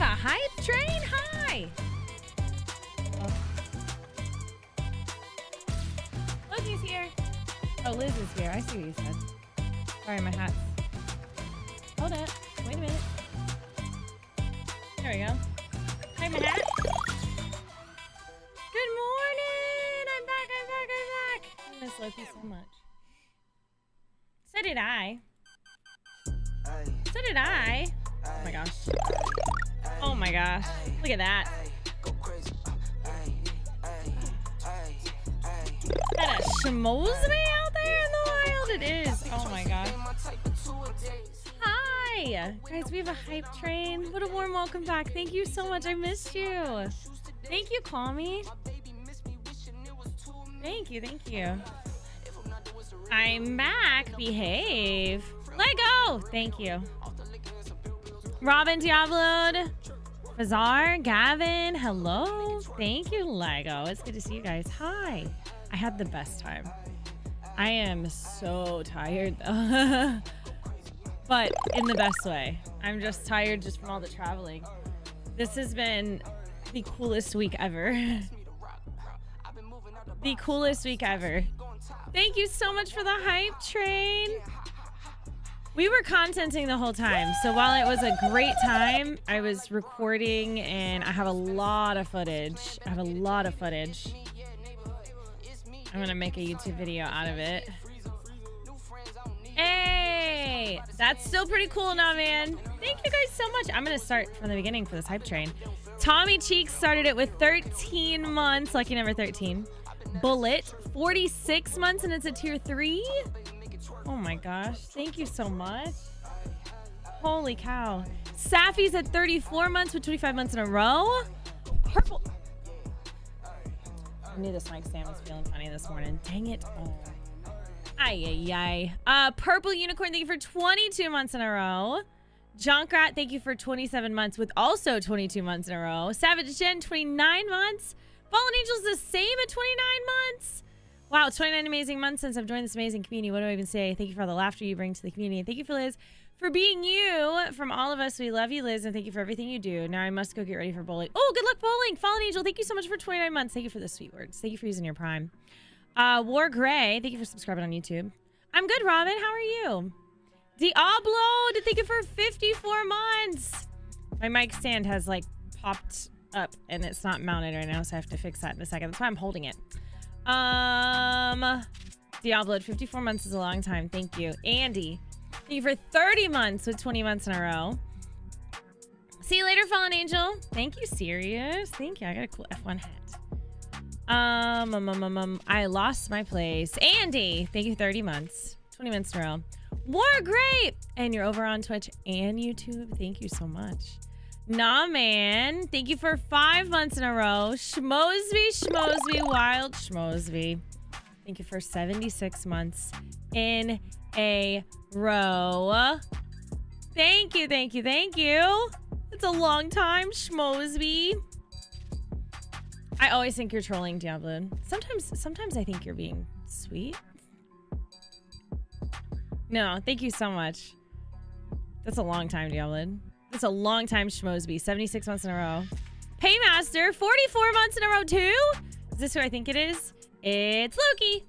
A hype train? Hi! Oh. Look, he's here. Oh, Liz is here. I see what you said. Sorry, my hat's... Hold up. Wait a minute. There we go. Hi, my hat. Good morning! I'm back, I'm back, I'm back! I miss Loki so much. So did I. So did I. Oh my gosh. Oh my gosh. Look at that. Is that a schmoes me out there in the wild? It is. Oh my gosh. Hi. Guys, we have a hype train. What a warm welcome back. Thank you so much. I missed you. Thank you, Call Me. Thank you, thank you. I'm back. Behave. Let go. Thank you. Robin Diablo, Bazaar, Gavin, hello. Thank you, Lego. It's good to see you guys. Hi. I had the best time. I am so tired though. But in the best way. I'm just tired just from all the traveling. This has been the coolest week ever. The coolest week ever. Thank you so much for the hype train. We were contenting the whole time, so while it was a great time, I was recording and I have a lot of footage. I I'm gonna make a YouTube video out of it. Hey, that's still pretty cool now, man. Thank you guys so much. I'm gonna start from the beginning for this hype train. Tommy Cheeks started it with 13 months. Lucky number 13. Bullet, 46 months, and it's a tier 3. Oh my gosh. Thank you so much. Holy cow. Safi's at 34 months with 25 months in a row. Purple. I knew this mic stand was feeling funny this morning. Dang it. Oh. Ay, ay, ay. Purple Unicorn, thank you for 22 months in a row. Junkrat, thank you for 27 months with also 22 months in a row. Savage Jen, 29 months. Fallen Angel's the same at 29 months. Wow, 29 amazing months since I've joined this amazing community. What do I even say? Thank you for all the laughter you bring to the community. And thank you for Liz for being you. From all of us, we love you, Liz, and thank you for everything you do. Now I must go get ready for bowling. Oh, good luck bowling. Fallen Angel, thank you so much for 29 months. Thank you for the sweet words. Thank you for using your prime. War Gray, thank you for subscribing on YouTube. I'm good, Robin. How are you? Diablo, thank you for 54 months. My mic stand has like popped up and it's not mounted right now, so I have to fix that in a second. That's why I'm holding it. Diablo, 54 months is a long time. Thank you. Andy, thank you for 30 months with 20 months in a row. See you later, Fallen Angel. Thank you, Sirius. Thank you. I got a cool F1 hat. I lost my place. Andy, thank you, 30 months. 20 months in a row. War Grape! And you're over on Twitch and YouTube. Thank you so much. Nah, man. Thank you for 5 months in a row. Schmosby, Wild Schmosby. Thank you for 76 months in a row. Thank you. It's a long time, Schmosby. I always think you're trolling, Diablo. Sometimes I think you're being sweet. No, thank you so much. That's a long time, Diablo. That's a long time, Schmosby. 76 months in a row. Paymaster, 44 months in a row, too? Is this who I think it is? It's Loki.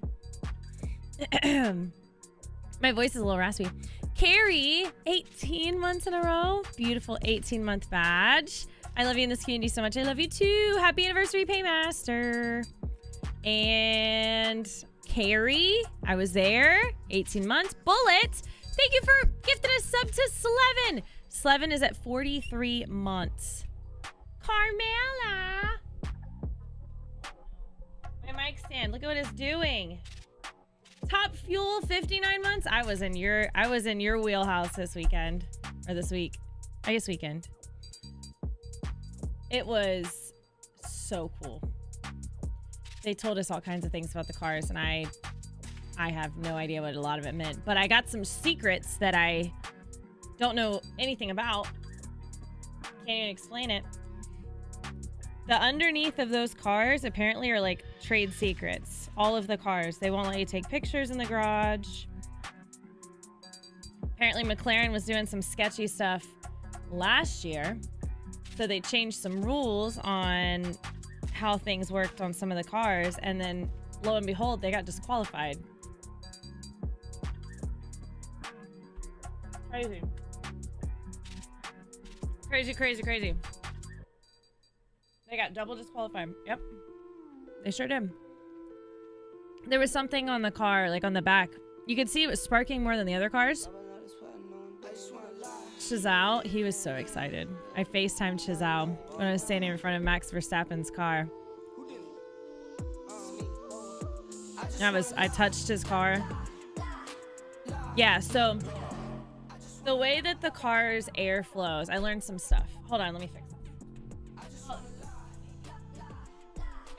My voice is a little raspy. Carrie, 18 months in a row. Beautiful 18-month badge. I love you in this community so much. I love you too. Happy anniversary, Paymaster. And Carrie, I was there. 18 months. Bullet, thank you for gifting a sub to Slevin. Slevin is at 43 months. Carmela. My mic stand. Look at what it's doing. Top Fuel, 59 months. I was in your wheelhouse this weekend. Or this week. I guess weekend. It was so cool. They told us all kinds of things about the cars, and I have no idea what a lot of it meant. But I got some secrets that I don't know anything about. Can't even explain it. The underneath of those cars apparently are like trade secrets. All of the cars. They won't let you take pictures in the garage. Apparently McLaren was doing some sketchy stuff last year. So they changed some rules on how things worked on some of the cars, and then lo and behold, they got disqualified. Crazy. Crazy. They got double disqualified. Yep. They sure did. There was something on the car, like on the back. You could see it was sparking more than the other cars. Chazal, he was so excited. I FaceTimed Chazal when I was standing in front of Max Verstappen's car. I touched his car. Yeah, so the way that the car's air flows, I learned some stuff. Hold on, let me fix it.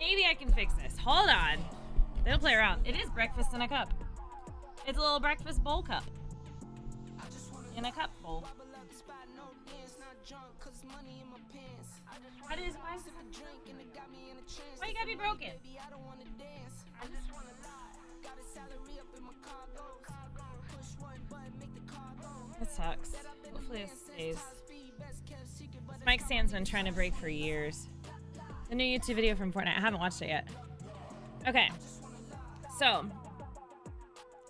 Maybe I can fix this. Hold on. They don't play around. It is breakfast in a cup. It's a little breakfast bowl cup. In a cup bowl. Why you gotta be broken? That sucks. Hopefully it stays. This mic stand's been trying to break for years. The new YouTube video from Fortnite. I haven't watched it yet. Okay. So,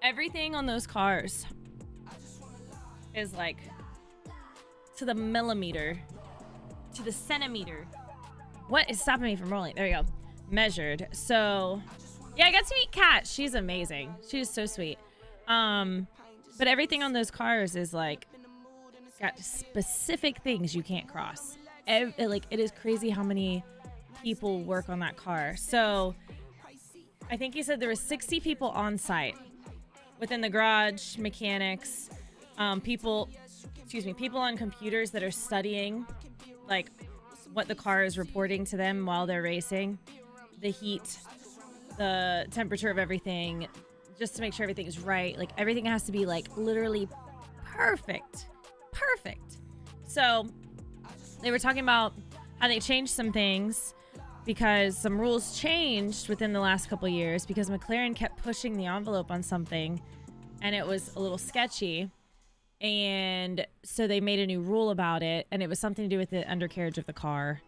everything on those cars is like to the millimeter, to the centimeter. What is stopping me from rolling? There we go. Measured. So Yeah, I got to meet Kat. She's amazing. She's so sweet. But everything on those cars is like got specific things you can't cross. Like it is crazy how many people work on that car. So I think he said there were 60 people on site within the garage, mechanics, people on computers that are studying like what the car is reporting to them while they're racing, the heat, the temperature of everything, just to make sure everything is right. Like everything has to be like literally perfect. So they were talking about how they changed some things because some rules changed within the last couple years because McLaren kept pushing the envelope on something and it was a little sketchy. And so they made a new rule about it, and it was something to do with the undercarriage of the car.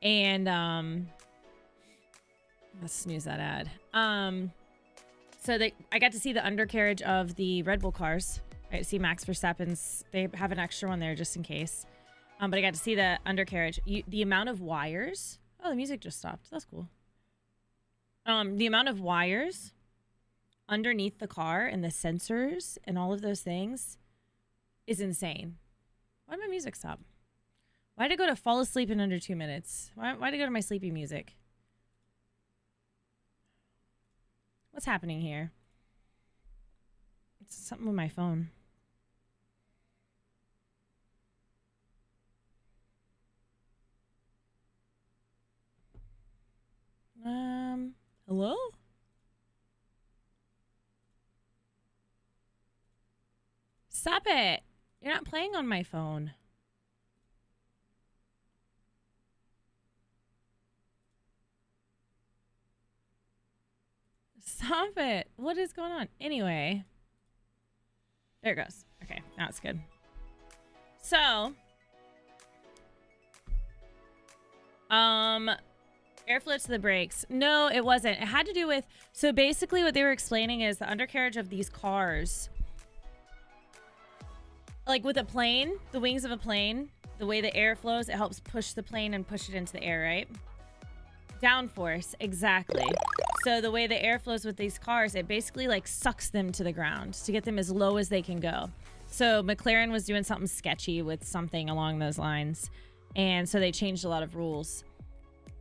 And let's snooze that ad. So I got to see the undercarriage of the Red Bull cars. I see Max Verstappen's. They have an extra one there just in case. But I got to see the undercarriage. The amount of wires. Oh, the music just stopped. That's cool. The amount of wires underneath the car and the sensors and all of those things is insane. Why did my music stop? Why did I go to fall asleep in under 2 minutes? Why did I go to my sleepy music? What's happening here? It's something with my phone. Hello? Stop it. You're not playing on my phone. Stop it. What is going on? Anyway. There it goes. Okay, now it's good. So, airflow to the brakes. No, it wasn't. It had to do with, so basically what they were explaining is the undercarriage of these cars, like with a plane, the wings of a plane, the way the air flows, it helps push the plane and push it into the air, right? Downforce, exactly. So the way the air flows with these cars, it basically like sucks them to the ground to get them as low as they can go. So McLaren was doing something sketchy with something along those lines. And so they changed a lot of rules.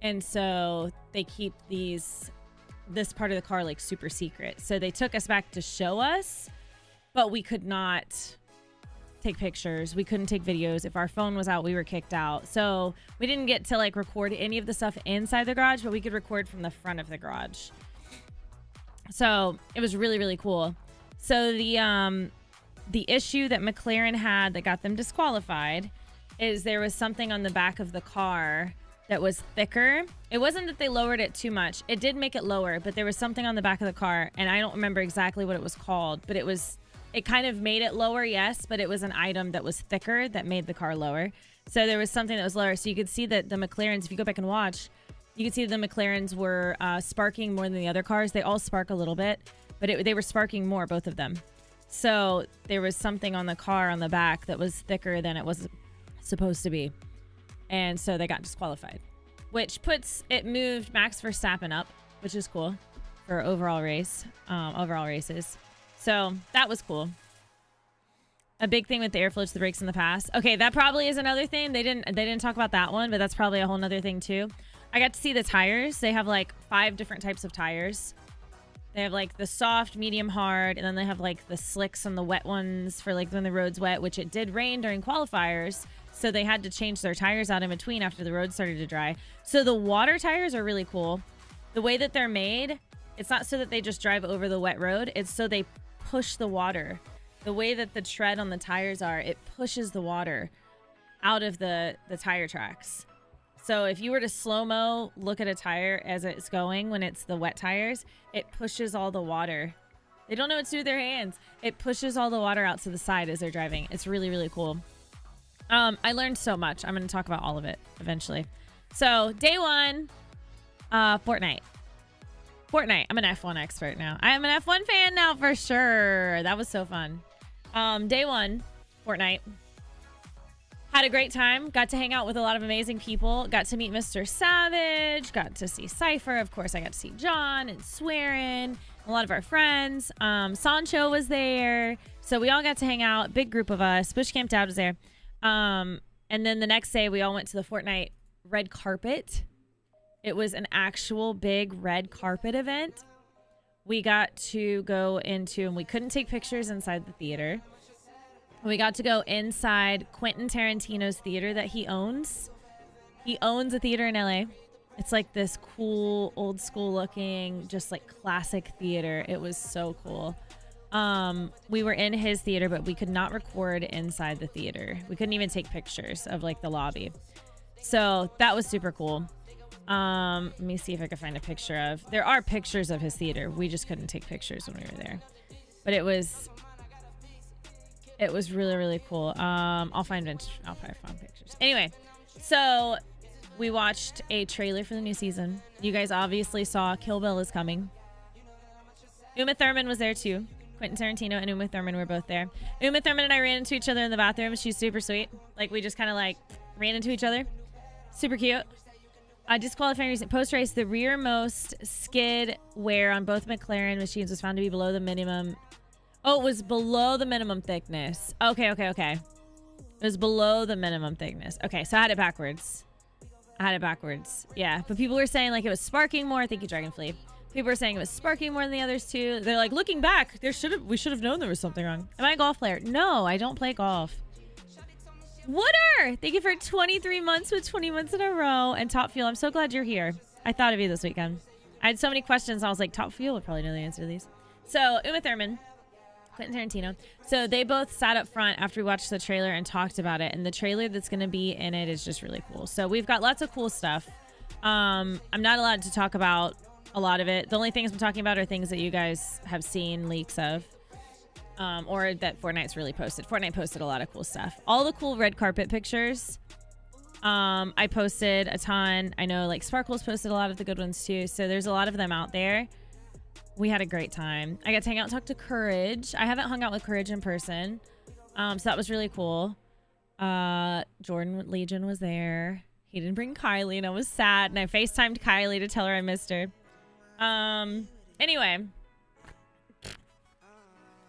And so they keep this part of the car like super secret. So they took us back to show us, but we could not take pictures. We couldn't take videos. If our phone was out, we were kicked out. So we didn't get to like record any of the stuff inside the garage, but we could record from the front of the garage. So it was really, really cool. So the issue that McLaren had that got them disqualified is there was something on the back of the car that was thicker. It wasn't that they lowered it too much. It did make it lower, but there was something on the back of the car, and I don't remember exactly what it was called, but it kind of made it lower, yes, but it was an item that was thicker that made the car lower. So there was something that was lower. So you could see that the McLarens, if you go back and watch, you could see the McLarens were sparking more than the other cars. They all spark a little bit, but they were sparking more, both of them. So there was something on the car on the back that was thicker than it was supposed to be. And so they got disqualified, which moved Max Verstappen up, which is cool for overall races. So that was cool. A big thing with the airflow to the brakes in the past. Okay, that probably is another thing. They didn't talk about that one, but that's probably a whole nother thing too. I got to see the tires. They have like 5 different types of tires. They have like the soft, medium, hard, and then they have like the slicks and the wet ones for like when the road's wet, which it did rain during qualifiers. So they had to change their tires out in between after the road started to dry. So the water tires are really cool. The way that they're made, it's not so that they just drive over the wet road. It's so they push the water. The way that the tread on the tires are, it pushes the water out of the tire tracks. So if you were to slow-mo look at a tire as it's going when it's the wet tires, it pushes all the water. They don't know what to do with their hands. It pushes all the water out to the side as they're driving. It's really, really cool. I learned so much. I'm going to talk about all of it eventually. So day 1, Fortnite. I'm an F1 expert now. I am an F1 fan now for sure. That was so fun. Day 1, Fortnite. Had a great time. Got to hang out with a lot of amazing people. Got to meet Mr. Savage. Got to see Cypher. Of course, I got to see John and Swearin. A lot of our friends. Sancho was there. So we all got to hang out. Big group of us. Bush Camp Dad was there. And then the next day, we all went to the Fortnite red carpet. It was an actual big red carpet event. We got to go into, and we couldn't take pictures inside the theater. We got to go inside Quentin Tarantino's theater that he owns. He owns a theater in LA. It's like this cool, old school looking, just like classic theater. It was so cool. We were in his theater, but we could not record inside the theater. We couldn't even take pictures of like the lobby. So that was super cool. Let me see if I can find a picture of. There are pictures of his theater. We just couldn't take pictures when we were there. But it was really, really cool. I'll probably find pictures. Anyway, so we watched a trailer for the new season. You guys obviously saw Kill Bill is coming. Uma Thurman was there too. Quentin Tarantino and Uma Thurman were both there. Uma Thurman and I ran into each other in the bathroom. She's super sweet. Like, we just kind of like ran into each other. Super cute. Disqualifying reason. Post-race, the rearmost skid wear on both McLaren machines was found to be below the minimum. Oh, it was below the minimum thickness. Okay. It was below the minimum thickness. Okay, so I had it backwards. Yeah, but people were saying like it was sparking more. Thank you, Dragonfleet. People were saying it was sparking more than the others too. They're like, looking back, we should have known there was something wrong. Am I a golf player? No, I don't play golf. Wooder, thank you for 23 months with 20 months in a row. And Top Fuel, I'm so glad you're here. I thought of you this weekend. I had so many questions. I was like, Top Fuel would probably know the answer to these. So Uma Thurman, Quentin Tarantino. So they both sat up front after we watched the trailer and talked about it. And the trailer that's going to be in it is just really cool. So we've got lots of cool stuff. I'm not allowed to talk about a lot of it. The only things I'm talking about are things that you guys have seen leaks of. Or that Fortnite's really posted. Fortnite posted a lot of cool stuff. All the cool red carpet pictures. I posted a ton. I know like Sparkles posted a lot of the good ones too. So there's a lot of them out there. We had a great time. I got to hang out and talk to Courage. I haven't hung out with Courage in person. So that was really cool. Jordan Legion was there. He didn't bring Kylie and I was sad. And I FaceTimed Kylie to tell her I missed her. Anyway.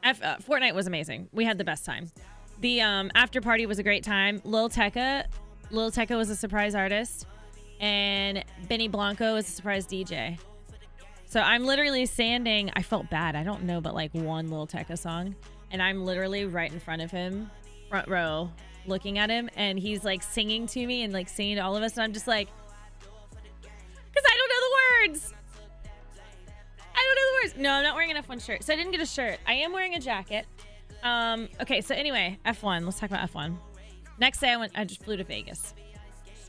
Fortnite was amazing. We had the best time. The after party was a great time. Lil Tecca was a surprise artist. And Benny Blanco was a surprise DJ. So I'm literally standing, I felt bad. I don't know, but like one Lil Tecca song. And I'm literally right in front of him, front row, looking at him. And he's like singing to me and like singing to all of us. And I'm just like, because I don't know the words. No, I'm not wearing an F1 shirt. So I didn't get a shirt. I am wearing a jacket. Okay, so anyway, F1. Let's talk about F1. Next day I just flew to Vegas.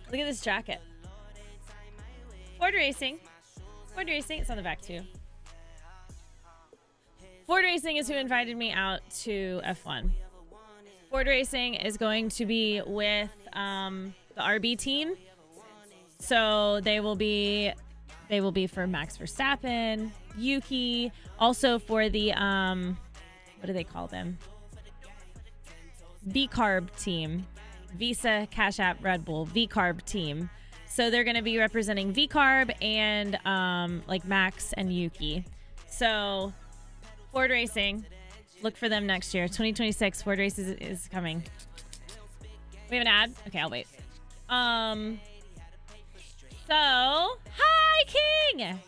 Look at this jacket. Ford Racing. It's on the back too. Ford Racing is who invited me out to F1. Ford Racing is going to be with the RB team. So they will be for Max Verstappen, Yuki, also for the what do they call them? V-Carb team. Visa, Cash App, Red Bull, V-Carb team. So they're going to be representing V-Carb and like Max and Yuki. So Ford Racing, look for them next year. 2026, Ford Racing is coming. We have an ad? Okay, I'll wait. So, hi, King!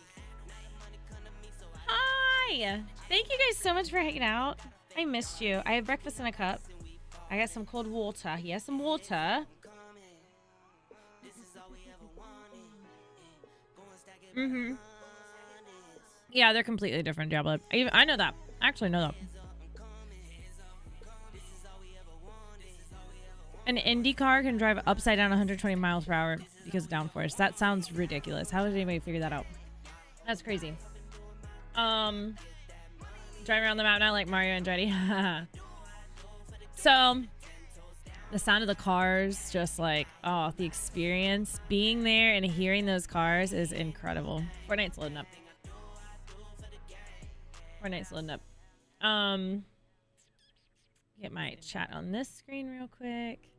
Hi! Thank you guys so much for hanging out. I missed you. I have breakfast in a cup. I got some cold water. Yes, some water. Mm-hmm. Yeah, they're completely different, Diablo. I know that. I actually know that. An Indy car can drive upside down 120 miles per hour because of downforce. That sounds ridiculous. How did anybody figure that out? That's crazy. Driving around the map now like Mario Andretti. So, the sound of the cars, just like, oh, the experience. Being there and hearing those cars is incredible. Fortnite's loading up. Get my chat on this screen real quick.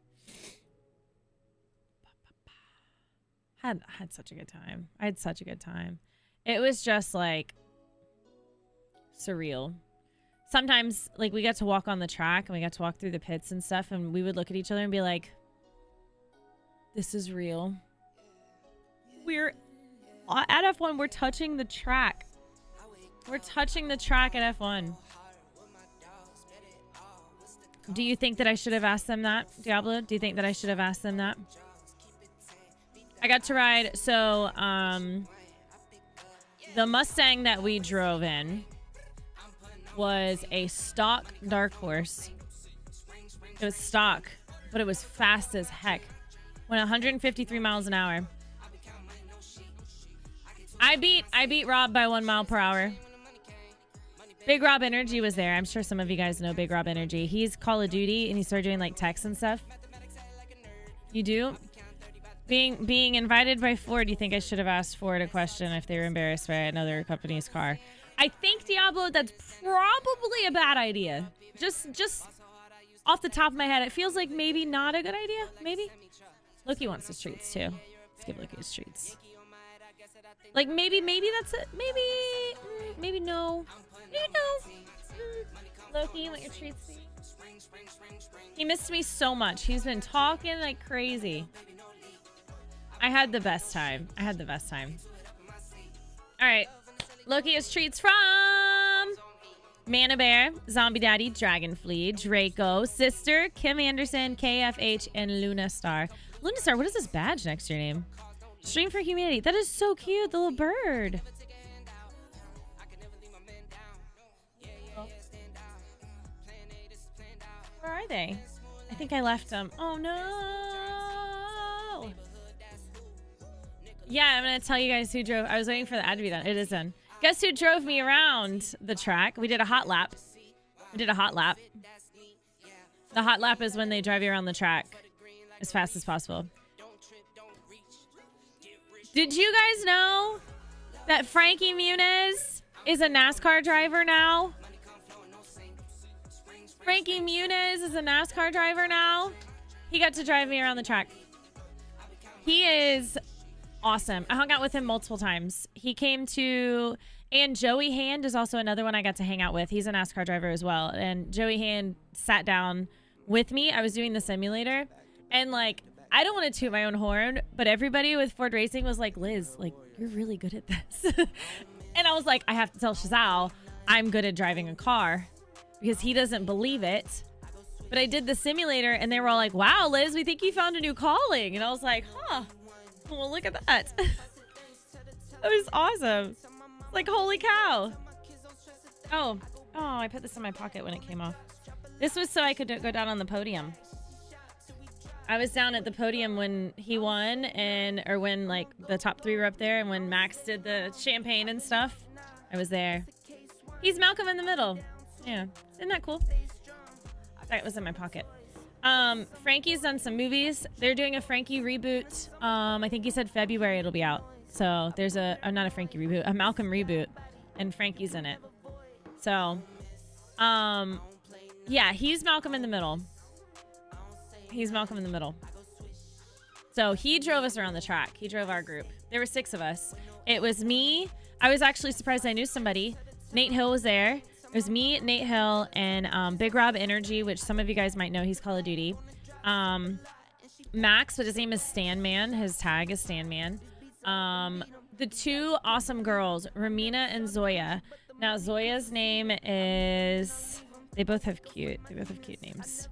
Had such a good time. I had such a good time. It was just like surreal. Sometimes like we got to walk on the track and we got to walk through the pits and stuff, and we would look at each other and be like, this is real. We're at F1, we're touching the track. We're touching the track at F1. Do you think that I should have asked them that, Diablo? Do you think that I should have asked them that? I got to ride, so the Mustang that we drove in was a stock dark horse. It was stock, but it was fast as heck. Went 153 miles an hour. I beat Rob by 1 mile per hour. Big Rob Energy was there. I'm sure some of you guys know Big Rob Energy. He's Call of Duty and he started doing like texts and stuff. You do? Being invited by Ford, do you think I should have asked Ford a question if they were embarrassed by another company's car? I think, Diablo, that's probably a bad idea. Just off the top of my head, it feels like maybe not a good idea. Maybe. Loki wants his treats too. Let's give Loki his treats. Like maybe that's it. Maybe no. Maybe no. Loki, you want your treats? He missed me so much. He's been talking like crazy. I had the best time. All right. Loki has treats from Mana Bear, Zombie Daddy, Dragonflea, Draco, Sister, Kim Anderson, KFH, and Luna Star. Luna Star, what is this badge next to your name? Stream for Humanity. That is so cute, the little bird. Where are they? I think I left them. Oh no! Yeah, I'm gonna tell you guys who drove. I was waiting for the ad to be done. It is done. Guess who drove me around the track? We did a hot lap. The hot lap is when they drive you around the track as fast as possible. Did you guys know that Frankie Muniz is a NASCAR driver now? Frankie Muniz is a NASCAR driver now. He got to drive me around the track. He is awesome. I hung out with him multiple times. He came to... And Joey Hand is also another one I got to hang out with. He's a NASCAR driver as well. And Joey Hand sat down with me. I was doing the simulator. And, like, I don't want to toot my own horn, but everybody with Ford Racing was like, Liz, like, you're really good at this. And I was like, I have to tell Shazal I'm good at driving a car because he doesn't believe it. But I did the simulator, and they were all like, wow, Liz, we think you found a new calling. And I was like, huh. Well, look at that. That was awesome. Like, holy cow. Oh, I put this in my pocket when it came off. This was so I could go down on the podium. I was down at the podium when he won, or when like the top three were up there, and when Max did the champagne and stuff. I was there. He's Malcolm in the middle. Yeah, isn't that cool? That was in my pocket. Frankie's done some movies. They're doing a Frankie reboot. I think he said February it'll be out. So there's not a Frankie reboot, a Malcolm reboot, and Frankie's in it. So, yeah, he's Malcolm in the middle. So he drove us around the track. He drove our group. There were 6 of us. It was me. I was actually surprised I knew somebody. Nate Hill was there. It was me, Nate Hill, and Big Rob Energy, which some of you guys might know. He's Call of Duty. Max, but his name is Stanman. His tag is Stanman. The 2 awesome girls, Ramina and Zoya. Now Zoya's name is, they both have cute names,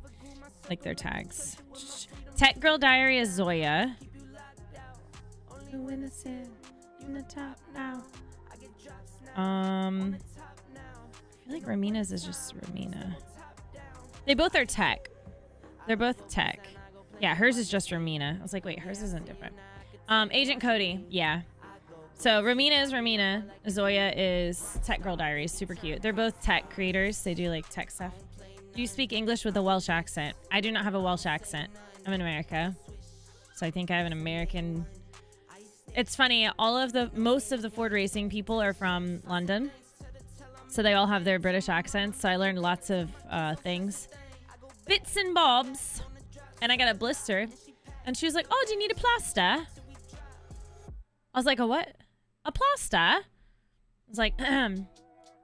like their tags. Tech Girl Diary is Zoya. I feel like Ramina's is just Ramina. They both are tech. They're both tech. Yeah, hers is just Ramina. I was like, wait, hers isn't different. Agent Cody, yeah. So Ramina is Ramina. Zoya is Tech Girl Diaries. Super cute. They're both tech creators. They do like tech stuff. Do you speak English with a Welsh accent? I do not have a Welsh accent. I'm in America. So I think I have an American. It's funny. Most of the Ford Racing people are from London. So they all have their British accents. So I learned lots of things. Bits and bobs. And I got a blister. And she was like, oh, do you need a plaster? I was like, a what? A plaster? I was like, do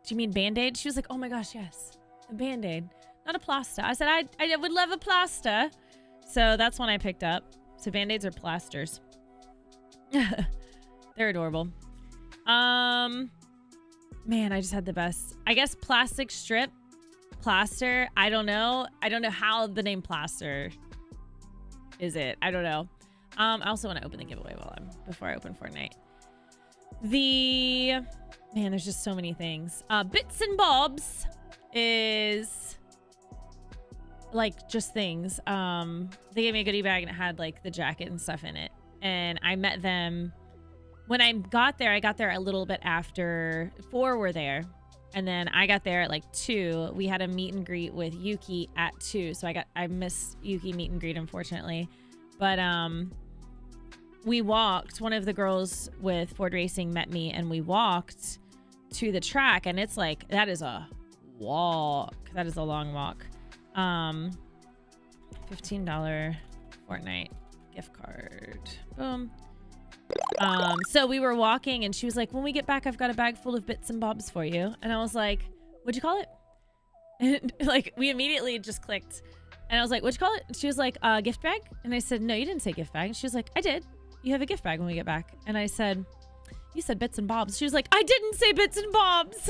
you mean Band-Aid? She was like, oh my gosh, yes. A Band-Aid, not a plaster. I said, I would love a plaster. So that's one I picked up. So Band-Aids are plasters. They're adorable. Man, I just had the best. I guess plastic strip, plaster. I don't know. I don't know how the name plaster is it. I don't know. I also want to open the giveaway before I open Fortnite. Man, there's just so many things. Bits and Bobs is like just things. They gave me a goodie bag and it had like the jacket and stuff in it. And I met them when I got there. I got there a little bit after 4 were there. And then I got there at like 2. We had a meet and greet with Yuki at 2. So I missed Yuki meet and greet, unfortunately. But we walked. One of the girls with Ford Racing met me and we walked to the track. And it's like, that is a walk. That is a long walk. $15 Fortnite gift card. Boom. So we were walking and she was like, when we get back, I've got a bag full of bits and bobs for you. And I was like, what'd you call it? And like, we immediately just clicked. And I was like, what'd you call it? And she was like, gift bag. And I said, no, you didn't say gift bag. And she was like, I did. You have a gift bag when we get back. And I said, you said bits and bobs. She was like, I didn't say bits and bobs.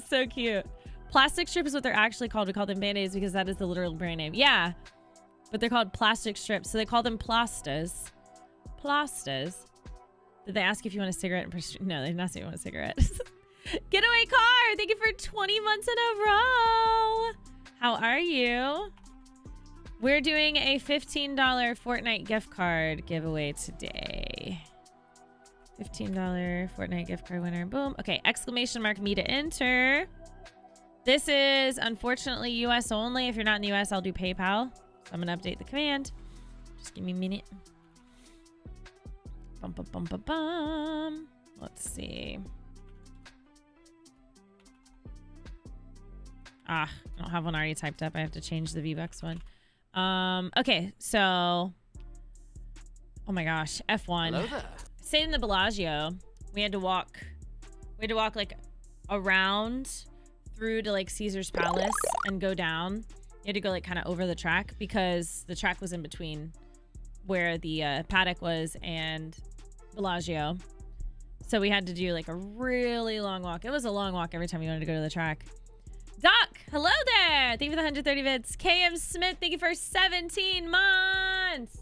So cute. Plastic strip is what they're actually called. We call them Band-Aids because that is the literal brand name. Yeah. But they're called plastic strips. So they call them plasters. Plasters. Did they ask if you want a cigarette? No, they did not say you want a cigarette. Getaway car. Thank you for 20 months in a row. How are you? We're doing a $15 Fortnite gift card giveaway today. $15 Fortnite gift card winner. Boom. Okay. Exclamation mark me to enter. This is unfortunately US only. If you're not in the US, I'll do PayPal. So I'm going to update the command. Just give me a minute. Bum, bum, bum, bum, bum. Let's see. I don't have one already typed up. I have to change the Vbucks one. Okay, so oh my gosh, F1. Hello there. Stayed in the Bellagio. We had to walk like around through to like Caesar's Palace and go down. You had to go like kind of over the track because the track was in between where the paddock was and Bellagio. So we had to do like a really long walk. It was a long walk every time you wanted to go to the track. Doc, hello there. Thank you for the 130 bits. KM Smith, thank you for 17 months.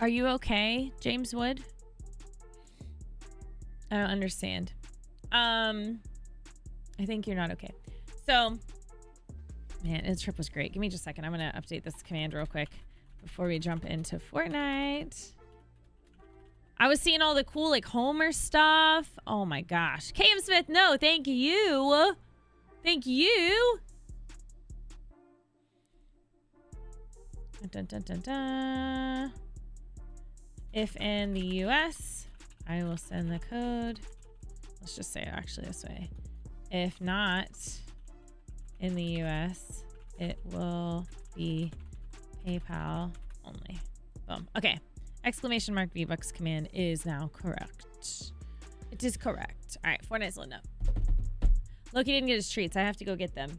Are you okay, James Wood? I don't understand. I think you're not okay. So, man, this trip was great. Give me just a second. I'm going to update this command real quick before we jump into Fortnite. I was seeing all the cool, like, Homer stuff. Oh, my gosh. KM Smith, no, thank you. Thank you. Dun, dun, dun, dun. If in the US, I will send the code. Let's just say it actually this way. If not in the US, it will be PayPal only. Boom. Okay. Exclamation mark Vbucks command is now correct. It is correct. All right. Fortnite's loading up. Loki didn't get his treats. I have to go get them.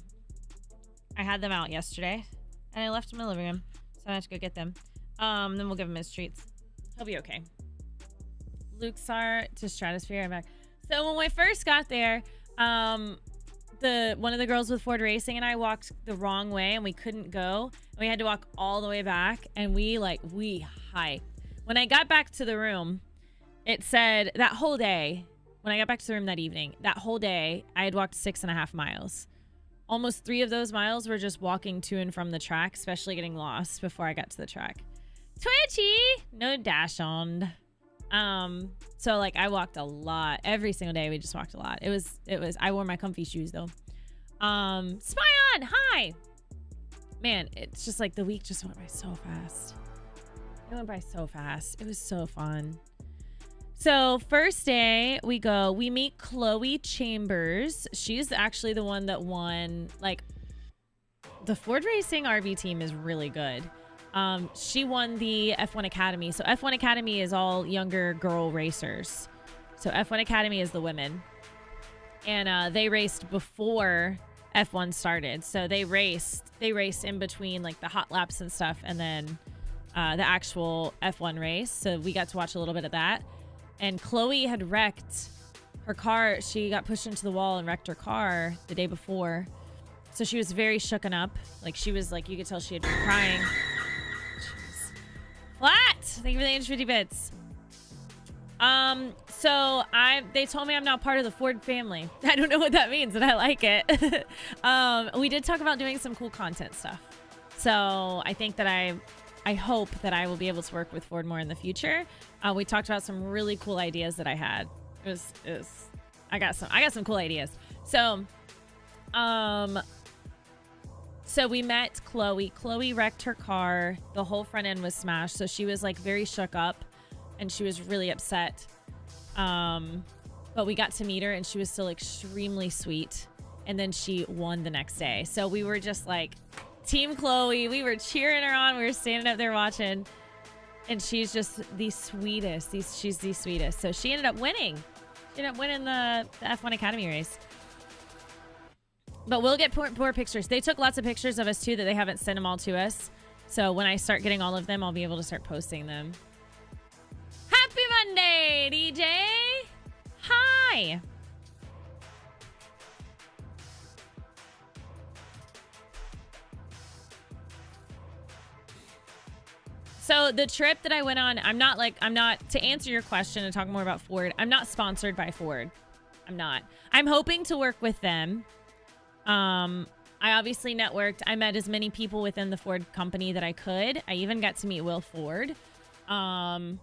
I had them out yesterday and I left them in the living room. So I have to go get them. Then we'll give him his treats. He'll be okay. Luxar to Stratosphere. I'm back. So when we first got there, one of the girls with Ford Racing and I walked the wrong way and we couldn't go. And we had to walk all the way back and we hiked. When I got back to the room, it said that whole day, when I got back to the room that evening, that whole day, I had walked 6.5 miles. Almost 3 of those miles were just walking to and from the track, especially getting lost before I got to the track. Twitchy! No dash on. So like I walked a lot. Every single day we just walked a lot. It was I wore my comfy shoes though. Spy on! Hi! Man, it's just like the week just went by so fast. It went by so fast. It was so fun. So first day we meet Chloe Chambers. She's actually the one that won. Like, the Ford Racing RV team is really good. She won the F1 Academy. So F1 Academy is all younger girl racers. So F1 Academy is the women. And they raced before F1 started. So they raced in between like the hot laps and stuff, and then the actual F1 race. So we got to watch a little bit of that. And Chloe had wrecked her car. She got pushed into the wall and wrecked her car the day before. So she was very shooken up. Like, she was like, you could tell she had been crying. Jeez. Flat! Thank you for the 150 bits. So they told me I'm now part of the Ford family. I don't know what that means, and I like it. We did talk about doing some cool content stuff. So I think that I hope that I will be able to work with Ford more in the future. We talked about some really cool ideas that I had. I got some cool ideas. So we met Chloe. Chloe wrecked her car. The whole front end was smashed. So she was like very shook up and she was really upset. But we got to meet her and she was still extremely sweet. And then she won the next day. So we were just like Team Chloe. We were cheering her on. We were standing up there watching. And she's just the sweetest. She's the sweetest. So she ended up winning. She ended up winning the F1 Academy race. But we'll get more pictures. They took lots of pictures of us too that they haven't sent them all to us. So when I start getting all of them, I'll be able to start posting them. Happy Monday, DJ. Hi. So the trip that I went on, I'm not, to answer your question and talk more about Ford, I'm not sponsored by Ford. I'm not. I'm hoping to work with them. I obviously networked. I met as many people within the Ford company that I could. I even got to meet Will Ford. They're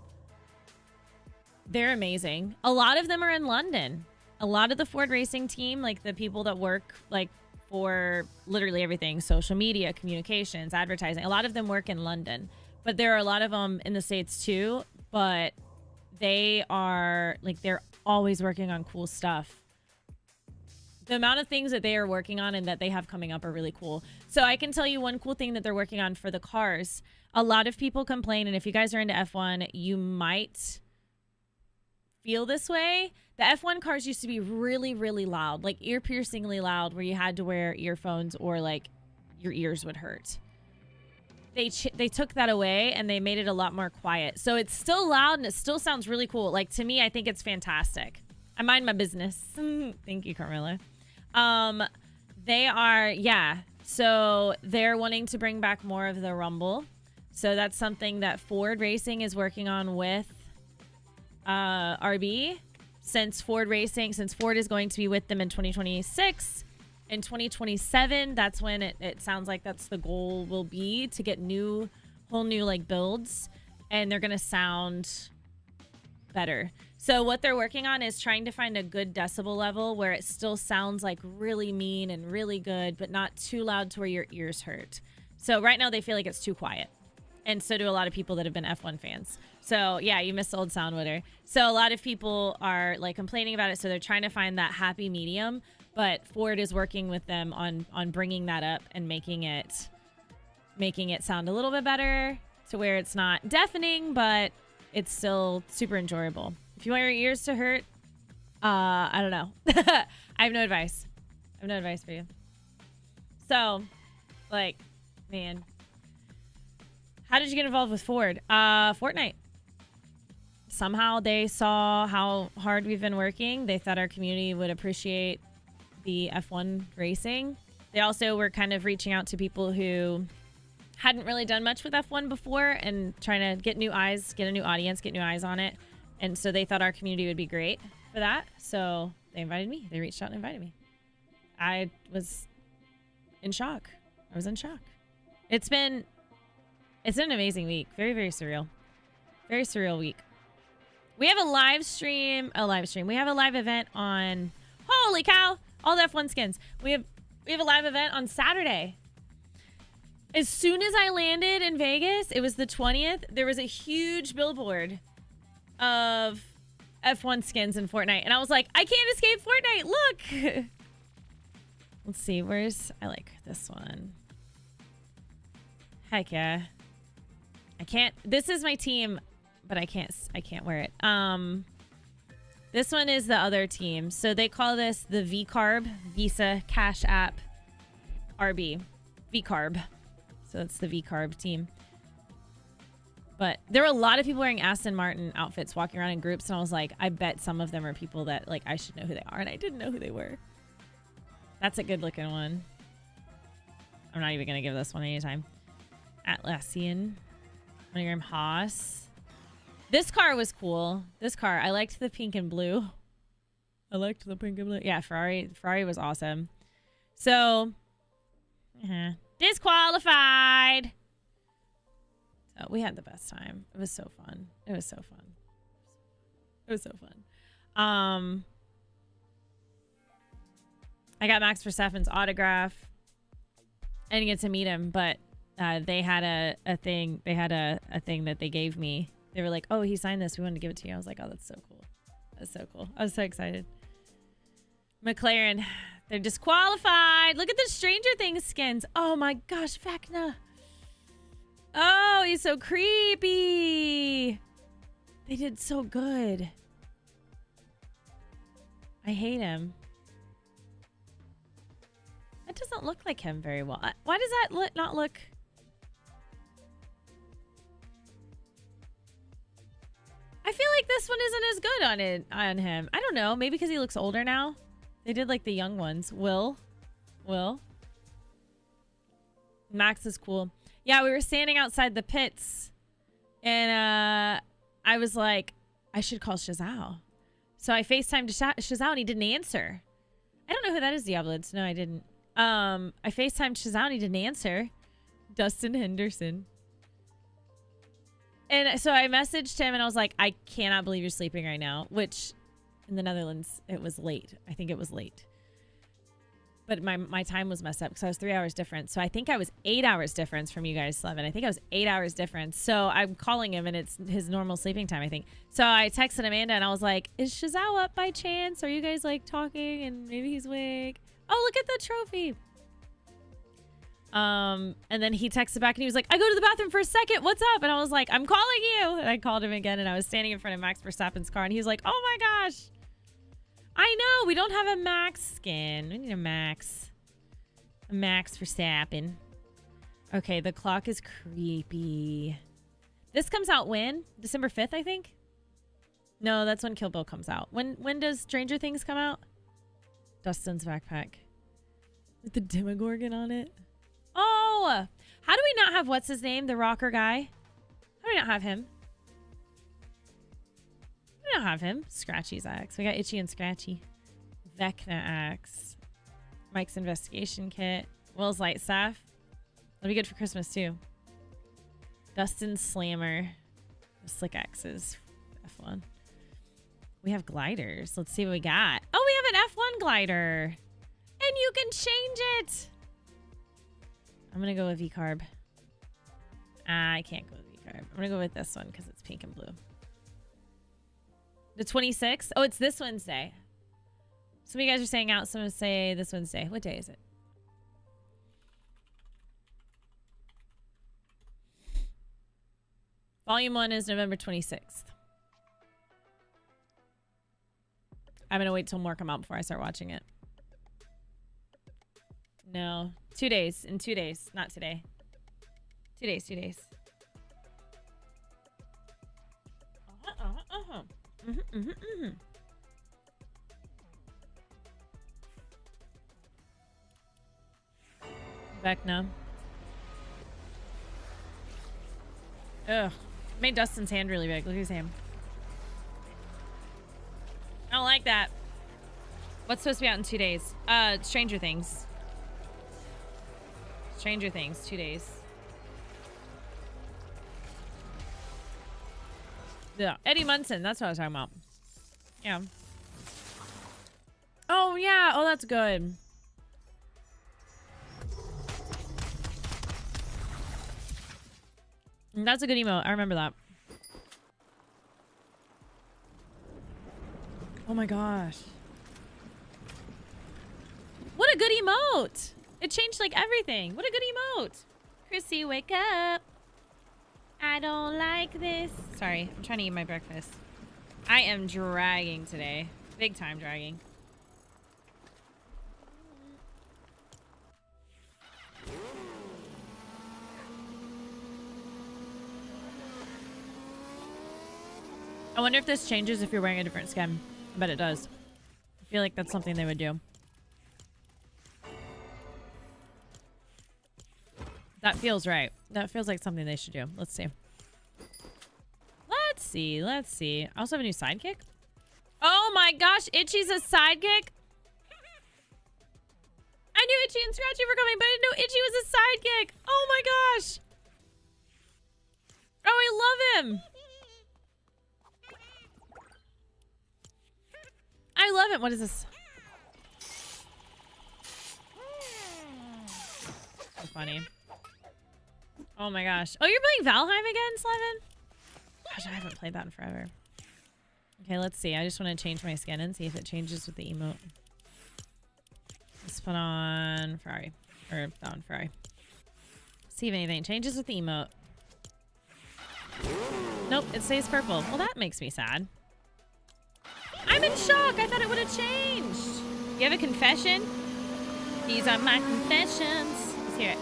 amazing. A lot of them are in London. A lot of the Ford racing team, like the people that work like for literally everything, social media, communications, advertising, a lot of them work in London. But there are a lot of them in the States too, but they are like, they're always working on cool stuff. The amount of things that they are working on and that they have coming up are really cool. So I can tell you one cool thing that they're working on for the cars. A lot of people complain, and if you guys are into F1, you might feel this way. The F1 cars used to be really, really loud, like ear-piercingly loud, where you had to wear earphones or like your ears would hurt. They took that away and they made it a lot more quiet. So it's still loud and it still sounds really cool. Like, to me, I think it's fantastic. I mind my business. Thank you, Carmela. They are, yeah. So they're wanting to bring back more of the Rumble. So that's something that Ford Racing is working on with RB. Since Ford is going to be with them in 2026. In 2027, that's when it sounds like that's the goal will be, to get whole new like builds, and they're gonna sound better. So what they're working on is trying to find a good decibel level where it still sounds like really mean and really good, but not too loud to where your ears hurt. So right now they feel like it's too quiet, and so do a lot of people that have been F1 fans. So yeah, you missed the old Soundwooder. So a lot of people are like complaining about it. So they're trying to find that happy medium. But Ford is working with them on bringing that up and making it sound a little bit better, to where it's not deafening, but it's still super enjoyable. If you want your ears to hurt, I don't know. I have no advice. I have no advice for you. So, like, man, how did you get involved with Ford? Fortnite. Somehow they saw how hard we've been working. They thought our community would appreciate the F1 racing. They also were kind of reaching out to people who hadn't really done much with F1 before and trying to get new eyes, get a new audience, get new eyes on it. And so they thought our community would be great for that. So they invited me. They reached out and invited me. I was in shock. I was in shock. It's been an amazing week. Very, very surreal. Very surreal week. We have a live stream. We have a live event on, holy cow, all the F1 skins. We have a live event on Saturday. As soon as I landed in Vegas, it was the 20th, there was a huge billboard of F1 skins in Fortnite. And I was like, I can't escape Fortnite. Look. Let's see. I like this one. Heck yeah. I can't. This is my team, but I can't wear it. This one is the other team. So they call this the VCarb, Visa Cash App RB. VCarb. So it's the VCarb team. But there were a lot of people wearing Aston Martin outfits walking around in groups, and I was like, I bet some of them are people that like I should know who they are, and I didn't know who they were. That's a good looking one. I'm not even gonna give this one any time. Atlassian. Monogram Haas. This car was cool. This car, I liked the pink and blue. I liked the pink and blue. Yeah, Ferrari was awesome. So, disqualified. So we had the best time. It was so fun. It was so fun. It was so fun. I got Max Verstappen's autograph. I didn't get to meet him, but they had a thing. They had a thing that they gave me. They were like, "Oh, he signed this. We wanted to give it to you." I was like, "Oh, that's so cool. That's so cool." I was so excited. McLaren, they're disqualified. Look at the Stranger Things skins. Oh my gosh, Vecna. Oh, he's so creepy. They did so good. I hate him. That doesn't look like him very well. Why does that not look... I feel like this one isn't as good on him. I don't know. Maybe because he looks older now. They did like the young ones. Will. Max is cool. Yeah, we were standing outside the pits, and I was like, I should call Shazao. So I FaceTimed Shazao, and he didn't answer. I don't know who that is, Diablins. No, I didn't. I FaceTimed Shazao, and he didn't answer. Dustin Henderson. And so I messaged him, and I was like, I cannot believe you're sleeping right now, which in the Netherlands, it was late. I think it was late. But my time was messed up because I was 3 hours difference. So I think I was 8 hours difference from you guys, Slevin. I think I was 8 hours difference. So I'm calling him, and it's his normal sleeping time, I think. So I texted Amanda, and I was like, is Shazao up by chance? Are you guys, like, talking? And maybe he's awake. Oh, look at the trophy. And then he texted back, and he was like, I go to the bathroom for a second. What's up? And I was like, I'm calling you. And I called him again, and I was standing in front of Max Verstappen's car, and he was like, oh, my gosh. I know. We don't have a Max skin. We need a Max. A Max Verstappen. Okay, the clock is creepy. This comes out when? December 5th, I think? No, that's when Kill Bill comes out. When does Stranger Things come out? Dustin's backpack. With the Demogorgon on it. Oh! How do we not have, what's his name? The rocker guy? How do we not have him? We don't have him. Scratchy's axe. We got Itchy and Scratchy. Vecna axe. Mike's investigation kit. Will's light staff. That'll be good for Christmas too. Dustin's slammer. Slick axes. F1. We have gliders. Let's see what we got. Oh, we have an F1 glider. And you can change it. I'm going to go with VCarb. I can't go with VCarb. I'm going to go with this one because it's pink and blue. The 26th? Oh, it's this Wednesday. Some of you guys are saying out. Some say this Wednesday. What day is it? Volume 1 is November 26th. I'm going to wait till more come out before I start watching it. No. 2 days. In 2 days. Not today. 2 days. 2 days. Vecna. Ugh. Made Dustin's hand really big. Look at his hand. I don't like that. What's supposed to be out in 2 days? Stranger Things. Stranger Things, 2 days. Yeah, Eddie Munson. That's what I was talking about. Yeah. Oh, yeah. Oh, that's good. That's a good emote. I remember that. Oh my gosh. What a good emote. It changed like everything. What a good emote. Chrissy, wake up. I don't like this. Sorry, I'm trying to eat my breakfast. I am dragging today. Big time dragging. I wonder if this changes if you're wearing a different skin. I bet it does. I feel like that's something they would do. That feels right. That feels like something they should do. Let's see. Let's see. Let's see. I also have a new sidekick. Oh my gosh. Itchy's a sidekick. I knew Itchy and Scratchy were coming, but I didn't know Itchy was a sidekick. Oh my gosh. Oh, I love him. I love it. What is this? So funny. Oh my gosh. Oh, you're playing Valheim again, Slevin? Gosh, I haven't played that in forever. Okay, let's see. I just want to change my skin and see if it changes with the emote. Let's put on Ferrari. Or on Ferrari. See if anything changes with the emote. Nope, it stays purple. Well, that makes me sad. I'm in shock. I thought it would have changed. You have a confession? These are my confessions. Let's hear it.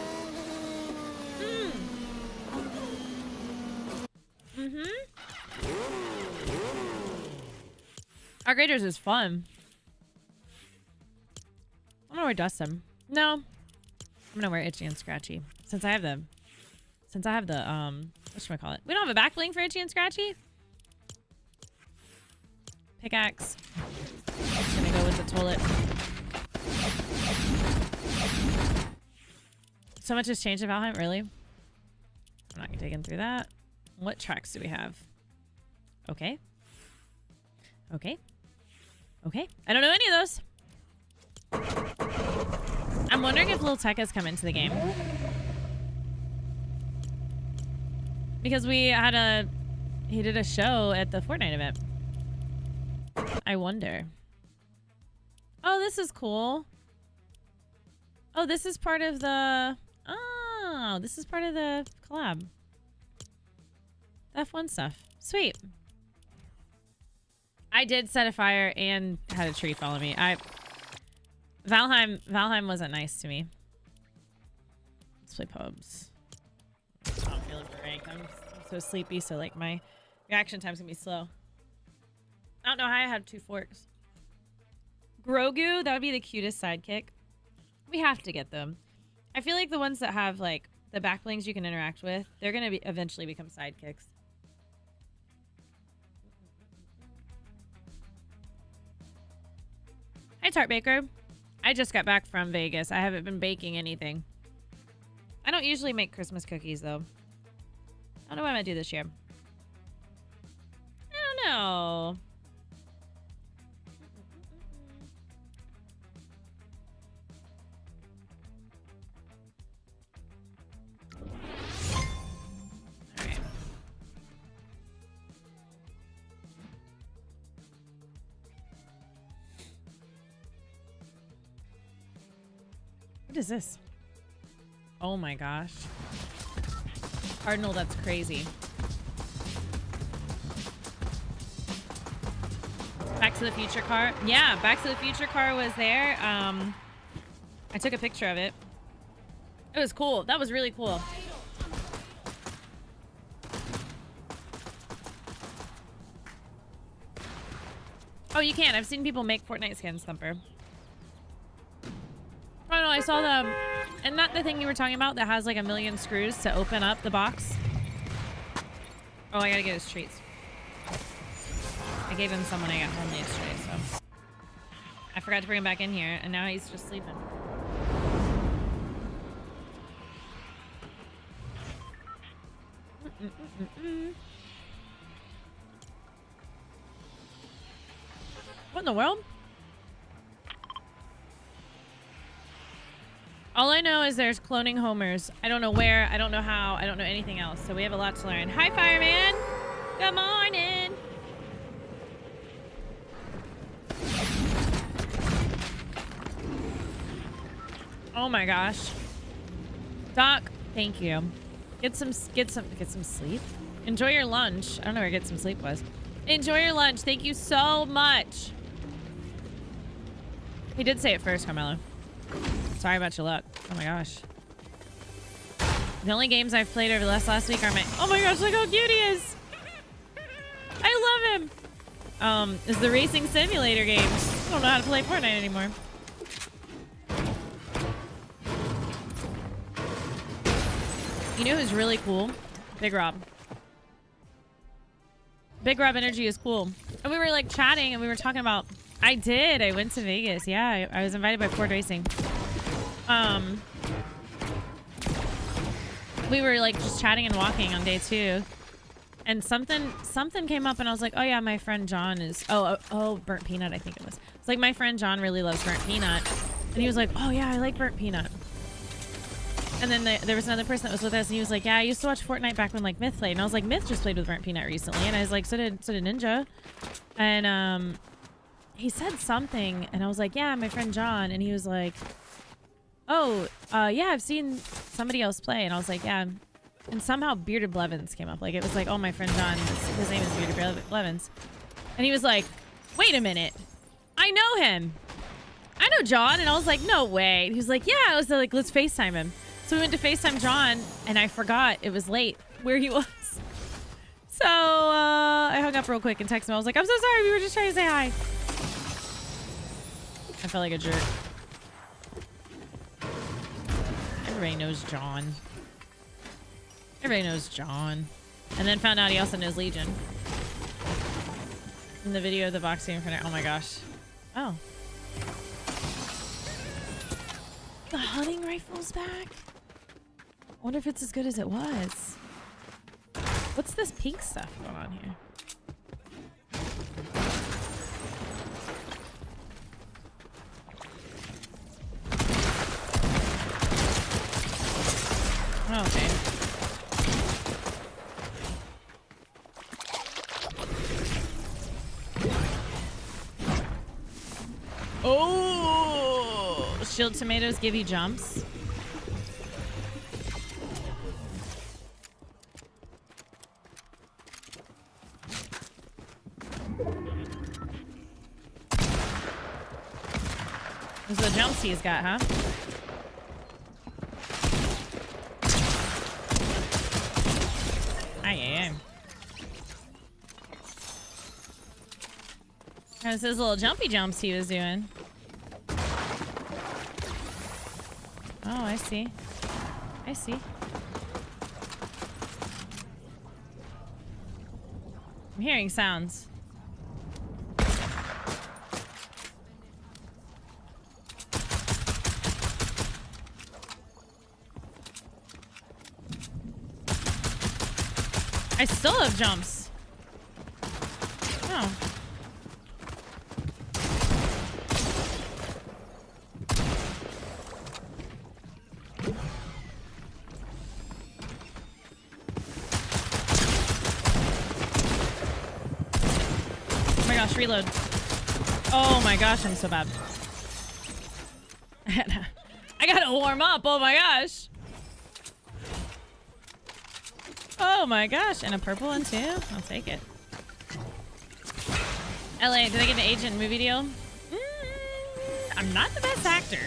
Our graders is fun. I don't know where Dustin. No. I'm gonna wear Itchy and Scratchy. Since I have the whatchamacallit. We don't have a back bling for Itchy and Scratchy? Pickaxe. Just gonna go with the toilet. So much has changed in Valheim, really? I'm not gonna dig in through that. What tracks do we have? Okay. Okay. Okay. I don't know any of those. I'm wondering if Lil Tech has come into the game. Because he did a show at the Fortnite event. I wonder. Oh, this is cool. Oh, this is part of the... Oh, this is part of the collab. F1 stuff. Sweet. I did set a fire and had a tree follow me. Valheim wasn't nice to me. Let's play pubs. I don't feel like rank. I'm so sleepy, so like my reaction time's gonna be slow. I don't know how I had 2 forks. Grogu, that would be the cutest sidekick. We have to get them. I feel like the ones that have like the back blings you can interact with, they're gonna eventually become sidekicks. Hi, Tart Baker. I just got back from Vegas. I haven't been baking anything. I don't usually make Christmas cookies, though. I don't know what I'm going to do this year. I don't know. All right. What is this? Oh my gosh. Cardinal, that's crazy. Back to the Future car. Yeah, Back to the Future car was there. I took a picture of it. It was cool. That was really cool. Oh, you can. I've seen people make Fortnite skins, Thumper. Oh no, I saw the... And not the thing you were talking about that has like 1,000,000 screws to open up the box. Oh, I gotta get his treats. I gave him some when I got home yesterday, so... I forgot to bring him back in here, and now he's just sleeping. What in the world? All I know is there's cloning homers. I don't know where, I don't know how, I don't know anything else. So we have a lot to learn. Hi, Fireman! Good morning! Oh my gosh. Doc, thank you. Get some sleep. Enjoy your lunch. I don't know where get some sleep was. Enjoy your lunch. Thank you so much. He did say it first, Carmelo. Sorry about your luck. Oh my gosh. The only games I've played over the last week are my... Oh my gosh, look how cute he is. I love him. Is the racing simulator games. I don't know how to play Fortnite anymore. You know who's really cool? Big Rob. Big Rob Energy is cool. And we were like chatting and we were talking about... I went to Vegas. Yeah, I was invited by Ford Racing. We were like just chatting and walking on day 2. And something came up and I was like, oh yeah, my friend John is... Oh, Burnt Peanut, I think it was. It's like my friend John really loves Burnt Peanut. And he was like, oh yeah, I like Burnt Peanut. And then there was another person that was with us and he was like, yeah, I used to watch Fortnite back when like Myth played. And I was like, Myth just played with Burnt Peanut recently. And I was like, so did Ninja. And he said something and I was like, yeah, my friend John. And he was like, oh, yeah, I've seen somebody else play. And I was like, yeah. And somehow Bearded Blevins came up. Like, it was like, oh, my friend John, his name is Bearded Blevins. And he was like, wait a minute. I know him. I know John. And I was like, no way. He was like, yeah. I was like, let's FaceTime him. So we went to FaceTime John and I forgot it was late where he was. So I hung up real quick and texted him. I was like, I'm so sorry. We were just trying to say hi. I felt like a jerk. Everybody knows John. Everybody knows John. And then found out he also knows Legion. In the video of the boxing in front of... Oh my gosh. Oh. The hunting rifle's back? I wonder if it's as good as it was. What's this pink stuff going on here? Oh, okay. Oh! Shield tomatoes give you jumps. Those are the jumps he's got, huh? Aye. That's his little jumpy jumps he was doing. Oh, I see. I see. I'm hearing sounds. I still have jumps. Oh. Oh my gosh, reload. Oh my gosh, I'm so bad. I gotta warm up, oh my gosh. Oh my gosh, and a purple one too? I'll take it. LA, did I get an agent movie deal? I'm not the best actor.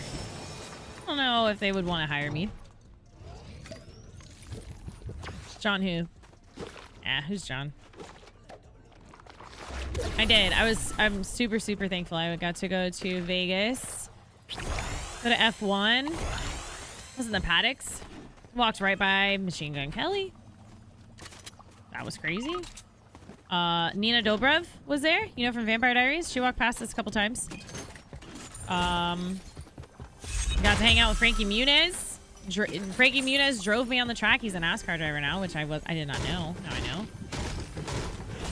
I don't know if they would want to hire me. John who? Yeah, who's John? I did. I'm super thankful. I got to go to Vegas. Go to F1. Was in the paddocks. Walked right by Machine Gun Kelly. That was crazy. Nina Dobrev was there, you know, from Vampire Diaries. She walked past us a couple times. Got to hang out with Frankie Muniz. Frankie Muniz drove me on the track. He's a NASCAR driver now, which I did not know. Now I know.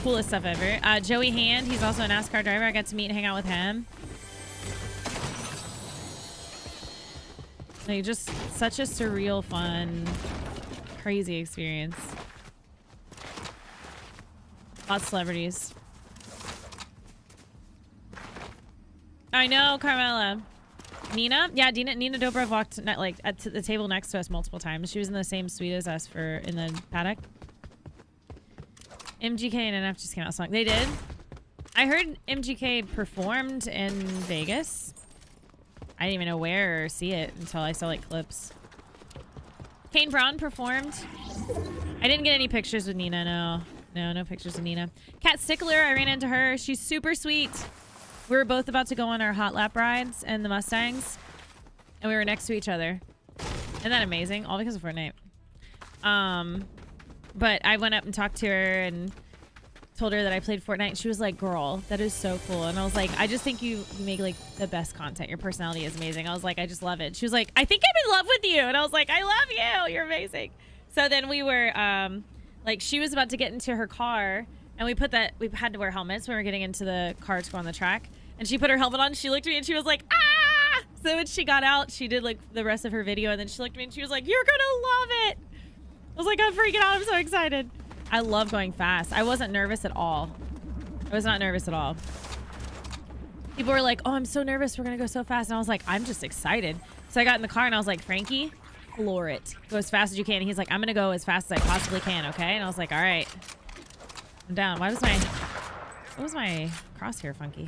Coolest stuff ever. Joey Hand, he's also a NASCAR driver. I got to meet and hang out with him. Like, just such a surreal, fun, crazy experience. Lots of celebrities. I know, Carmela. Nina? Yeah, Nina Dobrov walked like at the table next to us multiple times. She was in the same suite as us in the paddock. MGK and NF just came out a song. They did? I heard MGK performed in Vegas. I didn't even know where or see it until I saw like clips. Kane Braun performed. I didn't get any pictures with Nina, no. No pictures of Nina. Kat Stickler, I ran into her. She's super sweet. We were both about to go on our hot lap rides in the Mustangs. And we were next to each other. Isn't that amazing? All because of Fortnite. But I went up and talked to her and told her that I played Fortnite. And she was like, girl, that is so cool. And I was like, I just think you make like the best content. Your personality is amazing. I was like, I just love it. She was like, I think I'm in love with you. And I was like, I love you. You're amazing. So then we were, like, she was about to get into her car. And we had to wear helmets when we were getting into the car to go on the track. And she put her helmet on. She looked at me and she was like, ah! So when she got out, she did like the rest of her video. And then she looked at me and she was like, you're going to love it. I was like, I'm freaking out. I'm so excited. I love going fast. I wasn't nervous at all. I was not nervous at all. People were like, oh, I'm so nervous. We're going to go so fast. And I was like, I'm just excited. So I got in the car and I was like, Frankie, floor it. Go as fast as you can. And he's like, I'm going to go as fast as I possibly can. Okay. And I was like, all right. I'm down. What was my crosshair funky?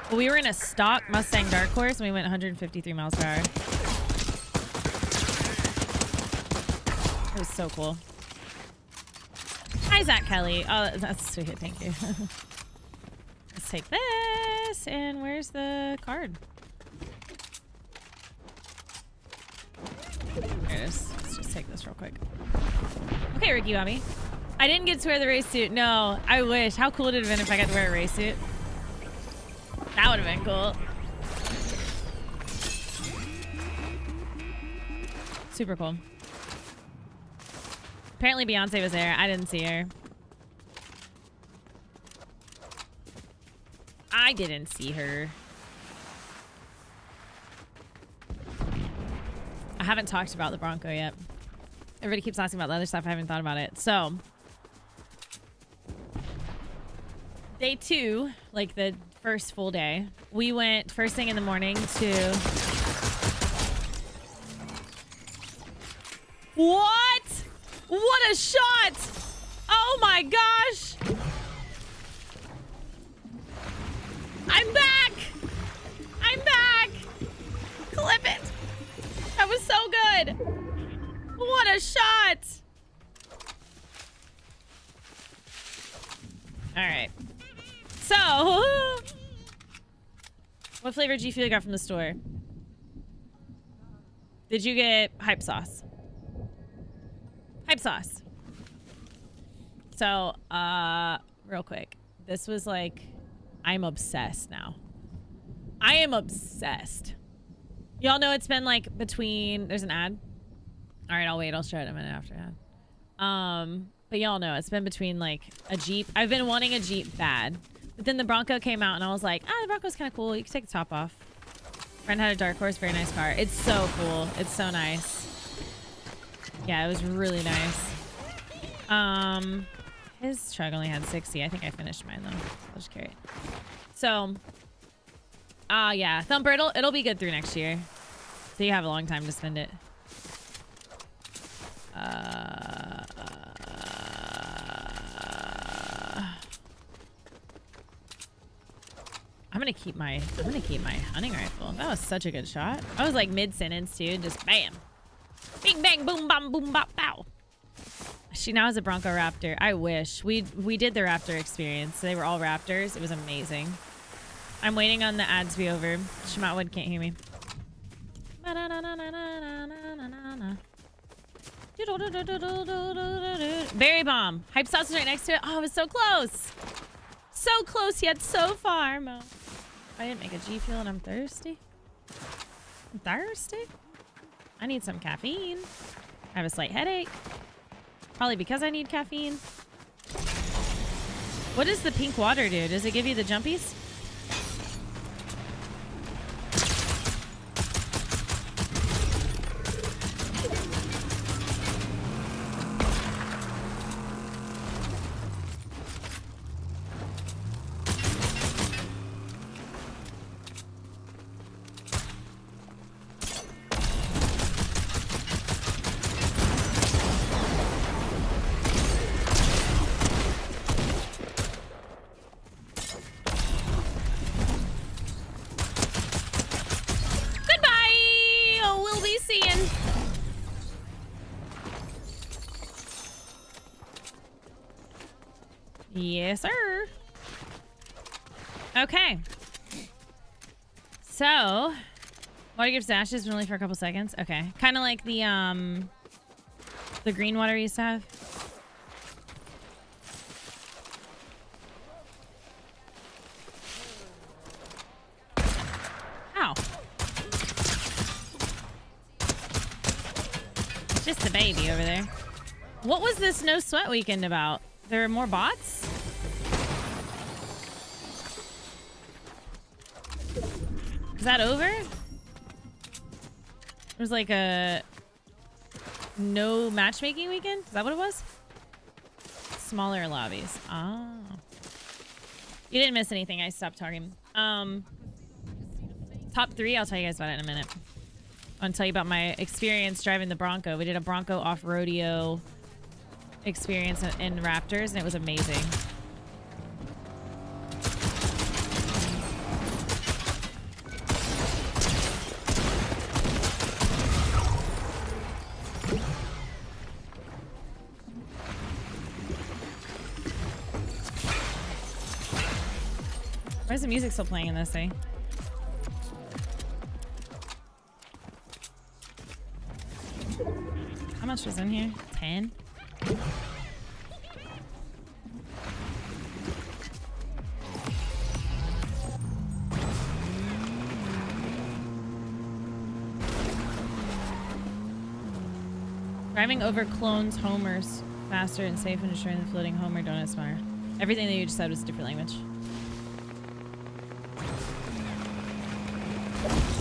Well, we were in a stock Mustang Dark Horse and we went 153 miles per hour. It was so cool. Hi, Zach Kelly. Oh, that's sweet. Thank you. Let's take this. And where's the card? There it is. Let's just take this real quick. Okay, Ricky Bobby. I didn't get to wear the race suit. No, I wish. How cool would it have been if I got to wear a race suit? That would have been cool. Super cool. Apparently Beyonce was there. I didn't see her. I didn't see her. I haven't talked about the Bronco yet. Everybody keeps asking about the other stuff. I haven't thought about it. So, day 2, like the first full day, we went first thing in the morning to... What? What a shot! Oh my gosh! I'm back! I'm back! Clip it! That was so good! What a shot! Alright. So... What flavor GFuel you got from the store? Did you get hype sauce? Hype sauce. So, real quick. This was like... I'm obsessed now. I am obsessed. Y'all know it's been like between... There's an ad. Alright, I'll wait. I'll show it a minute after that. But y'all know it's been between like a Jeep. I've been wanting a Jeep bad. But then the Bronco came out and I was like, the Bronco's kind of cool. You can take the top off. Friend had a Dark Horse. Very nice car. It's so cool. It's so nice. Yeah, it was really nice. His truck only had 60. I think I finished mine though. So I'll just carry it. So, yeah, Thumper, it'll be good through next year. So you have a long time to spend it. I'm gonna keep my hunting rifle. That was such a good shot. I was like mid-sentence too, just bam. Bing bang boom bam boom bop bow. She now has a Bronco Raptor. I wish. We did the Raptor experience. They were all Raptors. It was amazing. I'm waiting on the ads to be over. Shemotwood can't hear me. Berry Bomb. Hype sauce is right next to it. Oh, it was so close. So close yet so far, Mo. I didn't make a GFuel and I'm thirsty. I'm thirsty? I need some caffeine. I have a slight headache. Probably because I need caffeine. What does the pink water do? Does it give you the jumpies? Yes, sir. Okay. So, water gives dashes only for a couple seconds. Okay. Kind of like the green water we used to have. Ow. Just a baby over there. What was this no sweat weekend about? There are more bots? Is that over? It was like a no matchmaking weekend? Is that what it was? Smaller lobbies. Oh. You didn't miss anything. I stopped talking. Top 3, I'll tell you guys about it in a minute. I want to tell you about my experience driving the Bronco. We did a Bronco off-rodeo experience in Raptors, and it was amazing. Why is the music still playing in this thing? How much was in here? 10? Driving over clones homers faster and safe and destroying the floating homer donut smart. Everything that you just said was a different language.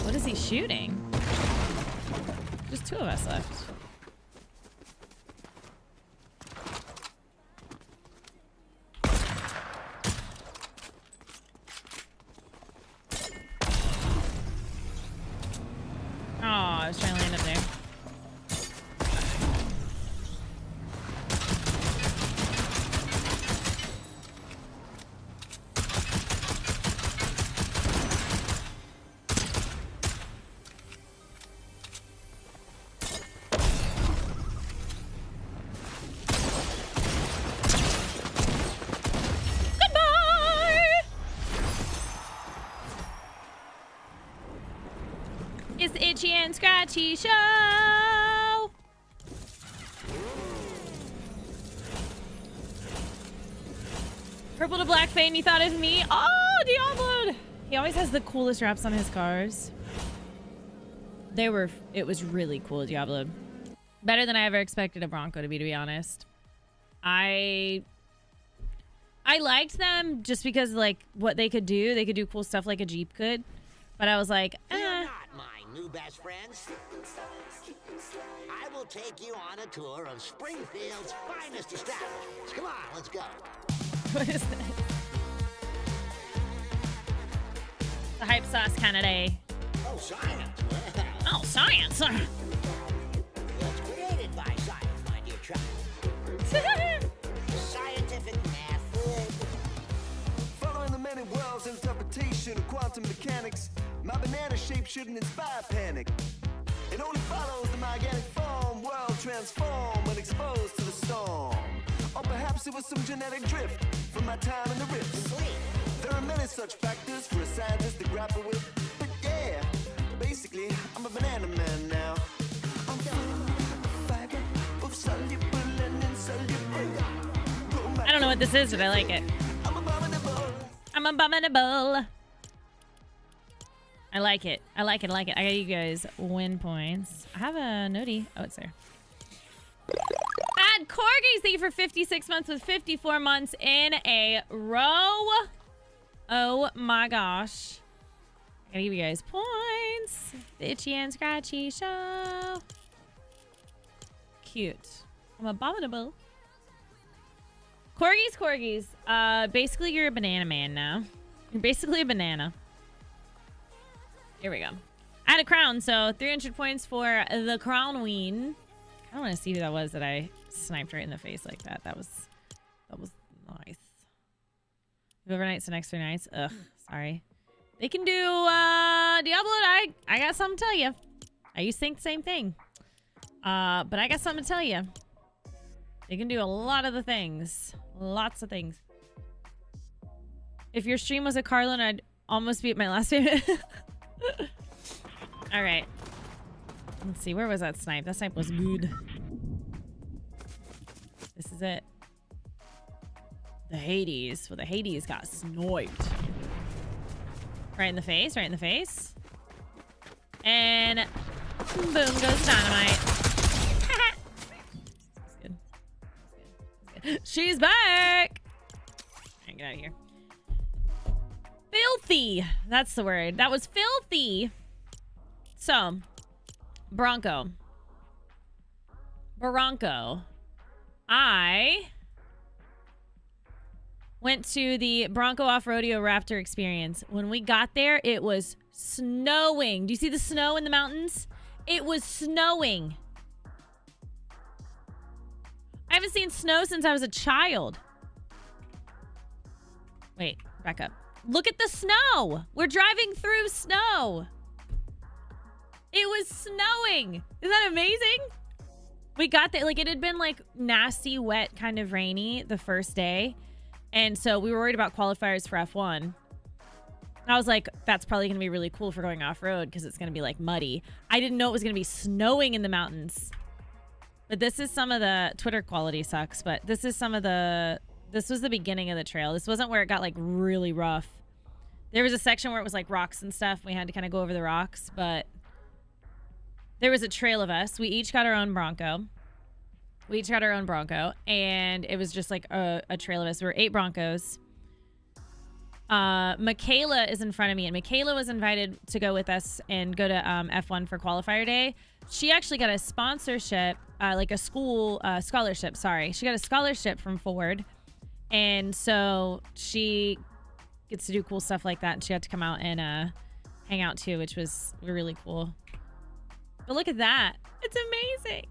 What is he shooting? There's 2 of us left. Oh, I was trying to land up there. It's the Itchy and Scratchy Show! Purple to Black Fane, you thought of me? Oh, Diablo! He always has the coolest wraps on his cars. It was really cool, Diablo. Better than I ever expected a Bronco to be honest. I liked them just because, like, what they could do. They could do cool stuff like a Jeep could. But I was like, You're not my new best friends. I will take you on a tour of Springfield's finest establishments. Come on, let's go. What is that? The hype sauce kind of day. Oh, science. Oh, science. It's created by science, my dear child. Scientific method. Following the many worlds interpretation of quantum mechanics, my banana shape shouldn't inspire panic. It only follows the organic form, world transform when exposed to the storm. Or perhaps it was some genetic drift from my time in the rifts. There are many such factors for a scientist to grapple with. But yeah, basically, I'm a banana man now. I'm a fiber of soluble and insoluble. I don't know what this is, but I like it. I'm abominable. I'm abominable. I like it. I like it. I like it. I got you guys win points. I have a noti. Oh, it's there. Bad Corgis, thank you for 56 months with 54 months in a row. Oh my gosh. I gotta give you guys points. The Itchy and Scratchy Show. Cute. I'm abominable. Corgis. Basically, you're a banana man now. You're basically a banana. Here we go. I had a crown, so 300 points for the crown ween. I don't want to see who that was that I sniped right in the face like that. That was nice. Overnights the next 3 nights. Ugh, sorry. They can do Diablo. I got something to tell you. I used to think the same thing. But I got something to tell you. They can do a lot of the things. Lots of things. If your stream was a car loan, I'd almost beat my last payment. All right. Let's see. Where was that snipe? That snipe was good. This is it. The Hades. Well, the Hades got sniped. Right in the face. Right in the face. And boom goes dynamite. That's good. That's good. She's back. All right, get out of here. Filthy. That's the word. That was filthy. So, Bronco. I went to the Bronco Off-Rodeo Raptor experience. When we got there, it was snowing. Do you see the snow in the mountains? It was snowing. I haven't seen snow since I was a child. Wait, back up. Look at the snow. We're driving through snow. It was snowing. Isn't that amazing? We got there, like, it had been like nasty, wet, kind of rainy the first day. And so we were worried about qualifiers for F1. I was like, that's probably going to be really cool for going off-road because it's going to be like muddy. I didn't know it was going to be snowing in the mountains. But this is some of the Twitter quality sucks, but this is some of the, this was the beginning of the trail. This wasn't where it got like really rough. There was a section where it was like rocks and stuff. We had to kind of go over the rocks, but there was a trail of us. We each got our own Bronco. And it was just like a trail of us. We were 8 Broncos. Michaela is in front of me, and Michaela was invited to go with us and go to F1 for qualifier day. She actually got a sponsorship, like a school scholarship, sorry. She got a scholarship from Ford. And so she gets to do cool stuff like that. And she had to come out and hang out too, which was really cool. But look at that. It's amazing.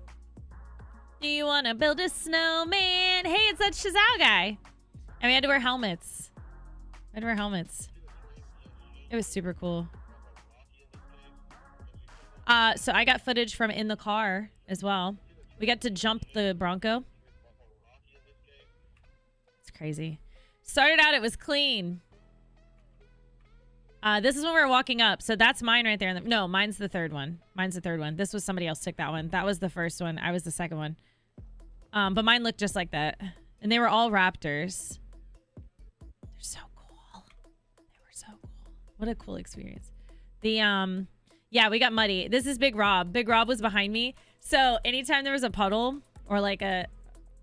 Do you want to build a snowman? Hey, it's that Shazao guy. And we had to wear helmets. It was super cool. So I got footage from in the car as well. We got to jump the Bronco. It's crazy. Started out, it was clean. This is when we were walking up. So that's mine right there. No, mine's the third one. This was somebody else took that one. That was the first one. I was the second one. But mine looked just like that. And they were all Raptors. They're so cool. What a cool experience. Yeah, we got muddy. This is Big Rob. Big Rob was behind me. So anytime there was a puddle or like a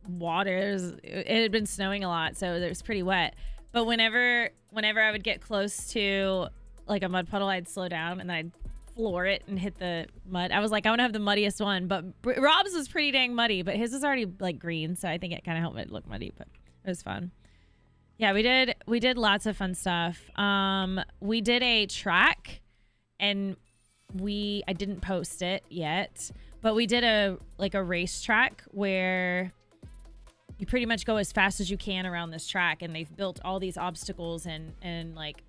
water, it had been snowing a lot. So it was pretty wet. But whenever I would get close to like a mud puddle, I'd slow down and then I'd floor it and hit the mud. I was like, I want to have the muddiest one. But Rob's was pretty dang muddy, but his was already like green. So I think it kind of helped it look muddy, but it was fun. Yeah, we did lots of fun stuff. We did a track and I didn't post it yet, but we did a race track where you pretty much go as fast as you can around this track, and they've built all these obstacles and like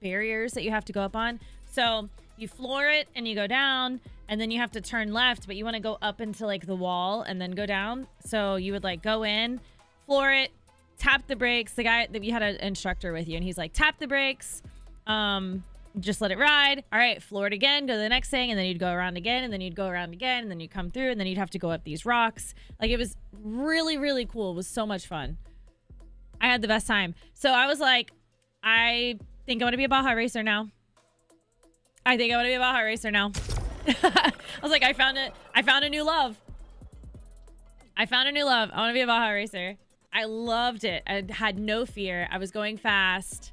barriers that you have to go up on. So you floor it and you go down, and then you have to turn left, but you want to go up into like the wall and then go down. So you would like go in, floor it, tap the brakes. The guy that you had an instructor with you, and he's like, tap the brakes, just let it ride. All right, floor it again, go to the next thing, and then you'd go around again, and then you'd go around again, and then you'd come through, and then you'd have to go up these rocks. Like, it was really, really cool. It was so much fun. I had the best time. So I was like, I think I want to be a Baja racer now. I was like, I found a new love. I want to be a Baja racer. I loved it. I had no fear. I was going fast.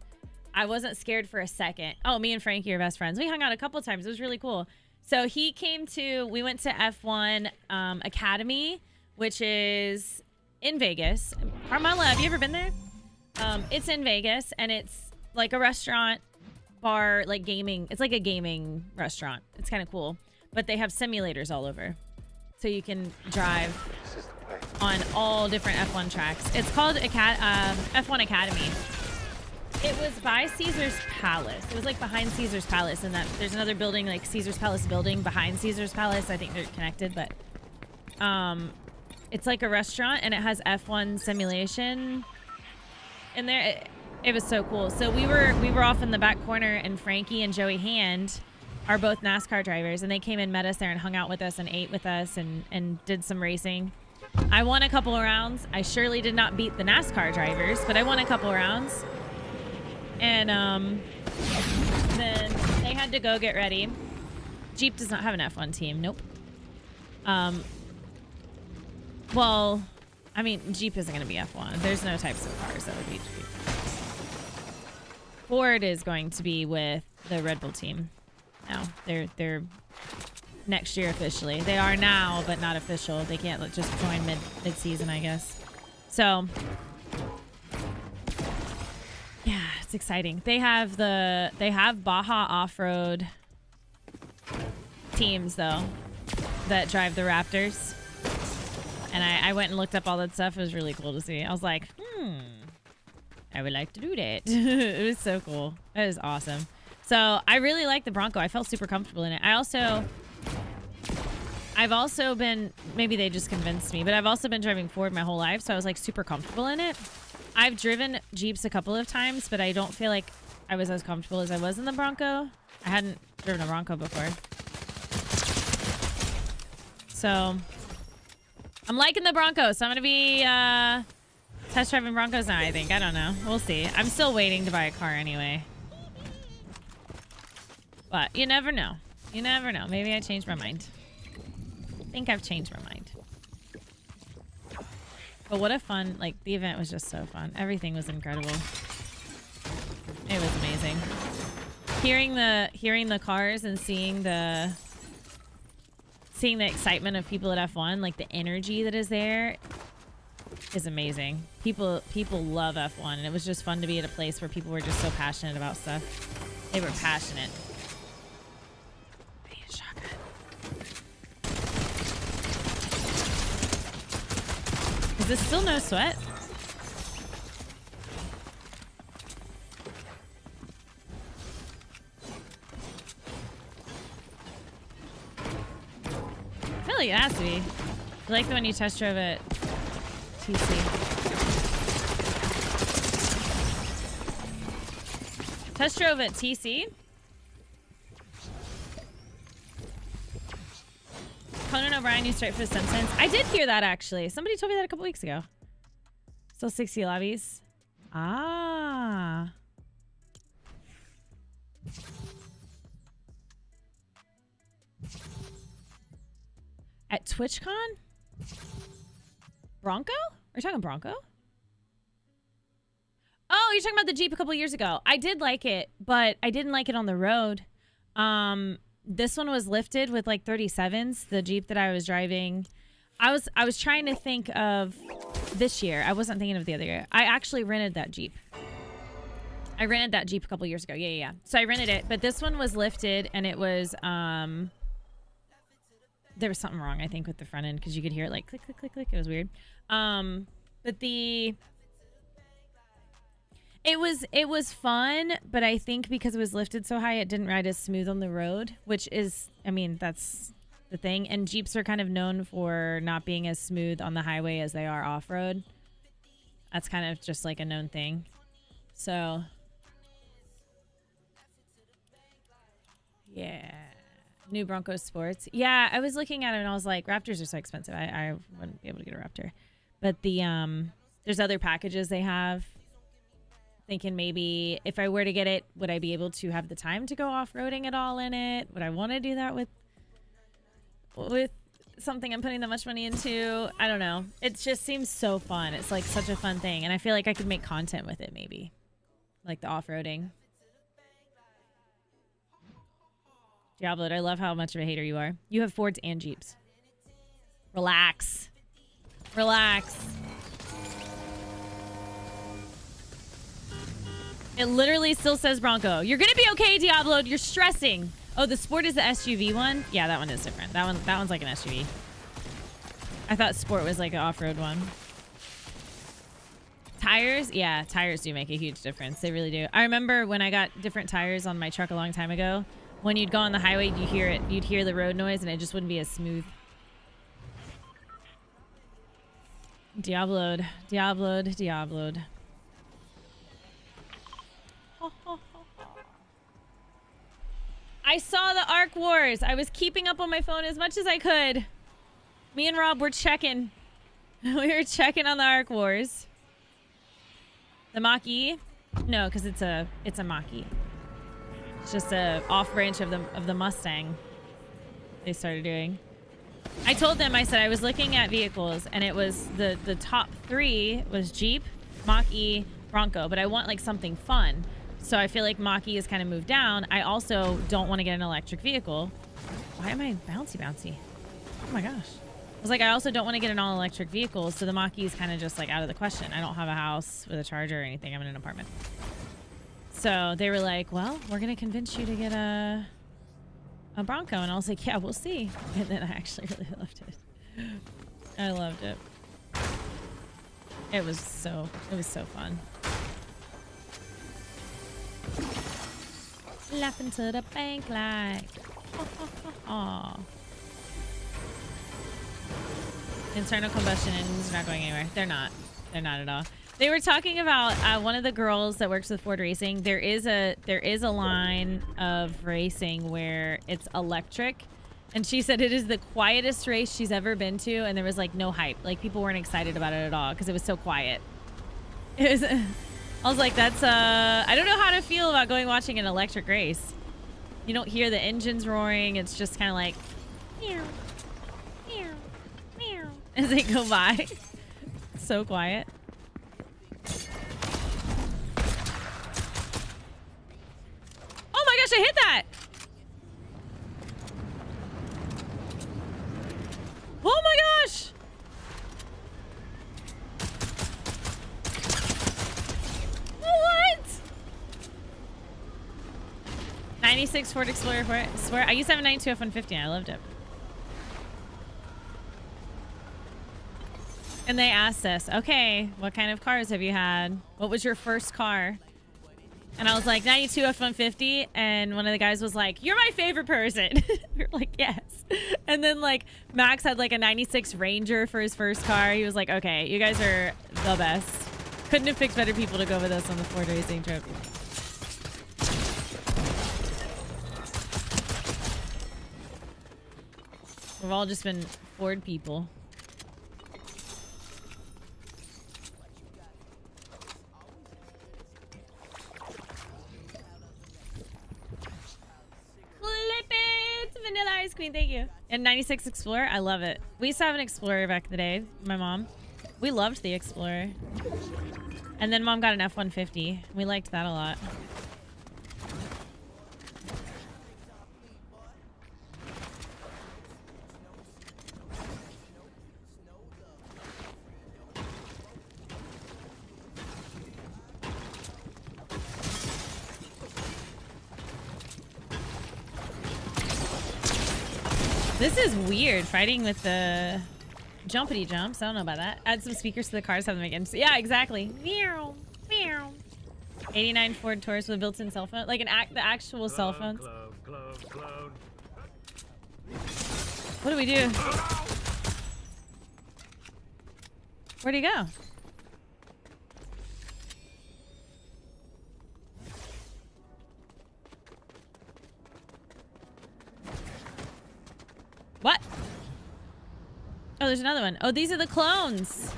I wasn't scared for a second. Oh, me and Frankie are best friends. We hung out a couple times. It was really cool. So we went to F1 Academy, which is in Vegas. Carmela, have you ever been there? It's in Vegas, and it's like a restaurant, bar, like gaming. It's like a gaming restaurant. It's kind of cool. But they have simulators all over. So you can drive on all different F1 tracks. It's called F1 Academy. It was by Caesar's Palace. It was like behind Caesar's Palace, and that there's another building, like Caesar's Palace building behind Caesar's Palace. I think they're connected, but it's like a restaurant, and it has F1 simulation in there. It was so cool. So we were off in the back corner, and Frankie and Joey Hand are both NASCAR drivers, and they came and met us there and hung out with us and ate with us and did some racing. I won a couple of rounds. I surely did not beat the NASCAR drivers, but I won a couple of rounds. And then they had to go get ready. Jeep does not have an F1 team. Nope. Well, I mean, Jeep isn't going to be F1. There's no types of cars that would be Jeep. Ford is going to be with the Red Bull team. No, they're next year officially. They are now, but not official. They can't just join mid-season, I guess. So, yeah, it's exciting. They have Baja Off-Road teams though that drive the Raptors. And I went and looked up all that stuff. It was really cool to see. I was like, I would like to do that. It was so cool. It was awesome. So I really like the Bronco. I felt super comfortable in it. I've also been, maybe they just convinced me, but I've also been driving Ford my whole life. So I was like super comfortable in it. I've driven Jeeps a couple of times, but I don't feel like I was as comfortable as I was in the Bronco. I hadn't driven a Bronco before. So I'm liking the Bronco. So I'm going to be test driving Broncos now, I think. I don't know. We'll see. I'm still waiting to buy a car anyway. But you never know. You never know. Maybe I changed my mind. I think I've changed my mind. But what a fun, like, the event was just so fun. Everything was incredible. It was amazing. Hearing the cars and seeing the excitement of people at F1, like the energy that is there is amazing. People love F1, and it was just fun to be at a place where people were just so passionate about stuff. They were passionate. I need a shotgun. Is this still no sweat? I feel like it has to be. I like the one you test drove at TC. Test drove at TC? Conan O'Brien used to write for the Simpsons. I did hear that, actually. Somebody told me that a couple weeks ago. Still 60 lobbies. Ah. At TwitchCon? Bronco? Are you talking Bronco? Oh, you're talking about the Jeep a couple years ago. I did like it, but I didn't like it on the road. This one was lifted with like 37s, the Jeep that I was driving. I was trying to think of this year. I wasn't thinking of the other year. I actually rented that Jeep. I rented that Jeep a couple years ago. Yeah. So I rented it, but this one was lifted, and it was there was something wrong, I think, with the front end, because you could hear it like click, click, click, click. It was weird. But it was fun, but I think because it was lifted so high, it didn't ride as smooth on the road, which is, I mean, that's the thing. And Jeeps are kind of known for not being as smooth on the highway as they are off-road. That's kind of just like a known thing. So, yeah. New Bronco Sports. Yeah, I was looking at it and I was like, Raptors are so expensive. I wouldn't be able to get a Raptor. But there's other packages they have. Thinking maybe if I were to get it, would I be able to have the time to go off-roading at all in it? Would I want to do that with something I'm putting that much money into? I don't know. It just seems so fun. It's like such a fun thing. And I feel like I could make content with it maybe. Like the off-roading. Diablo, I love how much of a hater you are. You have Fords and Jeeps. Relax. Relax. It literally still says Bronco. You're gonna be okay, Diablo. You're stressing. Oh, the Sport is the SUV one? Yeah, that one is different. That one's like an SUV. I thought Sport was like an off-road one. Tires? Yeah, tires do make a huge difference. They really do. I remember when I got different tires on my truck a long time ago. When you'd go on the highway, you'd hear the road noise, and it just wouldn't be as smooth. Diablo'd. I saw the Ark Wars. I was keeping up on my phone as much as I could. Me and Rob were checking. We were checking on the Ark Wars. The Mach-E? No, because it's a Mach-E. It's just a off branch of the Mustang they started doing. I told them, I said I was looking at vehicles and it was the top 3 was Jeep, Mach-E, Bronco, but I want like something fun. So I feel like Mach-E has kind of moved down. I also don't want to get an electric vehicle. Why am I bouncy? Oh my gosh. I was like, I also don't want to get an all-electric vehicle, so the Mach-E is kind of just like out of the question. I don't have a house with a charger or anything. I'm in an apartment. So they were like, well, we're going to convince you to get a Bronco. And I was like, yeah, we'll see. And then I actually really loved it. I loved it. It was so fun. Laughing to the bank like, oh. Internal combustion engines not going anywhere. They're not at all. They were talking about one of the girls that works with Ford Racing. There is a line of racing where it's electric, and she said it is the quietest race she's ever been to, and there was like no hype. Like people weren't excited about it at all because it was so quiet. It was. I was like, that's I don't know how to feel about watching an electric race. You don't hear the engines roaring. It's just kind of like meow, meow, meow as they go by. So quiet. Oh my gosh, I hit that! Oh my gosh! What? 96 Ford Explorer. Swear, I used to have a 92 F-150 and I loved it. And they asked us, okay, what kind of cars have you had? What was your first car? And I was like, 92 F-150. And one of the guys was like, you're my favorite person. We were like, yes. And then like Max had like a 96 Ranger for his first car. He was like, okay, you guys are the best. Couldn't have picked better people to go with us on the Ford Racing trip. We've all just been Ford people. Vanilla ice cream, thank you. And 96 Explorer, I love it. We used to have an Explorer back in the day, my mom. We loved the Explorer. And then mom got an F-150. We liked that a lot. This is weird, fighting with the jumpity jumps. I don't know about that. Add some speakers to the cars, have them again. Yeah, exactly. Meow, meow. 89 Ford Taurus with a built-in cell phone. Like the actual cell phones. What do we do? Where'd he go? What? Oh, there's another one. Oh, these are the clones.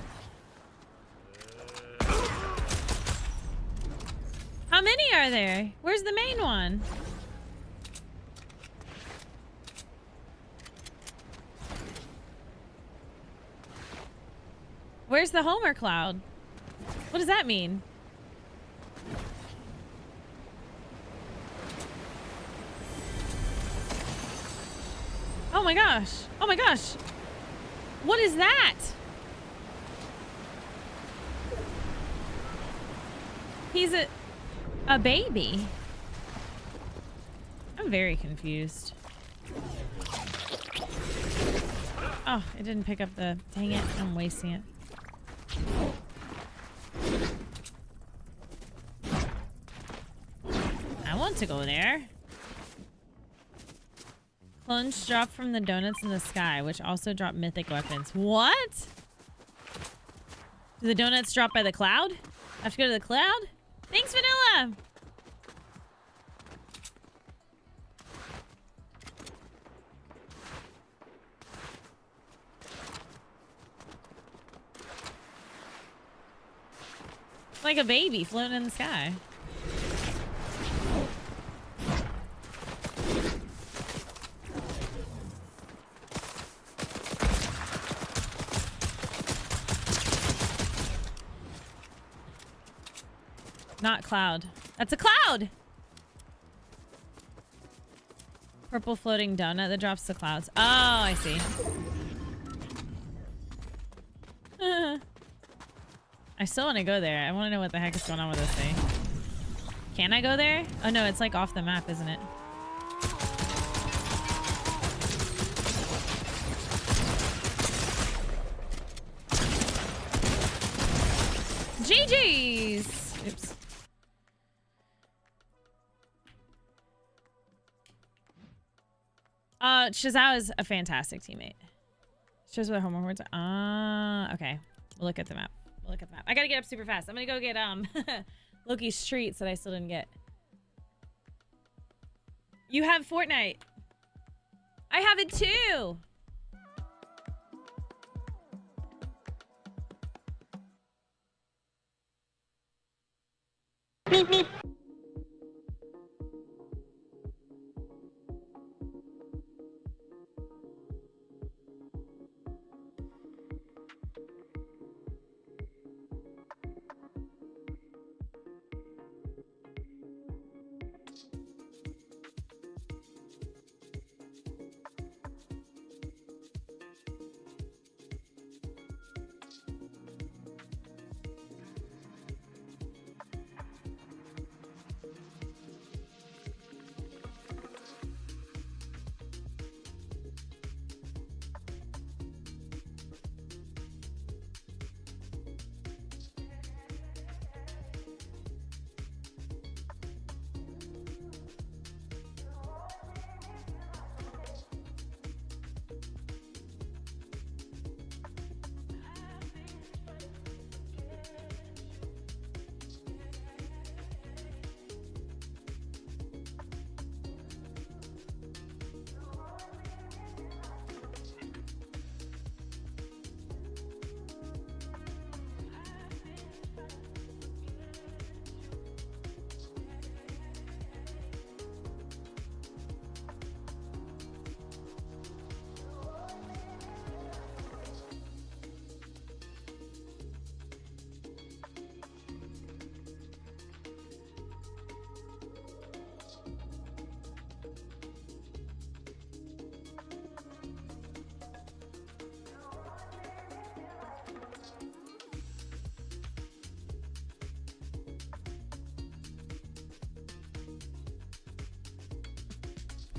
How many are there? Where's the main one? Where's the Homer cloud? What does that mean? Oh my gosh. Oh my gosh. What is that? He's a baby. I'm very confused. Oh, it didn't pick up the... Dang it. I'm wasting it. I want to go there. Clones drop from the donuts in the sky, which also drop mythic weapons. What? Do the donuts drop by the cloud? I have to go to the cloud? Thanks, Vanilla! Like a baby floating in the sky. Not cloud. That's a cloud! Purple floating donut that drops the clouds. Oh, I see. I still want to go there. I want to know what the heck is going on with this thing. Can I go there? Oh no, it's like off the map, isn't it? GG's! Oops. Shazao is a fantastic teammate. Shows where the home rewards are. Ah, okay. We'll look at the map. We'll look at the map. I gotta get up super fast. I'm gonna go get Loki's treats that I still didn't get. You have Fortnite. I have it too. Meep meep.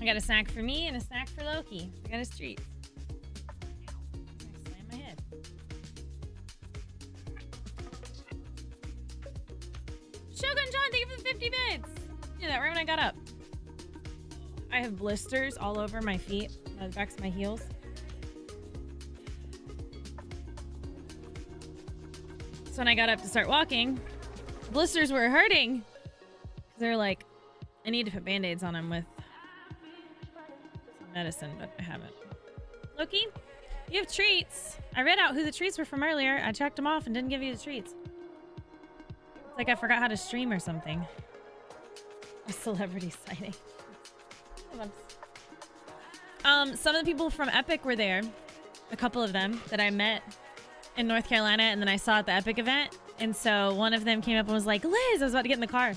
I got a snack for me and a snack for Loki. I got his treats. I slammed my head. Shogun John, thank you for the 50 bits. Do that right when I got up. I have blisters all over my feet, the backs of my heels. So when I got up to start walking, blisters were hurting. They're like, I need to put band-aids on them with medicine, but I haven't. Loki, you have treats. I read out who the treats were from earlier. I checked them off and didn't give you the treats. It's like I forgot how to stream or something. A celebrity sighting. Some of the people from Epic were there. A couple of them that I met in North Carolina, and then I saw at the Epic event. And so one of them came up and was like, Liz, I was about to get in the car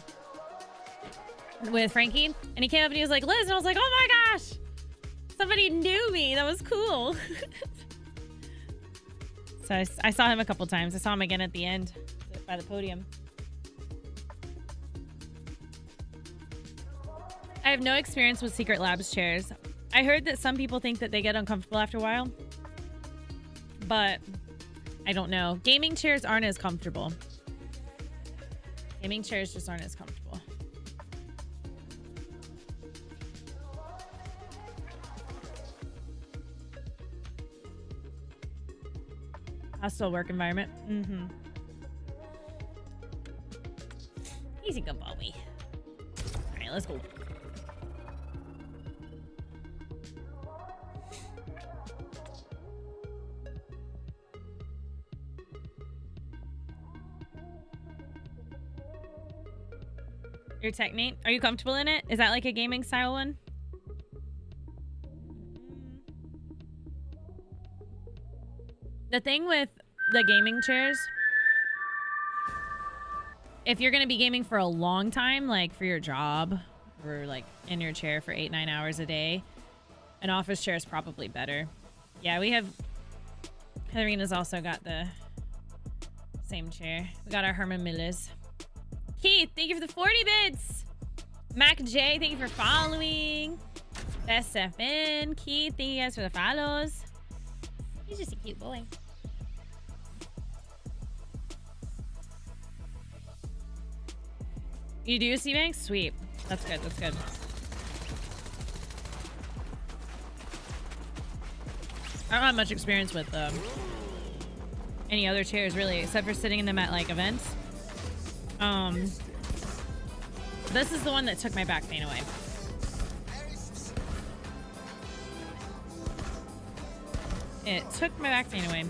with Frankie, and he came up and he was like, Liz, and I was like, oh my gosh, somebody knew me. That was cool. So I saw him a couple times. I saw him again at the end by the podium. I have no experience with Secret Labs chairs. I heard that some people think that they get uncomfortable after a while, but I don't know. Gaming chairs aren't as comfortable. Gaming chairs just aren't as comfortable. Hostile work environment. Mm-hmm. Easy go, Bobby. All right, let's go. Your Techmate? Are you comfortable in it? Is that like a gaming style one? The thing with the gaming chairs, if you're going to be gaming for a long time, like for your job, or like in your chair for 8-9 hours a day, an office chair is probably better. Yeah, we have... Heatherina's also got the same chair. We got our Herman Millers. Keith, thank you for the 40 bits. Mac J, thank you for following. SFN, Keith, thank you guys for the follows. He's just a cute boy. You do, C-Bank? Sweet. That's good, that's good. I don't have much experience with any other chairs, really, except for sitting in them at, like, events. This is the one that took my back pain away. It took my back pain away.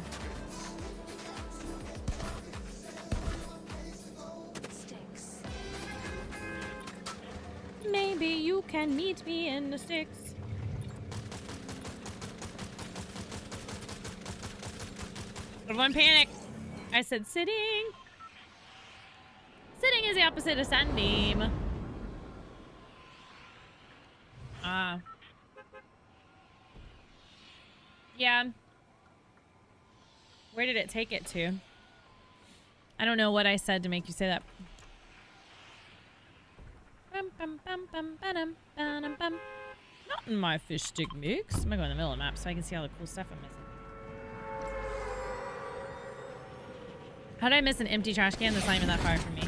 Maybe you can meet me in the sticks. Everyone panic. I said sitting. Sitting is the opposite of standing. Yeah. Where did it take it to? I don't know what I said to make you say that. Not in my fish stick mix. I'm gonna go in the middle of the map so I can see all the cool stuff I'm missing. How did I miss an empty trash can that's not even that far from me?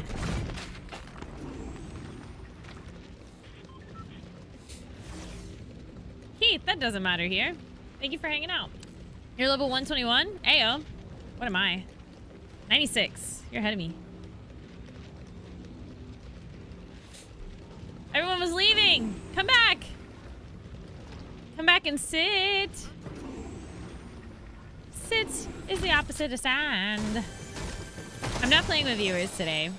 Keith, that doesn't matter here. Thank you for hanging out. You're level 121? Ayo. What am I? 96. You're ahead of me. Everyone was leaving. Come back. Come back and sit. Sit is the opposite of stand. I'm not playing with viewers today.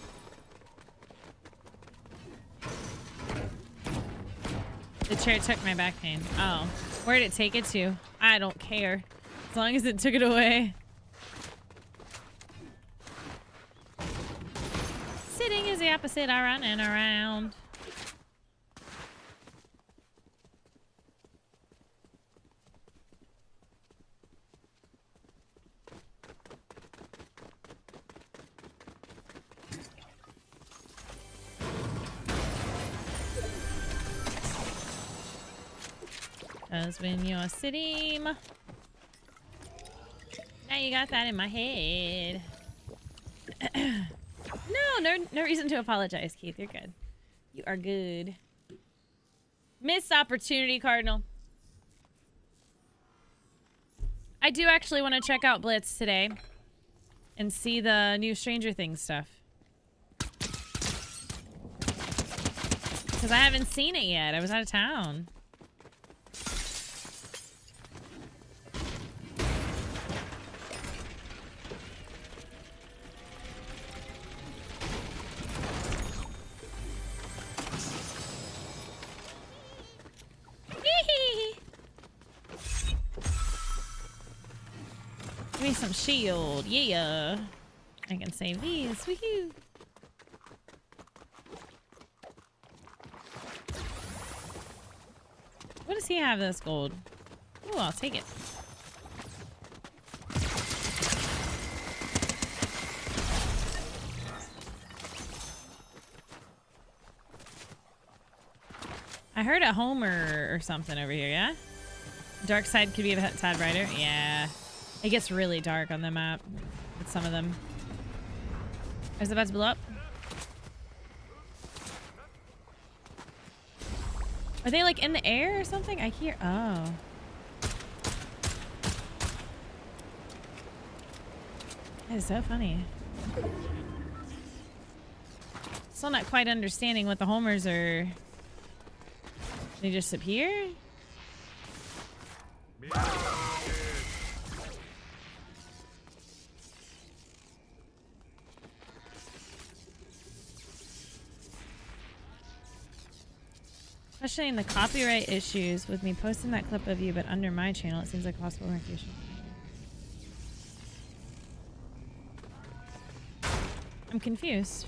The chair took my back pain. Oh. Where did it take it to? I don't care. As long as it took it away. Sitting is the opposite of running around. Because when you're sitting... Now you got that in my head. No reason to apologize, Keith. You're good. You are good. Missed opportunity, Cardinal. I do actually want to check out Blitz today. And see the new Stranger Things stuff. Because I haven't seen it yet. I was out of town. Give me some shield. Yeah. I can save these. Woohoo. What does he have this gold? Ooh, I'll take it. I heard a Homer or something over here, yeah? Dark side could be a tad brighter. Yeah. It gets really dark on the map with some of them. Is it about to blow up? Are they like in the air or something? I hear. Oh. That is so funny. Still not quite understanding what the homers are. They just appear? Questioning the copyright issues with me posting that clip of you, but under my channel, it seems like possible recreation. I'm confused.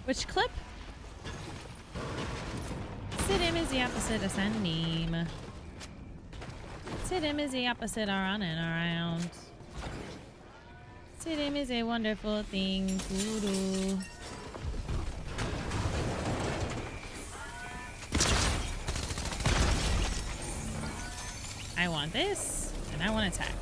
Which clip? Sidim is the opposite of Sandeem. Sidim is the opposite of running around. Sidim is a wonderful thing to do. I want this, and I want attack.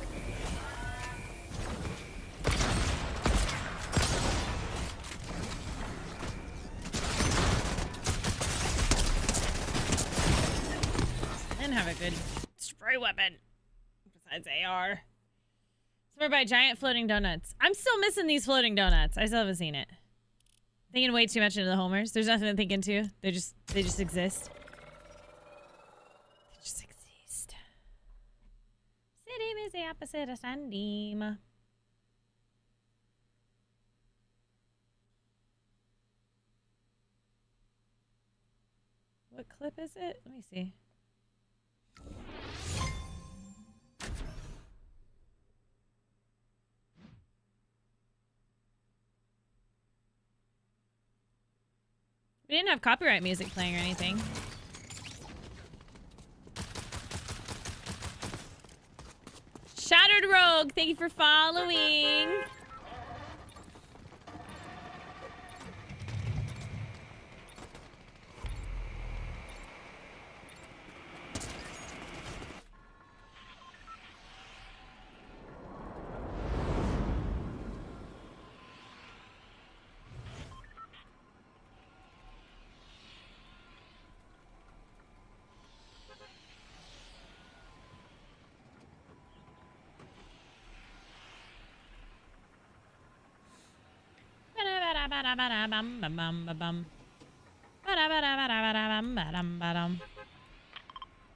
And have a good spray weapon. Besides AR. Somewhere by giant floating donuts. I'm still missing these floating donuts. I still haven't seen it. Thinking way too much into the homers. There's nothing to think into. They just exist. They just exist. Sidim is the opposite of Sandeem. What clip is it? Let me see. We didn't have copyright music playing or anything. Shattered Rogue, thank you for following.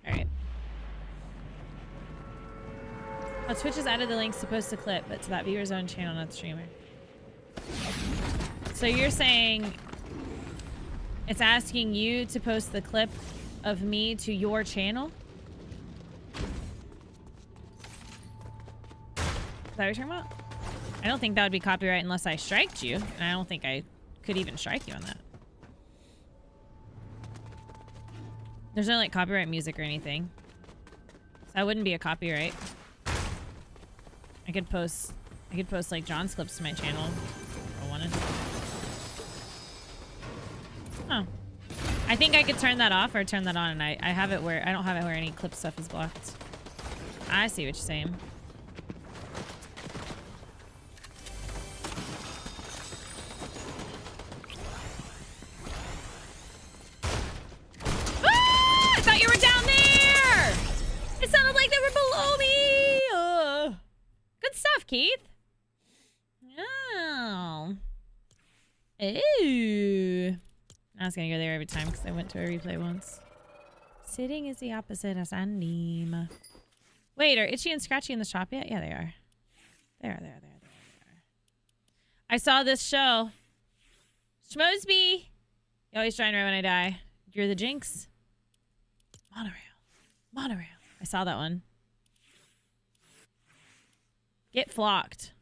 Alright. Oh, Twitch has added the links to post the clip, but to that viewer's own channel, not the streamer. So you're saying it's asking you to post the clip of me to your channel? Is that what you're talking about? I don't think that would be copyright unless I striked you. And I don't think I could even strike you on that. There's no like copyright music or anything. So that wouldn't be a copyright. I could post like John's clips to my channel if I wanted. Oh. I think I could turn that off or turn that on, and I have it where I don't have it where any clip stuff is blocked. I see what you're saying. Keith? Oh. Ooh. I was gonna go there every time because I went to a replay once. Sitting is the opposite of Sandeem. Wait, are Itchy and Scratchy in the shop yet? Yeah, they are. They are. I saw this show. Schmosby. You always trying right when I die. You're the Jinx. Monorail. I saw that one. Get flocked.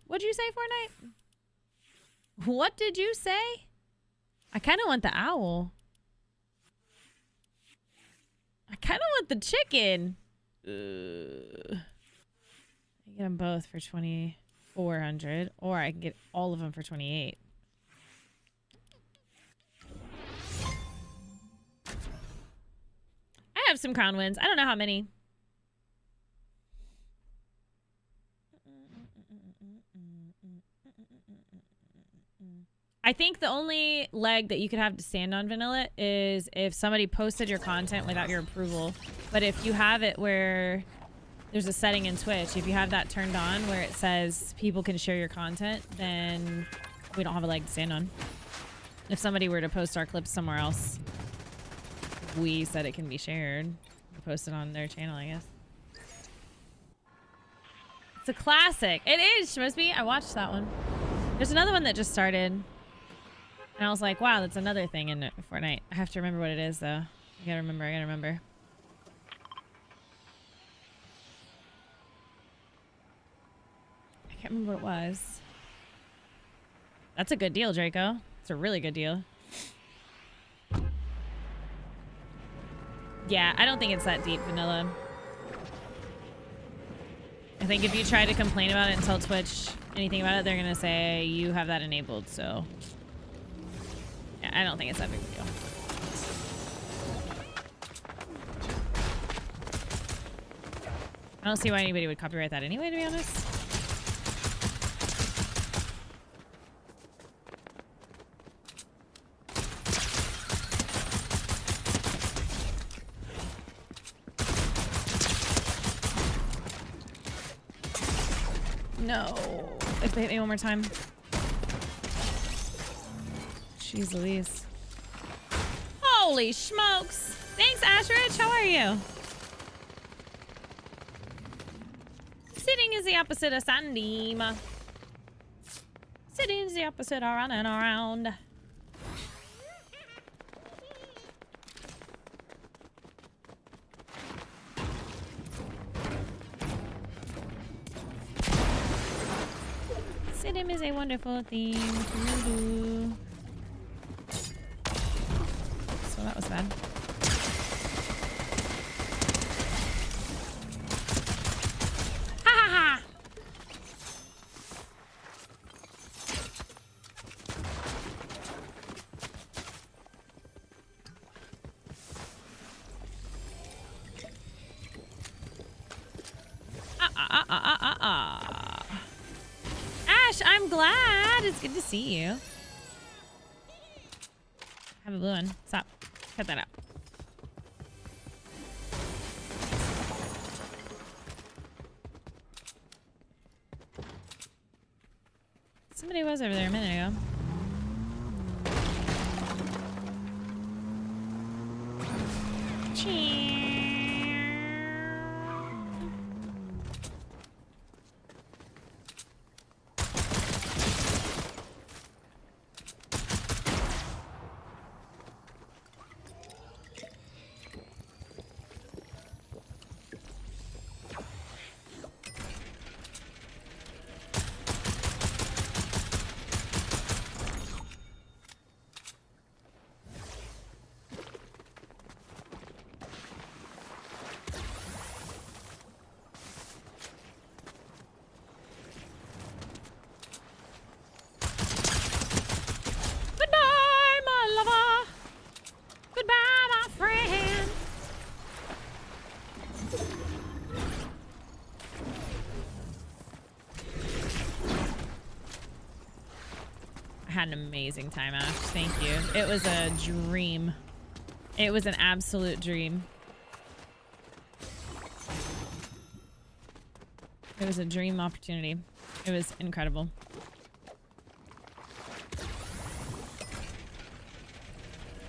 What'd you say, Fortnite? What did you say? I kind of want the owl. I kind of want the chicken. I can get them both for 2,400, or I can get all of them for 28. I have some crown wins. I don't know how many. I think the only leg that you could have to stand on, Vanilla, is if somebody posted your content without your approval. But if you have it where there's a setting in Twitch, if you have that turned on where it says people can share your content, then we don't have a leg to stand on. If somebody were to post our clips somewhere else, we said it can be shared. We post it on their channel, I guess. It's a classic. It is, Schmosby. I watched that one. There's another one that just started. And I was like, wow, that's another thing in Fortnite. I have to remember what it is, though. I gotta remember. I can't remember what it was. That's a good deal, Draco. It's a really good deal. Yeah, I don't think it's that deep, vanilla. I think if you try to complain about it and tell Twitch anything about it, they're gonna say you have that enabled, so... Yeah, I don't think it's that big of a deal. I don't see why anybody would copyright that anyway, to be honest. No. If they hit me one more time. Jeez Louise. Holy smokes. Thanks, Ashrich. How are you? Sitting is the opposite of standing. Sitting is the opposite of running around. Sitting is a wonderful thing to do. So that was bad. Ha ha ha! Ash, I'm glad. It's good to see you. Have a blue one. Stop. Cut that out. Somebody was over there a minute ago. Had an amazing time, Ash. Thank you. It was a dream. It was an absolute dream. It was a dream opportunity. It was incredible.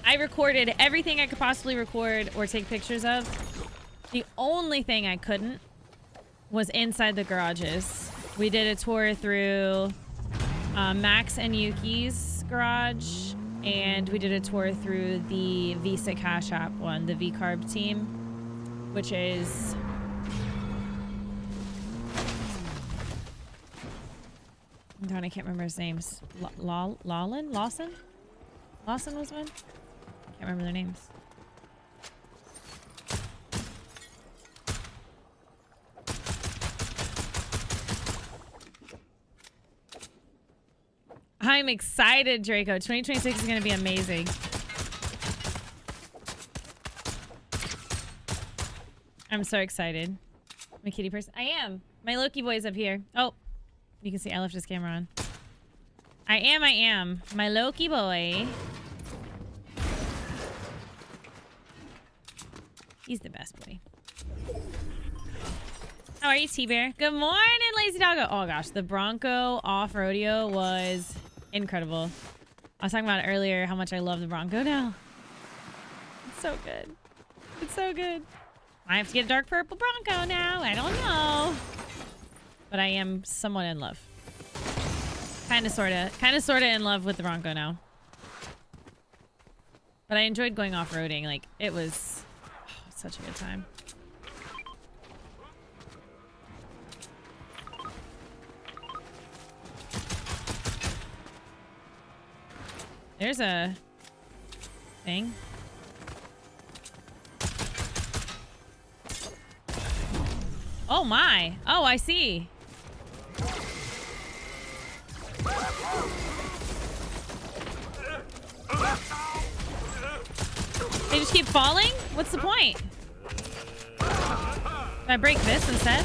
I recorded everything I could possibly record or take pictures of. The only thing I couldn't was inside the garages. We did a tour through Max and Yuki's garage, and we did a tour through the Visa Cash App one, the V-Carb team, which is... I can't remember his names. Lawson? Lawson was one? Can't remember their names. I'm excited, Draco. 2026 is going to be amazing. I'm so excited. I'm a kitty person. I am. My Loki boy's up here. Oh, you can see I left his camera on. I am. My Loki boy. He's the best boy. How are you, T-Bear? Good morning, Lazy Doggo. Oh gosh, the Bronco off rodeo was incredible. I was talking about it earlier, how much I love the Bronco now. It's so good. It's so good. I have to get a dark purple Bronco now. I don't know. But I am somewhat in love. Kind of, sorta in love with the Bronco now. But I enjoyed going off-roading. Like, it was such a good time. There's a thing. Oh my. Oh, I see. They just keep falling? What's the point? Can I break this instead?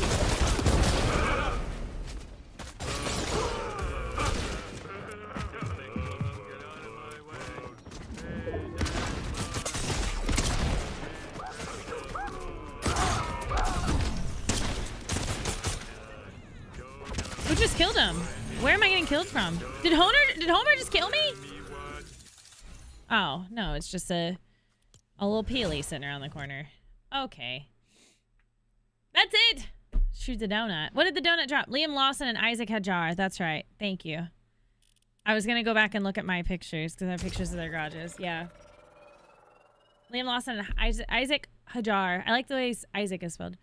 Who just killed him? Where am I getting killed from? Did Homer just kill me? Oh, no, it's just a little peely sitting around the corner. Okay. That's it! Shoot the donut. What did the donut drop? Liam Lawson and Isaac Hajar. That's right. Thank you. I was going to go back and look at my pictures because I have pictures of their garages. Yeah. Liam Lawson and Isaac Hajar. I like the way Isaac is spelled.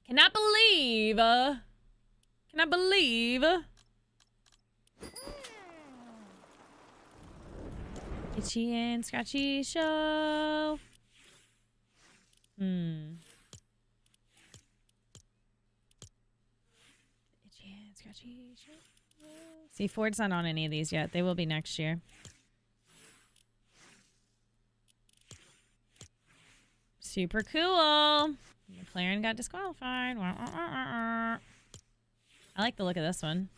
Cannot believe. Cannot believe. Itchy and Scratchy Show. Itchy and Scratchy Show. See, Ford's not on any of these yet. They will be next year. Super cool. McLaren got disqualified. I like the look of this one.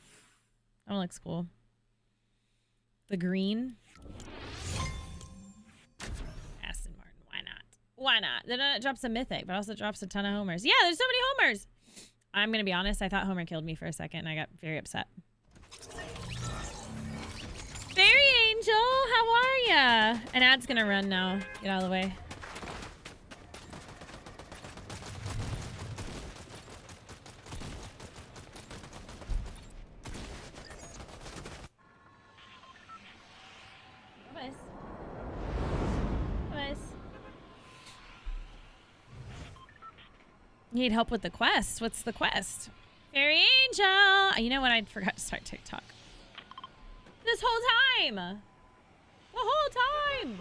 That one looks cool. The green. Aston Martin. Why not? Why not? Then it drops a mythic, but also drops a ton of homers. Yeah, there's so many homers. I'm going to be honest. I thought Homer killed me for a second, and I got very upset. Fairy Angel, how are ya? An ad's going to run now. Get out of the way. Need help with the quest. What's the quest? Fairy Angel. You know what? I forgot to start TikTok. This whole time. The whole time.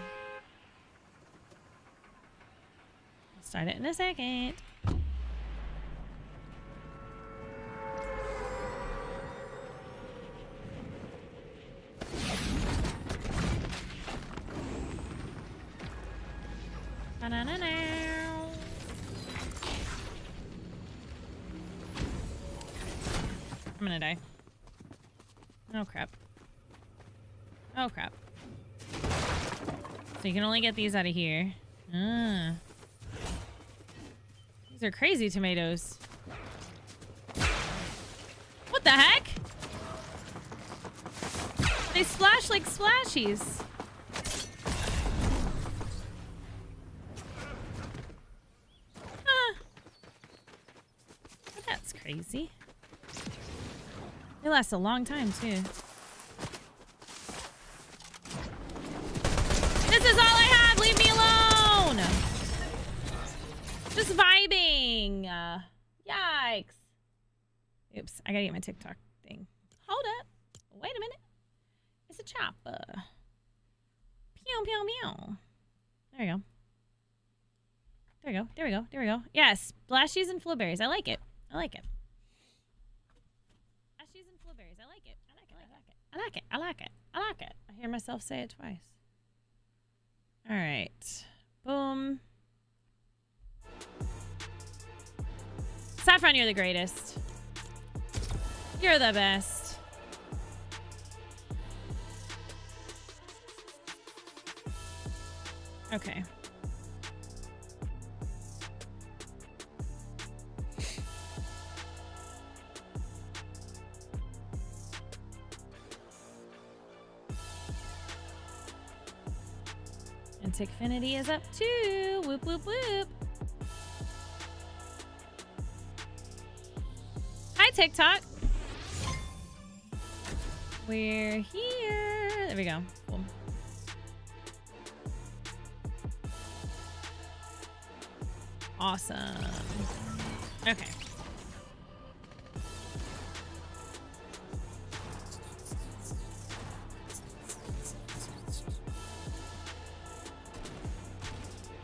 I'll start it in a second. Na-na-na-na. I'm gonna die. Oh crap. Oh crap. So you can only get these out of here. Ah. These are crazy tomatoes. What the heck? They splash like splashies. Huh. That's crazy. They last a long time, too. This is all I have! Leave me alone! Just vibing! Yikes. Oops, I gotta get my TikTok thing. Hold up. Wait a minute. It's a chopper. Pew, pew, pew. There we go. There we go. There we go. There we go. Yes, splashies and flowberries. I like it. I like it. I like it. I like it. I like it. I hear myself say it twice. All right. Boom. Saffron, you're the greatest. You're the best. Okay. And Tickfinity is up too. Whoop, whoop, whoop. Hi, TikTok. We're here. There we go. Boom. Awesome. Okay.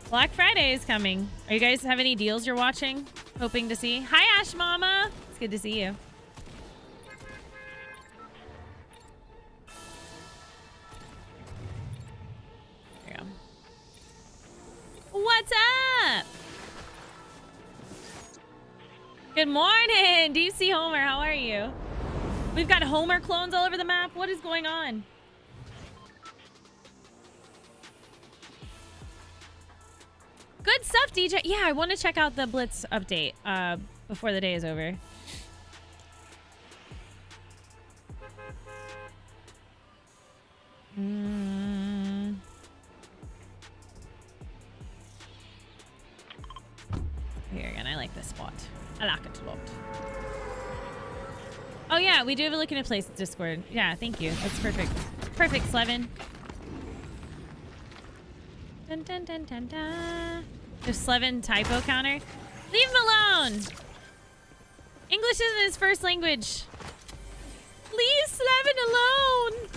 Black Friday is coming. Are you guys have any deals you're watching? Hoping to see? Hi, Ash Mama. It's good to see you. There you go. What's up? Good morning. Do you see Homer? How are you? We've got Homer clones all over the map. What is going on? Good stuff, DJ. Yeah, I want to check out the Blitz update before the day is over. Here again, I like this spot. I like it a lot. Oh yeah, we do have a look in a place Discord. Yeah, thank you. That's perfect. Perfect, Slevin. Dun, dun, dun, dun, dun. There's Slevin typo counter. Leave him alone. English isn't his first language. Leave Slevin alone.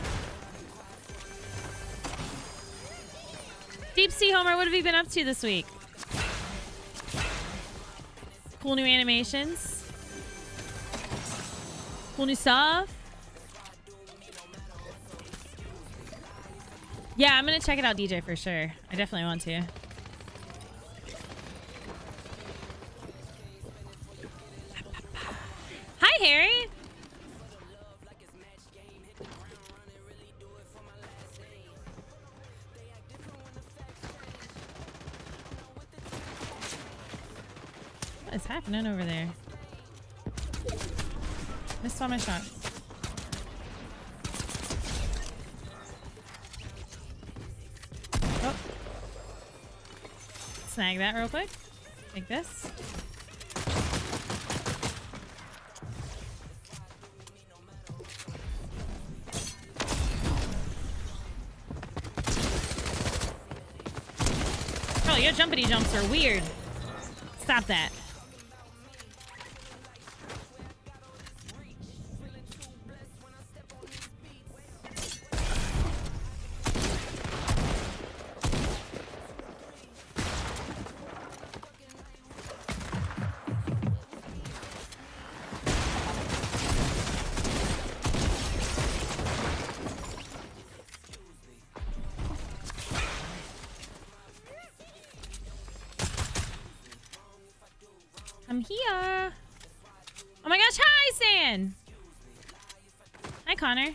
Deep Sea Homer, what have you been up to this week? Cool new animations. Cool new stuff. Yeah, I'm gonna check it out, DJ, for sure. I definitely want to. Hi, Harry. What is happening over there? Missed all my shots. Oh. Snag that real quick. Like this. Oh, your jumpity jumps are weird. Stop that. I'm here. Oh my gosh, hi, Stan. Hi, Connor.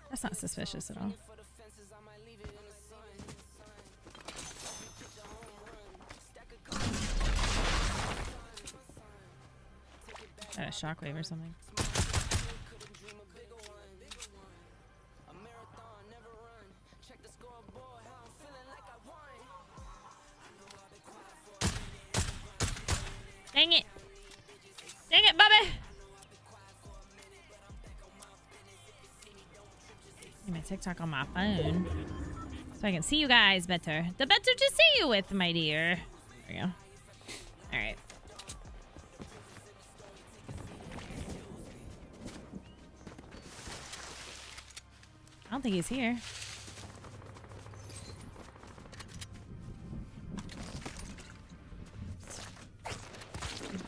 That's not suspicious at all. Got a shockwave or something. Dang it. Dang it, Bubba. Get my TikTok on my phone so I can see you guys better. The better to see you with, my dear. There we go. All right. I don't think he's here.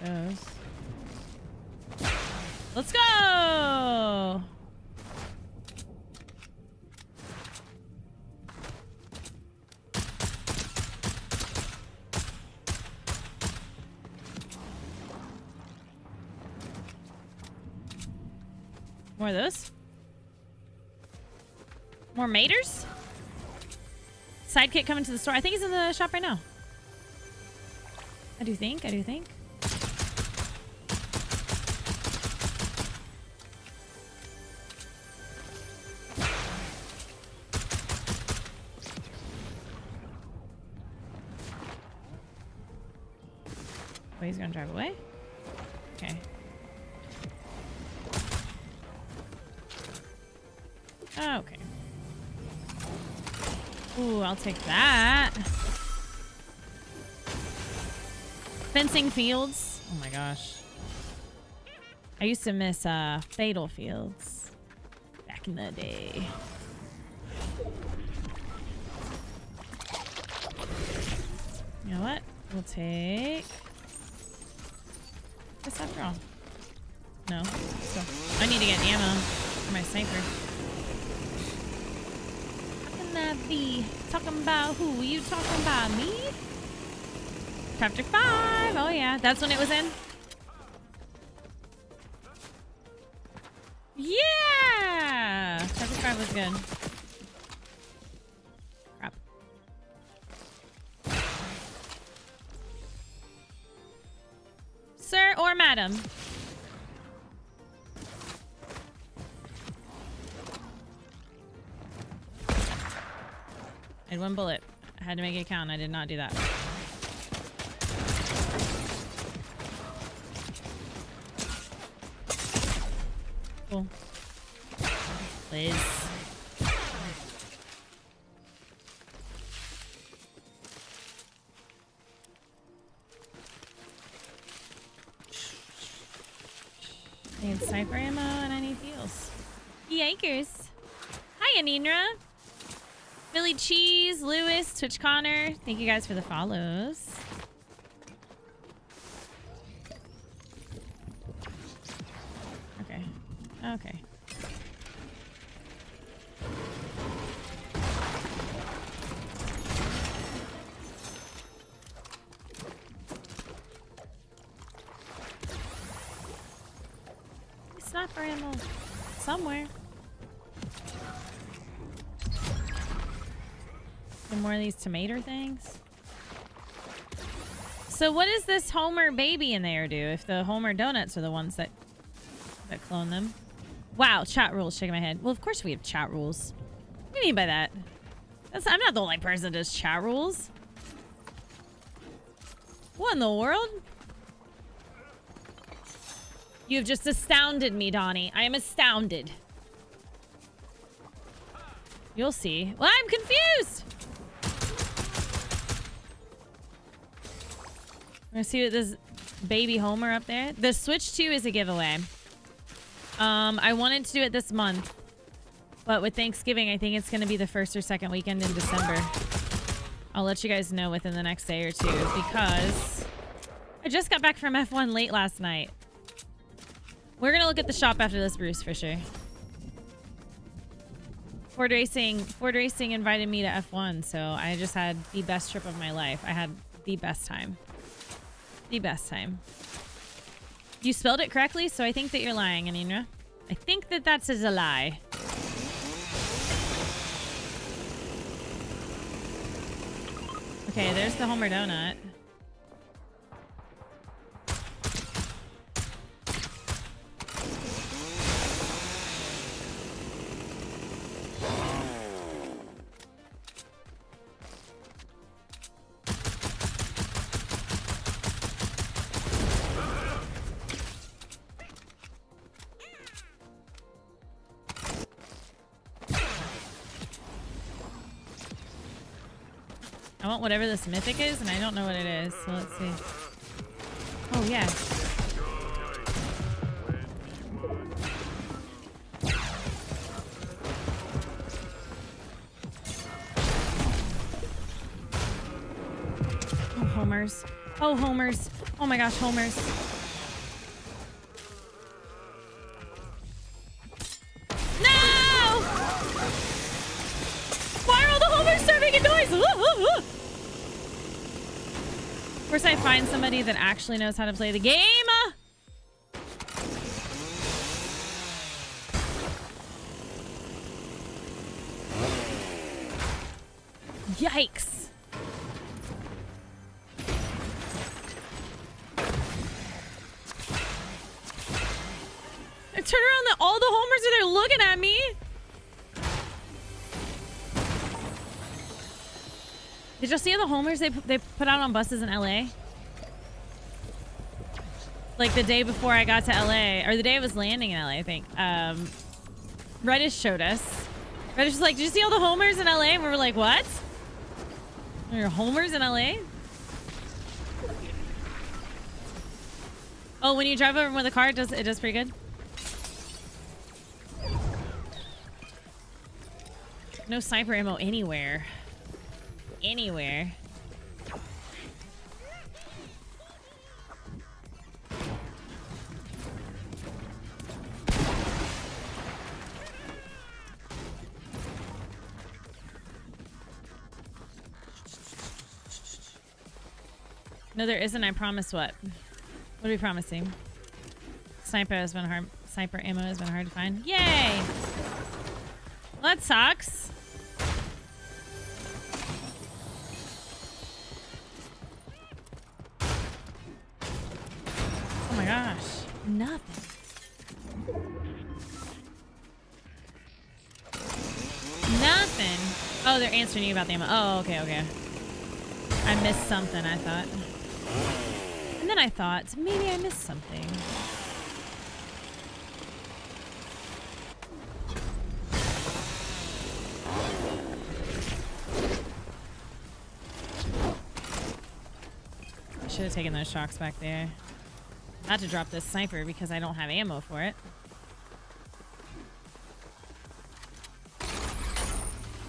Goes. Let's go! More of those? More maters? Sidekick coming to the store. I think he's in the shop right now. I do think. Oh, he's gonna drive away? Okay. Oh, okay. Ooh, I'll take that. Fencing fields. Oh my gosh. I used to miss fatal fields back in the day. You know what? We'll take this after all. No. So I need to get ammo for my sniper. How can that be? Talking about who? You talking about me? Chapter 5. Oh yeah, that's when it was in. Yeah! Chapter 5 was good. Crap. Sir or madam? I had one bullet. I had to make it count. I did not do that. Cool. Liz. I need sniper ammo and I need heals. Yikers. Hi, Anindra. Billy Cheese, Lewis, Twitch Connor. Thank you guys for the follows. Okay. Okay. Sniper ammo somewhere. And more of these tomato things. So what does this Homer baby in there do if the Homer donuts are the ones that clone them? Wow, chat rules. Shaking my head. Well, of course we have chat rules. What do you mean by that? I'm not the only person that does chat rules. What in the world? You've just astounded me, Donnie. I am astounded. You'll see. Well, I'm confused. I'm gonna see what this baby Homer up there. The Switch 2 is a giveaway. I wanted to do it this month, but with Thanksgiving, I think it's gonna be the first or second weekend in December. I'll let you guys know within the next day or two because I just got back from F1 late last night. We're gonna look at the shop after this, Bruce, for sure. Ford Racing invited me to F1, so I just had the best trip of my life. I had the best time. The best time. You spelled it correctly, so I think that you're lying, Anindra. I think that that's a lie. Okay, there's the Homer donut. I want whatever this mythic is, and I don't know what it is, so let's see. Oh, yeah. Oh, homers. Oh, homers. Oh my gosh, homers. No! Why are all the homers start making noise? Of course, I find somebody that actually knows how to play the game. Yikes. I turn around and all the homers are there looking at me. Did you see the homers they put out on buses in LA? Like the day before I got to LA, or the day I was landing in LA, I think. Reddish showed us. Reddish was like, did you see all the homers in LA? And we were like, what? Your homers in LA? Oh, when you drive over with a car, it does pretty good. No sniper ammo anywhere. Anywhere. No, there isn't. I promise. What? What are we promising? Sniper has been hard. Sniper ammo has been hard to find. Yay! Well, that sucks. Oh my gosh! Nothing. Nothing. Oh, they're answering you about the ammo. Oh, okay, okay. I missed something, I thought. And then I thought, maybe I missed something. I should have taken those shocks back there. Not to drop this sniper because I don't have ammo for it.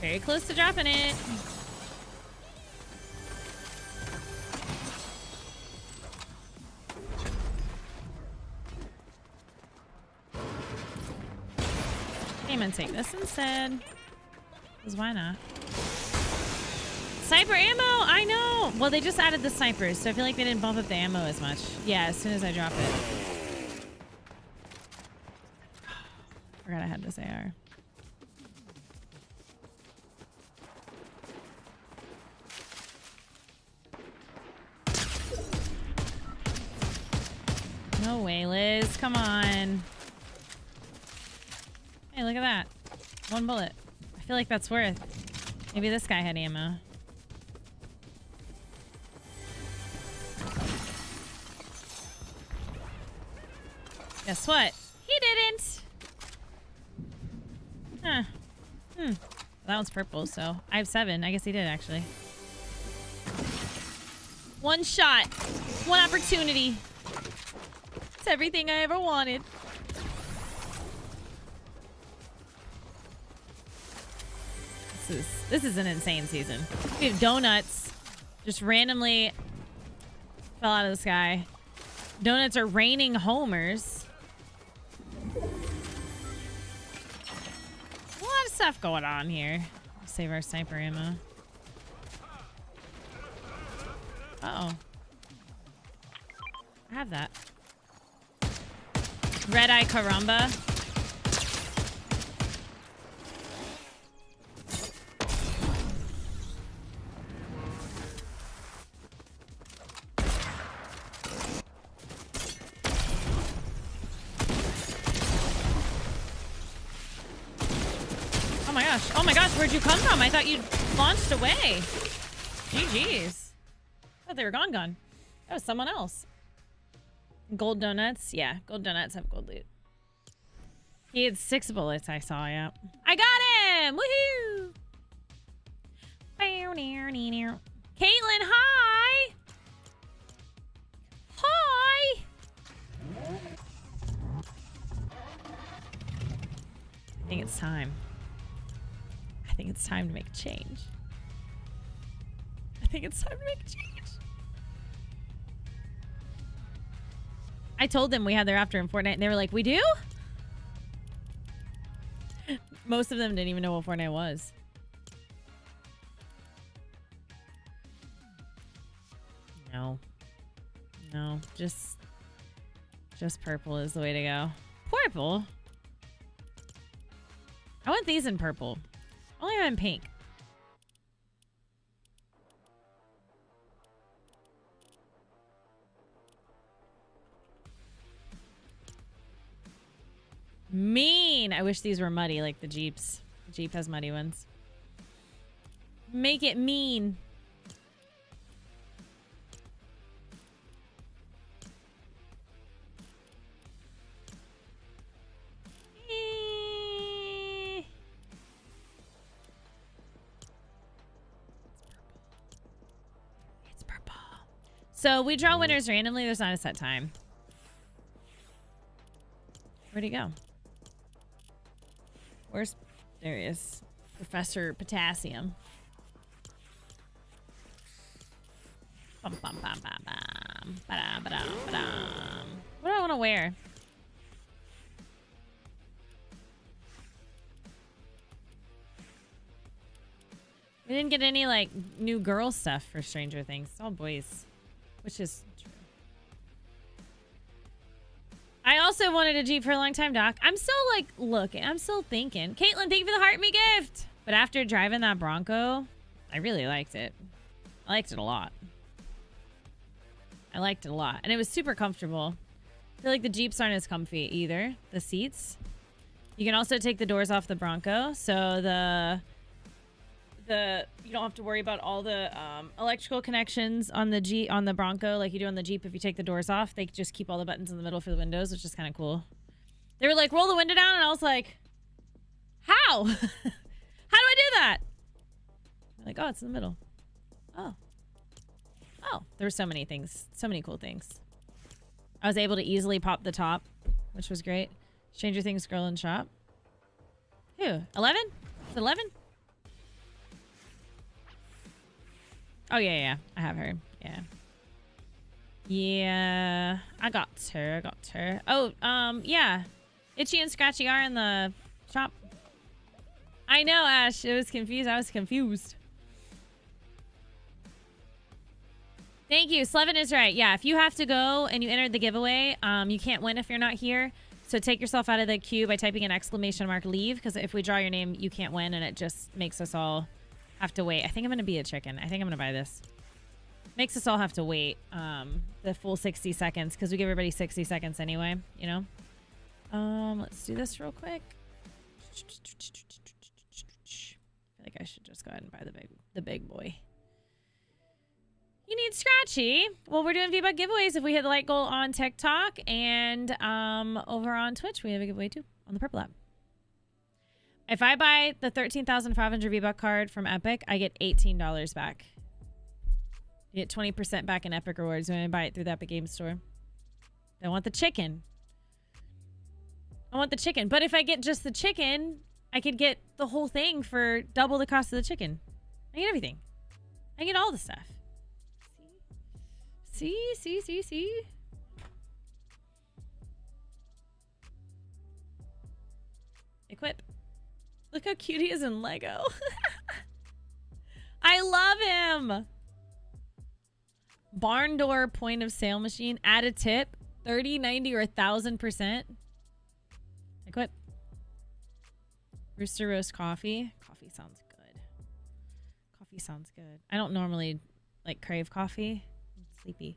Very close to dropping it. I'm gonna take this instead. Because why not? Sniper ammo! I know! Well, they just added the snipers, so I feel like they didn't bump up the ammo as much. Yeah, as soon as I drop it. Forgot I had this AR. No way, Liz. Come on. Hey, look at that. One bullet. I feel like that's worth. Maybe this guy had ammo. Guess what? He didn't. Huh. That one's purple, so I have 7. I guess he did, actually. One shot. One opportunity. It's everything I ever wanted. This is an insane season. We have donuts just randomly fell out of the sky. Donuts are raining homers. A lot of stuff going on here. Save our sniper ammo. Uh-oh. I have that. Red Eye Caramba. Oh my gosh, where'd you come from? I thought you launched away. GG's. I thought they were gone. That was someone else. Gold donuts. Yeah, gold donuts have gold loot. He had 6 bullets, I saw, yeah. I got him! Woohoo! Caitlin, hi! Hi! I think it's time. I think it's time to make a change. I think it's time to make a change. I told them we had their after in Fortnite, and they were like, we do? Most of them didn't even know what Fortnite was. No. No, just purple is the way to go. Purple? I want these in purple. Only in pink. Mean. I wish these were muddy like the Jeeps. The Jeep has muddy ones. Make it mean. So we draw winners randomly. There's not a set time. Where'd he go? Where's... There he is. Professor Potassium. Bum, bum, bum, bum, bum. Ba-dum, ba-dum, ba-dum. What do I want to wear? We didn't get any, like, new girl stuff for Stranger Things. It's all boys. Which is true. I also wanted a Jeep for a long time, Doc. I'm still, like, looking. I'm still thinking. Caitlin, thank you for the heart me gift. But after driving that Bronco, I really liked it. I liked it a lot. I liked it a lot. And it was super comfortable. I feel like the Jeeps aren't as comfy either. The seats. You can also take the doors off the Bronco. So you don't have to worry about all the electrical connections on the Bronco like you do on the Jeep. If you take the doors off, they just keep all the buttons in the middle for the windows, which is kind of cool. They were like, roll the window down, and I was like, how? How do I do that? They're like, oh, it's in the middle. Oh, there were so many things, so many cool things. I was able to easily pop the top, which was great. Stranger Things girl in shop. Who? 11? Is it 11? Oh, yeah. I have her. Yeah. Yeah. I got her. Oh, yeah. Itchy and Scratchy are in the shop. I know, Ash. It was confused. I was confused. Thank you. Slevin is right. Yeah, if you have to go and you entered the giveaway, you can't win if you're not here. So take yourself out of the queue by typing an / leave, because if we draw your name, you can't win, and it just makes us all have to wait. I think I'm going to be a chicken. I think I'm going to buy this. Makes us all have to wait the full 60 seconds, because we give everybody 60 seconds anyway, you know? Let's do this real quick. I feel like I should just go ahead and buy the big boy. You need Scratchy. Well, we're doing Vbucks giveaways if we hit the like goal on TikTok, and over on Twitch we have a giveaway too on the Purple app. If I buy the 13,500 Vbucks card from Epic, I get $18 back. You get 20% back in Epic rewards when I buy it through the Epic Games Store. I want the chicken. But if I get just the chicken, I could get the whole thing for double the cost of the chicken. I get everything. I get all the stuff. See? Equip. Look how cute he is in Lego. I love him. Barn door point of sale machine. Add a tip. 30, 90, or 1,000%. Equip. Rooster roast coffee. Coffee sounds good. I don't normally like crave coffee. I'm sleepy.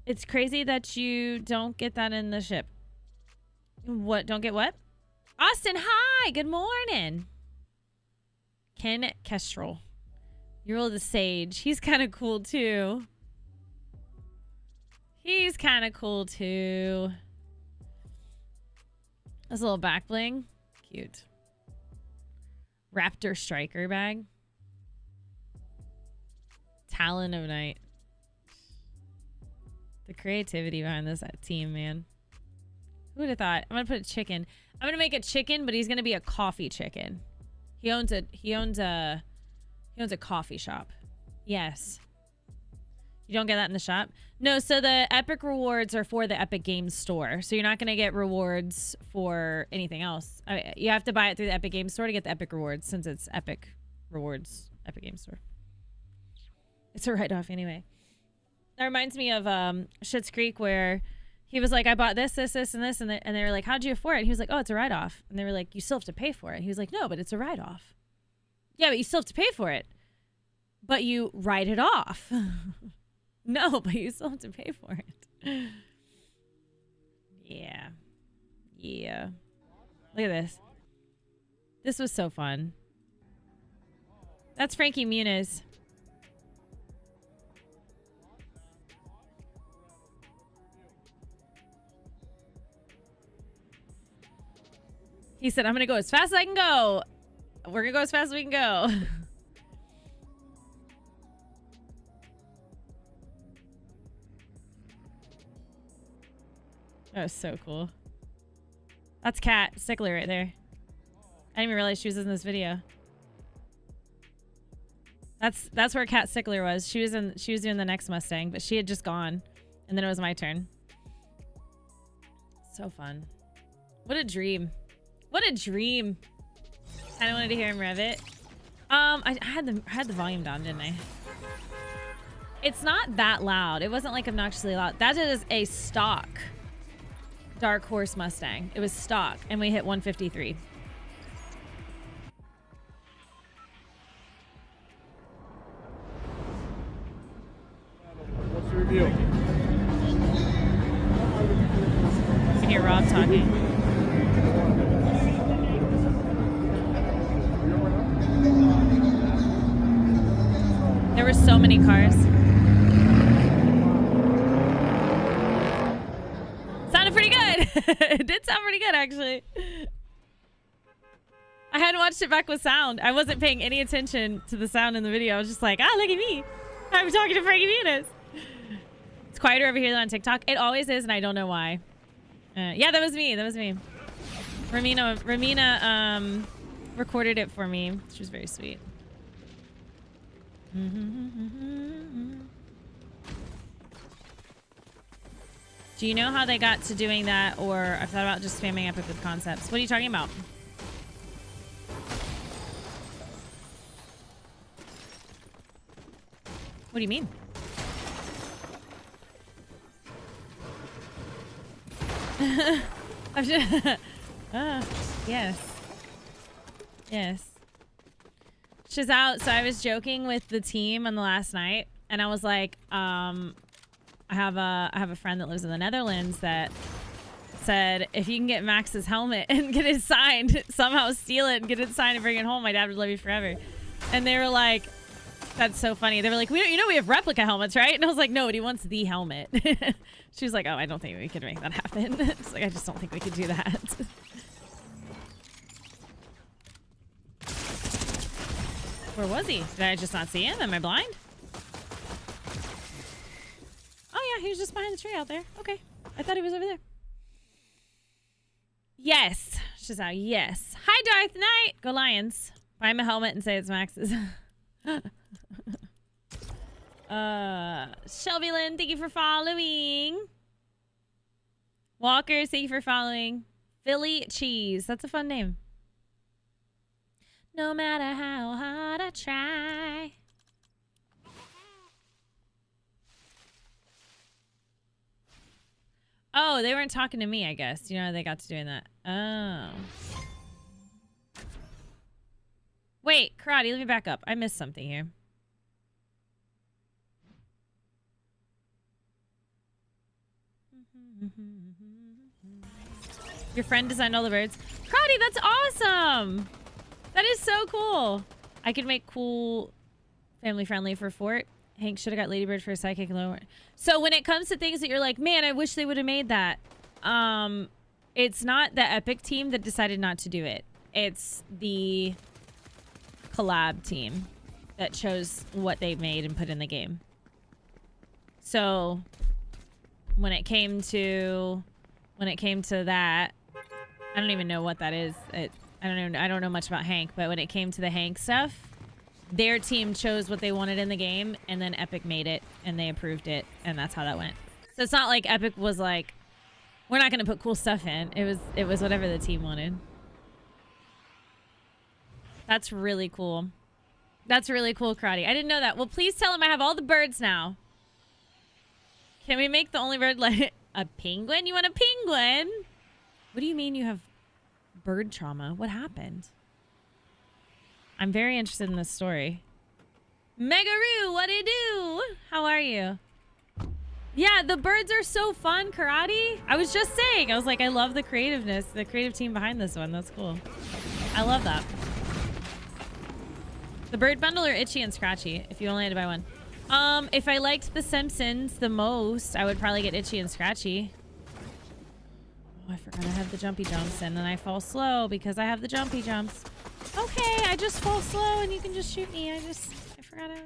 It's crazy that you don't get that in the ship. What? Don't get what? Austin, hi! Good morning. Ken Kestrel. You're the Sage. He's kind of cool, too. This little back bling. Cute. Raptor Striker bag. Talon of Night. The creativity behind this team, man. Who would have thought? I'm gonna put a chicken. I'm gonna make a chicken, but he's gonna be a coffee chicken. He owns a coffee shop. Yes. You don't get that in the shop? No, so the Epic rewards are for the Epic Games Store. So you're not gonna get rewards for anything else. You have to buy it through the Epic Games Store to get the Epic rewards, since it's Epic rewards, Epic Games Store. It's a write-off anyway. That reminds me of Schitt's Creek, where he was like, I bought this, and this, and they were like, how'd you afford it? And he was like, oh, it's a write-off. And they were like, you still have to pay for it. He was like, no, but it's a write-off. Yeah, but you still have to pay for it. But you write it off. No, but you still have to pay for it. Yeah. Look at this. This was so fun. That's Frankie Muniz. He said, I'm going to go as fast as I can go. We're going to go as fast as we can go. That was so cool. That's Kat Sickler right there. I didn't even realize she was in this video. That's where Kat Sickler was. She was doing the next Mustang, but she had just gone. And then it was my turn. So fun. What a dream. What a dream. I wanted to hear him rev it. I had the volume down, didn't I? It's not that loud. It wasn't like obnoxiously loud. That is a stock Dark Horse Mustang. It was stock, and we hit 153. What's the review? You can hear Rob talking. There were so many cars. Sounded pretty good. It did sound pretty good, actually. I hadn't watched it back with sound. I wasn't paying any attention to the sound in the video. I was just like, ah, look at me. I'm talking to Frankie Muniz. It's quieter over here than on TikTok. It always is, and I don't know why. Yeah, that was me. That was me. Ramina recorded it for me. She was very sweet. Do you know how they got to doing that, or I've thought about just spamming Epic with concepts? What are you talking about? What do you mean? I'm just yes. Yes. She's out. So I was joking with the team on the last night, and I was like, I have a friend that lives in the Netherlands that said, if you can get Max's helmet and get it signed, somehow steal it and get it signed and bring it home, my dad would love you forever. And they were like, that's so funny. They were like, we have replica helmets, right? And I was like, no, but he wants the helmet. She was like, oh, I don't think we could make that happen. It's like, I just don't think we could do that. Where was he? Did I just not see him? Am I blind? Oh, yeah, he was just behind the tree out there. Okay. I thought he was over there. Yes. Shazao, yes. Hi, Darth Knight. Go Lions. Buy him a helmet and say it's Max's. Shelby Lynn, thank you for following. Walker, thank you for following. Philly Cheese. That's a fun name. No matter how hard I try. Oh, they weren't talking to me, I guess. You know how they got to doing that. Oh. Wait, Karate, let me back up. I missed something here. Your friend designed all the birds. Karate, that's awesome! That is so cool. I could make cool family-friendly for Fort. Hank should have got Ladybird for a sidekick and lower. So when it comes to things that you're like, man, I wish they would have made that. It's not the Epic team that decided not to do it. It's the collab team that chose what they made and put in the game. So when it came to that, I don't even know what that is. I don't know much about Hank, but when it came to the Hank stuff, their team chose what they wanted in the game, and then Epic made it, and they approved it, and that's how that went. So it's not like Epic was like, we're not going to put cool stuff in. It was whatever the team wanted. That's really cool. That's really cool, Karate. I didn't know that. Well, please tell him I have all the birds now. Can we make the only bird like a penguin? You want a penguin? What do you mean you have bird trauma? What happened? I'm very interested in this story. Megaroo, what do you do? How are you? Yeah, the birds are so fun, Karate. I was just saying. I was like, I love the creativeness, the creative team behind this one. That's cool. I love that. The bird bundle or Itchy and Scratchy, if you only had to buy one. If I liked The Simpsons the most, I would probably get Itchy and Scratchy. Oh, I forgot I have the jumpy jumps, and then I fall slow because I have the jumpy jumps. Okay, I just fall slow and you can just shoot me. I forgot I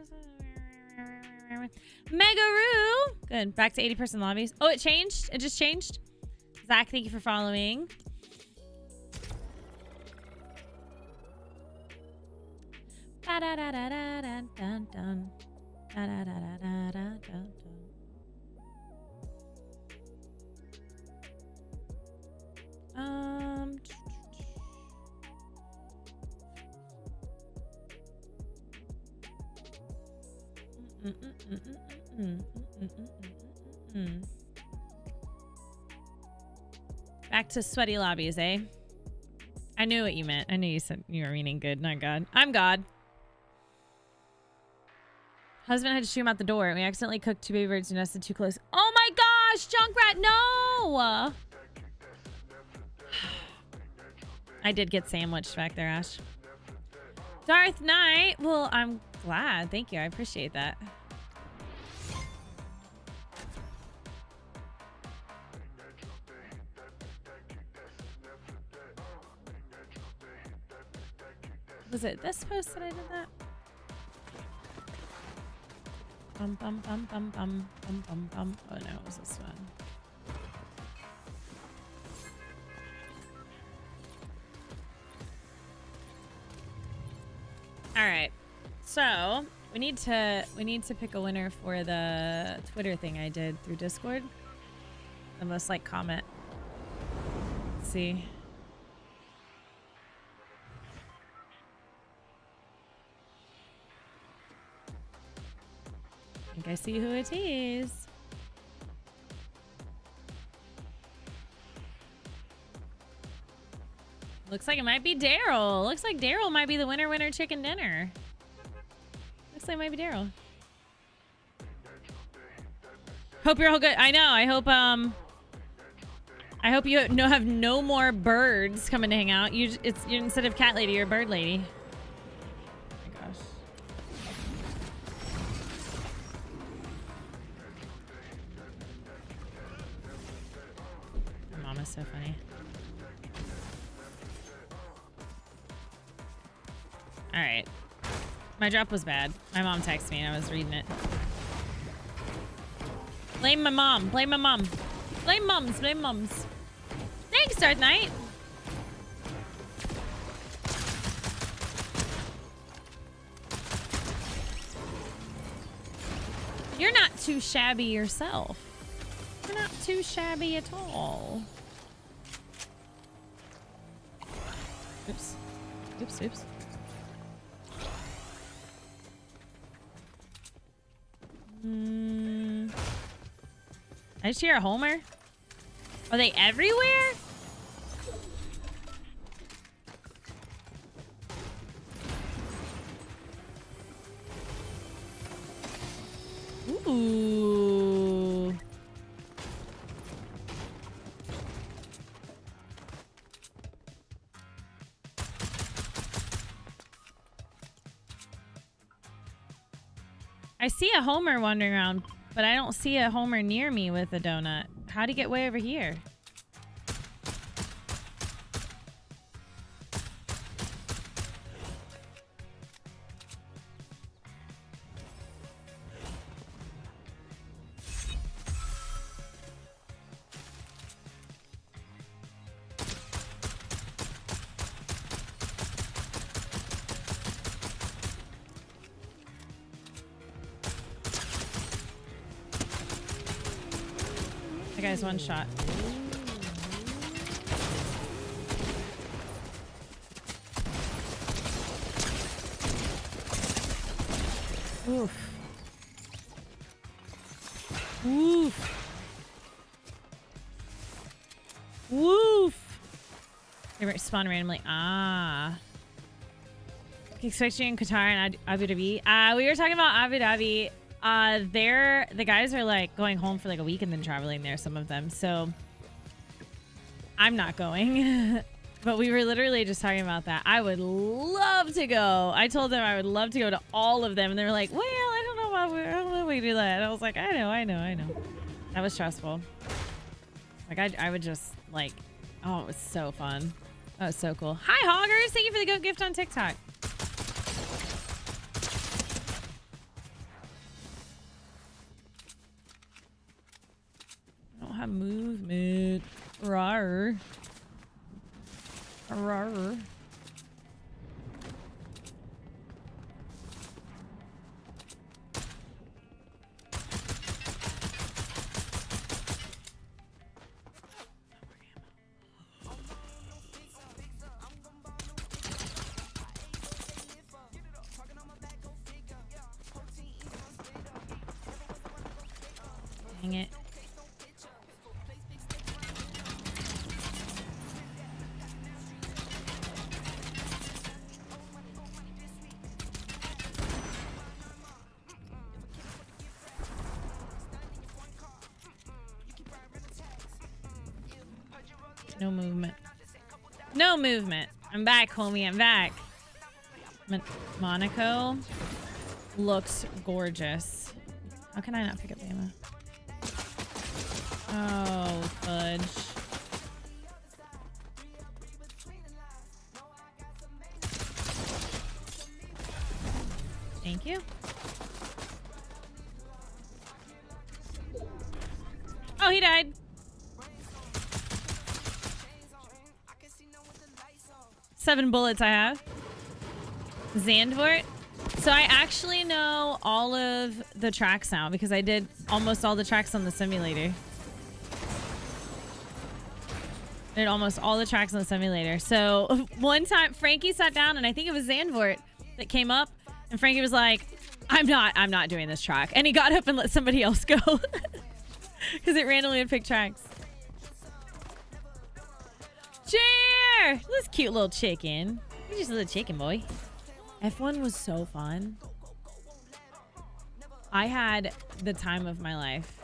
was... Megaroo! Good. Back to 80% lobbies. Oh, it changed? It just changed? Zach, thank you for following. Ba-da-da-da-da-dun-dun. Da-da-da-da-da-dun-dun. Back to sweaty lobbies, eh? I knew what you meant. I knew you said you were meaning good, not God. I'm God. Husband had to shoot him out the door. We accidentally cooked 2 baby birds and nested too close. Oh my gosh, Junkrat, no! I did get sandwiched back there, Ash. Darth Knight. Well, I'm glad. Thank you. I appreciate that. Was it this post that I did that? Bum bum bum bum bum bum bum bum. Oh no, it was this one. All right, so we need to pick a winner for the Twitter thing I did through Discord. The most like comment. Let's see. I think I see who it is. Looks like it might be Daryl. Looks like Daryl might be the winner chicken dinner. Looks like it might be Daryl. Hope you're all good. I know. I hope you have no more birds coming to hang out. You're instead of cat lady, you're bird lady. Oh my gosh. My mom is so funny. All right. My drop was bad. My mom texted me and I was reading it. Blame my mom. Blame my mom. Blame mums. Blame mums. Thanks, Darth Knight. You're not too shabby yourself. You're not too shabby at all. Oops. Oops, oops. I just hear a Homer. Are they everywhere? Ooh. I see a Homer wandering around, but I don't see a Homer near me with a donut. How'd he get way over here? That guy's one shot. Oof. Oof. Woof. They spawn randomly. Ah. Expect you in Qatar and Abu Dhabi. We were talking about Abu Dhabi. The guys are like going home for like a week and then traveling there, some of them. So I'm not going. But we were literally just talking about that. I would love to go. I told them I would love to go to all of them. And they were like, well, I don't know if we do that. And I was like, I know. That was stressful. Like I would just like, oh, it was so fun. That was so cool. Hi, Hoggers. Thank you for the goat gift on TikTok. I don't have movement. Rawr. Rawr. Dang it. No movement. No movement. I'm back, homie. I'm back. Monaco looks gorgeous. How can I not pick up the ammo? Oh, fudge. Thank you. Oh, he died. Seven bullets I have. Zandvoort. So I actually know all of the tracks now because I did almost all the tracks on the simulator. I did almost all the tracks on the simulator. So one time Frankie sat down and I think it was Zandvoort that came up and Frankie was like, I'm not doing this track. And he got up and let somebody else go. Because it randomly would pick tracks. Cheer! This cute little chicken. He's just a little chicken boy. F1 was so fun. I had the time of my life.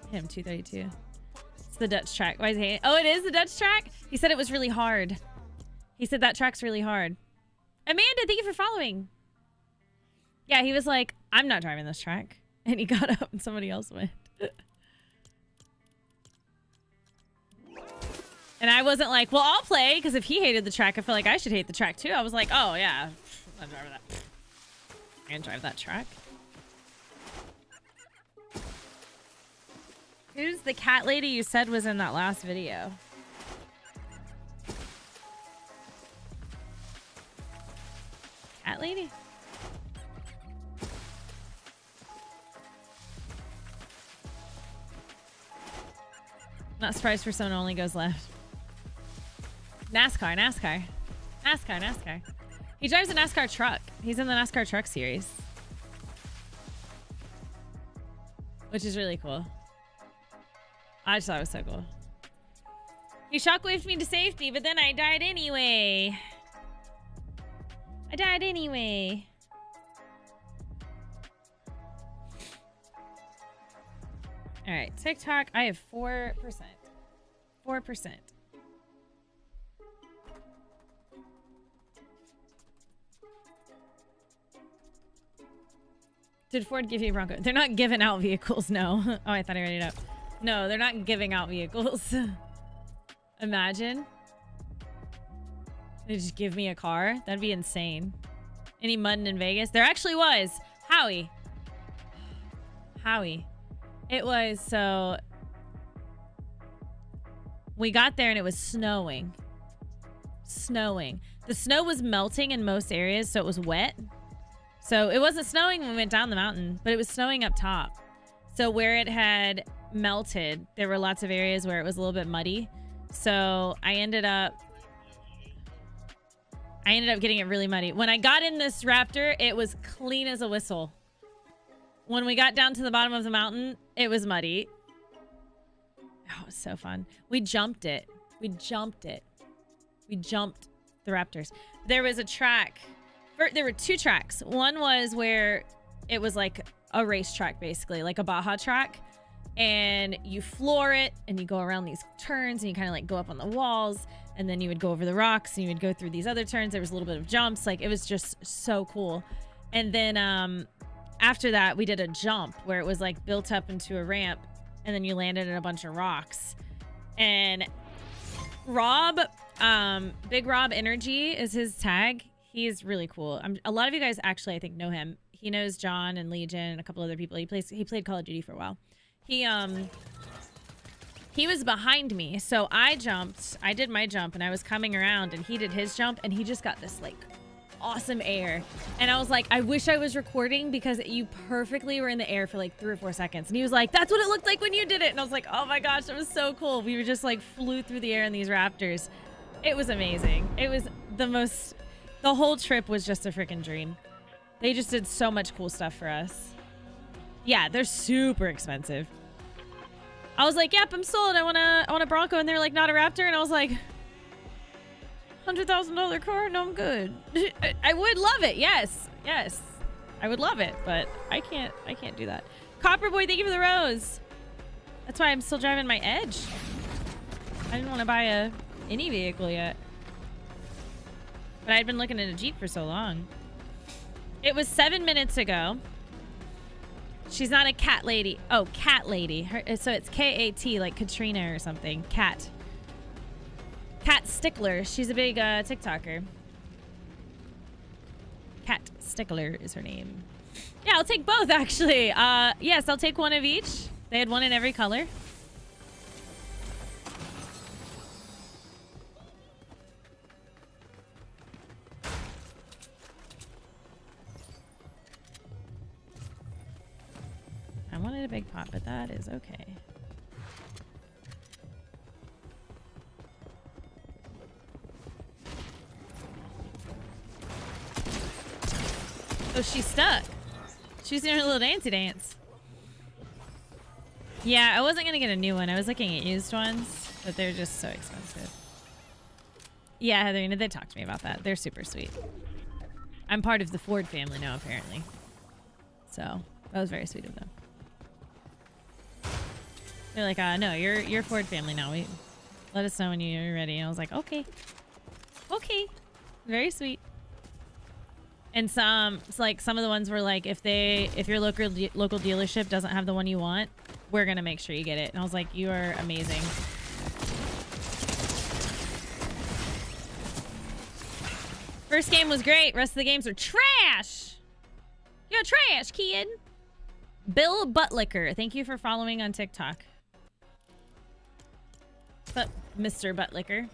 Hit him 232. It's the Dutch track. Why is he? Oh, it is the Dutch track? He said it was really hard. He said that track's really hard. Amanda, thank you for following. Yeah, he was like, I'm not driving this track. And he got up and somebody else went. And I wasn't like, well, I'll play, because if he hated the track, I feel like I should hate the track too. I was like, oh yeah, I'm driving that. I can drive that track. Who's the cat lady you said was in that last video? Cat lady? Not surprised for someone who only goes left. NASCAR. He drives a NASCAR truck. He's in the NASCAR truck series. Which is really cool. I just thought it was so cool. He shockwaved me to safety, but then I died anyway. Alright, TikTok. I have 4%. 4%. Did Ford give you a Bronco? They're not giving out vehicles, no. Oh, I thought I read it up. No, they're not giving out vehicles. Imagine. They just give me a car. That'd be insane. Any muddin in Vegas? There actually was. Howie. It was so... We got there and it was snowing. The snow was melting in most areas, so it was wet. So it wasn't snowing when we went down the mountain, but it was snowing up top. So where it had melted, there were lots of areas where it was a little bit muddy. So I ended up getting it really muddy. When I got in this Raptor, it was clean as a whistle. When we got down to the bottom of the mountain, it was muddy. Oh, it was so fun. We jumped it. We jumped the Raptors. There was a track. There were two tracks. One was where it was like a racetrack, basically, like a Baja track. And you floor it and you go around these turns and you kind of like go up on the walls and then you would go over the rocks and you would go through these other turns. There was a little bit of jumps. Like, it was just so cool. And then after that, we did a jump where it was like built up into a ramp and then you landed in a bunch of rocks. And Rob, Big Rob Energy is his tag. He's really cool. A lot of you guys actually, I think, know him. He knows John and Legion and a couple other people. He played Call of Duty for a while. He was behind me, so I jumped. I did my jump, and I was coming around, and he did his jump, and he just got this like awesome air. And I was like, I wish I was recording because you perfectly were in the air for like 3 or 4 seconds. And he was like, that's what it looked like when you did it. And I was like, oh my gosh, that was so cool. We were just like flew through the air in these raptors. It was amazing. It was the whole trip was just a freaking dream. They just did so much cool stuff for us. Yeah, they're super expensive. I was like, yep, I'm sold. I want a Bronco. And they're like, not a Raptor. And I was like, $100,000 car? No, I'm good. I would love it. Yes. Yes. I would love it, but I can't do that. Copper Boy, thank you for the rose. That's why I'm still driving my Edge. I didn't want to buy any vehicle yet. But I'd been looking at a Jeep for so long. It was 7 minutes ago. She's not a cat lady. Oh, cat lady. So it's K-A-T, like Katrina or something. Cat. Cat Stickler. She's a big TikToker. Cat Stickler is her name. Yeah, I'll take both, actually. Yes, I'll take one of each. They had one in every color. I wanted a big pot, but that is okay. Oh, she's stuck. She's doing her little dancey dance. Yeah, I wasn't gonna get a new one. I was looking at used ones, but they're just so expensive. Yeah, Heather, they talked to me about that. They're super sweet. I'm part of the Ford family now, apparently. So that was very sweet of them. They're like, no, you're Ford family now. Let us know when you're ready. And I was like, okay. Okay. Very sweet. And some of the ones were like, if your local dealership doesn't have the one you want, we're gonna make sure you get it. And I was like, you are amazing. First game was great. Rest of the games are trash. You're trash, kid. Bill Buttlicker, thank you for following on TikTok. But Mr. Buttlicker.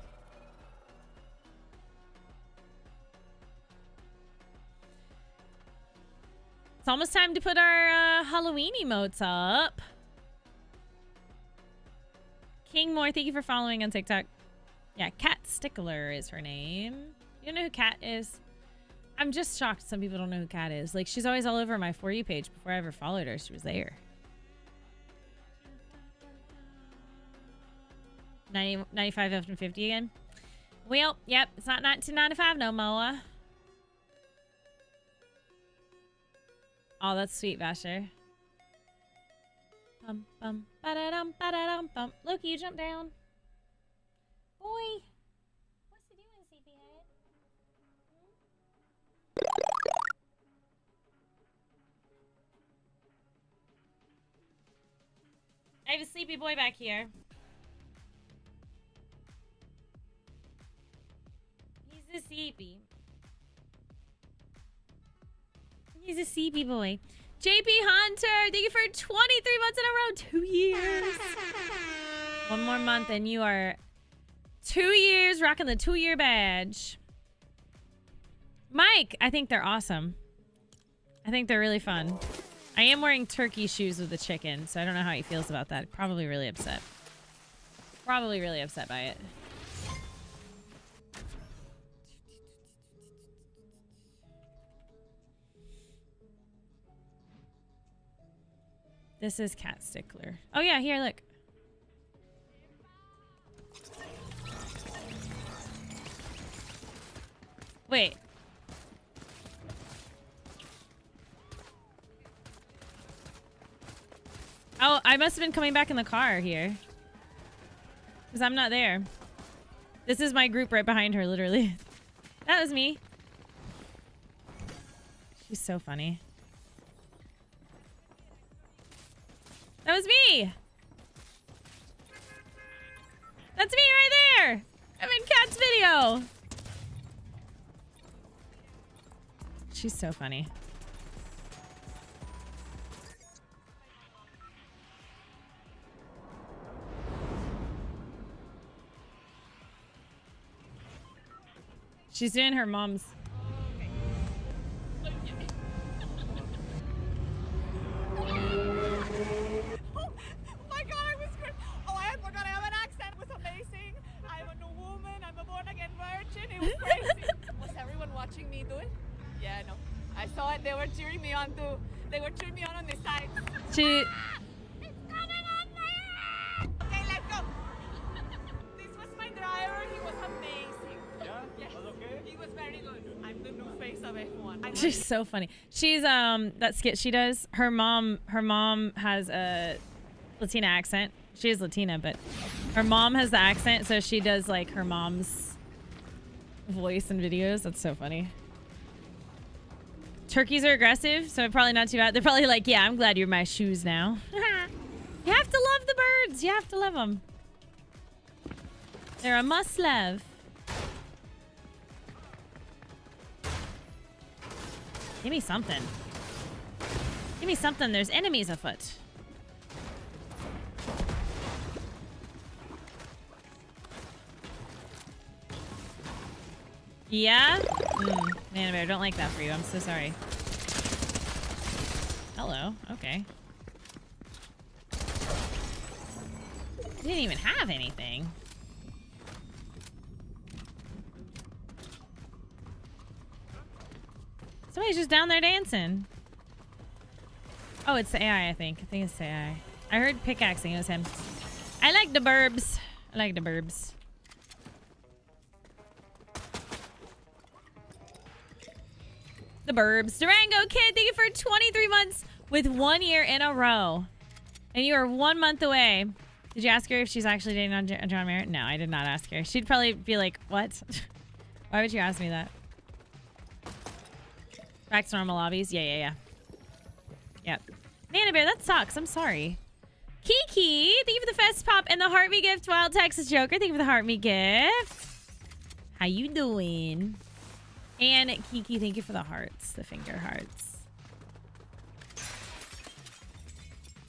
It's almost time to put our Halloween emotes up. King Moore, thank you for following on TikTok. Yeah, Cat Stickler is her name. You know who Cat is? I'm just shocked some people don't know who Cat is. Like, she's always all over my For You page. Before I ever followed her, she was there. 95 up from 50 again. Well, yep, it's not 1995 no more. Oh, that's sweet, Vasher. Bum bum ba-da-dum ba-da-dum bum. Loki, you jump down. Boy. What's he doing, sleepyhead? I have a sleepy boy back here. He's a sleepy. He's a sleepy boy. JP Hunter, thank you for 23 months in a row. 2 years. One more month and you are 2 years rocking the 2-year badge. Mike, I think they're awesome. I think they're really fun. I am wearing turkey shoes with the chicken, so I don't know how he feels about that. Probably really upset. Probably really upset by it. This is Cat Stickler. Oh yeah, here, look. Wait. Oh, I must have been coming back in the car here. Because I'm not there. This is my group right behind her, literally. That was me. She's so funny. That was me! That's me right there! I'm in Cat's video! She's so funny. She's doing her mom's. My God, I was great. Oh, I forgot I have an accent. It was amazing. I'm a new woman. I'm a born-again virgin. It was crazy. Was everyone watching me do it? Yeah, no. I saw it. They were cheering me on too. They were cheering me on the side. She. It's coming on there! Okay, let's go. This was my driver. He was amazing. Yeah? Yes. Was okay? He was very good. I'm the new face of F1. She's so funny. She's that skit she does. Her mom has a Latina accent. She is Latina, but her mom has the accent, so she does like her mom's voice in videos. That's so funny. Turkeys are aggressive, so probably not too bad. They're probably like, yeah, I'm glad you're my shoes now. You have to love the birds. You have to love them. They're a must-love. Give me something. Give me something. There's enemies afoot. Yeah? Man, I don't like that for you. I'm so sorry. Hello. Okay. You didn't even have anything. Somebody's just down there dancing. Oh, it's the AI, I think. I think it's the AI. I heard pickaxing. It was him. I like the burbs. I like the burbs. The burbs. Durango Kid, thank you for 23 months with 1 year in a row. And you are 1 month away. Did you ask her if she's actually dating on John Merritt? No, I did not ask her. She'd probably be like, what? Why would you ask me that? Back to normal lobbies? Yeah. Yep. Nana Bear, that sucks. I'm sorry. Kiki, thank you for the fest pop and the heart me gift. Wild Texas Joker, thank you for the heart me gift. How you doing? And Kiki, thank you for the hearts, the finger hearts.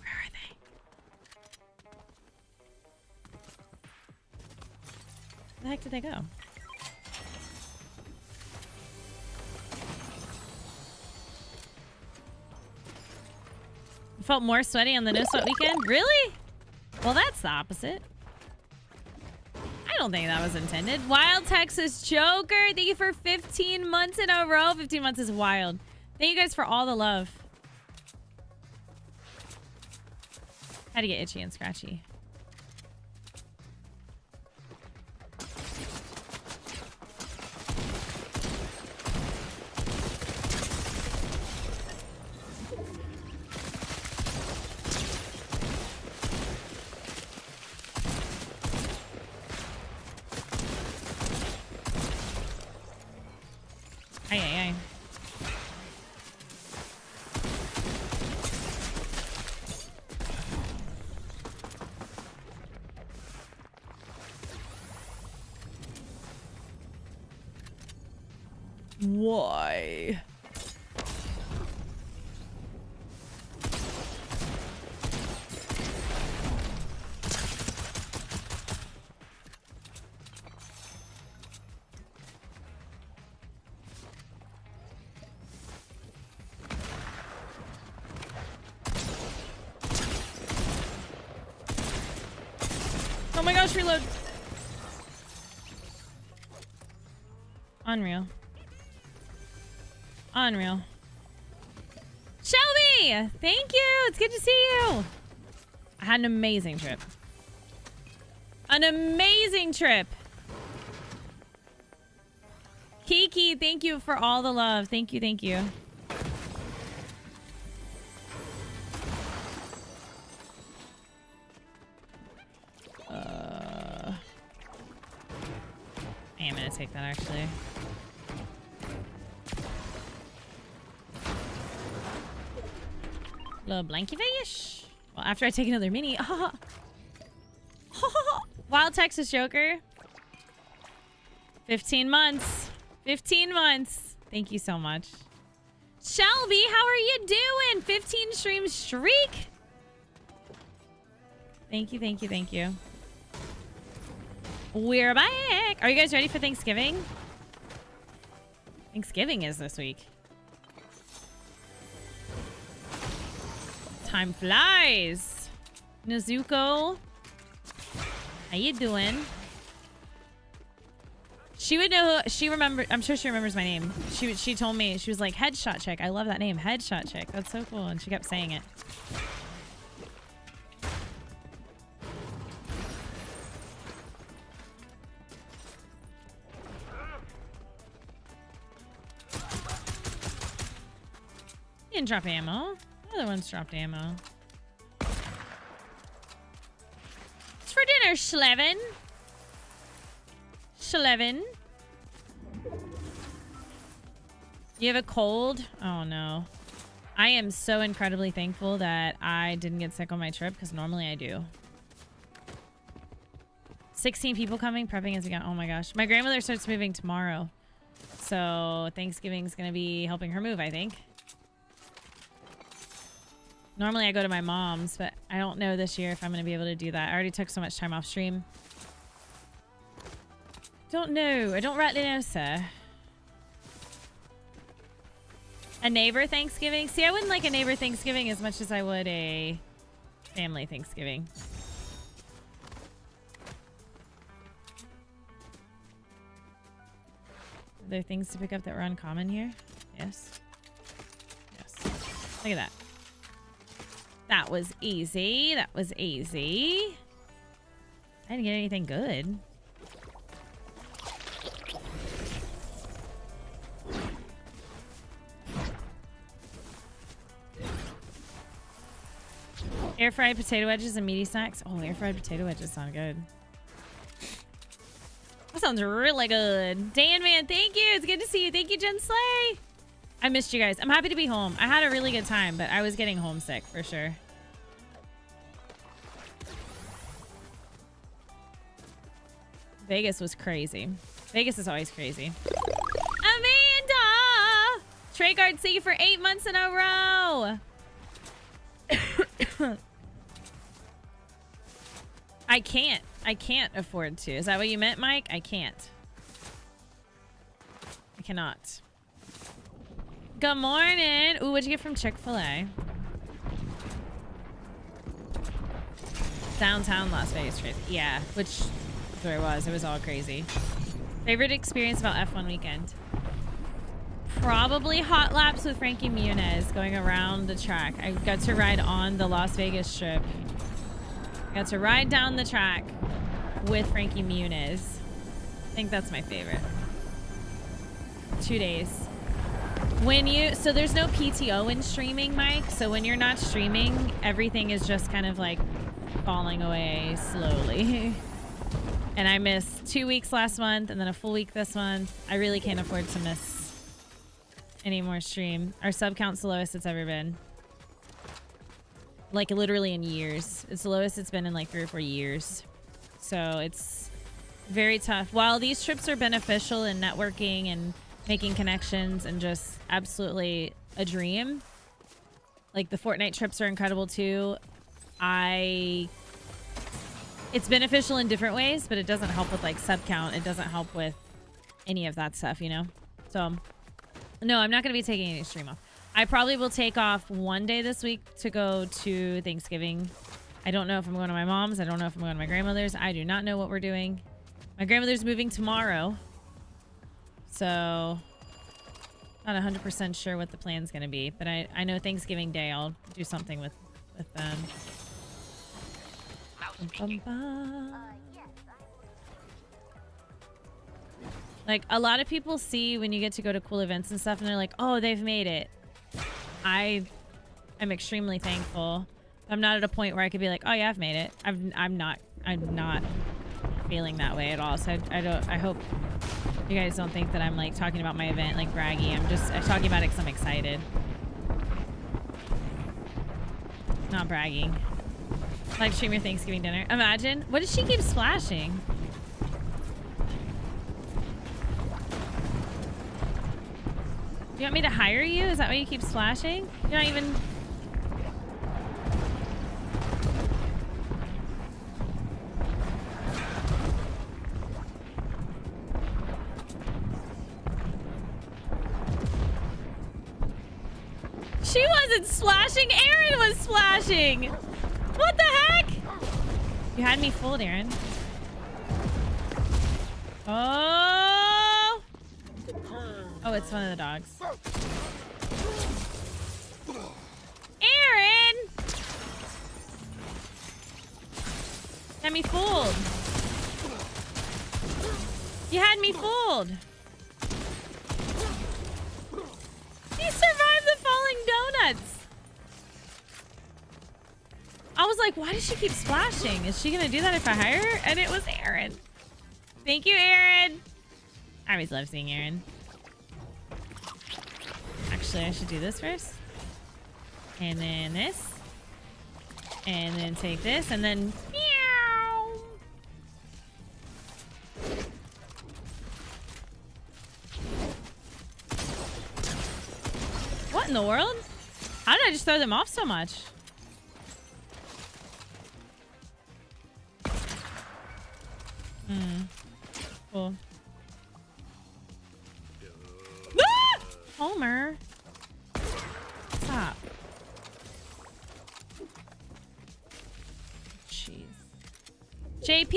Where are they? Where the heck did they go? You felt more sweaty on the no sweat weekend? Really? Well, that's the opposite. I don't think that was intended. Wild Texas Joker, thank you for 15 months in a row. 15 months is wild. Thank you guys for all the love. Had to get itchy and scratchy. Ay. Why? Oh my gosh, reload. Unreal. Unreal. Shelby! Thank you! It's good to see you! I had an amazing trip. An amazing trip! Kiki, thank you for all the love. Thank you, thank you. I am gonna take that actually. Little blanky fish. Well, after I take another mini. Wild Texas Joker. 15 months. 15 months. Thank you so much. Shelby, how are you doing? 15 stream streak. Thank you, thank you, thank you. We're back. Are you guys ready for Thanksgiving? Thanksgiving is this week. Time flies. Nezuko. How you doing? She would know who, she remember. I'm sure she remembers my name. She told me, she was like, HeadShotChick. I love that name, HeadShotChick. That's so cool. And she kept saying it. He didn't drop ammo. The other one's dropped ammo. It's for dinner, Schlevin. Schlevin. You have a cold? Oh no. I am so incredibly thankful that I didn't get sick on my trip because normally I do. 16 people coming, prepping as we go. Oh my gosh. My grandmother starts moving tomorrow. So Thanksgiving's gonna be helping her move, I think. Normally I go to my mom's, but I don't know this year if I'm going to be able to do that. I already took so much time off stream. Don't know. I don't rightly know, sir. A neighbor Thanksgiving? See, I wouldn't like a neighbor Thanksgiving as much as I would a family Thanksgiving. Are there things to pick up that were uncommon here? Yes. Yes. Look at that. That was easy. That was easy. I didn't get anything good. Air fried potato wedges and meaty snacks. Oh, air fried potato wedges sound good. That sounds really good. Dan, man, thank you. It's good to see you. Thank you, Jen Slay. I missed you guys. I'm happy to be home. I had a really good time, but I was getting homesick for sure. Vegas was crazy. Vegas is always crazy. Amanda! Treyguard, see you for 8 months in a row. I can't afford to. Is that what you meant, Mike? I can't. I cannot. Good morning. Ooh, what'd you get from Chick-fil-A? Downtown Las Vegas crazy. Yeah, which is where it was. It was all crazy. Favorite experience about F1 weekend? Probably hot laps with Frankie Muniz going around the track. I got to ride on the Las Vegas Strip. Got to ride down the track with Frankie Muniz. I think that's my favorite. 2 days. When you, so there's no PTO in streaming, Mike. So when you're not streaming, everything is just kind of like falling away slowly. And I missed 2 weeks last month and then a full week this month. I really can't afford to miss any more stream. Our sub count's the lowest it's ever been. Like literally in years. It's the lowest it's been in like 3 or 4 years. So it's very tough. While these trips are beneficial in networking and making connections and just absolutely a dream. Like the Fortnite trips are incredible too. It's beneficial in different ways, but it doesn't help with like sub count. It doesn't help with any of that stuff, you know? So no, I'm not going to be taking any stream off. I probably will take off 1 day this week to go to Thanksgiving. I don't know if I'm going to my mom's. I don't know if I'm going to my grandmother's. I do not know what we're doing. My grandmother's moving tomorrow. So not 100% sure what the plan's going to be. But I know Thanksgiving Day I'll do something with them. Like a lot of people see when you get to go to cool events and stuff and they're like, oh, they've made it. I am extremely thankful. I'm not at a point where I could be like, oh yeah, I've made it. I'm not feeling that way at all. So I hope you guys don't think that I'm like talking about my event like braggy. I'm talking about it because I'm excited. Not bragging. Live stream your Thanksgiving dinner. Imagine. What does she keep splashing? Do you want me to hire you? Is that why you keep splashing? You're not even... wasn't splashing. Aaron was splashing. What the heck? You had me fooled, Aaron. Oh. Oh, it's one of the dogs. Aaron! Had me fooled. You had me fooled. He survived the falling donuts. I was like, why does she keep splashing? Is she gonna do that if I hire her? And it was Aaron. Thank you, Aaron. I always love seeing Aaron. Actually, I should do this first. And then this. And then take this. And then... Meow. What in the world? How did I just throw them off so much? Cool. Ah! Homer. Stop. Jeez. JP!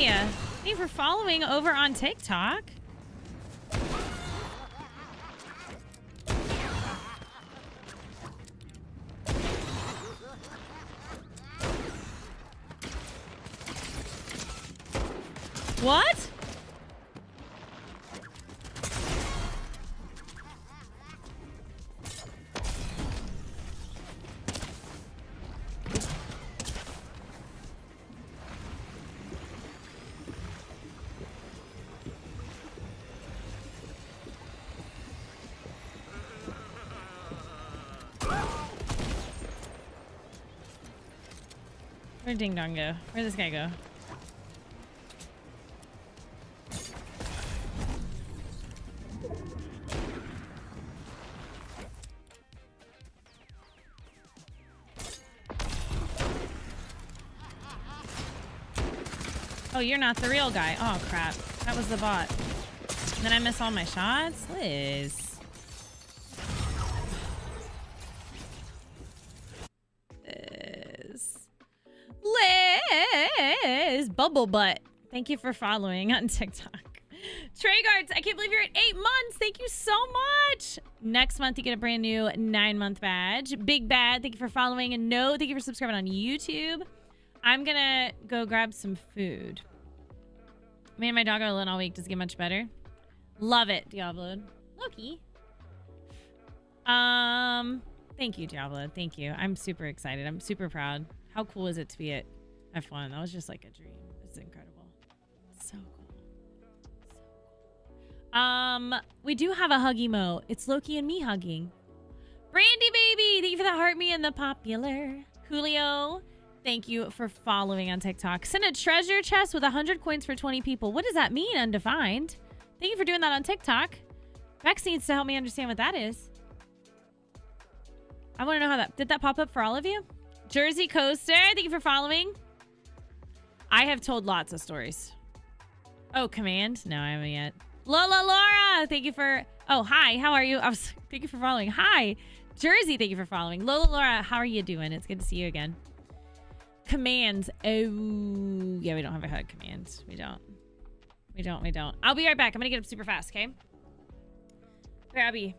Thank you for following over on TikTok. What? Where'd Ding Dong go? Where'd this guy go? Oh, you're not the real guy. Oh, crap. That was the bot. And then I miss all my shots? Liz. Liz. Bubble butt. Thank you for following on TikTok. Treyguards, I can't believe you're at 8 months. Thank you so much. Next month, you get a brand new 9-month badge. Big Bad, thank you for following. And No, thank you for subscribing on YouTube. I'm gonna go grab some food. Me and my dog are alone all week. Does it get much better? Love it, Diablo. Loki. Thank you, Diablo. Thank you. I'm super excited. I'm super proud. How cool is it to be at F1? That was just like a dream. It's incredible. So cool. So cool. We do have a huggy mo. It's Loki and me hugging. Brandy baby, thank you for the heart me and the popular. Julio, thank you for following on TikTok. Send a treasure chest with 100 coins for 20 people. What does that mean, undefined? Thank you for doing that on TikTok. Vex needs to help me understand what that is. I want to know how that... Did that pop up for all of you? Jersey Coaster, thank you for following. I have told lots of stories. Oh, Command? No, I haven't yet. Lola Laura, thank you for... Oh, hi, how are you? Thank you for following. Hi. Jersey, thank you for following. Lola Laura, how are you doing? It's good to see you again. Commands. Oh, yeah, we don't have a HUD command. We don't. I'll be right back. I'm gonna get up super fast, okay? BRB.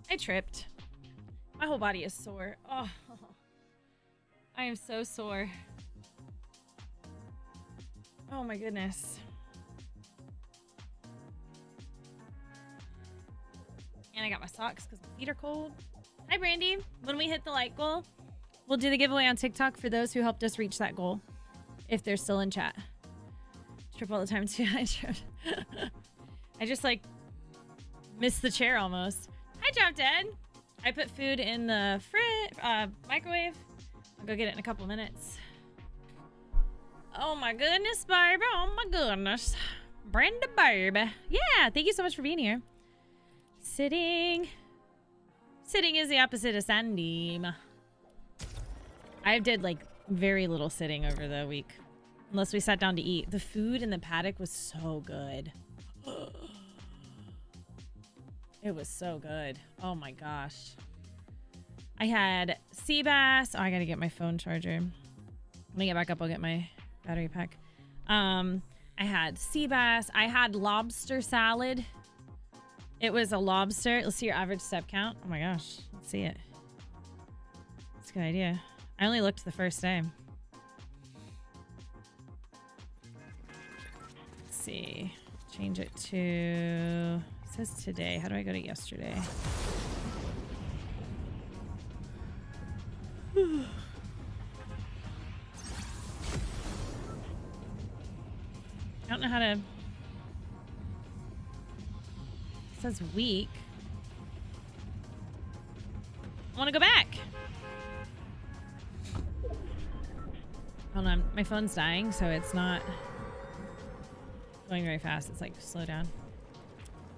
I tripped. My whole body is sore. Oh, I am so sore. Oh my goodness. And I got my socks because my feet are cold. Hi, Brandy. When we hit the like goal, we'll do the giveaway on TikTok for those who helped us reach that goal. If they're still in chat. Trip all the time too. I tripped. I just like missed the chair almost. Hi, Drop Dead. I put food in the microwave. I'll go get it in a couple minutes. Oh my goodness, baby. Oh my goodness. Brenda, baby. Yeah, thank you so much for being here. Sitting is the opposite of standing. I did like very little sitting over the week, unless we sat down to eat. The food in the paddock was so good. It was so good. Oh my gosh. I had sea bass. Oh, I gotta get my phone charger. When I get back up, I'll get my battery pack. I had sea bass. I had lobster salad. It was a lobster. Let's see your average step count. Oh my gosh. Let's see it. That's a good idea. I only looked the first day. Let's see. Change it to... It says today. How do I go to yesterday? I don't know how to... It says week. I want to go back. Hold on. My phone's dying, so it's not going very fast. It's like, slow down.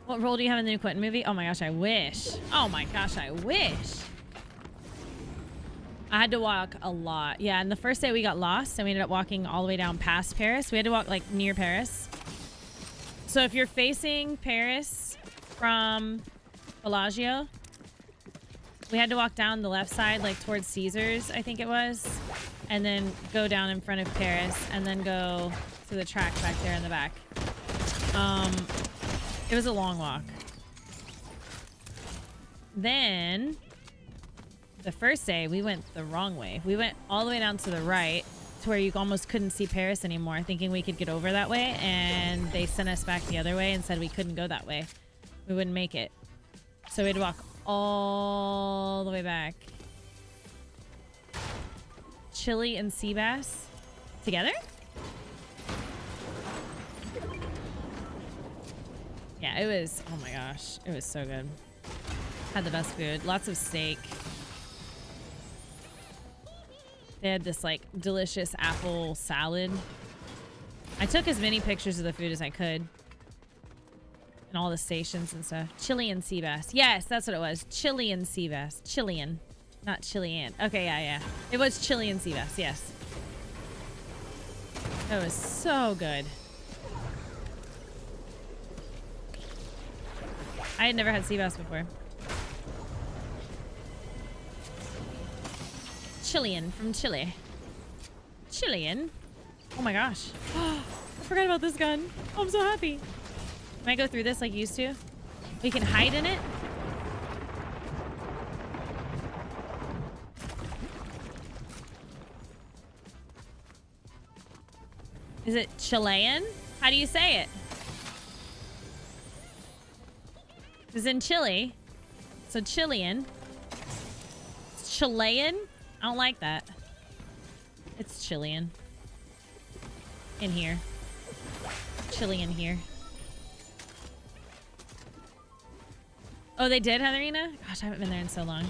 What role do you have in the new Quentin movie? Oh my gosh, I wish. Oh my gosh, I wish. I had to walk a lot. Yeah, and the first day we got lost and we ended up walking all the way down past Paris. We had to walk like near Paris. So if you're facing Paris from Bellagio, we had to walk down the left side, like towards Caesars, I think it was, and then go down in front of Paris and then go to the track back there in the back. It was a long walk. Then the first day we went the wrong way. We went all the way down to the right to where you almost couldn't see Paris anymore, thinking we could get over that way, and they sent us back the other way and said we couldn't go that way. We wouldn't make it. So we had to walk all the way back. Chili and sea bass together? Yeah, it was, oh my gosh, it was so good. Had the best food. Lots of steak. They had this like delicious apple salad. I took as many pictures of the food as I could. And all the stations and stuff. Chilean sea bass. Yes, that's what it was. Chilean sea bass. Chilean. Not Chilean. Okay, yeah. It was Chilean sea bass, yes. It was so good. I had never had sea bass before. Chilean from Chile. Chilean? Oh my gosh. I forgot about this gun. Oh, I'm so happy. Can I go through this like you used to? We can hide in it? Is it Chilean? How do you say it? It's in Chile. So Chilean. It's Chilean? I don't like that. It's Chilean. In here. Chilean here. Oh, they did, Heatherina? Gosh, I haven't been there in so long.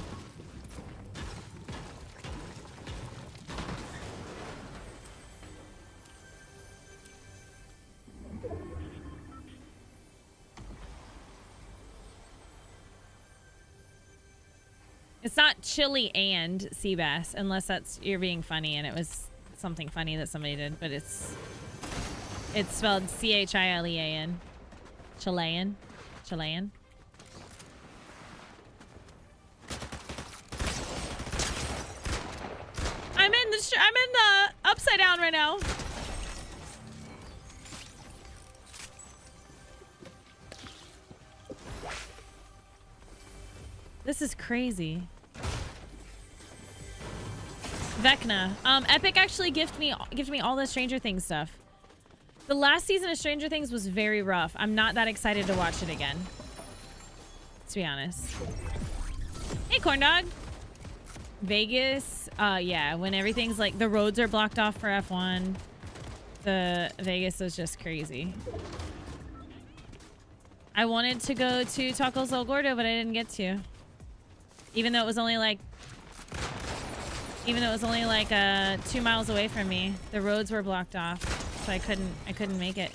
It's not chili and sea bass, unless that's you're being funny and it was something funny that somebody did, but it's spelled C-H-I-L-E-A-N. Chilean. Chilean. I'm in the upside down right now. This is crazy. Vecna. Epic actually gifted me all the Stranger Things stuff. The last season of Stranger Things was very rough. I'm not that excited to watch it again, to be honest. Hey, corn dog. Vegas. Yeah, when everything's like the roads are blocked off for F1. The Vegas was just crazy. I wanted to go to Tacos El Gordo, but I didn't get to. Even though it was only like 2 miles away from me. The roads were blocked off, so I couldn't make it.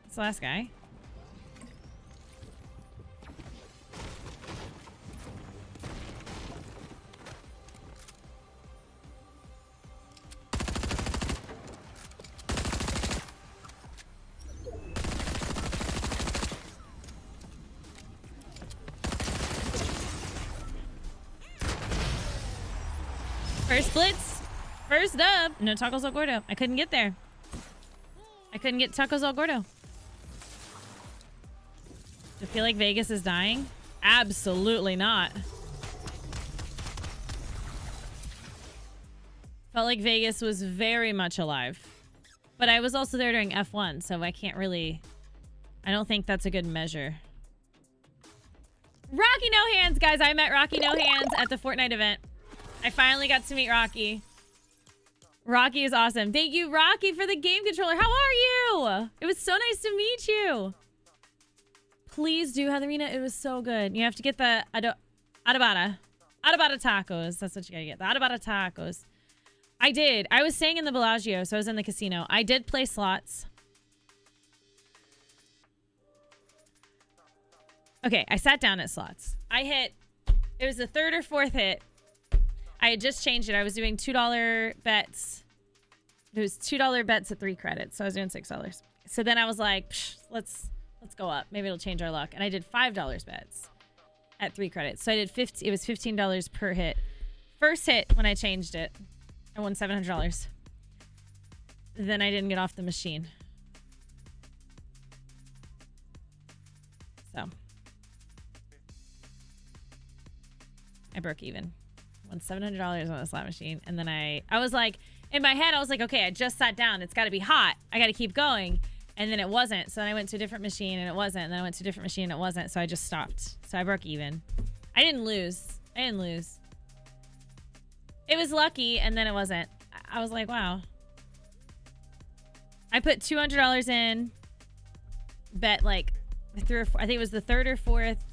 It's the last guy. First blitz. First dub. No Tacos El Gordo. I couldn't get there. I couldn't get Tacos El Gordo. Do you feel like Vegas is dying? Absolutely not. Felt like Vegas was very much alive. But I was also there during F1, so I can't really... I don't think that's a good measure. Rocky No Hands, guys. I met Rocky No Hands at the Fortnite event. I finally got to meet Rocky. Rocky is awesome. Thank you, Rocky, for the game controller. How are you? It was so nice to meet you. Please do, Heatherina. It was so good. You have to get the adobada tacos. That's what you gotta get. The adobada tacos. I did. I was staying in the Bellagio, so I was in the casino. I did play slots. Okay, I sat down at slots. I hit... It was the third or fourth hit. I had just changed it. I was doing $2 bets. It was $2 bets at 3 credits. So I was doing $6. So then I was like, let's go up. Maybe it'll change our luck. And I did $5 bets at 3 credits. So I did it was $15 per hit. First hit when I changed it, I won $700. Then I didn't get off the machine. So I broke even. Won $700 on the slot machine. And then I was like, in my head, I was like, okay, I just sat down. It's got to be hot. I got to keep going. And then it wasn't. So then I went to a different machine and it wasn't. And then I went to a different machine and it wasn't. So I just stopped. So I broke even. I didn't lose. It was lucky and then it wasn't. I was like, wow. I put $200 in. Bet like 3 or 4. I think it was the third or fourth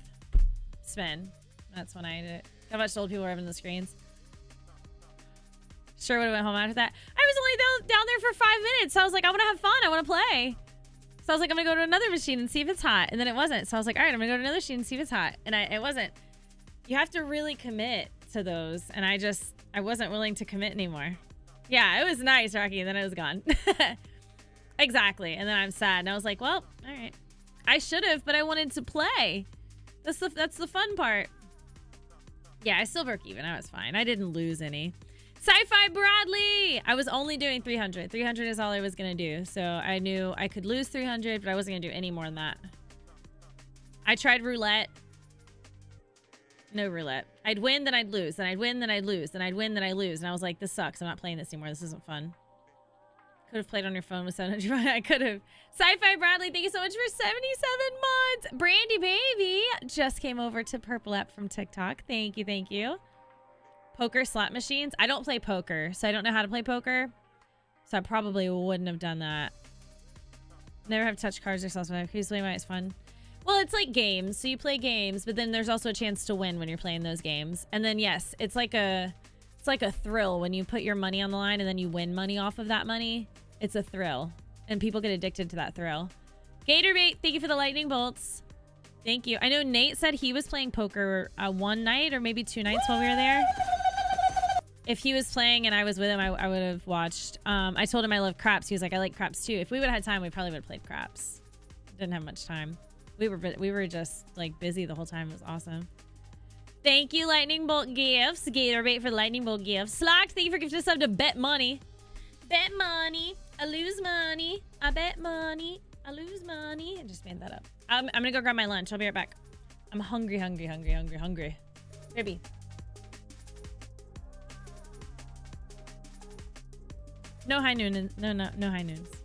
spin. That's when I did it. How much old people were having the screens? Sure would have went home after that. I was only down there for 5 minutes. So I was like, I want to have fun. I want to play. So I was like, I'm going to go to another machine and see if it's hot. And then it wasn't. So I was like, all right, I'm going to go to another machine and see if it's hot. And it wasn't. You have to really commit to those. And I wasn't willing to commit anymore. Yeah, it was nice, Rocky. And then it was gone. Exactly. And then I'm sad. And I was like, well, all right. I should have, but I wanted to play. That's the fun part. Yeah, I still broke even. I was fine. I didn't lose any. Sci-Fi Bradley! I was only doing 300. 300 is all I was going to do. So I knew I could lose 300, but I wasn't going to do any more than that. I tried roulette. No roulette. I'd win, then I'd lose. Then I'd win, then I'd lose. Then I'd win, then I'd lose. And I was like, this sucks. I'm not playing this anymore. This isn't fun. Could have played on your phone with 700. I could have. Sci-Fi Bradley, thank you so much for 77 months. Brandy Baby just came over to Purple App from TikTok. Thank you, thank you. Poker slot machines. I don't play poker, so I don't know how to play poker. So I probably wouldn't have done that. Never have touched cards or slots. Who's playing why it's fun? Well, it's like games. So you play games, but then there's also a chance to win when you're playing those games. And then yes, it's like a thrill when you put your money on the line and then you win money off of that money. It's a thrill. And people get addicted to that thrill. Gatorbait, thank you for the lightning bolts. Thank you. I know Nate said he was playing poker one night or maybe 2 nights while we were there. If he was playing and I was with him, I would have watched. I told him I love craps. He was like, I like craps too. If we would have had time, we probably would have played craps. Didn't have much time. We were just like busy the whole time. It was awesome. Thank you, Lightning Bolt Gifts. Gator bait for the Lightning Bolt Gifts. Slacks, thank you for gifting sub to Bet Money. Bet money. I lose money. I bet money. I lose money. I just made that up. I'm gonna go grab my lunch. I'll be right back. I'm hungry. Maybe. No high noon. No high noons. No. 'em.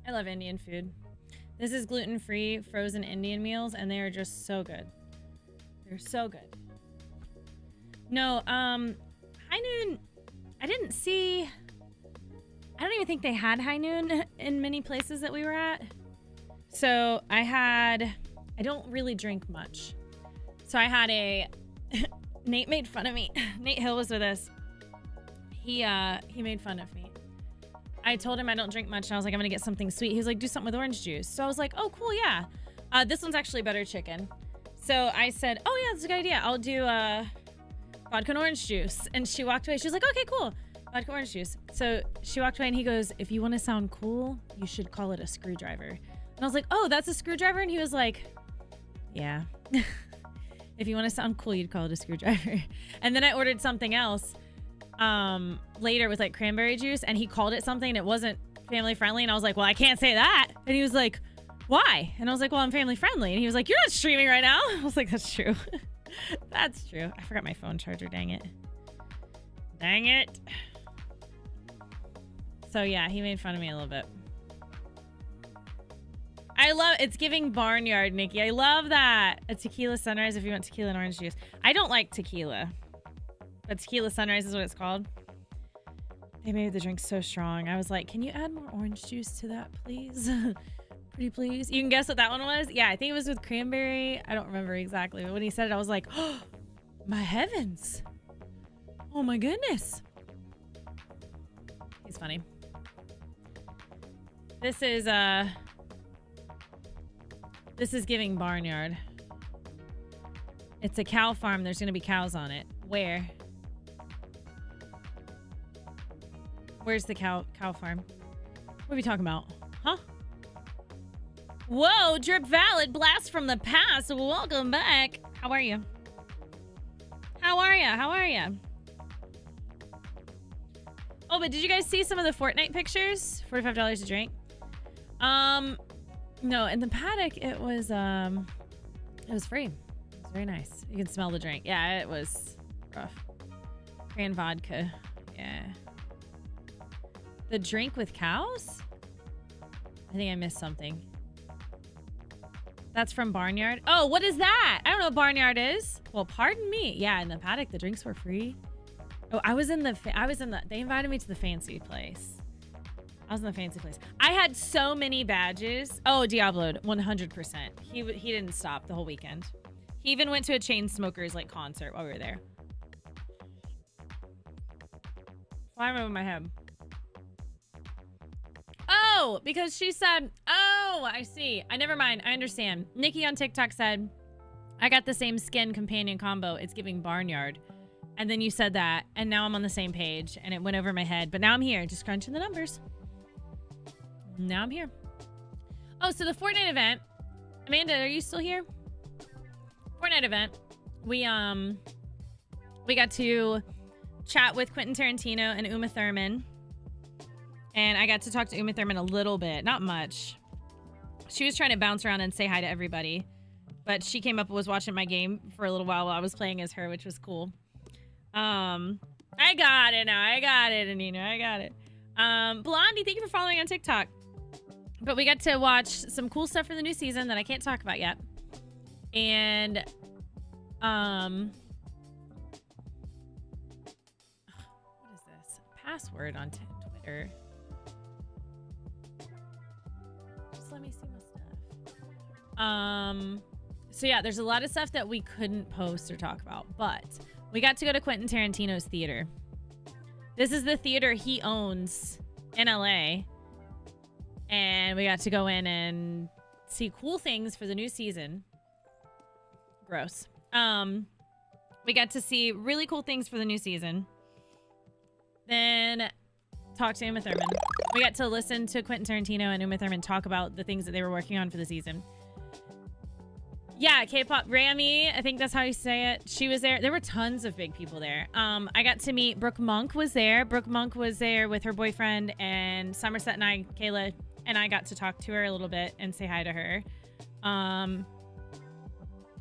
I love Indian food. This is gluten-free frozen Indian meals, and they are just so good. They're so good. No, high noon, I didn't see... I don't even think they had high noon in many places that we were at. So I don't really drink much. So I had a... Nate made fun of me. Nate Hill was with us. He made fun of me. I told him I don't drink much, and I was like, I'm gonna get something sweet. He was like, do something with orange juice. So I was like, oh, cool, yeah. This one's actually butter chicken. So I said, oh yeah, that's a good idea. I'll do vodka and orange juice. And she walked away. She was like, okay, cool. Vodka orange juice. So she walked away, and he goes, if you want to sound cool, you should call it a screwdriver. And I was like, oh, that's a screwdriver? And he was like, yeah. If you want to sound cool, you'd call it a screwdriver. And then I ordered something else later with like cranberry juice, and he called it something and it wasn't family friendly, and I was like, well, I can't say that. And he was like, why? And I was like, well, I'm family friendly. And he was like, you're not streaming right now. I was like, that's true. That's true. I forgot my phone charger. Dang it. Dang it. So yeah, he made fun of me a little bit. I love it's giving barnyard, Nikki. I love that. A tequila sunrise if you want tequila and orange juice. I don't like tequila, but tequila sunrise is what it's called. They made the drink so strong. I was like, can you add more orange juice to that, please? Pretty please. You can guess what that one was? Yeah, I think it was with cranberry. I don't remember exactly, but when he said it, I was like, oh, my heavens. Oh my goodness. He's funny. This is giving barnyard. It's a cow farm. There's gonna be cows on it. Where? Where's the cow farm? What are we talking about? Huh? Whoa, Drip Valid, blast from the past. Welcome back. How are you? How are you? How are you? Oh, but did you guys see some of the Fortnite pictures? $45 a drink. No, in the paddock it was free. It was very nice. You can smell the drink. Yeah, it was rough. Cran vodka. Yeah. The drink with cows? I think I missed something. That's from Barnyard. Oh, what is that? I don't know what Barnyard is. Well, pardon me. Yeah, in the paddock, the drinks were free. Oh, they invited me to the fancy place. I was in the fancy place. I had so many badges. Oh, Diablo'd 100%. He didn't stop the whole weekend. He even went to a Chainsmokers like concert while we were there. Why am I over my head? Oh, because she said, oh, I see. Never mind. I understand. Nikki on TikTok said, I got the same skin companion combo. It's giving Barnyard. And then you said that, and now I'm on the same page, and it went over my head. But now I'm here, just crunching the numbers. Now I'm here. Oh, so the Fortnite event. Amanda, are you still here? Fortnite event. We got to chat with Quentin Tarantino and Uma Thurman. And I got to talk to Uma Thurman a little bit, not much. She was trying to bounce around and say hi to everybody. But she came up and was watching my game for a little while I was playing as her, which was cool. I got it now. I got it, Anina. I got it. Blondie, thank you for following on TikTok. But we got to watch some cool stuff for the new season that I can't talk about yet. And, what is this? Password on Twitter. Just let me see my stuff. So yeah, there's a lot of stuff that we couldn't post or talk about, but we got to go to Quentin Tarantino's theater. This is the theater he owns in LA. And we got to go in and see cool things for the new season. Gross. We got to see really cool things for the new season. Then talk to Uma Thurman. We got to listen to Quentin Tarantino and Uma Thurman talk about the things that they were working on for the season. Yeah, K-pop Grammy. I think that's how you say it. She was there. There were tons of big people there. I got to meet Brooke Monk was there. Brooke Monk was there with her boyfriend, and Somerset and I, Kayla, and I got to talk to her a little bit and say hi to her.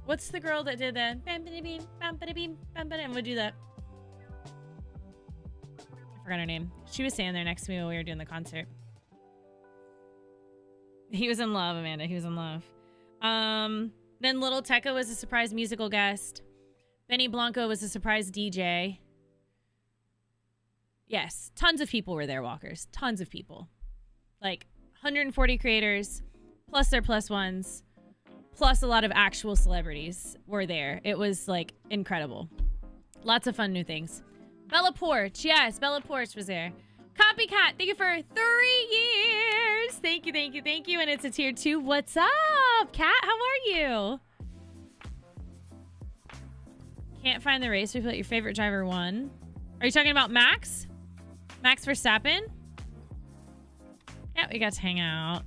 What's the girl that did the and would do that? I forgot her name. She was standing there next to me while we were doing the concert. He was in love, Amanda. He was in love. Then Little Tekka was a surprise musical guest. Benny Blanco was a surprise DJ. Yes, tons of people were there, Walkers. Tons of people. Like 140 creators, plus their plus ones, plus a lot of actual celebrities were there. It was like incredible. Lots of fun new things. Bella Porch, yes, Bella Porch was there. Copycat, thank you for 3 years. Thank you, thank you, thank you. And it's a tier 2. What's up, Kat? How are you? Can't find the race report. Your favorite driver won. Are you talking about Max? Max Verstappen? Yeah, we got to hang out.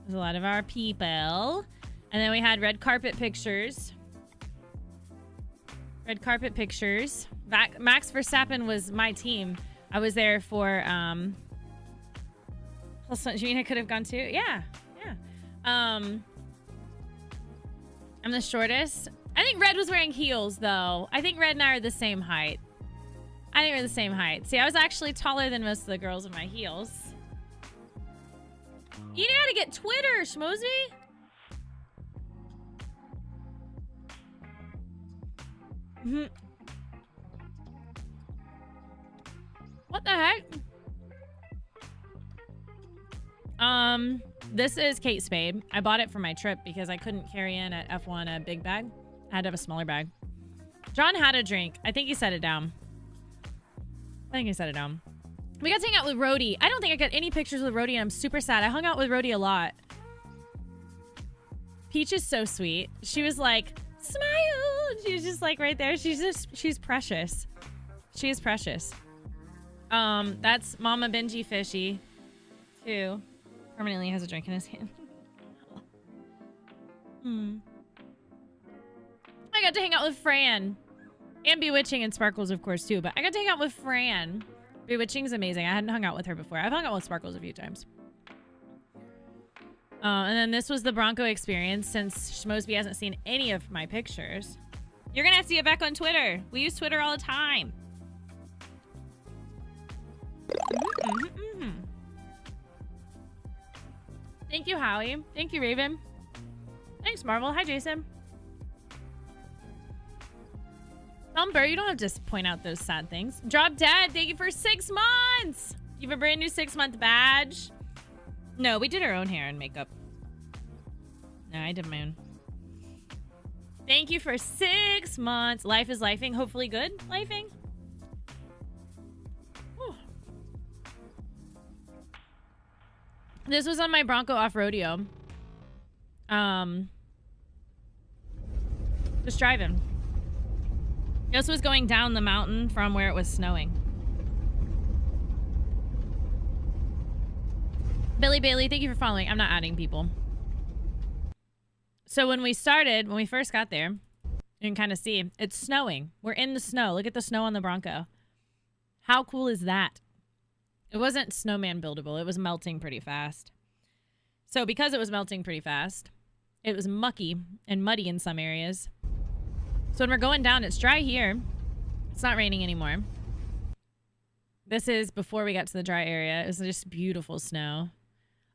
There's a lot of our people. And then we had red carpet pictures. Red carpet pictures. Max Verstappen was my team. I was there for, plus one. Gina could have gone too. Yeah, yeah. I'm the shortest. I think Red was wearing heels, though. I think Red and I are the same height. I think we're the same height. See, I was actually taller than most of the girls in my heels. You know how to get Twitter, Schmosby. What the heck? This is Kate Spade. I bought it for my trip because I couldn't carry in at F1 a big bag. I had to have a smaller bag. John had a drink. I think he set it down. We got to hang out with Rhodey. I don't think I got any pictures with Rhodey, and I'm super sad. I hung out with Rhodey a lot. Peach is so sweet. She was like, smile. She was just like right there. She's precious. She is precious. That's Mama Benji Fishy, too. Permanently has a drink in his hand. I got to hang out with Fran. And Bewitching and Sparkles, of course, too. But I got to hang out with Fran. Bewitching's amazing. I hadn't hung out with her before. I've hung out with Sparkles a few times. And then this was the Bronco experience, since Schmosby hasn't seen any of my pictures. You're going to have to get back on Twitter. We use Twitter all the time. Thank you, Howie. Thank you, Raven. Thanks, Marvel. Hi, Jason. Thumper, you don't have to point out those sad things. Drop Dead, thank you for 6 months. You have a brand new 6-month badge. No, we did our own hair and makeup. No, I did my own. Thank you for 6 months. Life is lifing. Hopefully good lifing. Whew. This was on my Bronco off-rodeo. Just driving. This was going down the mountain from where it was snowing. Billy Bailey, thank you for following. I'm not adding people. So when we first got there, you can kind of see, it's snowing. We're in the snow. Look at the snow on the Bronco. How cool is that? It wasn't snowman buildable. It was melting pretty fast. So because it was melting pretty fast, it was mucky and muddy in some areas. So when we're going down, it's dry here. It's not raining anymore. This is before we got to the dry area. It was just beautiful snow.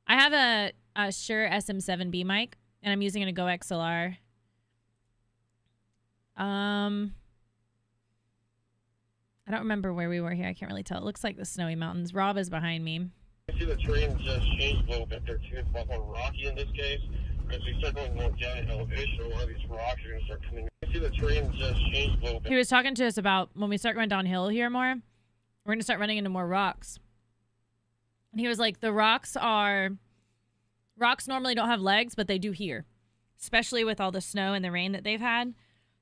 I have a Shure SM7B mic, and I'm using a Go XLR. I don't remember where we were here. I can't really tell. It looks like the snowy mountains. Rob is behind me. I see the terrain just changed a little bit there too. It's a lot more rocky in this case. As we start going more down in elevation, a lot of these rocks are going to start coming. I see the terrain just changed a little bit. He was talking to us about when we start going downhill here more, we're going to start running into more rocks. And he was like, the rocks normally don't have legs, but they do here. Especially with all the snow and the rain that they've had.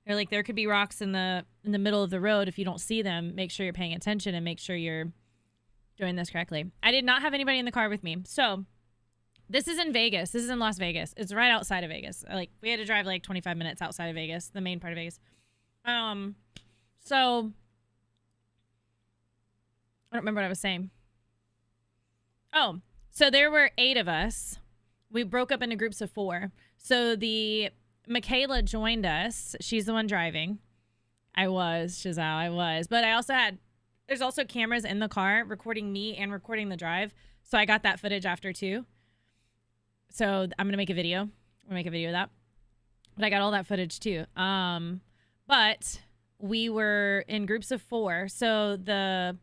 They're like, there could be rocks in the middle of the road. If you don't see them, make sure you're paying attention and make sure you're doing this correctly. I did not have anybody in the car with me. So this is in Vegas. This is in Las Vegas. It's right outside of Vegas. Like, we had to drive like 25 minutes outside of Vegas, the main part of Vegas. So I don't remember what I was saying. Oh, so there were 8 of us. We broke up into groups of 4. So Michaela joined us. She's the one driving. I was. But there's also cameras in the car recording me and recording the drive. So I got that footage after too. So I'm going to make a video. I'm going to make a video of that. But I got all that footage too. But we were in groups of 4. So the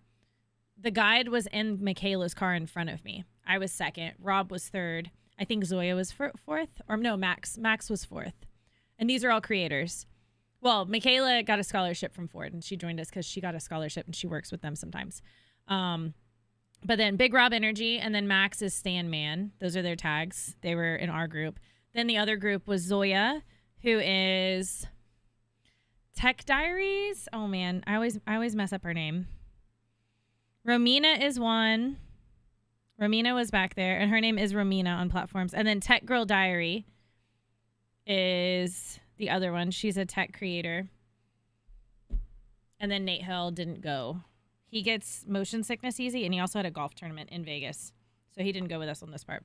guide was in Michaela's car in front of me. I was second. Rob was third. I think Zoya was fourth. Or no, Max. Max was fourth. And these are all creators. Well, Michaela got a scholarship from Ford, and she joined us because she got a scholarship, and she works with them sometimes. But then Big Rob Energy, and then Max is Stan Man. Those are their tags. They were in our group. Then the other group was Zoya, who is Tech Diaries. Oh man, I always mess up her name. Romina is one. Romina was back there, and her name is Romina on platforms. And then Tech Girl Diary is the other one. She's a tech creator. And then Nate Hill didn't go. He gets motion sickness easy, and he also had a golf tournament in Vegas. So he didn't go with us on this part.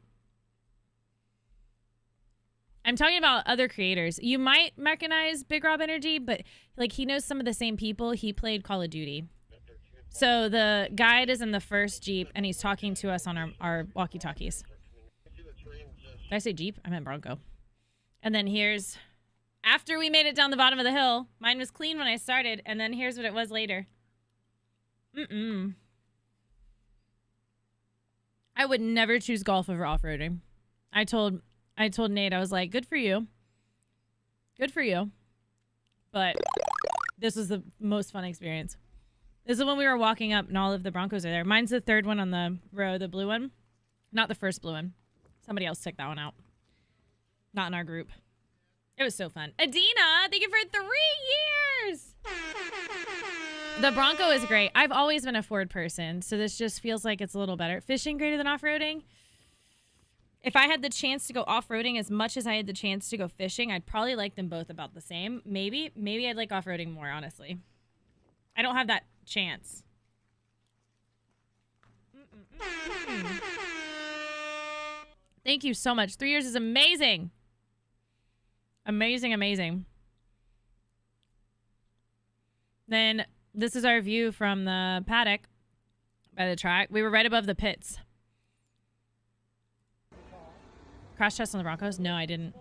I'm talking about other creators. You might recognize Big Rob Energy, but like he knows some of the same people. He played Call of Duty. So the guide is in the first Jeep, and he's talking to us on our walkie-talkies. Did I say Jeep? I meant Bronco. And then here's, after we made it down the bottom of the hill, mine was clean when I started, and then here's what it was later. I would never choose golf over off-roading. I told Nate, I was like, good for you. Good for you. But this was the most fun experience. This is when we were walking up and all of the Broncos are there. Mine's the third one on the row, the blue one. Not the first blue one. Somebody else took that one out. Not in our group. It was so fun. Adina, thank you for 3 years. The Bronco is great. I've always been a Ford person, so this just feels like it's a little better. Fishing greater than off-roading? If I had the chance to go off-roading as much as I had the chance to go fishing, I'd probably like them both about the same. Maybe I'd like off-roading more, honestly. I don't have that chance. Thank you so much. 3 years is amazing. Amazing, amazing. Then this is our view from the paddock by the track. We were right above the pits. Crash test on the Broncos? No, I didn't.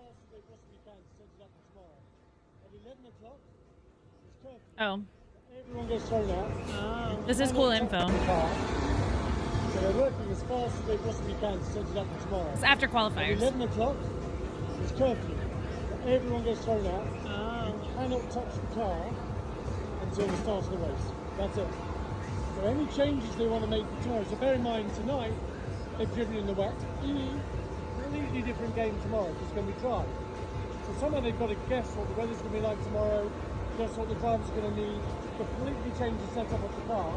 Oh. Everyone gets thrown out. Oh. This is cool info. So they're working as fast as they possibly can to set it up for tomorrow. It's after At qualifiers. 11 o'clock, it's curfew. Everyone gets thrown out. Oh. You cannot touch the car until the start of the race. That's it. So any changes they want to make for tomorrow. So bear in mind, tonight they've driven in the wet. Completely different game tomorrow because it's going to be dry. So somehow they've got to guess what the weather's going to be like tomorrow, guess what the driver's going to need, completely change the setup of the car.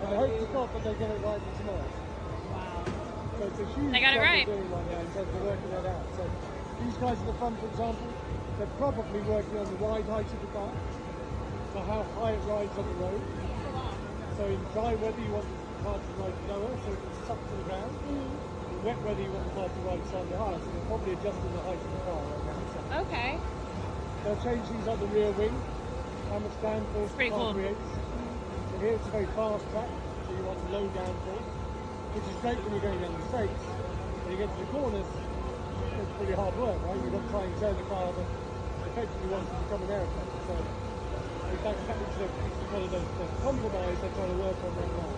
And I hope to God that they get it right for tomorrow. Wow. So it's a huge They got it job right. they're doing right now in terms of working that out. So these guys at the front, for example, they're probably working on the ride height of the car, so how high it rides on the road. So in dry weather you want the car to ride lower so it can suck to the ground. In wet weather you want the car to ride slightly higher, so they're probably adjusting the height of the car right now. So Okay. they'll change things like the rear wing, how much downforce the Pretty car cool. creates. So here it's a very fast track, so you want low downforce, which is great when you're going down the straights. When you get to the corners, it's pretty hard work, right? You've got to try and turn the car that effectively wants to become an aeroplane. So in fact, it's one of the compromise they're trying to work on right now.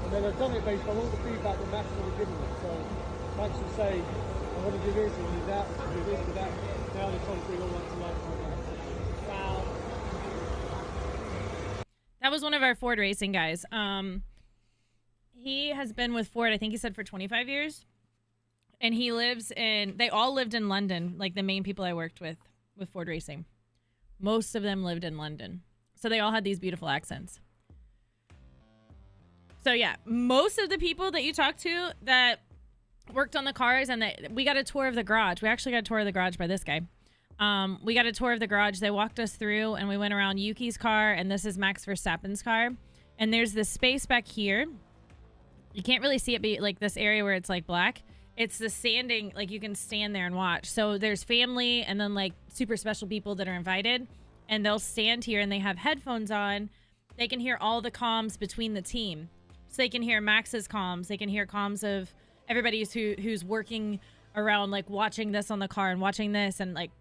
And then they've done it based on all the feedback that Max will have given them. So Max will say, I want to do this, I want to do that, I want to do this, do that. Now they're trying to bring all that to life right now. Wow. That was one of our Ford racing guys. He has been with Ford, I think he said for 25 years. And he lives in, they all lived in London, like the main people I worked with Ford Racing. Most of them lived in London. So they all had these beautiful accents. So yeah, most of the people that you talk to that worked on the cars and that we got a tour of the garage. We actually got a tour of the garage by this guy. We got a tour of the garage. They walked us through and we went around Yuki's car and this is Max Verstappen's car. And there's this space back here. You can't really see it be like this area where it's like black. It's the standing, like you can stand there and watch. So there's family and then like super special people that are invited and they'll stand here and they have headphones on. They can hear all the comms between the team. So they can hear Max's comms. They can hear comms of everybody who's working around like watching this on the car and watching this. And like,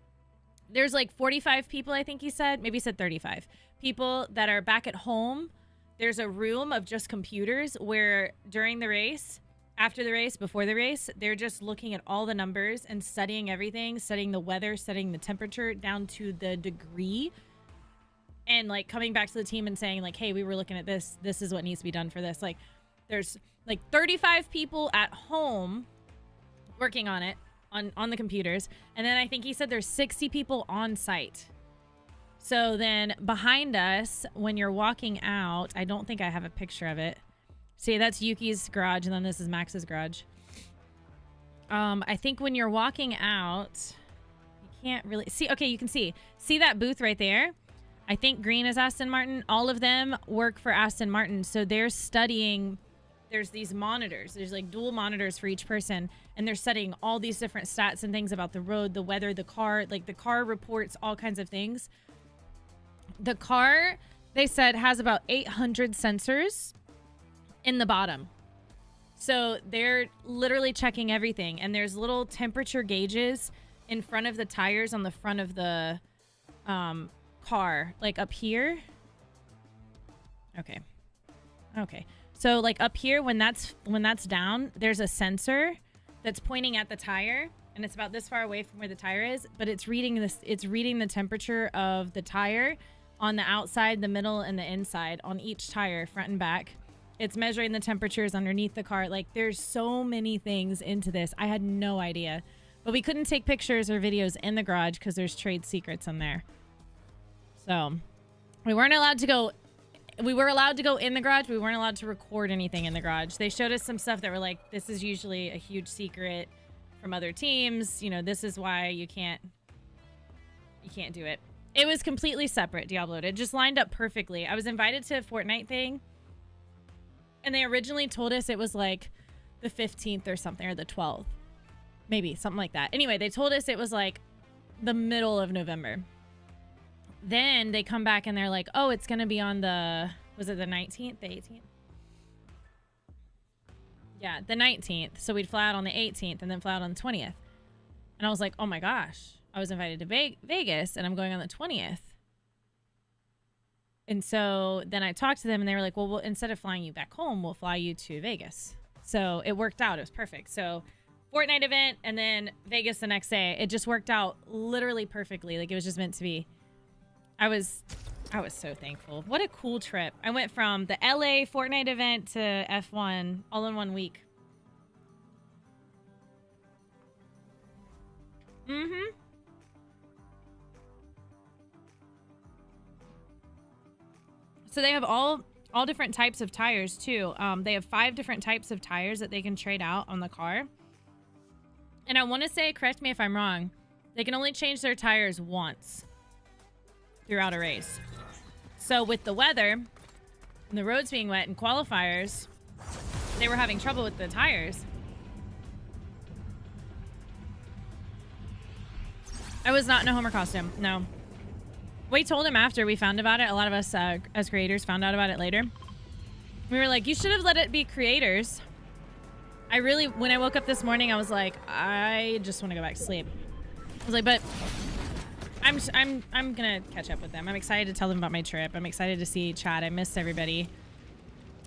there's like 45 people, I think he said, maybe he said 35 people that are back at home. There's a room of just computers where during the race, after the race, before the race, they're just looking at all the numbers and studying everything, studying the weather, studying the temperature down to the degree. And like coming back to the team and saying like, hey, we were looking at this. This is what needs to be done for this. Like there's like 35 people at home working on it on the computers. And then I think he said there's 60 people on site. So then behind us, when you're walking out, I don't think I have a picture of it. See, that's Yuki's garage, and then this is Max's garage. I think when you're walking out, you can't really see. Okay, you can see that booth right there. I think green is Aston Martin. All of them work for Aston Martin, so they're studying. There's these monitors. There's like dual monitors for each person, and they're studying all these different stats and things about the road, the weather, the car. Like the car reports all kinds of things. The car, they said, has about 800 sensors in the bottom. So they're literally checking everything. And there's little temperature gauges in front of the tires on the front of the car. Like up here. Okay. So like up here, when that's down, there's a sensor that's pointing at the tire. And it's about this far away from where the tire is. But it's reading the temperature of the tire on the outside, the middle, and the inside on each tire, front and back. It's measuring the temperatures underneath the car. Like, there's so many things into this. I had no idea. But we couldn't take pictures or videos in the garage because there's trade secrets in there. So, we weren't allowed to go... We were allowed to go in the garage. We weren't allowed to record anything in the garage. They showed us some stuff that were like, this is usually a huge secret from other teams. You know, this is why you can't do it. It was completely separate, Diablo. It just lined up perfectly. I was invited to a Fortnite thing. And they originally told us it was like the 15th or something, or the 12th. Maybe, something like that. Anyway, they told us it was like the middle of November. Then they come back and they're like, oh, it's going to be on the, was it the 19th, the 18th? Yeah, the 19th. So we'd fly out on the 18th and then fly out on the 20th. And I was like, oh my gosh, I was invited to Vegas and I'm going on the 20th. And so then I talked to them and they were like, well, instead of flying you back home, we'll fly you to Vegas. So it worked out. It was perfect. So Fortnite event and then Vegas the next day. It just worked out literally perfectly. Like it was just meant to be. I was so thankful. What a cool trip. I went from the LA Fortnite event to F1 all in 1 week. Mm-hmm. So they have all different types of tires too. They have 5 different types of tires that they can trade out on the car. And I want to say, correct me if I'm wrong, they can only change their tires once throughout a race. So with the weather and the roads being wet and qualifiers, they were having trouble with the tires. I was not in a Homer costume, no. We told him after we found about it. A lot of us as creators found out about it later. We were like, you should have let it be creators. I really, when I woke up this morning, I was like, I just want to go back to sleep. I was like, but I'm gonna catch up with them. I'm excited to tell them about my trip. I'm excited to see Chad. I missed everybody.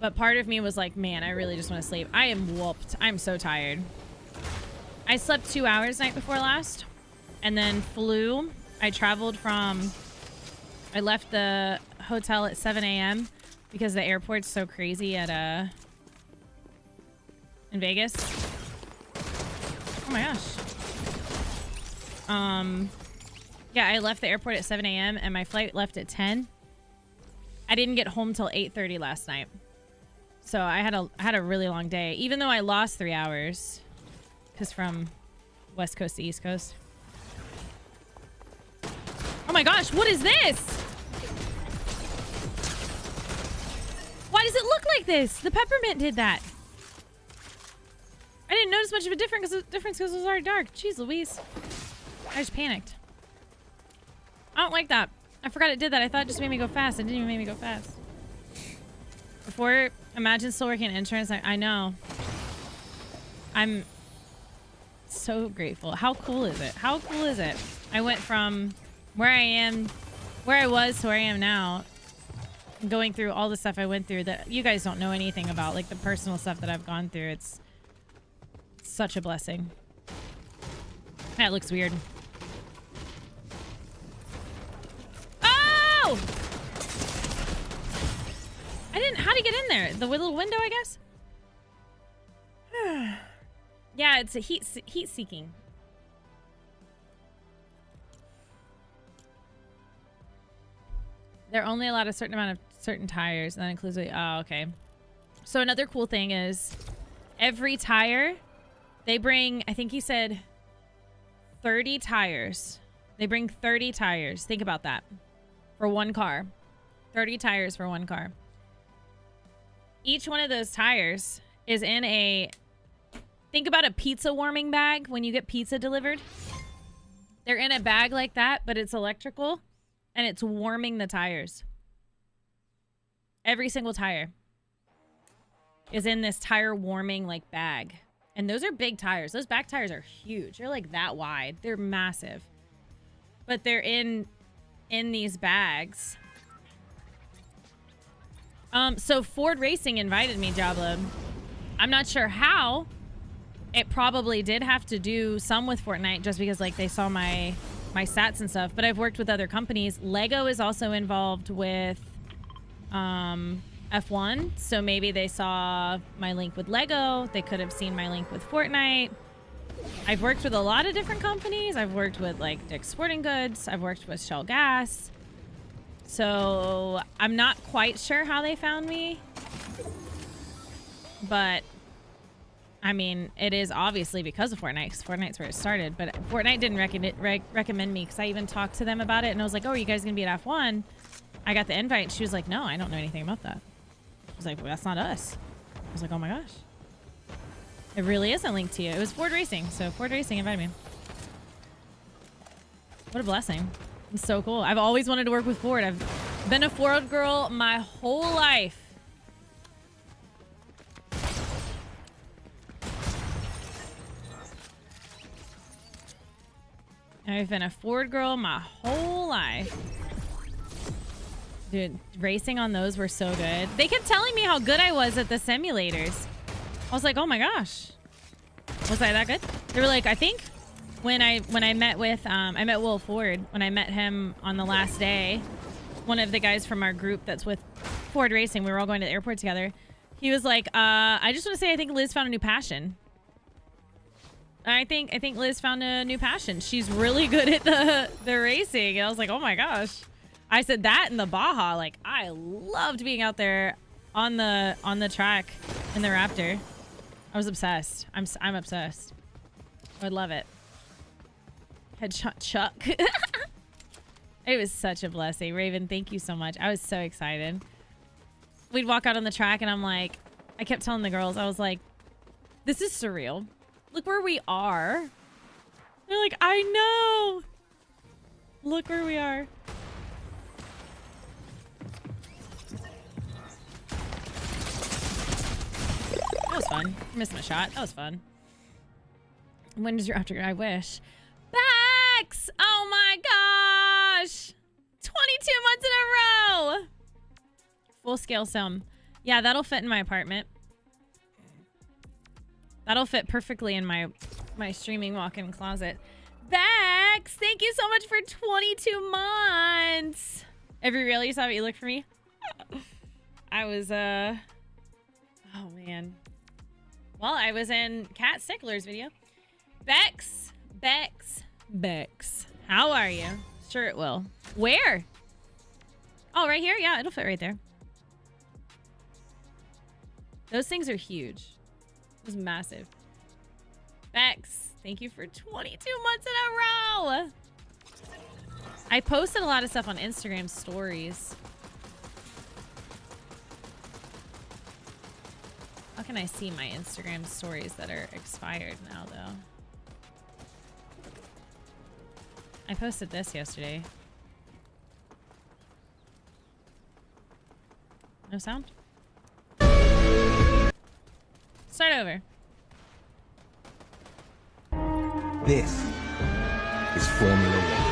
But part of me was like, man, I really just want to sleep. I am whooped. I'm so tired. I slept 2 hours night before last and then flew. I traveled from, I left the hotel at 7 a.m. because the airport's so crazy at in Vegas. Oh my gosh. Yeah, I left the airport at 7 a.m. and my flight left at 10. I didn't get home till 8:30 last night. So I had a really long day, even though I lost 3 hours because from West Coast to East Coast. Oh my gosh, what is this? Why does it look like this? The peppermint did that. I didn't notice much of a difference because it was already dark. Jeez Louise. I just panicked. I don't like that. I forgot it did that. I thought it just made me go fast. It didn't even make me go fast. Before, imagine still working in insurance. I know. I'm so grateful. How cool is it? How cool is it? I went from where I was to where I am now, going through all the stuff I went through that you guys don't know anything about, like the personal stuff that I've gone through. It's such a blessing. That looks weird. Oh! How'd he get in there? The little window, I guess? Yeah, it's a heat seeking. They're only allowed a certain amount of certain tires, and that includes oh, okay. So another cool thing is every tire, they bring, I think he said 30 tires. They bring 30 tires. Think about that. For one car. 30 tires for one car. Each one of those tires is in a, think about a pizza warming bag when you get pizza delivered. They're in a bag like that, but it's electrical and it's warming the tires. Every single tire is in this tire warming like bag. And those are big tires. Those back tires are huge. They're like that wide. They're massive. But they're in these bags. So Ford Racing invited me, Diablo. I'm not sure how. It probably did have to do some with Fortnite just because like they saw my stats and stuff, but I've worked with other companies. Lego is also involved with F1, so maybe they saw my link with Lego. They could have seen my link with Fortnite. I've worked with a lot of different companies. I've worked with like Dick's Sporting Goods. I've worked with Shell Gas. So I'm not quite sure how they found me, but I mean, it is obviously because of Fortnite, because Fortnite's where it started. But Fortnite didn't recommend me because I even talked to them about it, and I was like, oh, are you guys going to be at F1? I got the invite, and she was like, no, I don't know anything about that. I was like, well, that's not us. I was like, oh my gosh. It really isn't linked to you. It was Ford Racing, so Ford Racing invited me. What a blessing. It's so cool. I've always wanted to work with Ford. I've been a Ford girl my whole life. I've been a Ford girl my whole life. Dude, racing on those were so good. They kept telling me how good I was at the simulators. I was like, oh my gosh. Was I that good? They were like, I think when I met with I met Will Ford, when I met him on the last day, one of the guys from our group that's with Ford Racing, we were all going to the airport together. He was like, I just want to say I think Liz found a new passion. I think Liz found a new passion. She's really good at the racing. And I was like, oh my gosh. I said that in the Baja. Like, I loved being out there on the track in the Raptor. I was obsessed. I'm obsessed. I would love it. HeadShotChick. It was such a blessing. Raven, thank you so much. I was so excited. We'd walk out on the track and I'm like, I kept telling the girls, I was like, this is surreal. Look where we are. They're like, I know. Look where we are. That was fun. Missed my shot. That was fun. When does your after? I wish. Vbucks! Oh my gosh! 22 months in a row! Full scale sum. Yeah, that'll fit in my apartment. That'll fit perfectly in my streaming walk-in closet. Vbucks! Thank you so much for 22 months! Every reel you saw what you looked for me? I was, oh man. Well, I was in Cat Stickler's video. Bex. How are you? Sure it will. Where? Oh, right here? Yeah, it'll fit right there. Those things are huge. It was massive. Bex, thank you for 22 months in a row. I posted a lot of stuff on Instagram stories. How can I see my Instagram stories that are expired now, though? I posted this yesterday. No sound? Start over. This is Formula One.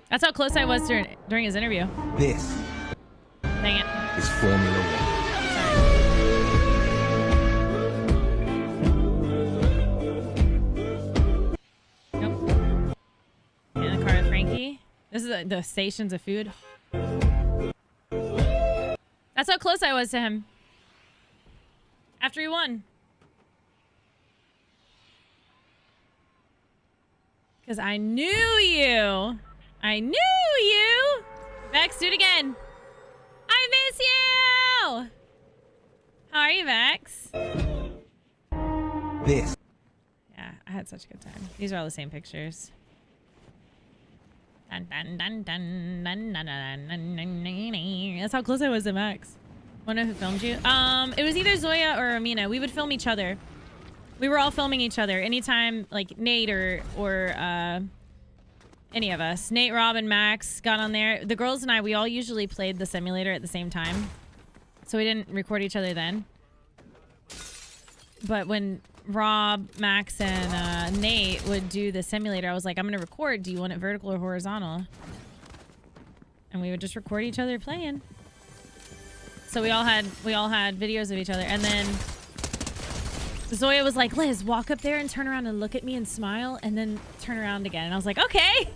That's how close I was during his interview. This Dang it. is Formula One. Nope. In the car with Frankie. This is the stations of food. That's how close I was to him. After he won. Because I knew you. I knew you. Vex, do it again. I miss you. How are you, Vex? This. Yeah, I had such a good time. These are all the same pictures. Dun, dun, dun, dun, dun, dun, dun, dun, dun, dun. That's how close I was to Max. Wonder who filmed you. It was either Zoya or Amina. We would film each other. We were all filming each other. Anytime, like, Nate or any of us. Nate, Rob, and Max got on there. The girls and I, we all usually played the simulator at the same time. So we didn't record each other then. But when Rob, Max, and Nate would do the simulator, I was like, I'm going to record. Do you want it vertical or horizontal? And we would just record each other playing. So we all had videos of each other. And then Zoya was like, Liz, walk up there and turn around and look at me and smile and then turn around again. And I was like, okay.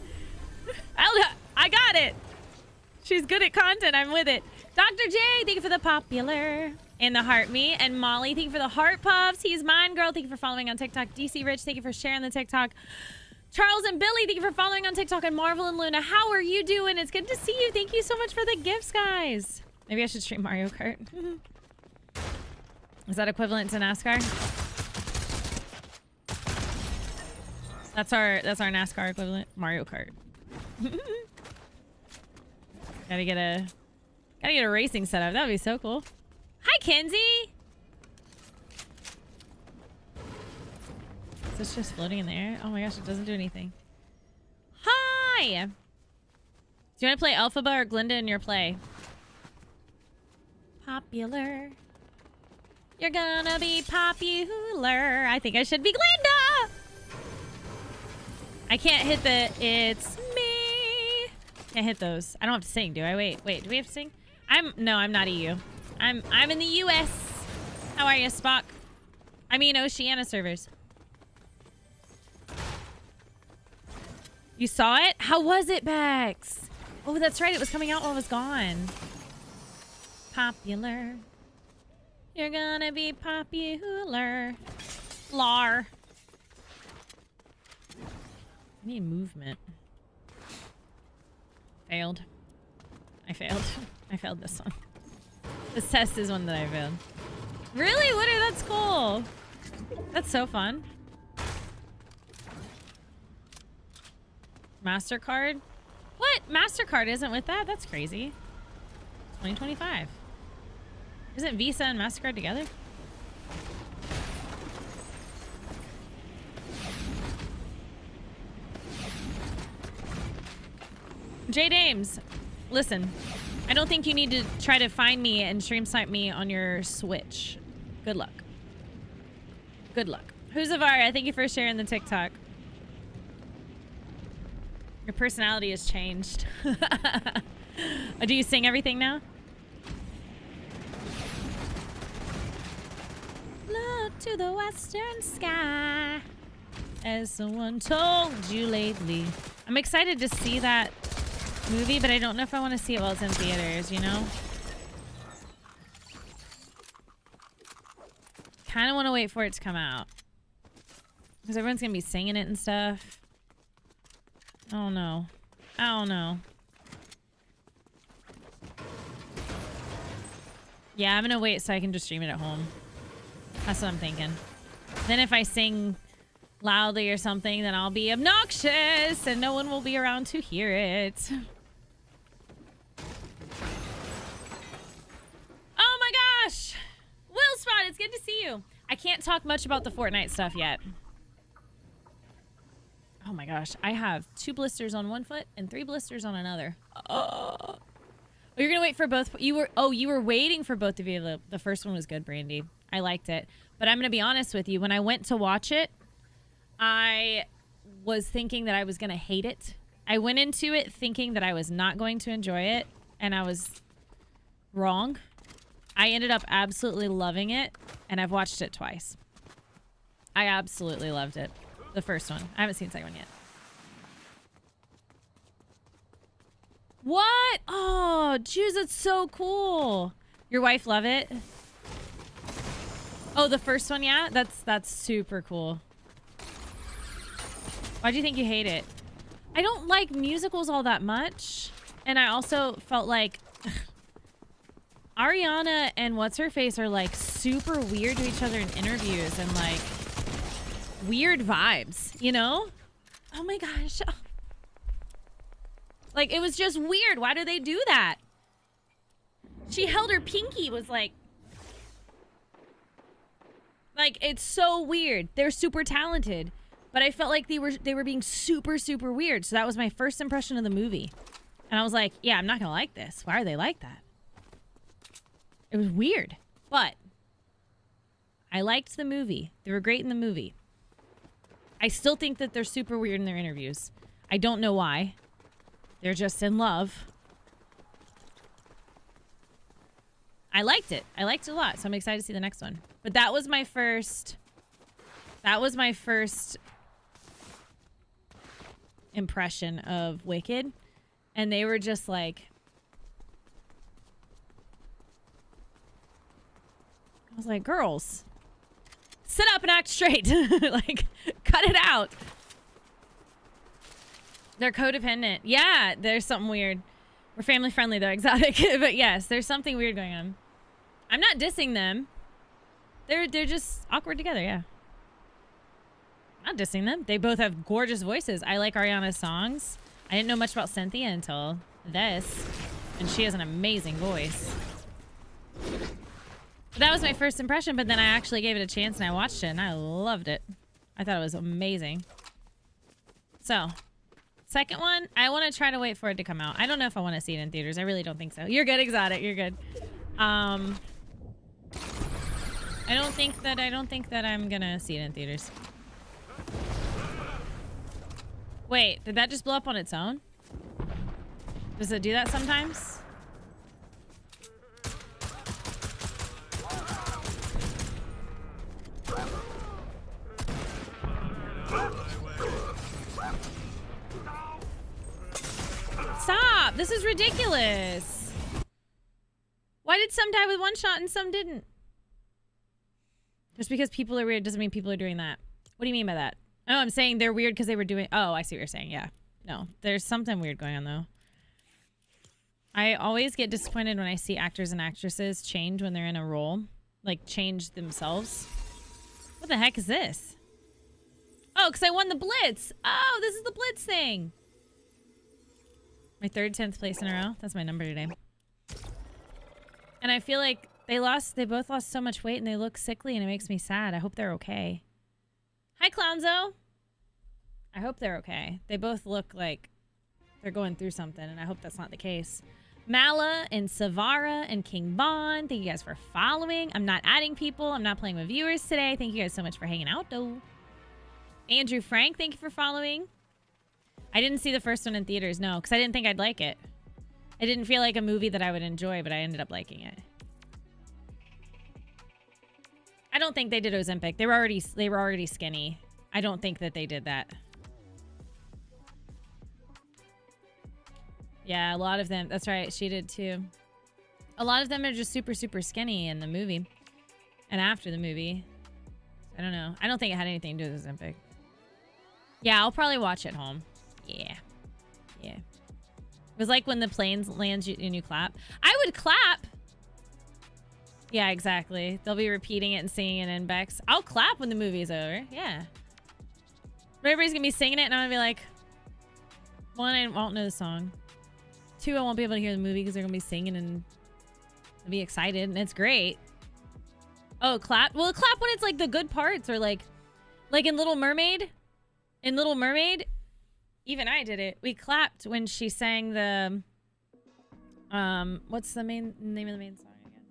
I got it. She's good at content. I'm with it. Dr. J, thank you for the popular and the heart me. And Molly, thank you for the heart puffs. He's mine, girl. Thank you for following on TikTok. DC Rich, thank you for sharing the TikTok. Charles and Billy, thank you for following on TikTok. And Marvel and Luna, how are you doing? It's good to see you. Thank you so much for the gifts, guys. Maybe I should stream Mario Kart. Is that equivalent to NASCAR? That's our NASCAR equivalent. Mario Kart. Gotta get a racing setup. That would be so cool. Hi, Kenzie. Is this just floating in the air? Oh my gosh, it doesn't do anything. Hi. Do you want to play Elphaba or Glinda in your play? Popular. You're gonna be popular. I think I should be Glinda. I can't hit the it's me. Can't hit those. I don't have to sing, do I? Wait, do we have to sing? No, I'm not EU. I'm in the US. How are you, Spock? I mean Oceania servers. You saw it? How was it, Bex? Oh, that's right. It was coming out while I was gone. Popular. You're gonna be popular. Lar. I need movement. Failed. I failed. I failed this one. This test is one that I failed. Really? What? That's cool. That's so fun. MasterCard? What? MasterCard isn't with that? That's crazy. 2025. Isn't Visa and MasterCard together? J Dames, listen. I don't think you need to try to find me and stream snipe me on your Switch. Good luck. Good luck. Who's Avaria? Thank you for sharing the TikTok. Your personality has changed. Do you sing everything now? Look to the western sky, as someone told you lately. I'm excited to see that movie, but I don't know if I want to see it while it's in theaters, you know? Kind of want to wait for it to come out. Because everyone's going to be singing it and stuff. I don't know. I don't know. Yeah, I'm going to wait so I can just stream it at home. That's what I'm thinking. Then if I sing loudly or something, then I'll be obnoxious and no one will be around to hear it. Oh my gosh! Will Spot, it's good to see you. I can't talk much about the Fortnite stuff yet. Oh my gosh, I have 2 blisters on one foot and 3 blisters on another. Oh, you're gonna wait for both. You were waiting for both of you. The first one was good, Brandy. I liked it. But I'm gonna be honest with you. When I went to watch it, I was thinking that I was gonna hate it. I went into it thinking that I was not going to enjoy it, and I was wrong. I ended up absolutely loving it, and I've watched it twice. I absolutely loved it. The first one. I haven't seen the second one yet. What? Oh, Tues, it's so cool. Your wife love it? Oh, the first one, yeah? That's super cool. Why do you think you hate it? I don't like musicals all that much. And I also felt like Ariana and what's-her-face are like super weird to each other in interviews and like weird vibes, you know? Oh my gosh. Like, it was just weird. Why do they do that? She held her pinky, was like, it's so weird. They're super talented, but I felt like they were being super, super weird. So that was my first impression of the movie. And I was like, yeah, I'm not gonna like this. Why are they like that? It was weird, but I liked the movie. They were great in the movie. I still think that they're super weird in their interviews. I don't know why. They're just in love. I liked it. I liked it a lot, so I'm excited to see the next one. But that was my first impression of Wicked. And they were just like, I was like, girls, sit up and act straight. Like, cut it out. They're codependent. Yeah, there's something weird. We're family friendly though, exotic. But yes, there's something weird going on. I'm not dissing them. They're just awkward together, yeah. I'm not dissing them. They both have gorgeous voices. I like Ariana's songs. I didn't know much about Cynthia until this. And she has an amazing voice. But that was my first impression, but then I actually gave it a chance and I watched it and I loved it. I thought it was amazing. So, second one, I want to try to wait for it to come out. I don't know if I want to see it in theaters. I really don't think so. You're good, Exotic. You're good. I I don't think that I'm gonna see it in theaters. Wait, did that just blow up on its own? Does it do that sometimes? Stop! This is ridiculous. Why did some die with one shot and some didn't? Just because people are weird doesn't mean people are doing that. What do you mean by that? Oh, I'm saying they're weird because they were doing... Oh, I see what you're saying. Yeah. No, there's something weird going on, though. I always get disappointed when I see actors and actresses change when they're in a role. Like, change themselves. What the heck is this? Oh, because I won the Blitz. Oh, this is the Blitz thing. My third 10th place in a row. That's my number today. And I feel like they both lost so much weight and they look sickly and it makes me sad. I hope they're okay. Hi, Clownzo. I hope they're okay. They both look like they're going through something, and I hope that's not the case. Mala and Savara and King Bond, thank you guys for following. I'm not adding people. I'm not playing with viewers today. Thank you guys so much for hanging out, though. Andrew Frank, thank you for following. I didn't see the first one in theaters, no, because I didn't think I'd like it. I didn't feel like a movie that I would enjoy, but I ended up liking it. I don't think they did Ozempic. They were already skinny. I don't think that they did that. Yeah, a lot of them. That's right. She did too. A lot of them are just super, super skinny in the movie. And after the movie. I don't know. I don't think it had anything to do with Ozempic. Yeah, I'll probably watch it home. Yeah. Yeah. It was like when the planes land and you clap. I would clap. Yeah, exactly. They'll be repeating it and singing it in Vbucks. I'll clap when the movie's over. Yeah. But everybody's gonna be singing it and I'm gonna be like, one, I won't know the song. Two, I won't be able to hear the movie because they're gonna be singing and I'll be excited and it's great. Oh, clap. Well, clap when it's like the good parts or like in Little Mermaid. In Little Mermaid, even I did it. We clapped when she sang the what's the name of the main song again?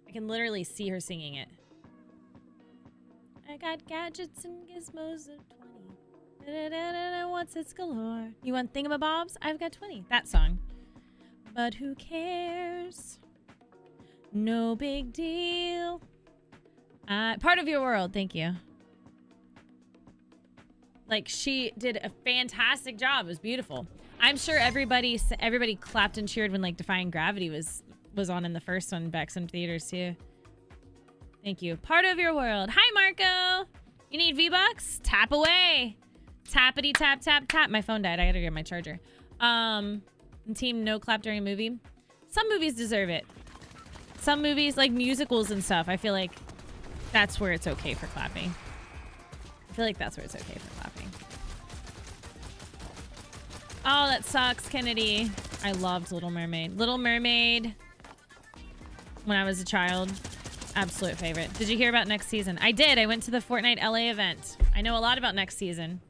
I can literally see her singing it. I got gadgets and gizmos of 20. Da-da-da-da-da, what's its galore? You want thingamabobs? I've got 20. That song. But who cares? No big deal. Part of your world. Thank you. Like, she did a fantastic job. It was beautiful. I'm sure everybody clapped and cheered when like Defying Gravity was on in the first one back in theaters too. Thank you. Part of your world. Hi, Marco. You need Vbucks? Tap away. Tappity tap tap tap. My phone died. I gotta get my charger. Team no clap during a movie. Some movies deserve it. Some movies, like musicals and stuff, I feel like that's where it's okay for clapping. I feel like that's where it's okay for clapping. Oh, that sucks, Kennedy. I loved Little Mermaid. Little Mermaid, when I was a child, absolute favorite. Did you hear about next season? I did. I went to the Fortnite LA event. I know a lot about next season.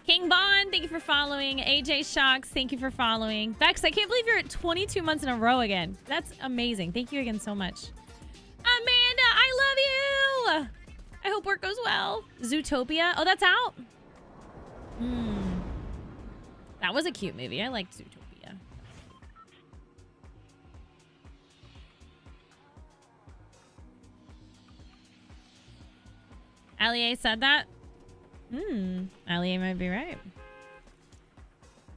King Bond, thank you for following. AJ Shocks, thank you for following. Vex, I can't believe you're at 22 months in a row again. That's amazing. Thank you again so much. Amanda, I love you. I hope work goes well. Zootopia. Oh, that's out? That was a cute movie. I liked Zootopia. Allie said that? Allie might be right.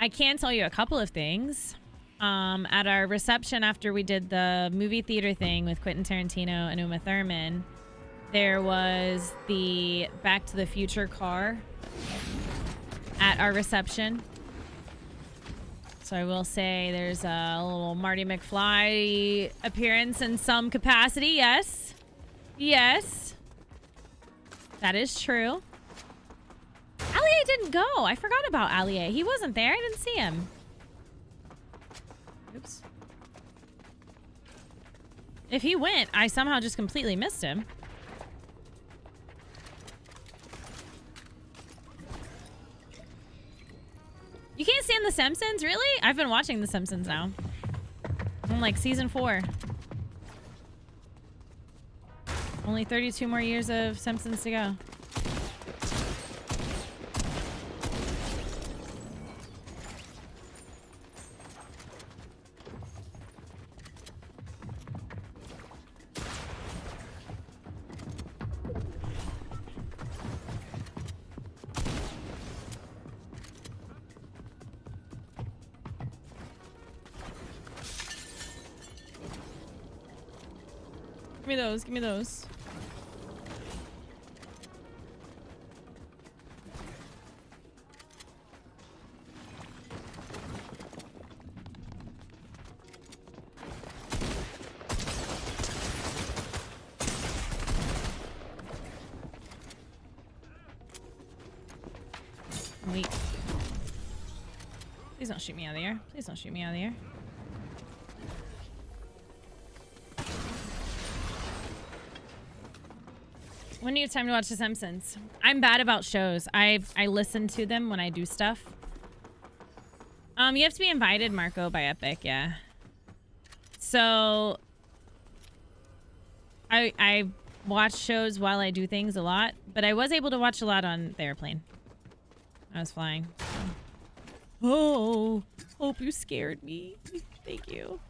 I can tell you a couple of things. At our reception after we did the movie theater thing with Quentin Tarantino and Uma Thurman, there was the Back to the Future car at our reception. So I will say there's a little Marty McFly appearance in some capacity. Yes. Yes. That is true. Allie didn't go. I forgot about Allie. He wasn't there. I didn't see him. Oops. If he went, I somehow just completely missed him. You can't stand The Simpsons? Really? I've been watching The Simpsons now. I'm like season 4. Only 32 more years of Simpsons to go. Give me those, give me those. Wait. Please don't shoot me out of the air. Please don't shoot me out of the air. When do you have time to watch The Simpsons? I'm bad about shows. I listen to them when I do stuff. You have to be invited, Marco, by Epic, yeah. So I watch shows while I do things a lot, but I was able to watch a lot on the airplane. I was flying. Oh, hope you scared me. Thank you.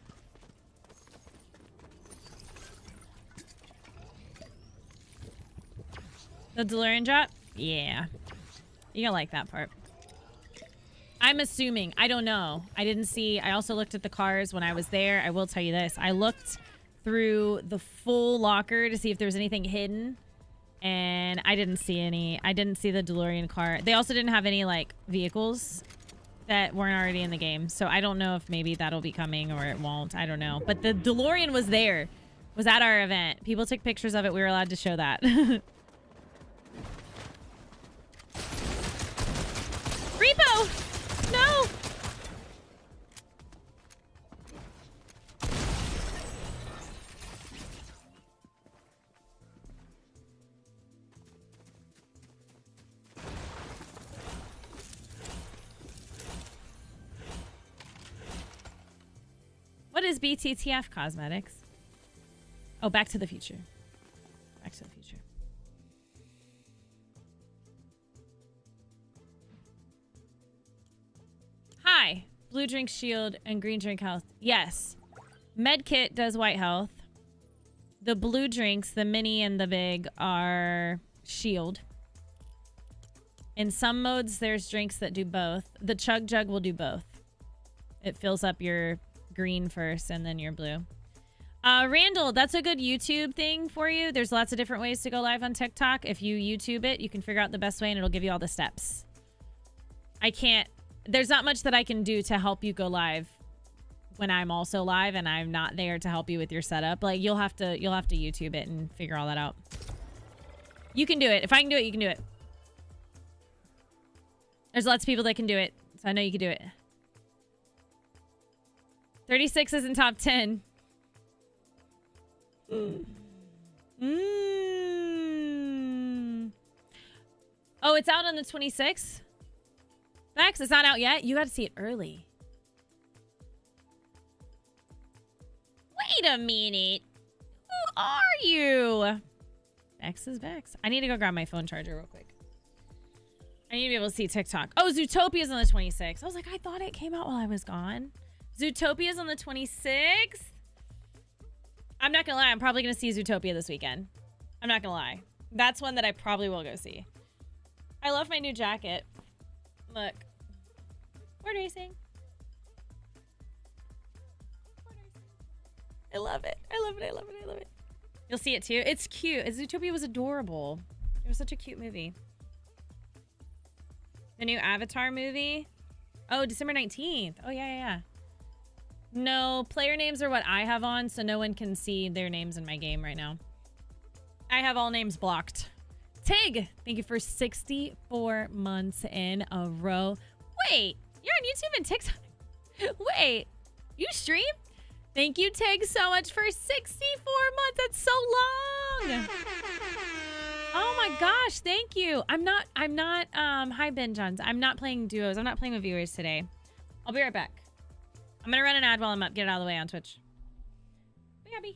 The DeLorean drop? Yeah. You're gonna like that part. I'm assuming. I don't know. I didn't see. I also looked at the cars when I was there. I will tell you this. I looked through the full locker to see if there was anything hidden. And I didn't see any. I didn't see the DeLorean car. They also didn't have any, like, vehicles that weren't already in the game. So I don't know if maybe that'll be coming or it won't. I don't know. But the DeLorean was there. Was at our event. People took pictures of it. We were allowed to show that. Repo! No! What is BTTF Cosmetics? Oh, Back to the Future. Back to the Future. Hi. Blue drink shield and green drink health. Yes. Medkit does white health. The blue drinks, the mini and the big, are shield. In some modes, there's drinks that do both. The Chug Jug will do both. It fills up your green first and then your blue. Randall, that's a good YouTube thing for you. There's lots of different ways to go live on TikTok. If you YouTube it, you can figure out the best way and it'll give you all the steps. I can't... There's not much that I can do to help you go live when I'm also live and I'm not there to help you with your setup. Like, you'll have to YouTube it and figure all that out. You can do it. If I can do it, you can do it. There's lots of people that can do it, so I know you can do it. 36 is in top 10. Oh, it's out on the 26th? Max, it's not out yet? You got to see it early. Wait a minute. Who are you? Vex is Vex. I need to go grab my phone charger real quick. I need to be able to see TikTok. Oh, Zootopia's on the 26th. I was like, I thought it came out while I was gone. Zootopia's on the 26th. I'm not gonna lie. I'm probably gonna see Zootopia this weekend. I'm not gonna lie. That's one that I probably will go see. I love my new jacket. Look. Word racing. I love it. I love it. I love it. I love it. You'll see it too. It's cute. Zootopia was adorable. It was such a cute movie. The new Avatar movie. Oh, December 19th. Oh, yeah, yeah, yeah. No, player names are what I have on, so no one can see their names in my game right now. I have all names blocked. Tig, thank you for 64 months in a row. Wait, you're on YouTube and TikTok? Wait, you stream? Thank you, Tig, so much for 64 months. That's so long. Oh my gosh, thank you. I'm not, hi Ben Johns. I'm not playing duos. I'm not playing with viewers today. I'll be right back. I'm gonna run an ad while I'm up. Get it out of the way on Twitch. BRB.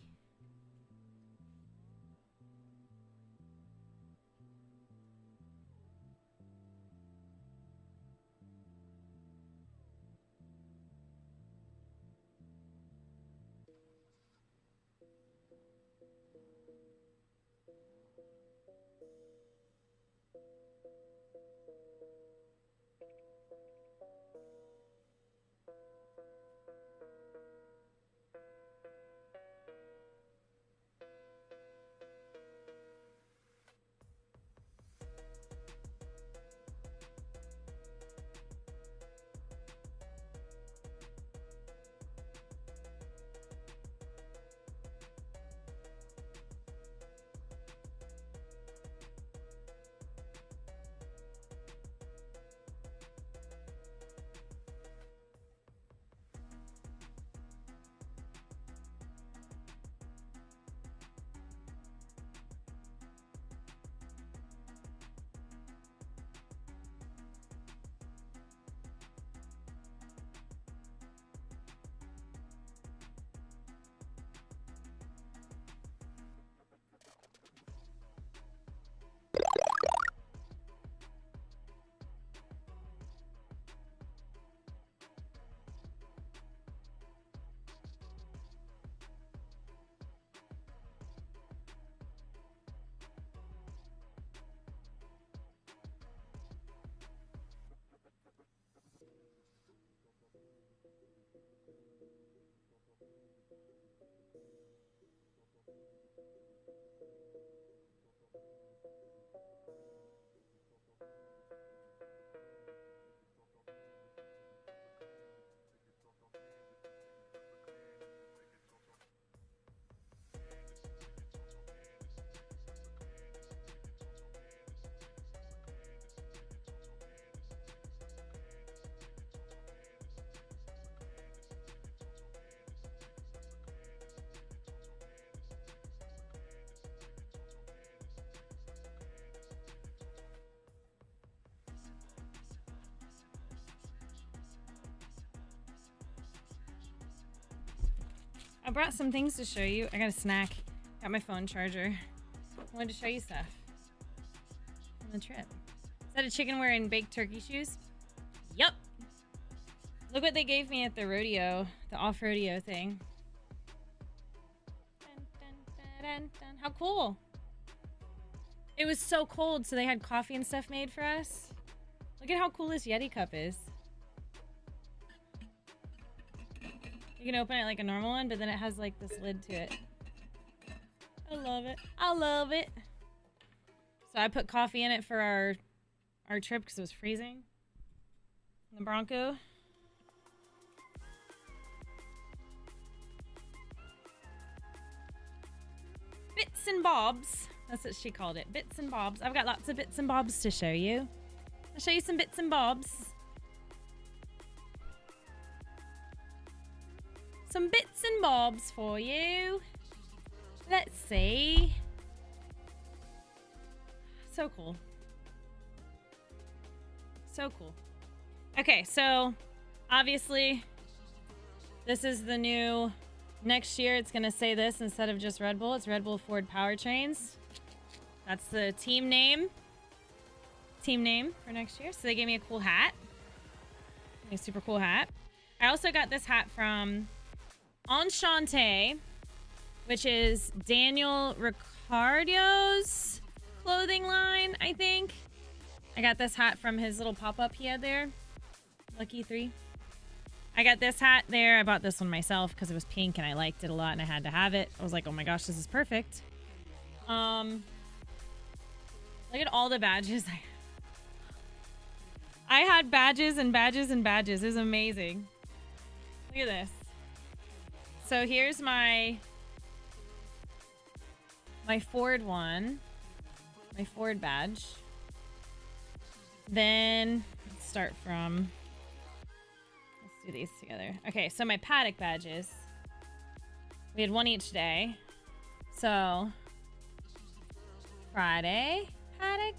I brought some things to show you. I got a snack. Got my phone charger. I wanted to show you stuff on the trip. Is that a chicken wearing baked turkey shoes? Yup. Look what they gave me at the rodeo, the off-rodeo thing. Dun, dun, dun, dun, dun. How cool. It was so cold, so they had coffee and stuff made for us. Look at how cool this Yeti cup is. You can open it like a normal one, but then it has like this lid to it. I love it. I love it. So I put coffee in it for our trip because it was freezing. In the Bronco. Bits and bobs. That's what she called it. Bits and bobs. I've got lots of bits and bobs to show you. I'll show you some bits and bobs. Some bits and bobs for you. Let's see. So cool. So cool. Okay, so obviously this is the new, next year it's gonna say this instead of just Red Bull. It's Red Bull Ford Powertrains. That's the team name. Team name for next year. So they gave me a cool hat. A super cool hat. I also got this hat from Enchante, which is Daniel Ricciardo's clothing line, I think. I got this hat from his little pop-up he had there. Lucky 3. I got this hat there. I bought this one myself because it was pink and I liked it a lot and I had to have it. I was like, oh my gosh, this is perfect. Look at all the badges. I had badges and badges and badges. It was amazing. Look at this. So here's my Ford one. My Ford badge. Then let's start from, let's do these together. Okay, so my paddock badges. We had one each day. So Friday paddock.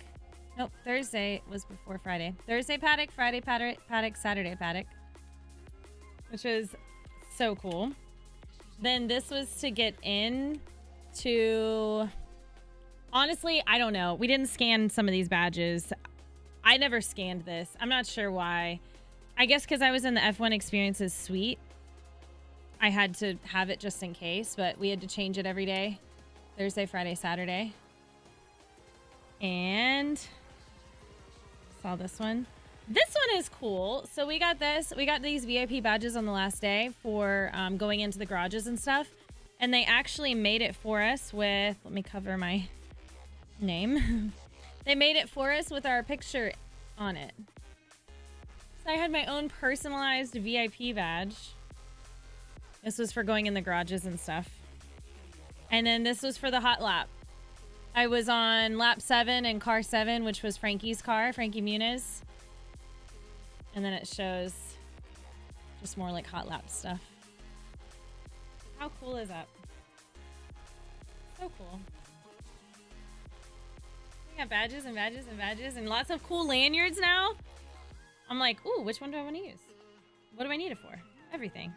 Nope, Thursday was before Friday. Thursday paddock, Friday paddock, Saturday paddock. Which was so cool. Then this was to get in to, honestly, I don't know. We didn't scan some of these badges. I never scanned this. I'm not sure why. I guess because I was in the F1 Experiences suite. I had to have it just in case, but we had to change it every day. Thursday, Friday, Saturday. And saw this one. This one is cool. So we got this. We got these VIP badges on the last day for going into the garages and stuff. And they actually made it for us with, let me cover my name. They made it for us with our picture on it. So I had my own personalized VIP badge. This was for going in the garages and stuff. And then this was for the hot lap. I was on lap 7 and car 7, which was Frankie's car, Frankie Muniz. And then it shows just more like hot lap stuff. How cool is that? So cool. We got badges and badges and badges and lots of cool lanyards now. I'm like, ooh, which one do I want to use? What do I need it for? Everything.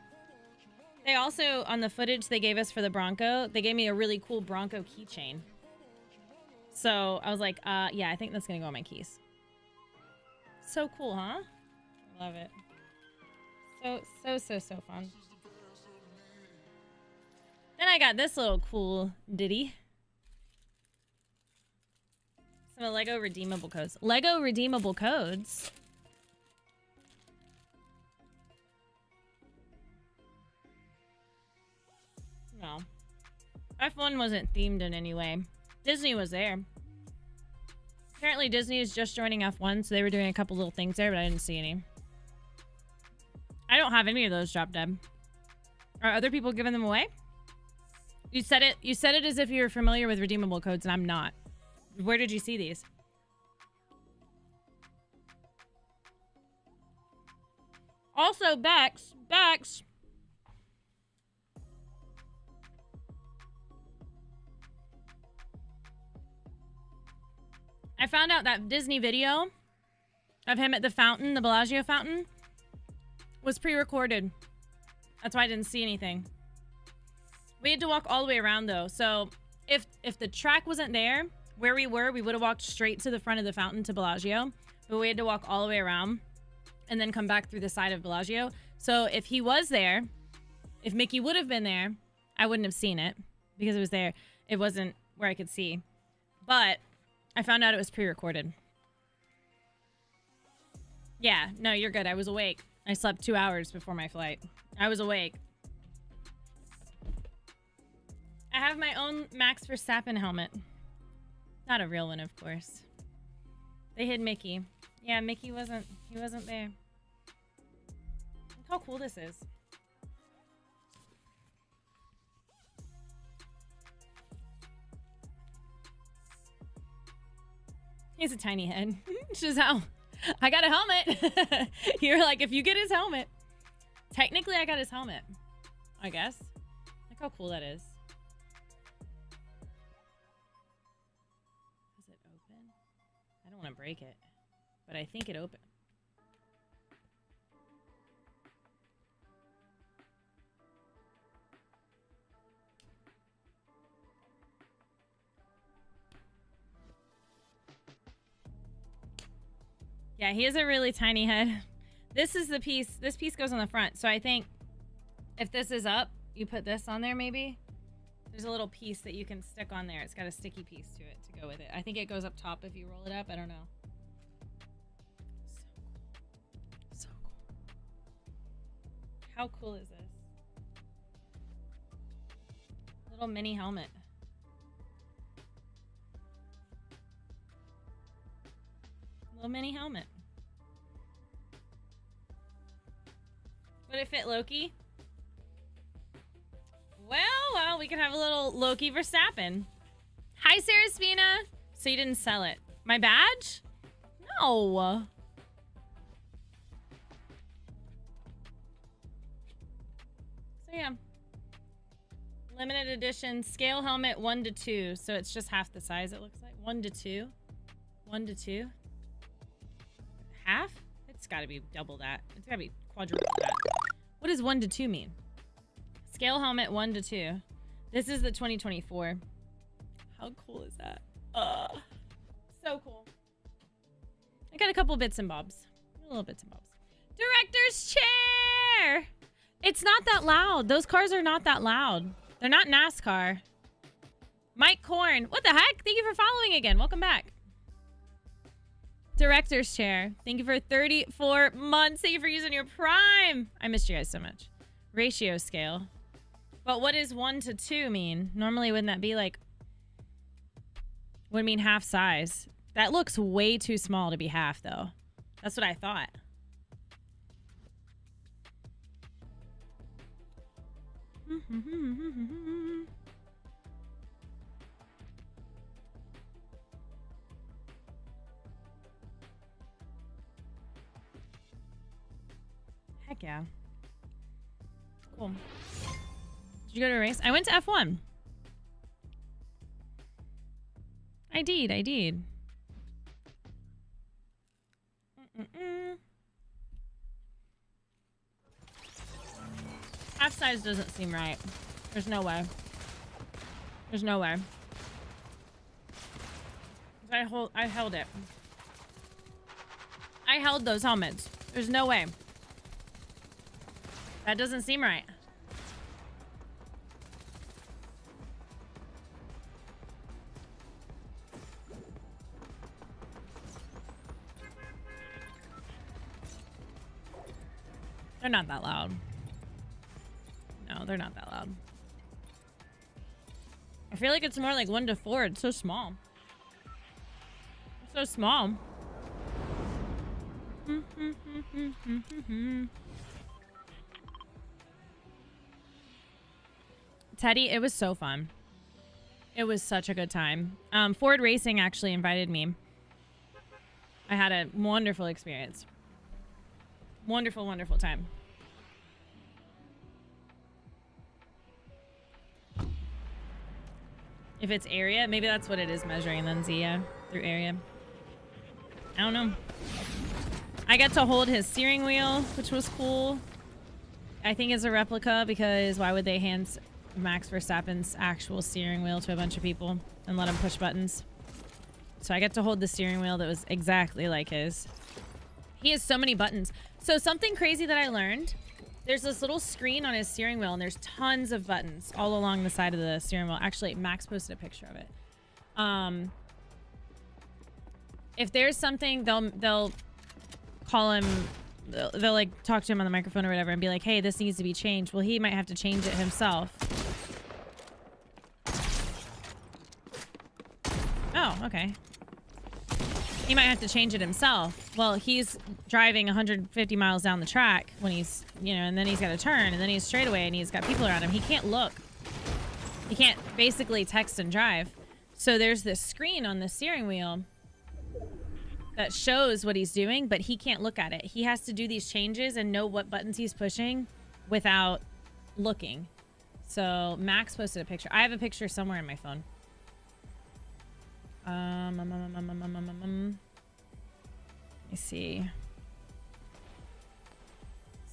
They also, on the footage they gave us for the Bronco, they gave me a really cool Bronco keychain. So I was like, yeah, I think that's going to go on my keys. So cool, huh? I love it. So fun. Then I got this little cool ditty. Some Lego redeemable codes. Lego redeemable codes? No. F1 wasn't themed in any way. Disney was there. Apparently Disney is just joining F1, so they were doing a couple little things there, but I didn't see any. I don't have any of those drop dead. Are other people giving them away? You said it as if you were familiar with redeemable codes, and I'm not. Where did you see these? Also, Bex. I found out that Disney video of him at the fountain, the Bellagio fountain, was pre-recorded. That's why I didn't see anything. We had to walk all the way around though. So if the track wasn't there where we were, we would have walked straight to the front of the fountain to Bellagio. But we had to walk all the way around and then come back through the side of Bellagio. So if he was there, if Mickey would have been there, I wouldn't have seen it because it was there. It wasn't where I could see. But I found out it was pre-recorded. Yeah, no, you're good. I was awake. I slept 2 hours before my flight. I was awake. I have my own Max Verstappen helmet. Not a real one, of course. They hid Mickey. Yeah, Mickey wasn't there. Look how cool this is. He has a tiny head. It's just how I got a helmet. You're like, if you get his helmet. Technically, I got his helmet. I guess. Look how cool that is. Is it open? I don't want to break it, but I think it opened. Yeah, he has a really tiny head. This is the piece. This piece goes on the front. So I think if this is up, you put this on there maybe. There's a little piece that you can stick on there. It's got a sticky piece to it to go with it. I think it goes up top if you roll it up. I don't know. So cool. How cool is this? Little mini helmet. Little mini helmet. Would it fit Loki? Well, we could have a little Loki Verstappen. Hi, Sarah Spina. So you didn't sell it. My badge? No. So yeah. Limited edition scale helmet 1 to 2. So it's just half the size it looks like. 1 to 2. 1 to 2. Half? It's got to be double that. It's got to be quadruple that. What does 1 to 2 mean? Scale helmet 1 to 2. This is the 2024. How cool is that? So cool. I got a couple bits and bobs. Little bits and bobs. Director's chair! It's not that loud. Those cars are not that loud. They're not NASCAR. Mike Korn. What the heck? Thank you for following again. Welcome back. Director's chair. Thank you for 34 months. Thank you for using your Prime. I missed you guys so much. Ratio scale. But what does 1 to 2 mean? Normally, wouldn't that be like... Would mean half size. That looks way too small to be half, though. That's what I thought. Heck yeah. Cool. Did you go to a race? I went to F1. I did. Half size doesn't seem right. There's no way. There's no way. I held it. I held those helmets. There's no way. That doesn't seem right. They're not that loud. No, they're not that loud. I feel like it's more like 1 to 4. It's so small. It's so small. Teddy, it was so fun. It was such a good time. Ford Racing actually invited me. I had a wonderful experience. Wonderful, wonderful time. If it's area, maybe that's what it is measuring then, Zia, through area. I don't know. I got to hold his steering wheel, which was cool. I think it's a replica because why would they hand Max Verstappen's actual steering wheel to a bunch of people and let him push buttons? So I get to hold the steering wheel that was exactly like his. He has so many buttons. So something crazy that I learned, there's this little screen on his steering wheel and there's tons of buttons all along the side of the steering wheel. Actually, Max posted a picture of it. If there's something, they'll call him, they'll like talk to him on the microphone or whatever and be like, hey, this needs to be changed. Well, he might have to change it himself. Oh, okay. He might have to change it himself. Well, he's driving 150 miles down the track when he's, you know, and then he's got to turn and then he's straightaway and he's got people around him. He can't look. He can't basically text and drive. So there's this screen on the steering wheel that shows what he's doing, but he can't look at it. He has to do these changes and know what buttons he's pushing without looking. So Max posted a picture. I have a picture somewhere in my phone. Let me see.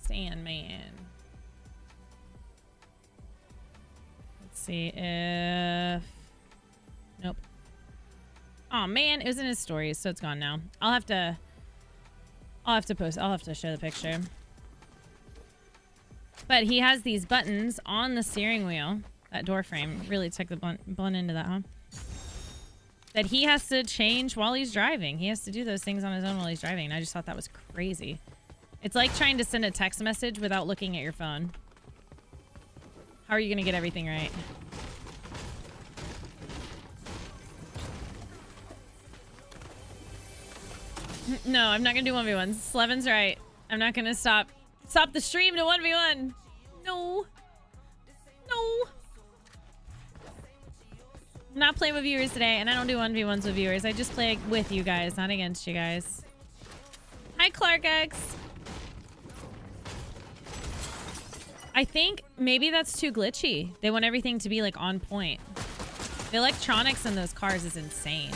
Sandman. Let's see if... Nope. Oh man, it was in his stories, so it's gone now. I'll have to post, I'll have to show the picture. But he has these buttons on the steering wheel. That door frame really took the blunt into that, huh? That he has to change while he's driving. He has to do those things on his own while he's driving. And I just thought that was crazy. It's like trying to send a text message without looking at your phone. How are you going to get everything right? No, I'm not going to do 1v1s. Slevin's right. I'm not going to stop the stream to 1v1. No. No. I'm not playing with viewers today, and I don't do 1v1s with viewers. I just play with you guys, not against you guys. Hi, Clark X. I think maybe that's too glitchy. They want everything to be, like, on point. The electronics in those cars is insane.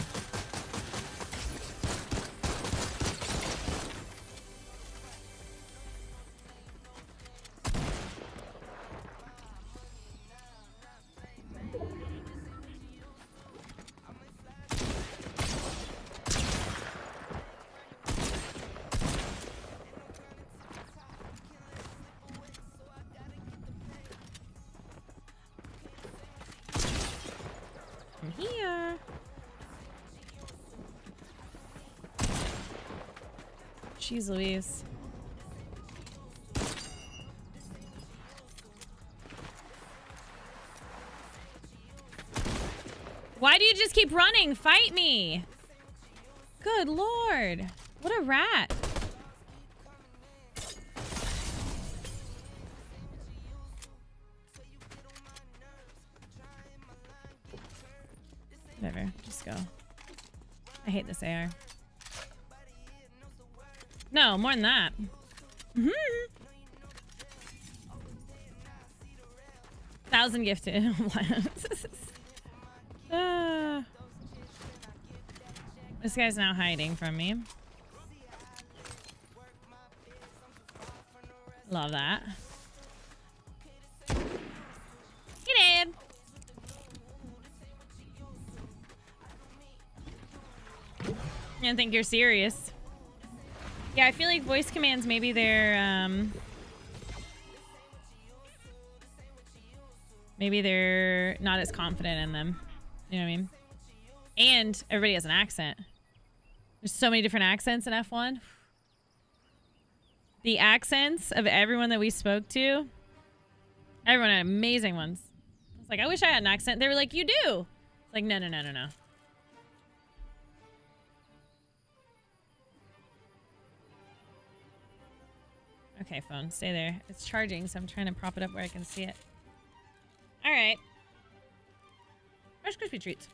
Here. Jeez Louise. Why do you just keep running? Fight me. Good lord. What a rat. Whatever. Just go. I hate this AR. No, more than that. Mm-hmm. 1,000 gifted. This guy's now hiding from me. Love that. He did. I don't think you're serious. Yeah, I feel like voice commands, maybe they're not as confident in them. You know what I mean? And everybody has an accent. There's so many different accents in F1. The accents of everyone that we spoke to, everyone had amazing ones. I was like, I wish I had an accent. They were like, you do. It's like, no, no, no, no, no. Okay, phone, stay there. It's charging, so I'm trying to prop it up where I can see it. All right. Where's crispy treats?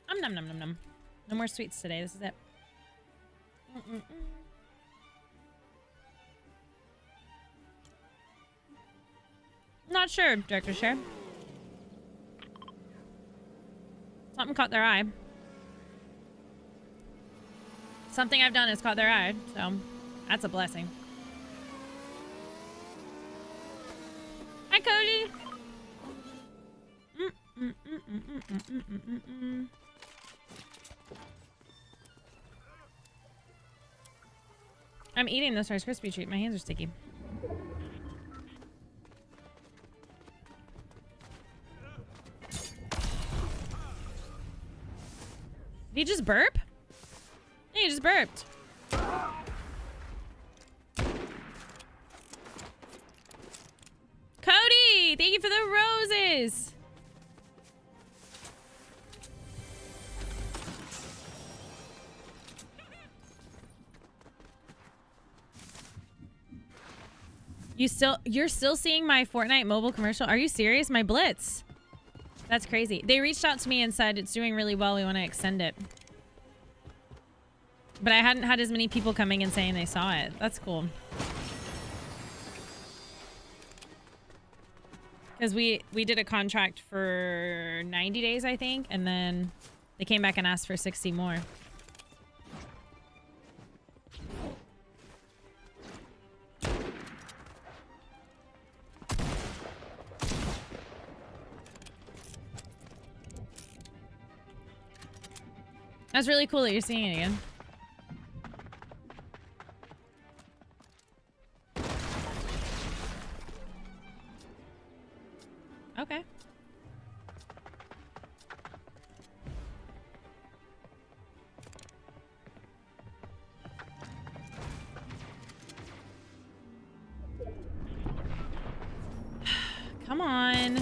Nom nom nom nom. No more sweets today. This is it. Not sure, Director Share. Something caught their eye. Something I've done has caught their eye, so that's a blessing. Hi, Cody. I'm eating this Rice Krispie treat. My hands are sticky. Did he just burp? Yeah, he just burped. Cody, thank you for the roses. You're still seeing my Fortnite mobile commercial? Are you serious? My Blitz. That's crazy. They reached out to me and said it's doing really well. We want to extend it. But I hadn't had as many people coming and saying they saw it. That's cool. Because we did a contract for 90 days, I think, and then they came back and asked for 60 more. That's really cool that you're seeing it again. Okay. Come on.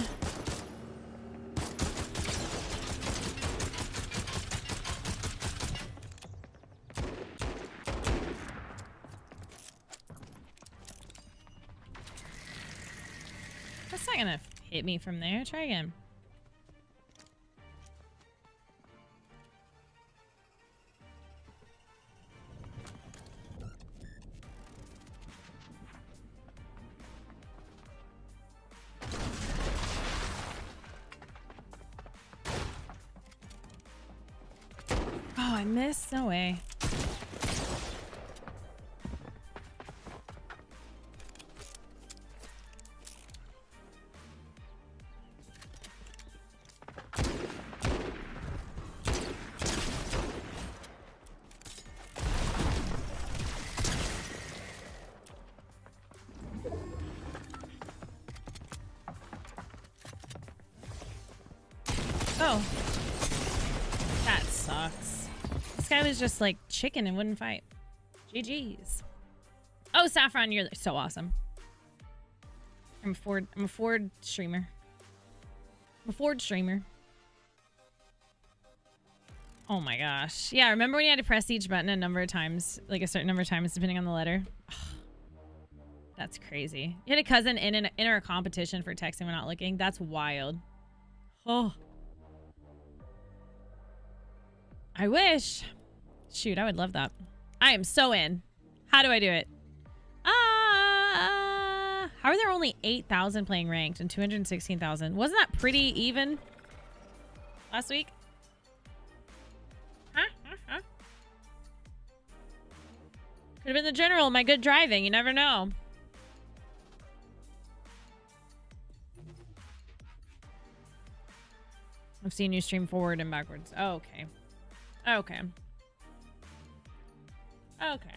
That's not gonna hit me from there. Try again. Oh, I missed. No way. Oh. That sucks. This guy was just like chicken and wouldn't fight. GG's. Oh, Saffron, you're so awesome. I'm a Ford streamer. I'm a Ford streamer. Oh my gosh. Yeah, remember when you had to press each button a number of times, like a certain number of times depending on the letter? That's crazy. You had a cousin enter a competition for texting when not looking. That's wild. Oh. I wish. Shoot, I would love that. I am so in. How do I do it? How are there only 8,000 playing ranked and 216,000? Wasn't that pretty even last week? Huh? Could have been the general. My good driving. You never know. I've seen you stream forward and backwards. Oh, okay. Okay. Okay.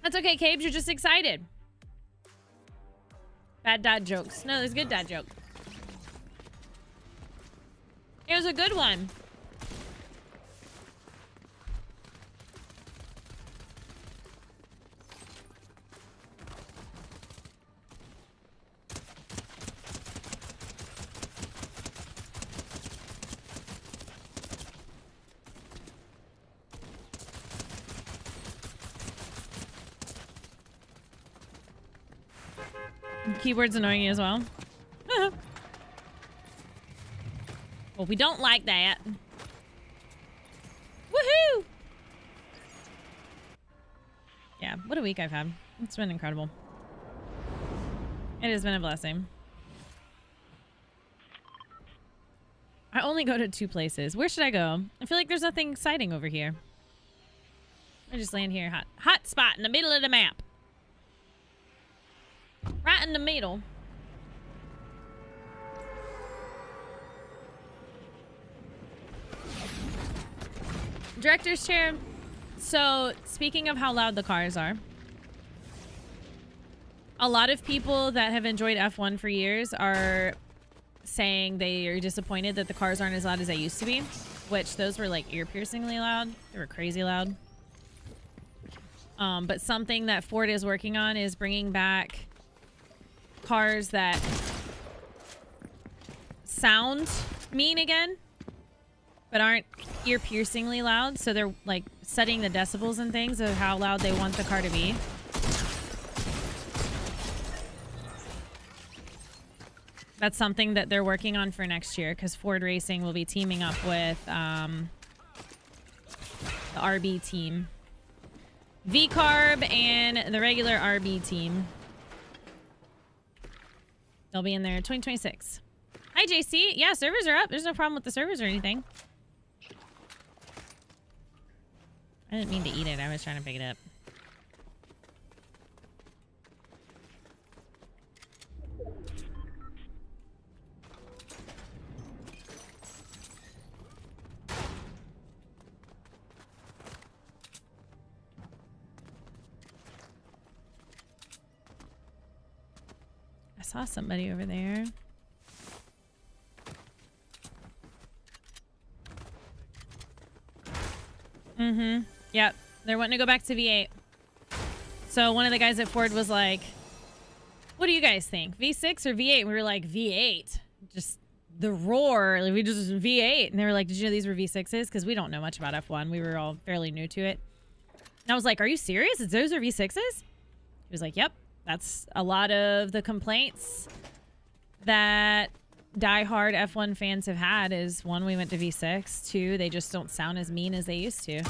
That's okay, Cabes. You're just excited. Bad dad jokes. No, there's a good dad joke. It was a good one. Keyboard's annoying you as well. Well, we don't like that. Woohoo! Yeah, what a week I've had. It's been incredible. It has been a blessing. I only go to 2 places. Where should I go? I feel like there's nothing exciting over here. I just land here. Hot spot in the middle of the map. Right in the middle. Director's chair. So, speaking of how loud the cars are, a lot of people that have enjoyed F1 for years are saying they are disappointed that the cars aren't as loud as they used to be, which those were like ear-piercingly loud. They were crazy loud. But something that Ford is working on is bringing back cars that sound mean again, but aren't ear-piercingly loud. So they're like setting the decibels and things of how loud they want the car to be. That's something that they're working on for next year, because Ford Racing will be teaming up with the RB team. V-Carb and the regular RB team. They'll be in there 2026. Hi, JC. Yeah, servers are up. There's no problem with the servers or anything. I didn't mean to eat it. I was trying to pick it up. I saw somebody over there. Mm-hmm. Yep. They're wanting to go back to V8. So one of the guys at Ford was like, what do you guys think? V6 or V8? We were like, V8. Just the roar. Like, we just V8. And they were like, did you know these were V6s? Because we don't know much about F1. We were all fairly new to it. And I was like, are you serious? Those are V6s? He was like, yep. That's a lot of the complaints that diehard F1 fans have had is, 1, we went to V6. 2, they just don't sound as mean as they used to.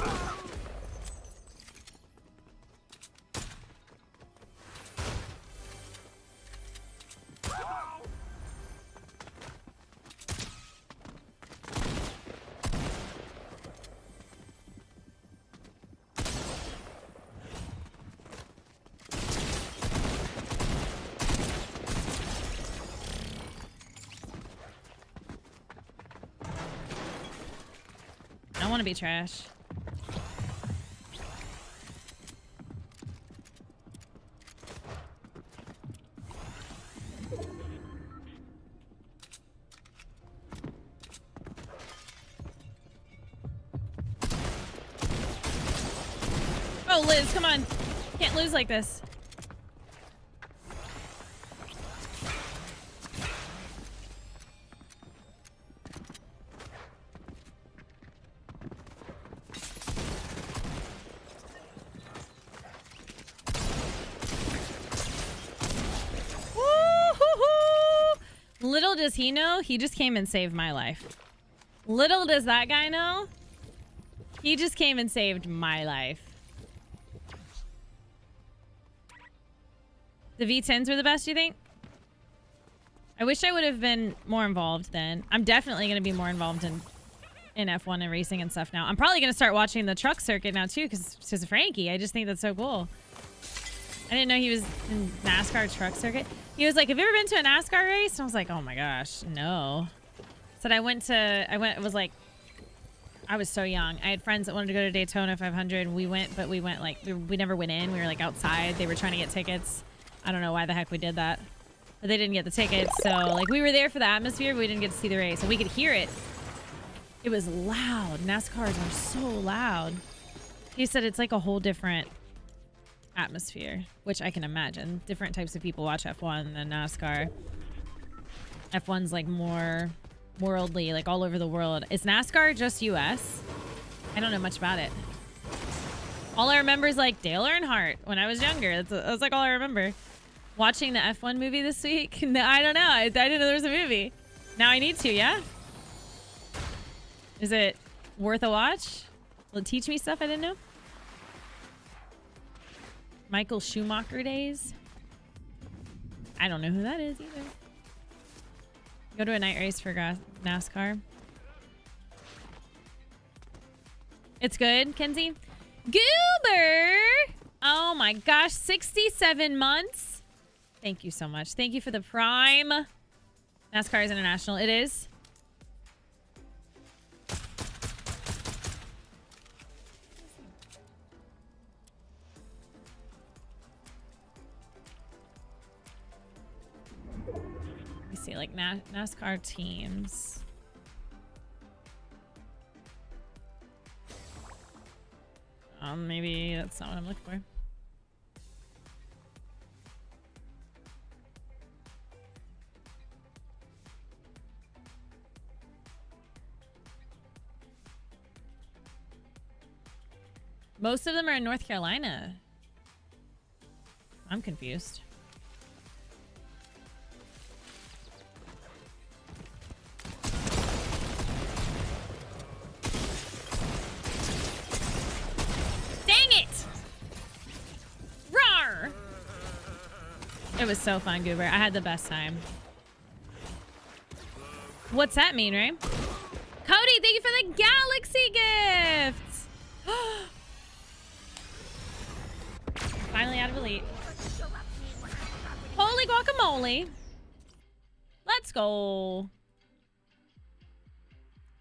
I want to be trash. go, Liz. Come on. Can't lose like this. Woo-hoo-hoo! Little does he know, he just came and saved my life. Little does that guy know, he just came and saved my life. The V10s were the best, you think? I wish I would have been more involved then. I'm definitely going to be more involved in F1 and racing and stuff now. I'm probably going to start watching the truck circuit now too, because of Frankie. I just think that's so cool. I didn't know he was in NASCAR truck circuit. He was like, have you ever been to a NASCAR race? And I was like, oh my gosh, no. Said I was like, I was so young. I had friends that wanted to go to Daytona 500. We went, but we went like, we never went in. We were like outside. They were trying to get tickets. I don't know why the heck we did that. But they didn't get the tickets. So like we were there for the atmosphere, but we didn't get to see the race. And we could hear it. It was loud. NASCARs are so loud. He said it's like a whole different atmosphere, which I can imagine. Different types of people watch F1 than NASCAR. F1's like more worldly, like all over the world. Is NASCAR just US? I don't know much about it. All I remember is like Dale Earnhardt when I was younger. That's like all I remember. Watching the F1 movie this week? No, I don't know. I didn't know there was a movie. Now I need to, yeah? Is it worth a watch? Will it teach me stuff I didn't know? Michael Schumacher days? I don't know who that is either. Go to a night race for NASCAR. It's good, Kenzie. Goober! Oh my gosh, 67 months. Thank you so much. Thank you for the Prime. NASCAR is international. It is. Let me see, like NASCAR teams. Maybe that's not what I'm looking for. Most of them are in North Carolina. I'm confused. Dang it! Rawr! It was so fun, Goober. I had the best time. What's that mean, Ray? Cody, thank you for the Galaxy gifts! Finally out of Elite. Holy guacamole. Let's go.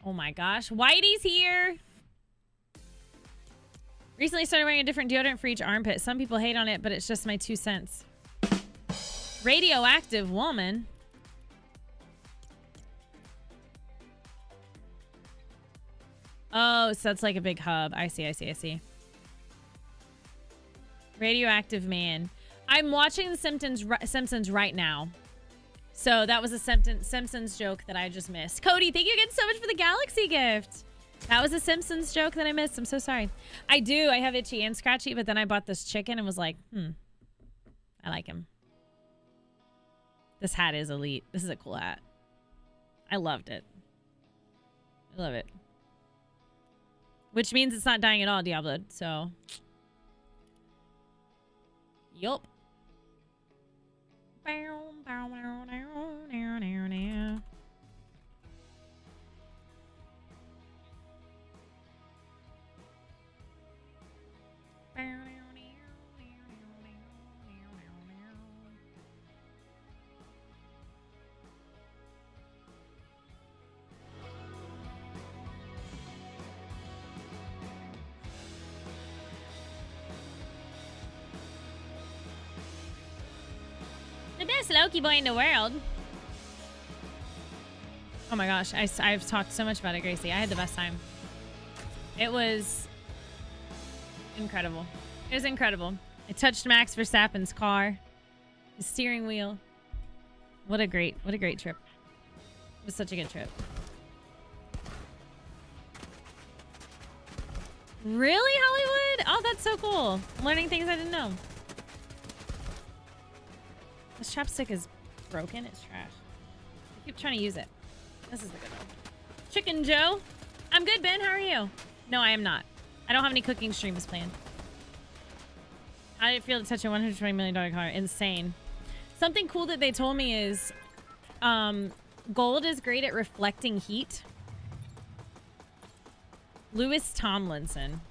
Oh my gosh. Whitey's here. Recently started wearing a different deodorant for each armpit. Some people hate on it, but it's just my 2 cents. Radioactive woman. Oh, so that's like a big hub. I see. Radioactive man. I'm watching The Simpsons right now. So that was a Simpsons joke that I just missed. Cody, thank you again so much for the Galaxy gift. That was a Simpsons joke that I missed. I'm so sorry. I have Itchy and Scratchy, but then I bought this chicken and was like, I like him. This hat is elite. This is a cool hat. I loved it. I love it. Which means it's not dying at all, Diablo. So... Yup. The best Loki boy in the world. Oh my gosh, I've talked so much about it, Gracie. I had the best time. It was incredible. It was incredible. I touched Max Verstappen's car, his steering wheel. What a great trip. It was such a good trip. Really, Hollywood? Oh, that's so cool. I'm learning things I didn't know. This chopstick is broken. It's trash. I keep trying to use it. This is the good one. Chicken Joe. I'm good, Ben. How are you? No, I am not. I don't have any cooking streams planned. How did it feel to touch a $120 million car? Insane. Something cool that they told me is gold is great at reflecting heat. Lewis Tomlinson.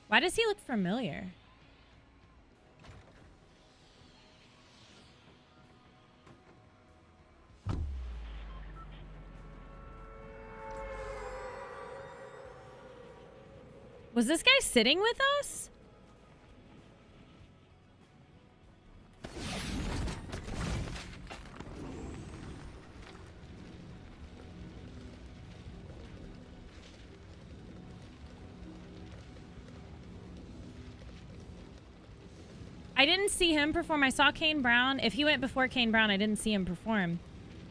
Why does he look familiar? Was this guy sitting with us? I didn't see him perform. I saw Kane Brown. If he went before Kane Brown, I didn't see him perform.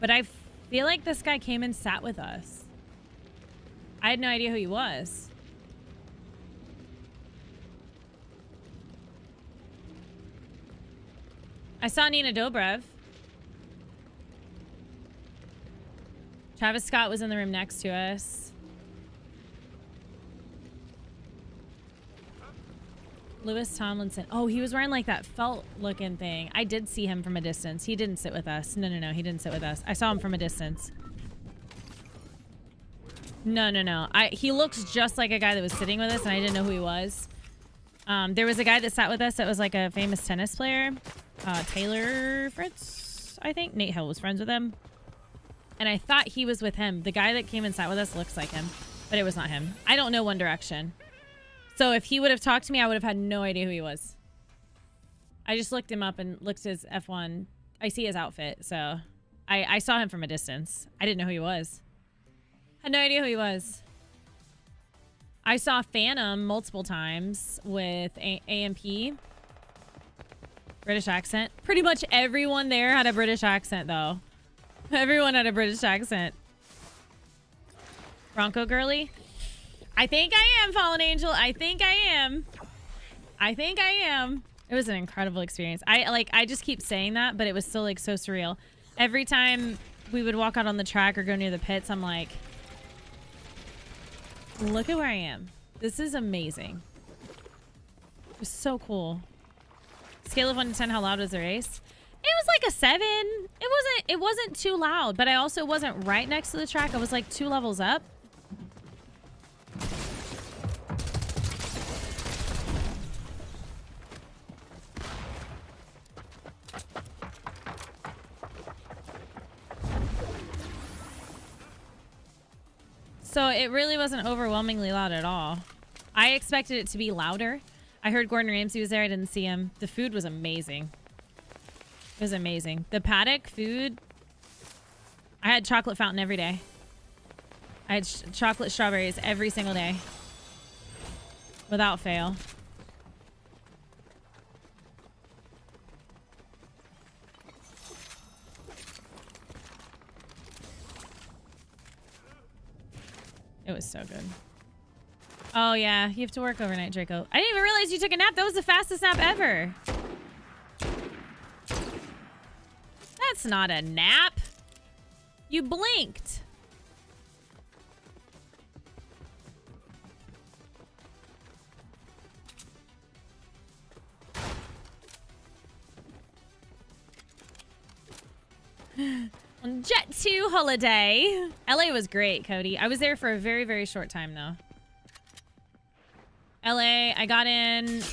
But I feel like this guy came and sat with us. I had no idea who he was. I saw Nina Dobrev. Travis Scott was in the room next to us. Lewis Tomlinson. Oh, he was wearing like that felt looking thing. I did see him from a distance. He didn't sit with us. No, he didn't sit with us. I saw him from a distance. No. He looks just like a guy that was sitting with us, and I didn't know who he was. There was a guy that sat with us that was like a famous tennis player. Taylor Fritz, I think. Nate Hill was friends with him. And I thought he was with him. The guy that came and sat with us looks like him, but it was not him. I don't know One Direction. So if he would have talked to me, I would have had no idea who he was. I just looked him up and looked at his F1. I see his outfit, so I saw him from a distance. I didn't know who he was. Had no idea who he was. I saw Phantom multiple times with AMP. British accent. Pretty much everyone there had a British accent, though. Everyone had a British accent. Bronco Girly. I think I am, Fallen Angel. I think I am. It was an incredible experience. I just keep saying that, but it was still like so surreal. Every time we would walk out on the track or go near the pits, I'm like, look at where I am. This is amazing. It was so cool. Scale of 1 to 10, how loud was the race? It was like a 7. It wasn't too loud, but I also wasn't right next to the track. I was like 2 levels up. So it really wasn't overwhelmingly loud at all. I expected it to be louder. I heard Gordon Ramsay was there. I didn't see him. The food was amazing. It was amazing. The paddock food. I had chocolate fountain every day. I had chocolate strawberries every single day. Without fail. It was so good. Oh, yeah. You have to work overnight, Draco. I didn't even realize you took a nap. That was the fastest nap ever. That's not a nap. You blinked. On Jet 2 holiday. LA was great, Cody. I was there for a very, very short time, though. LA, I got in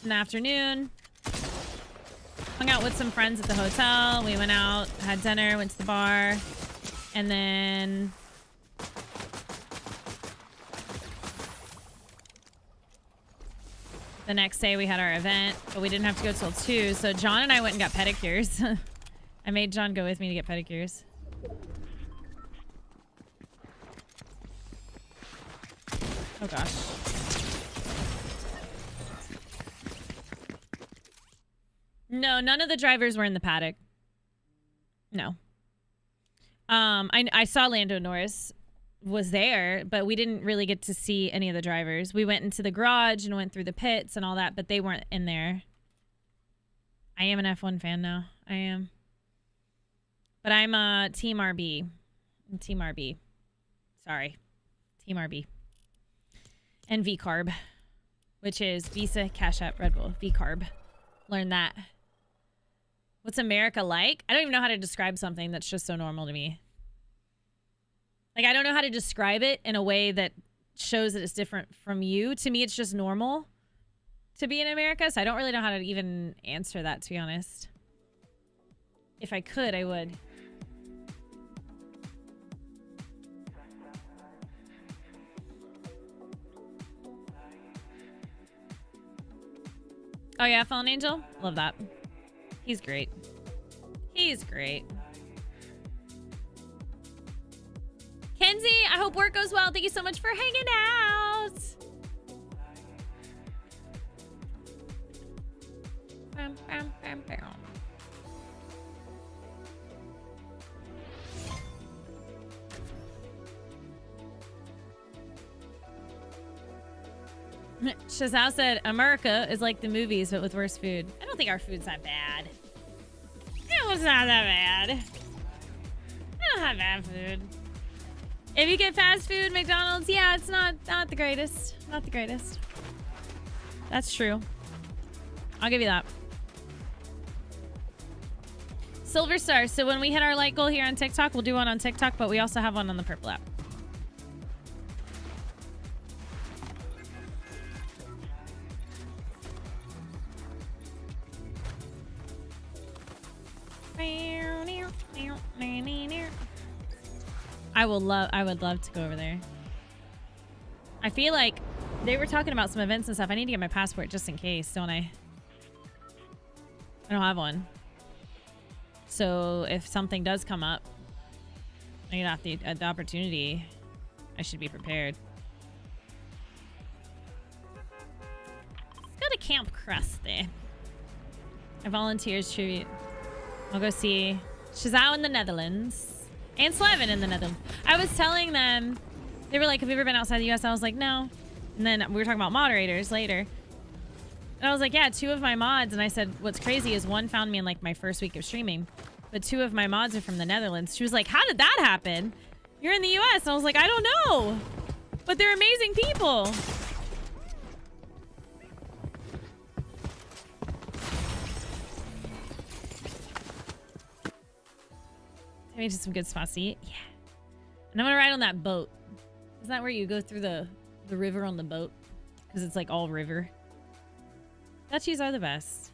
the afternoon. Hung out with some friends at the hotel. We went out, had dinner, went to the bar, and then the next day we had our event, but we didn't have to go till 2. So John and I went and got pedicures. I made John go with me to get pedicures. Oh gosh. No, none of the drivers were in the paddock. No. I saw Lando Norris was there, but we didn't really get to see any of the drivers. We went into the garage and went through the pits and all that, but they weren't in there. I am an F1 fan now. I am. But I'm Team RB. I'm Team RB. Sorry. Team RB. And VCarb, which is Visa, Cash App, Red Bull. VCarb. Learn that. What's America like? I don't even know how to describe something that's just so normal to me. Like, I don't know how to describe it in a way that shows that it's different from you. To me, it's just normal to be in America, so I don't really know how to even answer that, to be honest. If I could, I would. Oh yeah, Fallen Angel? Love that. He's great. He's great. Kenzie, I hope work goes well. Thank you so much for hanging out. Shazal said, America is like the movies, but with worse food. I don't think our food's that bad. It was not that bad. I don't have bad food. If you get fast food, McDonald's, yeah, it's not the greatest. Not the greatest. That's true. I'll give you that. Silver Star. So when we hit our like goal here on TikTok, we'll do one on TikTok, but we also have one on the Purple app. I would love to go over there. I feel like they were talking about some events and stuff. I need to get my passport just in case, don't I? I don't have one. So if something does come up, I get the opportunity, I should be prepared. Let's go to Camp Krusty. A volunteers tribute. I'll go see Shazao in the Netherlands. And Slavin in the Netherlands. I was telling them, they were like, have you ever been outside the US? I was like, no. And then we were talking about moderators later. And I was like, yeah, 2 of my mods. And I said, what's crazy is one found me in like my first week of streaming. But 2 of my mods are from the Netherlands. She was like, how did that happen? You're in the US. And I was like, I don't know. But they're amazing people. I made some good spots to eat. Yeah. And I'm gonna ride on that boat. Isn't that where you go through the river on the boat? Because it's like all river. Dutchies are the best.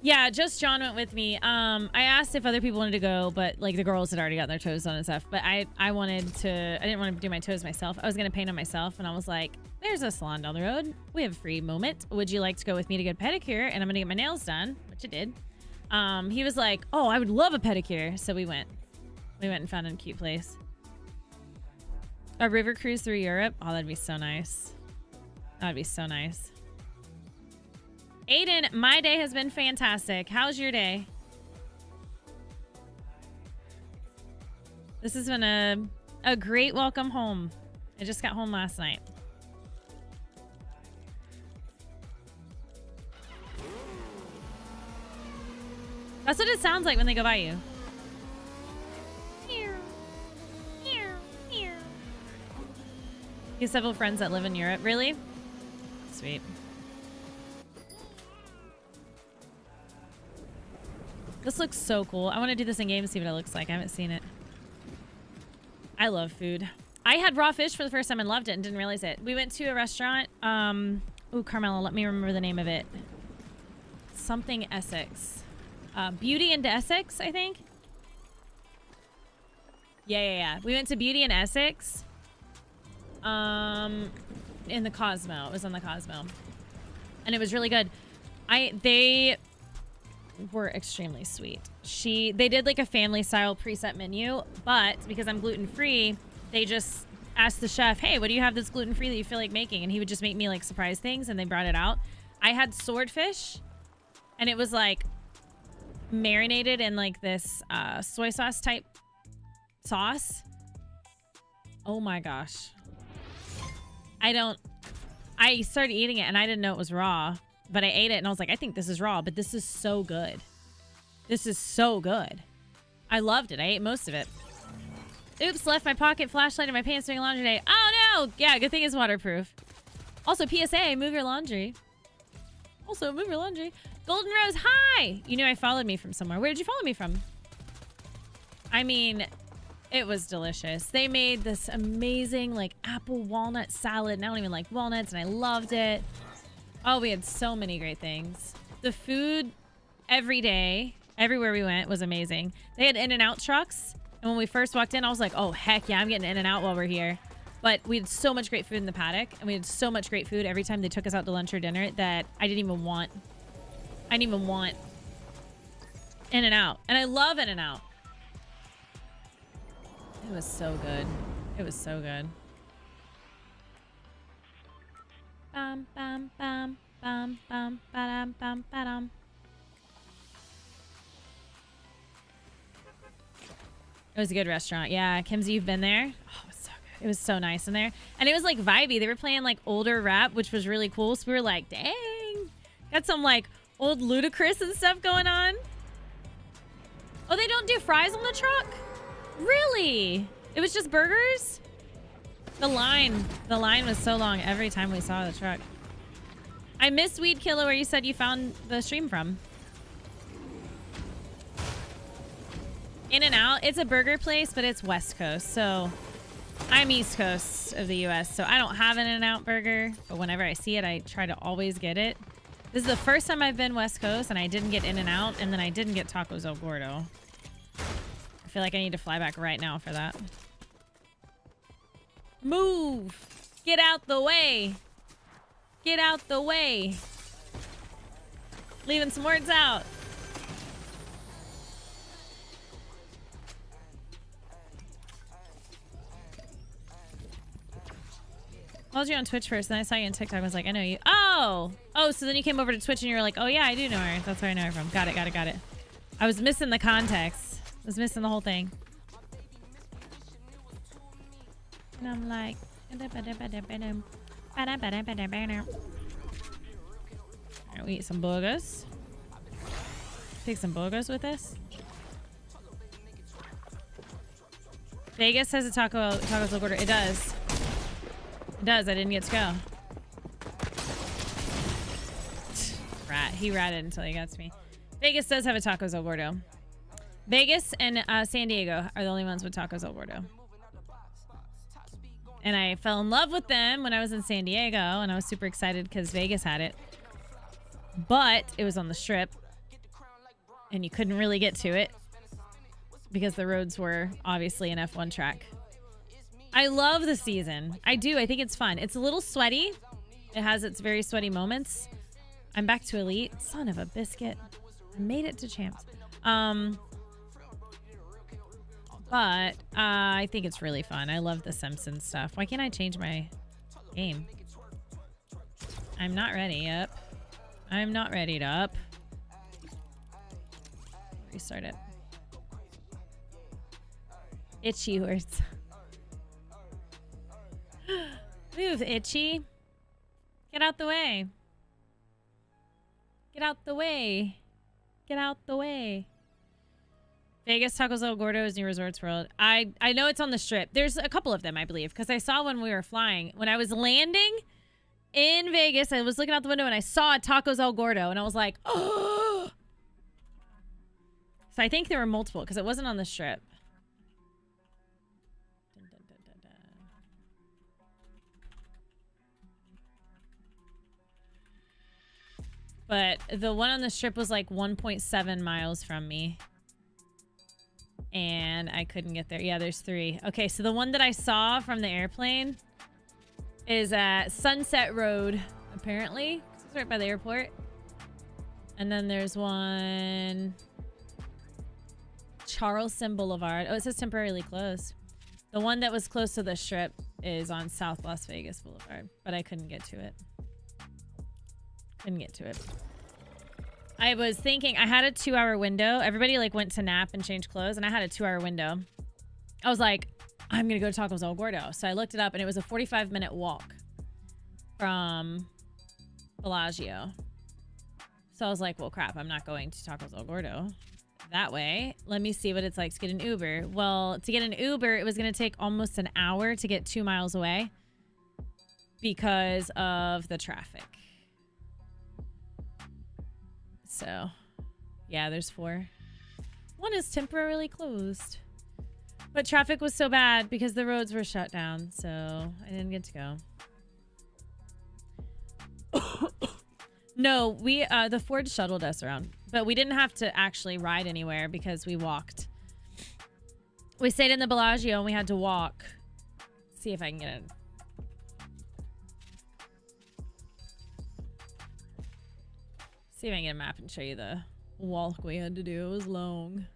Yeah, just John went with me. I asked if other people wanted to go, but like the girls had already gotten their toes done and stuff. But I didn't want to do my toes myself. I was gonna paint them myself, and I was like, there's a salon down the road. We have a free moment. Would you like to go with me to get a pedicure? And I'm gonna get my nails done, which I did. He was like, oh, I would love a pedicure. So we went and found a cute place. A river cruise through Europe. Oh, that'd be so nice. That'd be so nice. Aiden, my day has been fantastic. How's your day? This has been a great welcome home. I just got home last night. That's what it sounds like when they go by you. You have several friends that live in Europe. Really? Sweet. This looks so cool. I want to do this in game and see what it looks like. I haven't seen it. I love food. I had raw fish for the first time and loved it and didn't realize it. We went to a restaurant Ooh, Carmela, let me remember the name of it. Something Essex. Beauty and Essex, I think. Yeah. We went to Beauty and Essex. In the Cosmo. It was on the Cosmo. And it was really good. They were extremely sweet. They did like a family style preset menu, but because I'm gluten-free, they just asked the chef, hey, what do you have that's gluten-free that you feel like making? And he would just make me like surprise things, and they brought it out. I had swordfish, and it was like marinated in like this soy sauce type sauce. Oh my gosh. I started eating it and I didn't know it was raw, but I ate it and I was like, I think this is raw, but this is so good. This is so good. I loved it. I ate most of it. Oops, left my pocket flashlight in my pants during laundry day. Oh no! Yeah, good thing it's waterproof. Also, PSA, move your laundry. Also, move your laundry. Golden Rose, hi! You knew I followed me from somewhere. Where did you follow me from? I mean, it was delicious. They made this amazing, like, apple walnut salad, and I don't even like walnuts, and I loved it. Oh, we had so many great things. The food every day, everywhere we went, was amazing. They had In-N-Out trucks, and when we first walked in, I was like, oh, heck yeah, I'm getting In-N-Out while we're here. But we had so much great food in the paddock, and we had so much great food every time they took us out to lunch or dinner that I didn't even want In-N-Out. And I love In-N-Out. It was so good. It was so good. Bum, bum, bum, bum, bum, ba-dum, bum, ba-dum. It was a good restaurant. Yeah, Kimsey, you've been there? Oh, it was so good. It was so nice in there. And it was like vibey. They were playing like older rap, which was really cool. So we were like, dang. Got some like old Ludacris and stuff going on. Oh, they don't do fries on the truck? Really? It was just burgers? The line was so long every time we saw the truck. I missed Weed Killer where you said you found the stream from. In-N-Out, it's a burger place, but it's West Coast. So I'm East Coast of the US, so I don't have an In-N-Out burger, but whenever I see it, I try to always get it. This is the first time I've been West Coast and I didn't get In-N-Out, and then I didn't get Tacos El Gordo. I feel like I need to fly back right now for that. Move! Get out the way! Get out the way! Leaving some words out. I was you on Twitch first, then I saw you on TikTok. I was like, I know you. Oh! Oh, so then you came over to Twitch and you were like, oh yeah, I do know her. That's where I know her from. Got it, got it, got it. I was missing the context. I was missing the whole thing. And I'm like... Alright, we eat some burgers. Take some burgers with us. Vegas has a Tacos El Gordo. It does. It does. I didn't get to go. Rat. He ratted until he got to me. Vegas does have a Tacos El Gordo. Vegas and San Diego are the only ones with Tacos El Gordo. And I fell in love with them when I was in San Diego, and I was super excited because Vegas had it. But it was on the Strip, and you couldn't really get to it because the roads were obviously an F1 track. I love the season. I do. I think it's fun. It's a little sweaty. It has its very sweaty moments. I'm back to Elite. Son of a biscuit. I made it to Champs. But I think it's really fun. I love the Simpsons stuff. Why can't I change my game? I'm not ready. Yep. I'm not ready to up. Restart it. Itchy words. Move, Itchy. Get out the way. Get out the way. Get out the way. Vegas Tacos El Gordo's New Resorts World. I know it's on the Strip. There's a couple of them, I believe, because I saw when we were flying. When I was landing in Vegas, I was looking out the window and I saw Tacos El Gordo, and I was like, oh! So I think there were multiple because it wasn't on the Strip. Dun, dun, dun, dun, But the one on the strip was like 1.7 miles from me. And I couldn't get there. Yeah, there's 3. Okay, so the one that I saw from the airplane is at Sunset Road, apparently. It's right by the airport. And then there's one... Charleston Boulevard. Oh, it says temporarily closed. The one that was close to the strip is on South Las Vegas Boulevard. But I couldn't get to it. Couldn't get to it. I was thinking I had a 2-hour window. Everybody like went to nap and change clothes, and I had a 2-hour window. I was like, I'm gonna go to Tacos El Gordo. So I looked it up, and it was a 45-minute walk from Bellagio. So I was like, well, crap, I'm not going to Tacos El Gordo that way. Let me see what it's like to get an Uber. Well, to get an Uber, it was gonna take almost an hour to get 2 miles away because of the traffic. So, yeah, there's 4. One is temporarily closed. But traffic was so bad because the roads were shut down, so I didn't get to go. No, the Ford shuttled us around. But we didn't have to actually ride anywhere because we walked. We stayed in the Bellagio and we had to walk. See if I can get it. See if I can get a map and show you the walk we had to do. It was long.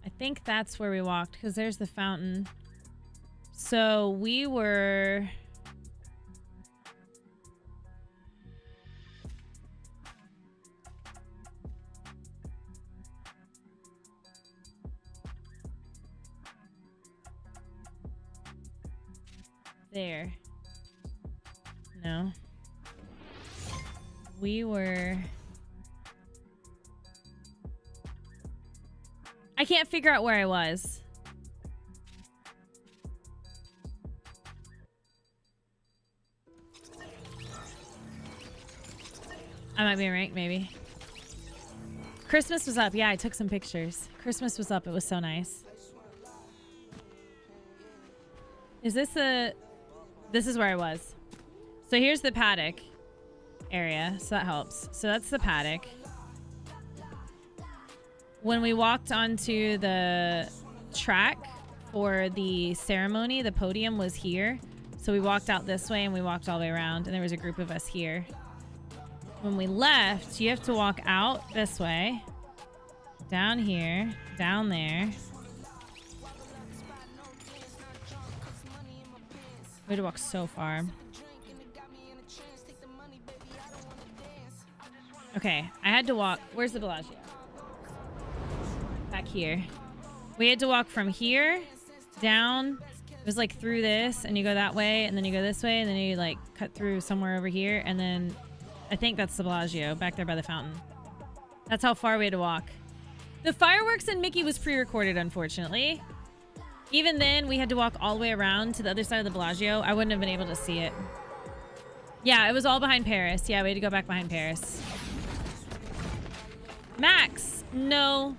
I think that's where we walked because there's the fountain. So we were... there. No. We were... I can't figure out where I was. I might be ranked, maybe. Christmas was up. Yeah, I took some pictures. Christmas was up. It was so nice. Is this a... This is where I was. So here's the paddock area. So that helps. So that's the paddock. When we walked onto the track for the ceremony, the podium was here. So we walked out this way and we walked all the way around, and there was a group of us here. When we left, you have to walk out this way, down here, down there. We had to walk so far. Okay, I had to walk. Where's the Bellagio? Back here. We had to walk from here down. It was like through this, and you go that way, and then you go this way, and then you like cut through somewhere over here, and then I think that's the Bellagio back there by the fountain. That's how far we had to walk. The fireworks in Mickey was pre-recorded, unfortunately. Even then, we had to walk all the way around to the other side of the Bellagio. I wouldn't have been able to see it. Yeah, it was all behind Paris. Yeah, we had to go back behind Paris. Max, no.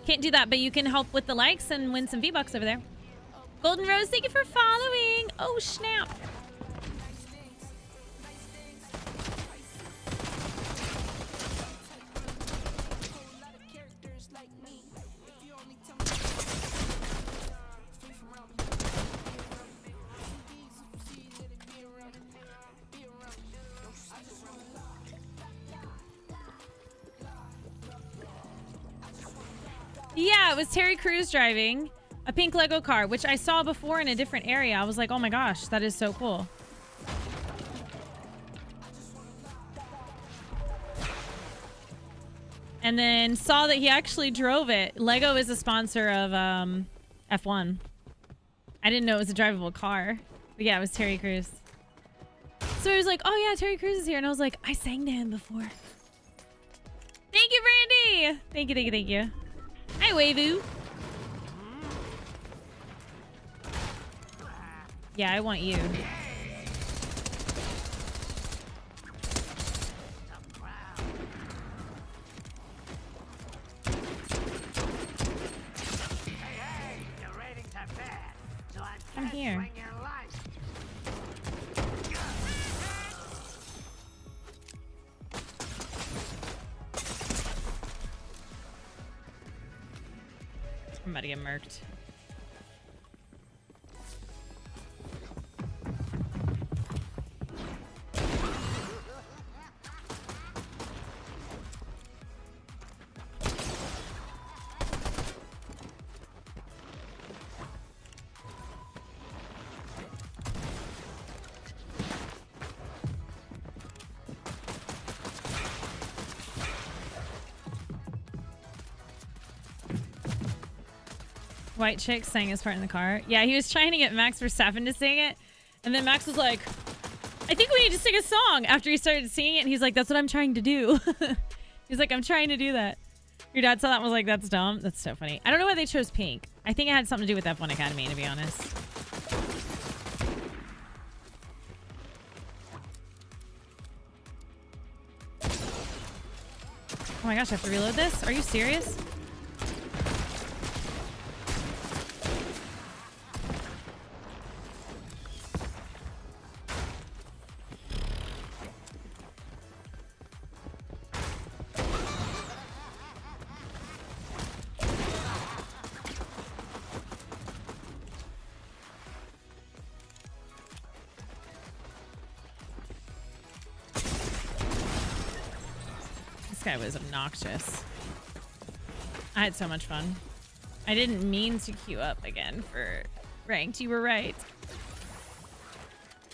Can't do that, but you can help with the likes and win some V-Bucks over there. Golden Rose, thank you for following. Oh, snap. Yeah, it was Terry Crews driving a pink Lego car, which I saw before in a different area. I was like, oh my gosh, that is so cool. And then saw that he actually drove it. Lego is a sponsor of F1. I didn't know it was a drivable car. But yeah, it was Terry Crews. So he was like, oh yeah, Terry Crews is here. And I was like, I sang to him before. Thank you, Brandy. Thank you, thank you, thank you. Hi, Wavu. Yeah, I want you. I'm here. I'm about to get murked. White chick sang his part in the car. Yeah, he was trying to get Max Verstappen to sing it. And then Max was like, I think we need to sing a song after he started singing it. And he's like, that's what I'm trying to do. He's like, I'm trying to do that. Your dad saw that and was like, that's dumb. That's so funny. I don't know why they chose pink. I think it had something to do with F1 Academy, to be honest. Oh my gosh, I have to reload this? Are you serious? Guy was obnoxious. I had so much fun. I didn't mean to queue up again for ranked. You were right.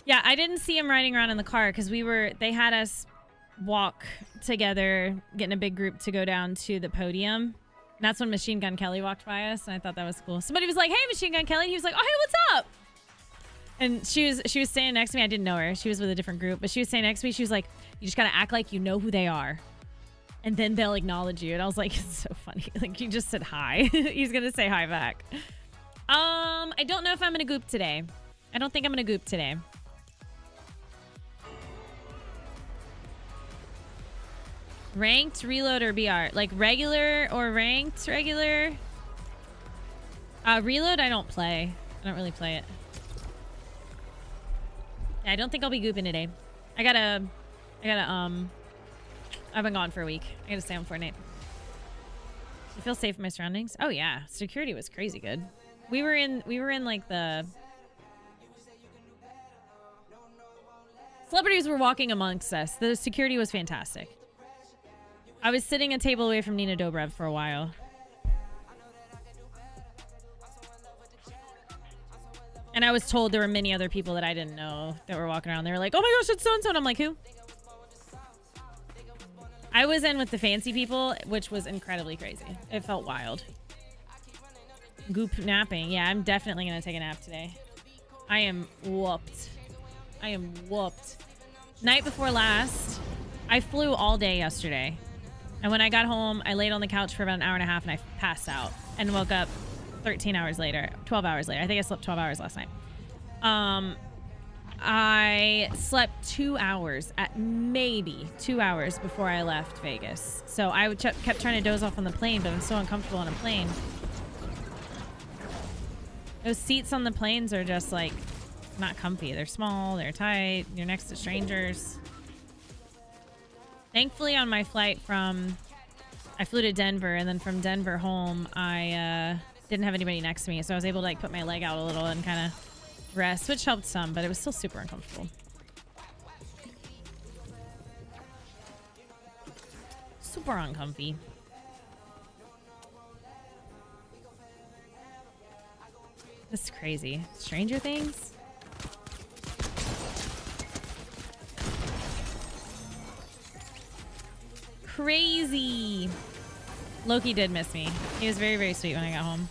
Yeah, I didn't see him riding around in the car because they had us walk together, get in a big group to go down to the podium. And that's when Machine Gun Kelly walked by us, and I thought that was cool. Somebody was like, hey, Machine Gun Kelly. And he was like, oh, hey, what's up? And she was standing next to me. I didn't know her. She was with a different group, but she was standing next to me. She was like, you just got to act like you know who they are. And then they'll acknowledge you. And I was like, it's so funny. Like, you just said hi. He's going to say hi back. I don't know if I'm going to goop today. I don't think I'm going to goop today. Ranked, reload, or BR? Like, regular or ranked regular? Reload, I don't play. I don't really play it. Yeah, I don't think I'll be gooping today. I've been gone for a week. I gotta stay on Fortnite. You feel safe in my surroundings? Oh yeah, security was crazy good. We were in like the celebrities were walking amongst us. The security was fantastic. I was sitting a table away from Nina Dobrev for a while. And I was told there were many other people that I didn't know that were walking around. They were like, oh my gosh, it's so-and-so. And I'm like, who? I was in with the fancy people, which was incredibly crazy. It felt wild. Goop napping. Yeah, I'm definitely going to take a nap today. I am whooped. I am whooped. Night before last, I flew all day yesterday. And when I got home, I laid on the couch for about an hour and a half and I passed out and woke up 13 hours later, 12 hours later. I think I slept 12 hours last night. I slept 2 hours, at maybe 2 hours before I left Vegas. So I kept trying to doze off on the plane, but I'm so uncomfortable on a plane. Those seats on the planes are just like not comfy. They're small, they're tight, you're next to strangers. Thankfully on my flight I flew to Denver, and then from Denver home, I didn't have anybody next to me. So I was able to like put my leg out a little and kind of rest, which helped some, but it was still super uncomfortable. Super uncomfy. This is crazy. Stranger Things? Crazy. Loki did miss me. He was very, very sweet when I got home.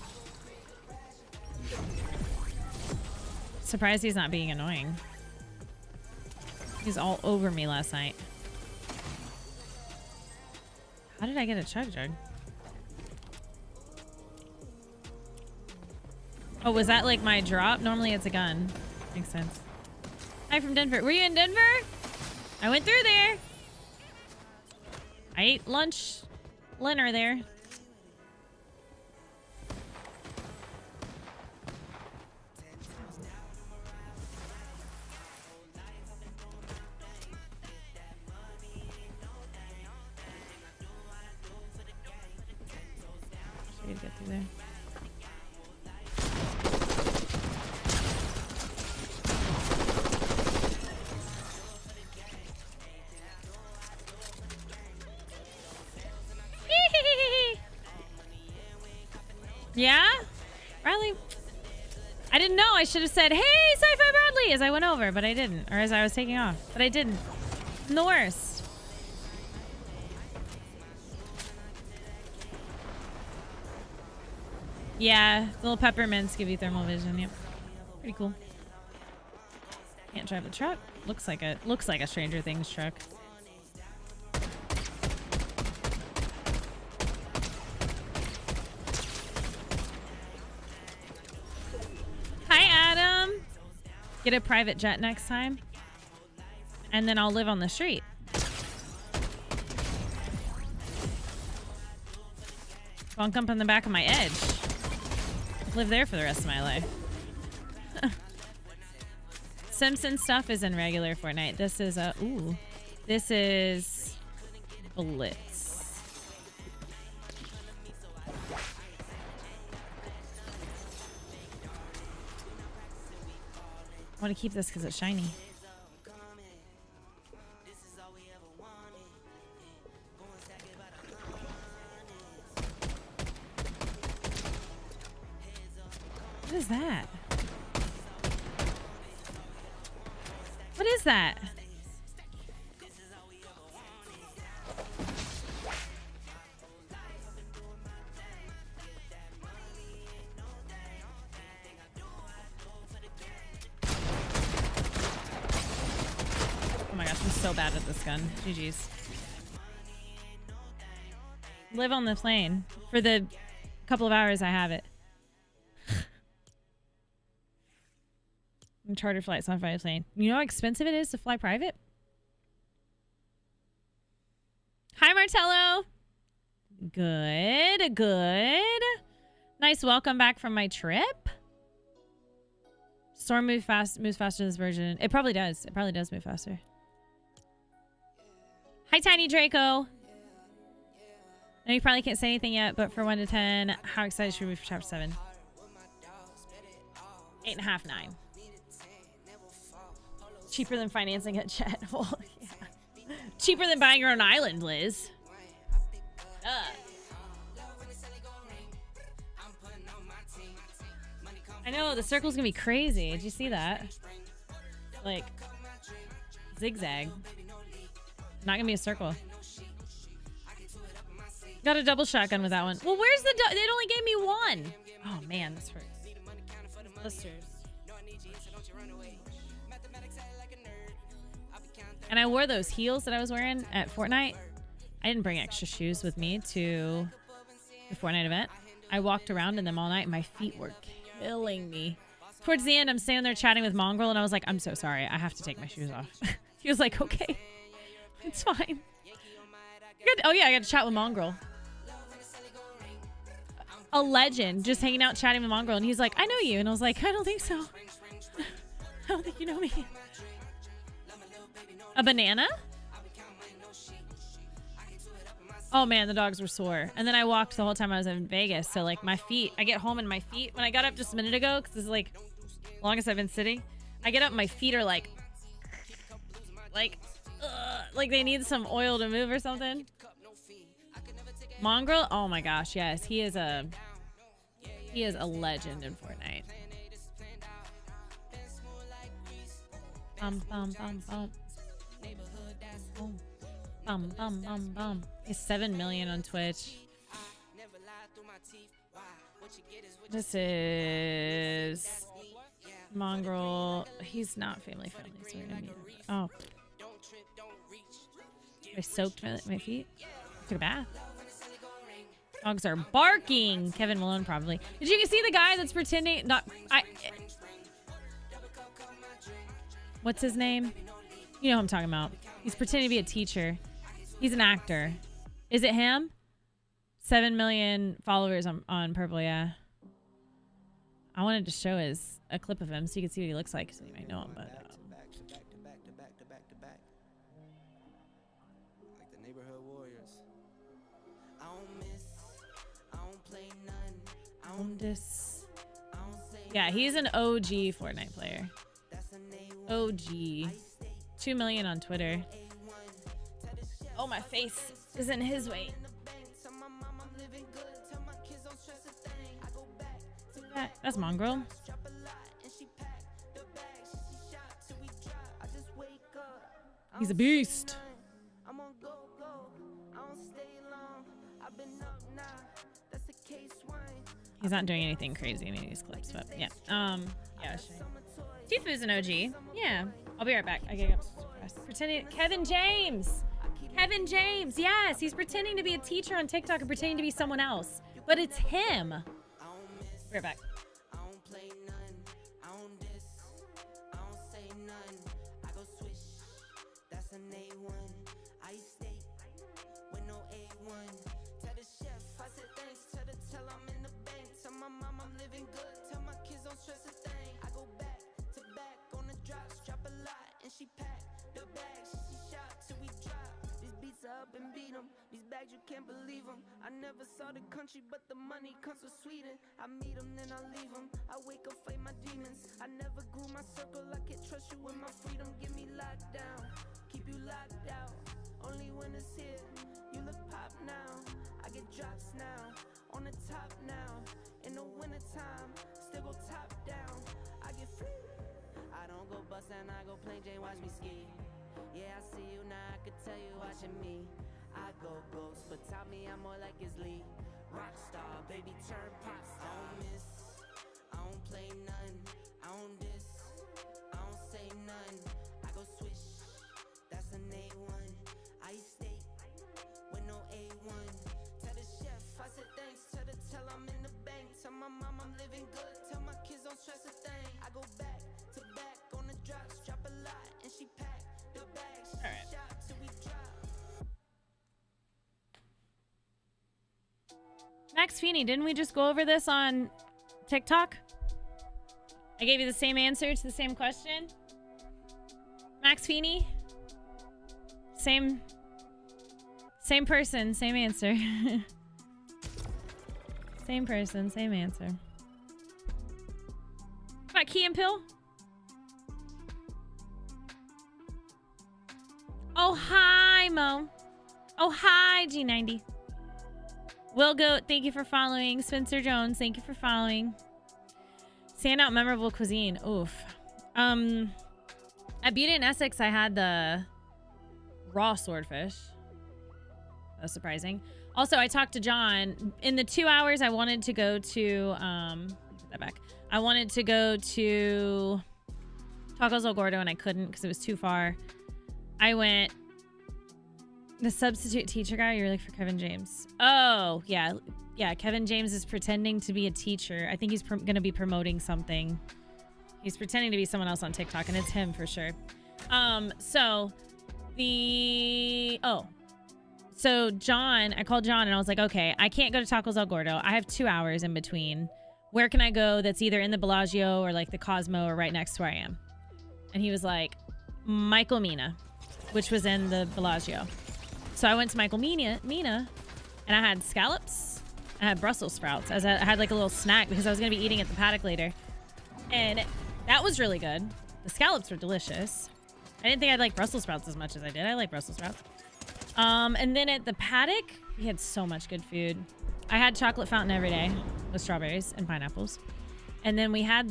Surprised he's not being annoying. He's all over me last night. How did I get a chug jug? Oh, was that like my drop? Normally it's a gun. Makes sense. Hi from Denver. Were you in Denver? I went through there. I ate dinner there. Should we get through there? Yeah? Bradley? I didn't know. I should have said, hey, Sci-Fi Bradley, as I went over, but I didn't. Or as I was taking off, but I didn't. I'm the worst. Yeah, little peppermints give you thermal vision. Yep. Pretty cool. Can't drive the truck. Looks like a Stranger Things truck. Hi, Adam. Get a private jet next time. And then I'll live on the street. Bunk up on the back of my edge. Live there for the rest of my life. Simpson stuff is in regular Fortnite. This is this is Blitz. I want to keep this because it's shiny. What is that? What is that? Oh my gosh, I'm so bad at this gun. GG's. Live on the plane for the couple of hours I have it. Charter flights on private plane. You know how expensive it is to fly private? Hi, Martello. Good, good. Nice welcome back from my trip. Storm moves faster this version. It probably does. It probably does move faster. Hi, Tiny Draco. I know you probably can't say anything yet, but for 1 to 10, how excited should we be for chapter 7? 8.5, 9. Cheaper than financing a jet. Well, yeah. Cheaper than buying your own island, Liz. I know, the circle's gonna be crazy. Did you see that? Like, zigzag. Not gonna be a circle. Got a double shotgun with that one. Well, where's the... It only gave me one. Oh, man, this hurts. Blisters. And I wore those heels that I was wearing at Fortnite. I didn't bring extra shoes with me to the Fortnite event. I walked around in them all night and my feet were killing me. Towards the end, I'm standing there chatting with Mongrel and I was like, I'm so sorry. I have to take my shoes off. He was like, okay, it's fine. Good. Oh yeah, I got to chat with Mongrel. A legend, just hanging out chatting with Mongrel. And he's like, I know you. And I was like, I don't think so. I don't think you know me. A banana? Oh man, the dogs were sore. And then I walked the whole time I was in Vegas. So like my feet, I get home and my feet, when I got up just a minute ago, because this is like the longest I've been sitting, I get up and my feet are like they need some oil to move or something. Mongrel? Oh my gosh, yes. He is a legend in Fortnite. Bum, bum, bum, bum. Bum, bum, bum, bum. He's 7 million on Twitch. This is Mongrel. He's not family friendly, so we're gonna mute him. Oh. I soaked my feet. Took a bath. Dogs are barking. Kevin Malone probably. Did you see the guy that's pretending? What's his name? You know who I'm talking about. He's pretending to be a teacher. He's an actor. Is it him? 7 million followers on Purple, yeah. I wanted to show a clip of him so you could see what he looks like, so you might know him, but... Like the neighborhood warriors. I don't miss, I don't play none. Yeah, he's an OG Fortnite player. OG. 2 million on Twitter. Oh, my face isn't his weight. That's Mongrel. He's a beast. He's not doing anything crazy in these clips, but yeah. Yeah, Tifu's an OG. Yeah. I'll be right back. I gotta go. Pretending. Kevin James. Kevin James. Yes, he's pretending to be a teacher on TikTok and pretending to be someone else, but it's him. Be right back. And beat 'em. These bags, you can't believe 'em. I never saw the country, but the money comes from Sweden. I meet 'em, then I leave 'em. I wake up, fight my demons. I never grew my circle. I can't trust you with my freedom. Give me locked down, keep you locked out. Only when it's here, you look pop now. I get drops now, on the top now. In the wintertime, still go top down. I get free. I don't go bust and I go plain Jane, watch me ski. Yeah, I see you now, I could tell you watching me. I go ghost, but tell me I'm more like his Lee. Rockstar, baby, turn pop star. I don't miss, I don't play none. I don't diss, I don't say none. I go swish, that's an A1. I eat steak with no A1. Tell the chef, I said thanks. Tell I'm in the bank. Tell my mom I'm living good. Tell my kids don't stress a thing. I go back to back on the drops. Drop a lot and she pack. All right. Max Feeney, didn't we just go over this on TikTok? I gave you the same answer to the same question. Max Feeney? Same person, same answer. Same person, same answer. What about Key and Pill? Oh, hi, Mo. Oh, hi, G90. Will Goat, thank you for following. Spencer Jones, thank you for following. Standout memorable cuisine. Oof. At Beauty in Essex, I had the raw swordfish. That was surprising. Also, I talked to John. In the 2 hours I wanted to go to, put that back. I wanted to go to Tacos El Gordo and I couldn't because it was too far. I went, the substitute teacher guy, you're like for Kevin James. Oh, yeah. Yeah, Kevin James is pretending to be a teacher. I think he's going to be promoting something. He's pretending to be someone else on TikTok, and it's him for sure. So John, I called John, and I was like, okay, I can't go to Tacos El Gordo. I have 2 hours in between. Where can I go that's either in the Bellagio or like the Cosmo or right next to where I am? And he was like, Michael Mina, which was in the Bellagio. So I went to Michael Mina, and I had scallops. I had Brussels sprouts. I had like a little snack because I was going to be eating at the paddock later. And that was really good. The scallops were delicious. I didn't think I'd like Brussels sprouts as much as I did. I like Brussels sprouts. And then at the paddock, we had so much good food. I had chocolate fountain every day with strawberries and pineapples. And then we had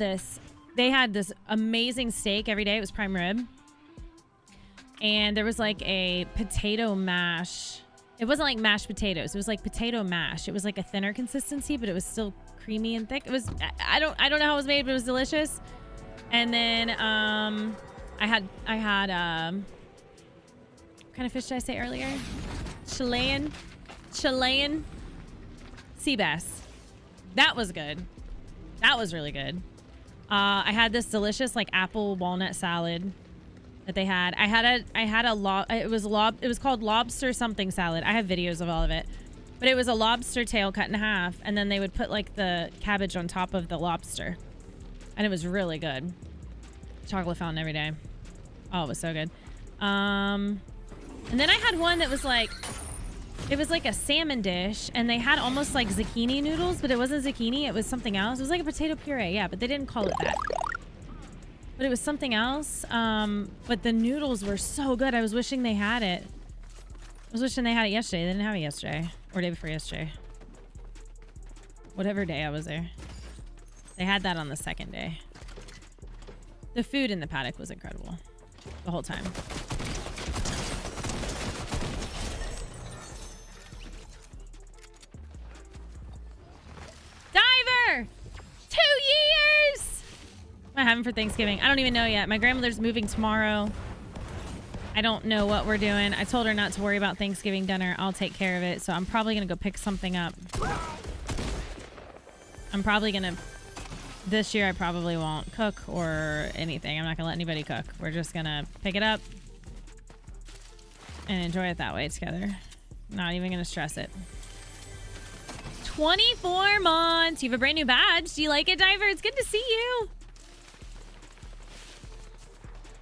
they had this amazing steak every day. It was prime rib. And there was like a potato mash. It wasn't like mashed potatoes. It was like potato mash. It was like a thinner consistency, but it was still creamy and thick. It was, I don't know how it was made, but it was delicious. And then I had what kind of fish did I say earlier? Chilean sea bass. That was good. That was really good. I had this delicious like apple walnut salad that they had. I had a it was called lobster something salad. I have videos of all of it. But it was a lobster tail cut in half, and then they would put like the cabbage on top of the lobster. And it was really good. Chocolate fountain every day. Oh, it was so good. And then I had one that was like, it was like a salmon dish, and they had almost like zucchini noodles, but it wasn't zucchini, it was something else. It was like a potato puree, yeah, but they didn't call it that. But it was something else. But the noodles were so good. I was wishing they had it. I was wishing they had it yesterday. They didn't have it yesterday. Or day before yesterday. Whatever day I was there. They had that on the second day. The food in the paddock was incredible. The whole time. Diver! 2 years! What am I having for Thanksgiving? I don't even know yet. My grandmother's moving tomorrow. I don't know what we're doing. I told her not to worry about Thanksgiving dinner. I'll take care of it. So I'm probably going to go pick something up. I'm probably going to... This year I probably won't cook or anything. I'm not going to let anybody cook. We're just going to pick it up and enjoy it that way together. Not even going to stress it. 24 months. You have a brand new badge. Do you like it, Diver? It's good to see you.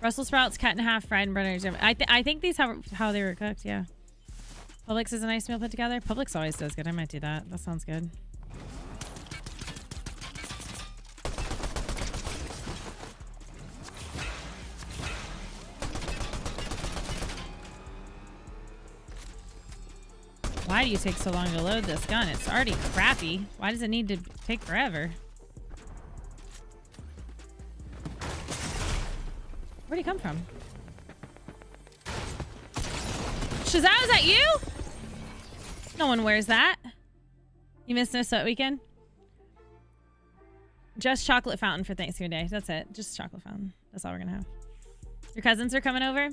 Brussels sprouts cut in half, fried and bread. I think these how they were cooked, yeah. Publix is a nice meal put together. Publix always does good. I might do that. That sounds good. Why do you take so long to load this gun? It's already crappy. Why does it need to take forever? Where'd he come from? Shazam, is that you? No one wears that. You missed No Sweat Weekend? Just chocolate fountain for Thanksgiving Day. That's it. Just chocolate fountain. That's all we're gonna have. Your cousins are coming over?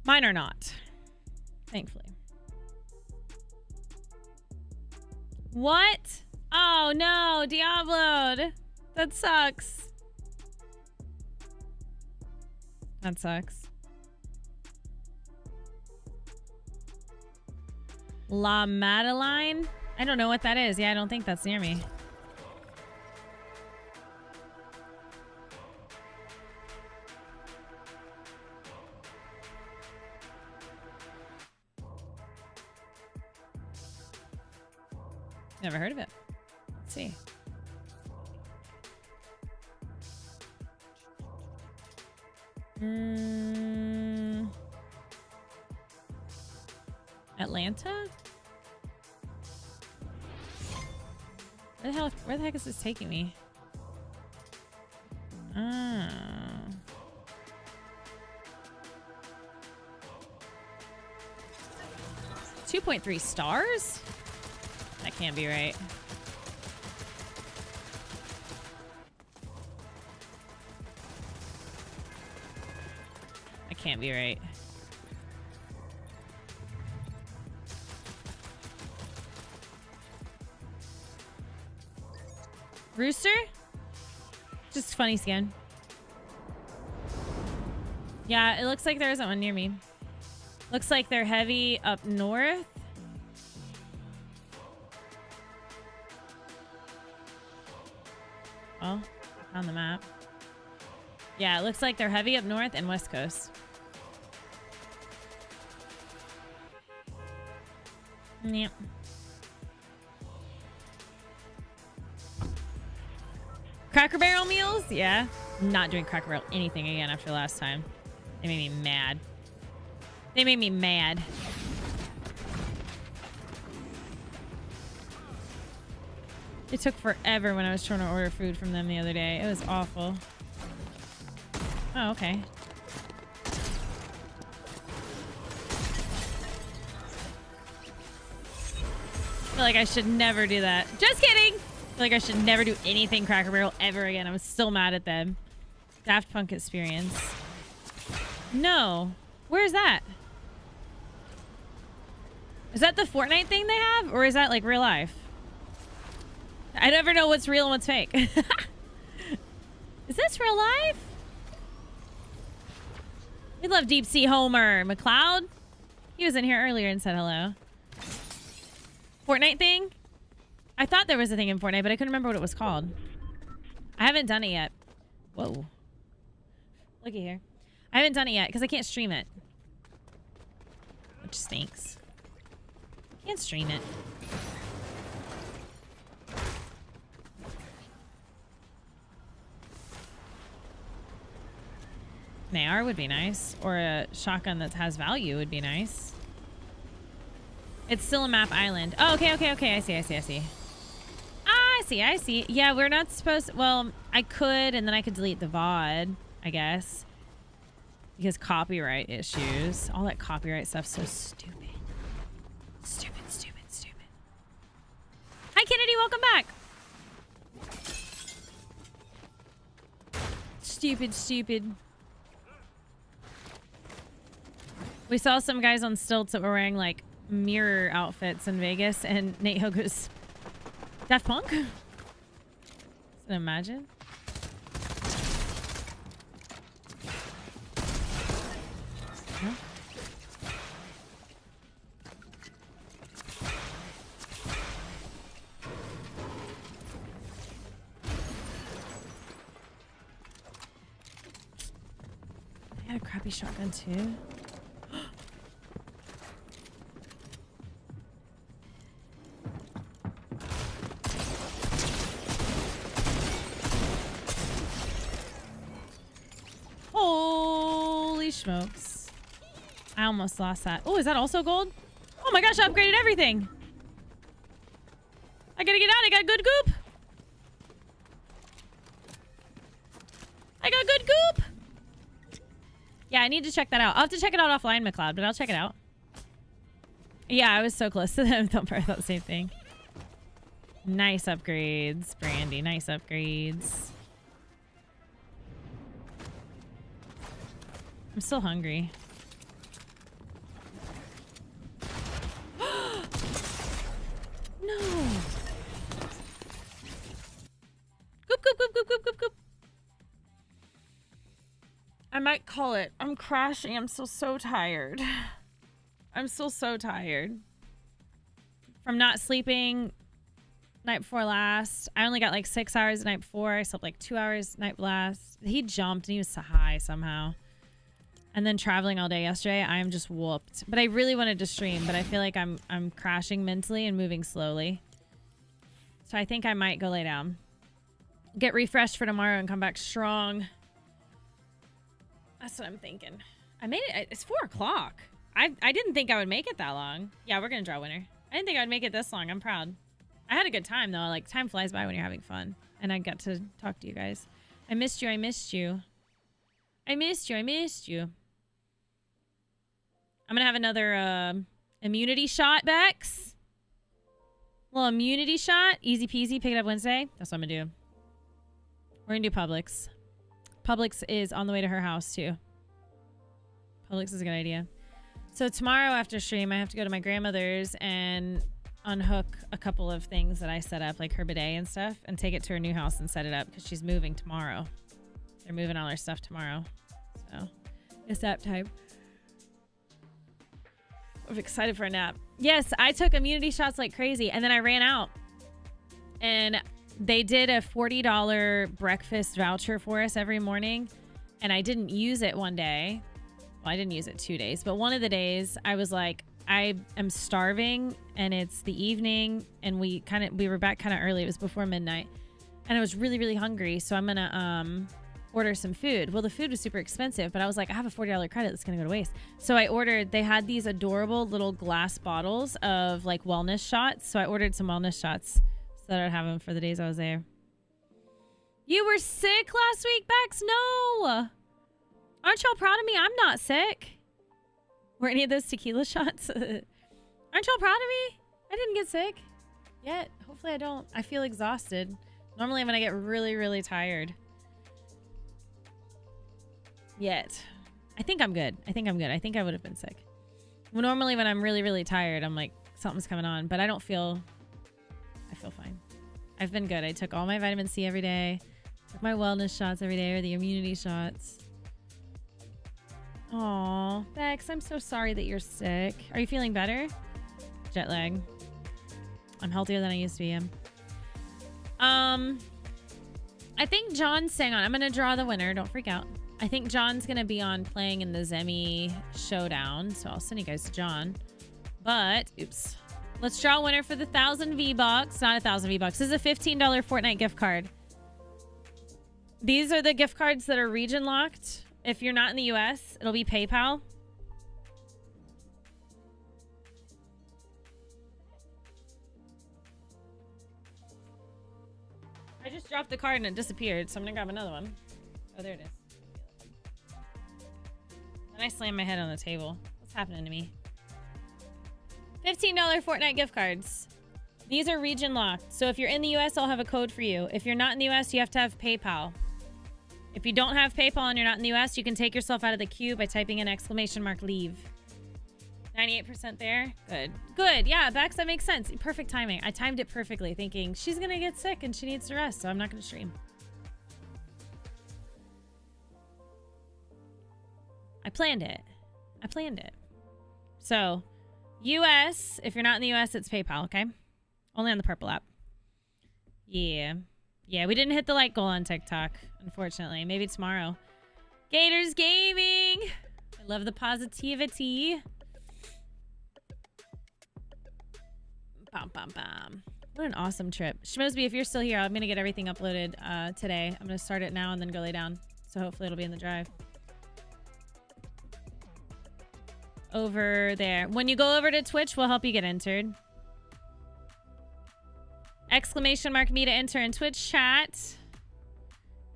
Mine are not. Thankfully. What? Oh no, Diablo'd. That sucks. That sucks. La Madeline? I don't know what that is. Yeah, I don't think that's near me. Never heard of it. Let's see. Atlanta? Where the heck is this taking me? Oh. 2.3 stars? That can't be right. That can't be right. Rooster? Just funny skin. Yeah, it looks like there isn't one near me. Looks like they're heavy up north. Well, on the map. Yeah, it looks like they're heavy up north and west coast. Yep. Cracker Barrel meals? Yeah. I'm not doing Cracker Barrel anything again after last time. They made me mad. They made me mad. It took forever when I was trying to order food from them the other day. It was awful. Oh, okay. I feel like I should never do that. Just kidding! I feel like I should never do anything Cracker Barrel ever again. I'm still mad at them. Daft Punk experience. No. Where's that? Is that the Fortnite thing they have? Or is that like real life? I never know what's real and what's fake. Is this real life? We love Deep Sea Homer. McLeod? He was in here earlier and said hello. Fortnite thing? I thought there was a thing in Fortnite, but I couldn't remember what it was called. I haven't done it yet. Whoa. Looky here. I haven't done it yet because I can't stream it. Which stinks. Can't stream it. An AR would be nice. Or a shotgun that has value would be nice. It's still a map island. Oh, okay. I see. Yeah, we're not supposed to... Well, I could, and then I could delete the VOD, I guess. Because copyright issues. All that copyright stuff's so stupid. Stupid. Hi, Kennedy. Welcome back. Stupid. We saw some guys on stilts that were wearing, like, mirror outfits in Vegas, and Nate Hill goes, Daft Punk? Can you imagine? Huh? I had a crappy shotgun too. Holy smokes. I almost lost that. Oh, is that also gold? Oh my gosh, I upgraded everything. I gotta get out. I got good goop. Yeah, I need to check that out. I'll have to check it out offline, McLeod, but I'll check it out. Yeah, I was so close to them. Don't probably thought the same thing. Nice upgrades, Brandy. Nice upgrades. I'm still hungry. No. Goop. I might call it. I'm crashing. I'm still so tired. I'm still so tired. From not sleeping night before last. I only got like 6 hours the night before. I slept like 2 hours night last. He jumped and he was so high somehow. And then traveling all day yesterday, I am just whooped. But I really wanted to stream, but I feel like I'm crashing mentally and moving slowly. So I think I might go lay down. Get refreshed for tomorrow and come back strong. That's what I'm thinking. I made it. It's 4 o'clock. I didn't think I would make it that long. Yeah, we're going to draw winner. I didn't think I'd make it this long. I'm proud. I had a good time, though. Like, time flies by when you're having fun. And I got to talk to you guys. I missed you. I'm going to have another immunity shot, Bex. Little immunity shot. Easy peasy. Pick it up Wednesday. That's what I'm going to do. We're going to do Publix. Publix is on the way to her house, too. Publix is a good idea. So tomorrow after stream, I have to go to my grandmother's and unhook a couple of things that I set up, like her bidet and stuff, and take it to her new house and set it up because she's moving tomorrow. They're moving all her stuff tomorrow. So it's nap time. I'm excited for a nap. Yes, I took immunity shots like crazy, and then I ran out. And they did a $40 breakfast voucher for us every morning, and I didn't use it one day. Well, I didn't use it 2 days, but one of the days I was like, I am starving, and it's the evening, and we were back kind of early. It was before midnight, and I was really, really hungry, so I'm gonna order some food. Well, the food was super expensive, but I was like, I have a $40 credit that's gonna go to waste. So I ordered, they had these adorable little glass bottles of like wellness shots. So I ordered some wellness shots so that I'd have them for the days I was there. You were sick last week, Bex? No. Aren't y'all proud of me? I'm not sick. Were any of those tequila shots? Aren't y'all proud of me? I didn't get sick yet. Hopefully I don't. I feel exhausted. Normally I'm gonna get really, really tired. Yet. I think I'm good. I think I would have been sick. Well, normally when I'm really, really tired, I'm like, something's coming on, but I feel fine. I've been good. I took all my vitamin C every day. Took my wellness shots every day, or the immunity shots. Aw, Bex, I'm so sorry that you're sick. Are you feeling better? Jet lag. I'm healthier than I used to be. I think John's staying on. I'm gonna draw the winner. Don't freak out. I think John's gonna be on playing in the Zemi showdown, so I'll send you guys to John. But oops, let's draw a winner for the 1,000 V-Bucks. Not 1,000 V-Bucks. This is a $15 Fortnite gift card. These are the gift cards that are region locked. If you're not in the US, it'll be PayPal. I just dropped the card and it disappeared, so I'm gonna grab another one. Oh, there it is. And I slammed my head on the table. What's happening to me? $15 Fortnite gift cards. These are region locked. So if you're in the US, I'll have a code for you. If you're not in the US, you have to have PayPal. If you don't have PayPal and you're not in the US, you can take yourself out of the queue by typing in !leave. 98% there. Good. Good. Yeah, Bex, that makes sense. Perfect timing. I timed it perfectly, thinking she's going to get sick and she needs to rest, so I'm not going to stream. I planned it. I planned it. So, US, if you're not in the US, it's PayPal, okay? Only on the purple app. Yeah. Yeah, we didn't hit the like goal on TikTok, unfortunately. Maybe tomorrow. Gators Gaming! I love the positivity. Bum, bum, bum. What an awesome trip. Schmosby, if you're still here, I'm going to get everything uploaded today. I'm going to start it now and then go lay down. So hopefully it'll be in the drive. Over there. When you go over to Twitch, we'll help you get entered. ! Me to enter in Twitch chat.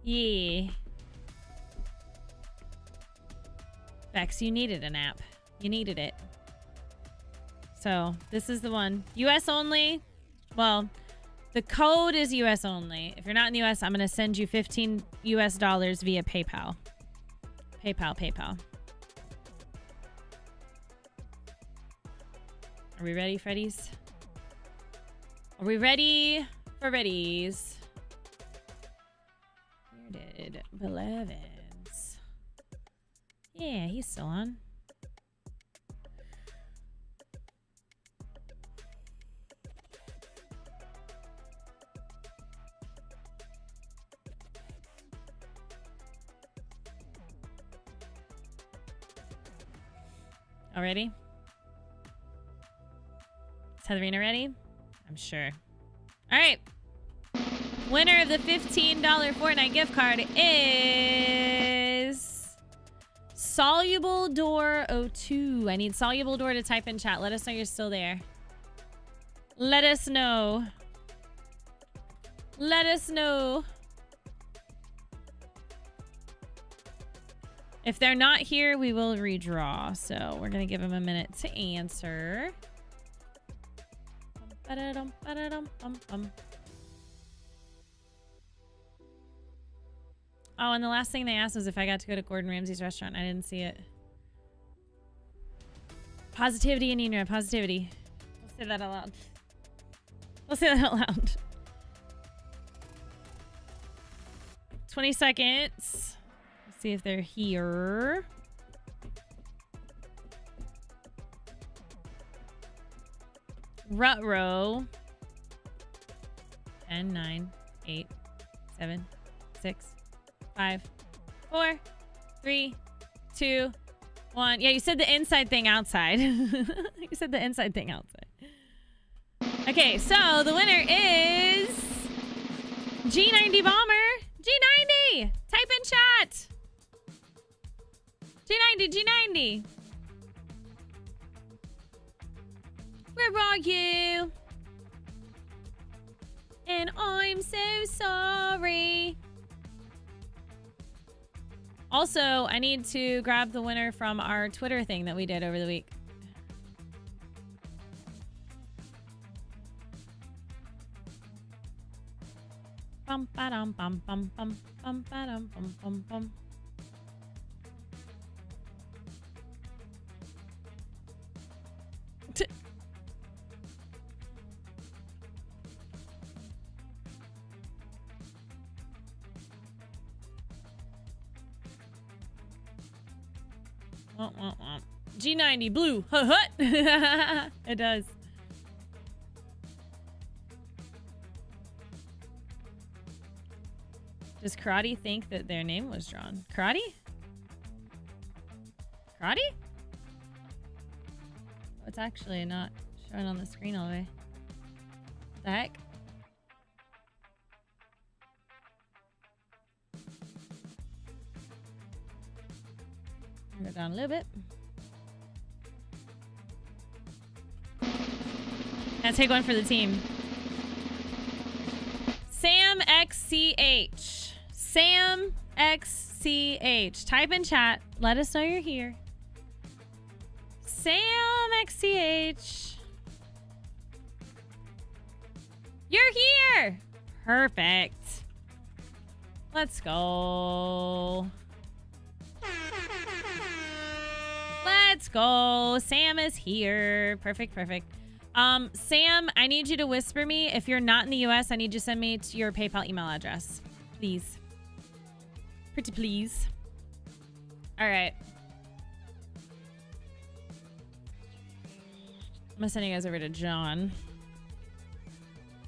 Yeah. Bex, you needed a nap. You needed it. So, this is the one. US only. Well, the code is US only. If you're not in the US, I'm going to send you $15 via PayPal. PayPal. Are we ready, Freddies? Are we ready for Reddies? Where did Belevins? Yeah, he's still on. All ready? Is Heatherina ready? I'm sure. All right. Winner of the $15 Fortnite gift card is Soluble Door 02. I need Soluble Door to type in chat. Let us know you're still there. Let us know. Let us know. If they're not here, we will redraw. So we're going to give them a minute to answer. Oh, and the last thing they asked was if I got to go to Gordon Ramsay's restaurant. I didn't see it. Positivity, Anina. Positivity. We'll say that out loud. We'll say that out loud. 20 seconds. Let's see if they're here. Rutro. 10, 9, 8, 7, 6, 5, 4, 3, 2, 1. Yeah, you said the inside thing outside. You said the inside thing outside. Okay, so the winner is G90 Bomber. G90! Type in chat. G90. Where are you? And I'm so sorry. Also, I need to grab the winner from our Twitter thing that we did over the week. Bum ba dum bum bum bum bum ba dum bum bum bum. Womp, womp, womp. G90 blue. Hut. It does. Does Karate think that their name was drawn? Karate? Karate? Oh, it's actually not showing on the screen all the way. What the heck? Bring it down a little bit. Now take one for the team. Sam XCH. Sam XCH. Type in chat. Let us know you're here. Sam XCH. You're here. Perfect. Let's go. Let's go. Sam is here. Perfect, perfect. Sam, I need you to whisper me. If you're not in the US, I need you to send me to your PayPal email address. Please. Pretty please. All right. I'm gonna send you guys over to John.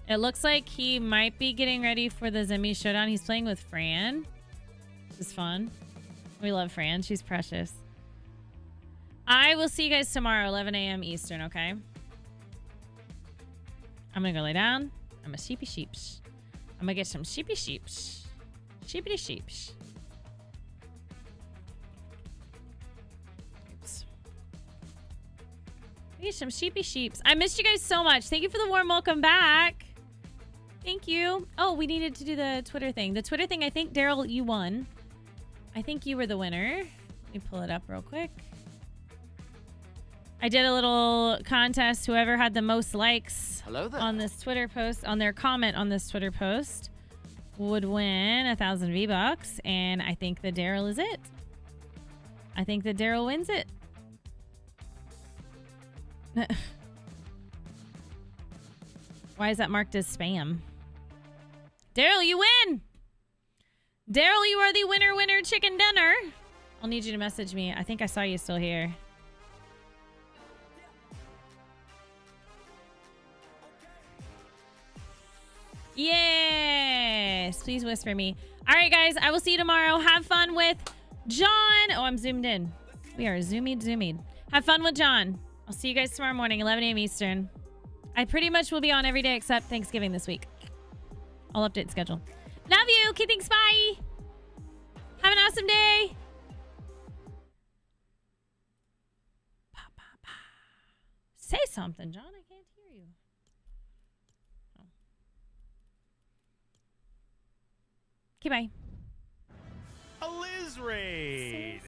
It looks like he might be getting ready for the Zimmy Showdown. He's playing with Fran. This is fun. We love Fran. She's precious. I will see you guys tomorrow, 11 a.m. Eastern, okay? I'm gonna go lay down. I'm a sheepy sheeps. I'm gonna get some sheepy sheeps. Sheepity sheeps. Oops. Get some sheepy sheeps. I missed you guys so much. Thank you for the warm welcome back. Thank you. Oh, we needed to do the Twitter thing. The Twitter thing, I think, Daryl, you won. I think you were the winner. Let me pull it up real quick. I did a little contest. Whoever had the most likes on this Twitter post, on their comment on this Twitter post, would win 1,000 V-Bucks. And I think that Daryl is it. I think that Daryl wins it. Why is that marked as spam? Daryl, you win! Daryl, you are the winner chicken dinner. I'll need you to message me. I think I saw you still here. Yes! Please whisper me. All right, guys. I will see you tomorrow. Have fun with John. Oh, I'm zoomed in. We are zoomed. Have fun with John. I'll see you guys tomorrow morning, 11 a.m. Eastern. I pretty much will be on every day except Thanksgiving this week. I'll update the schedule. Love you. Okay, thanks. Bye. Have an awesome day. Say something, John. I can't hear you. Oh. Okay, bye. A Liz raid.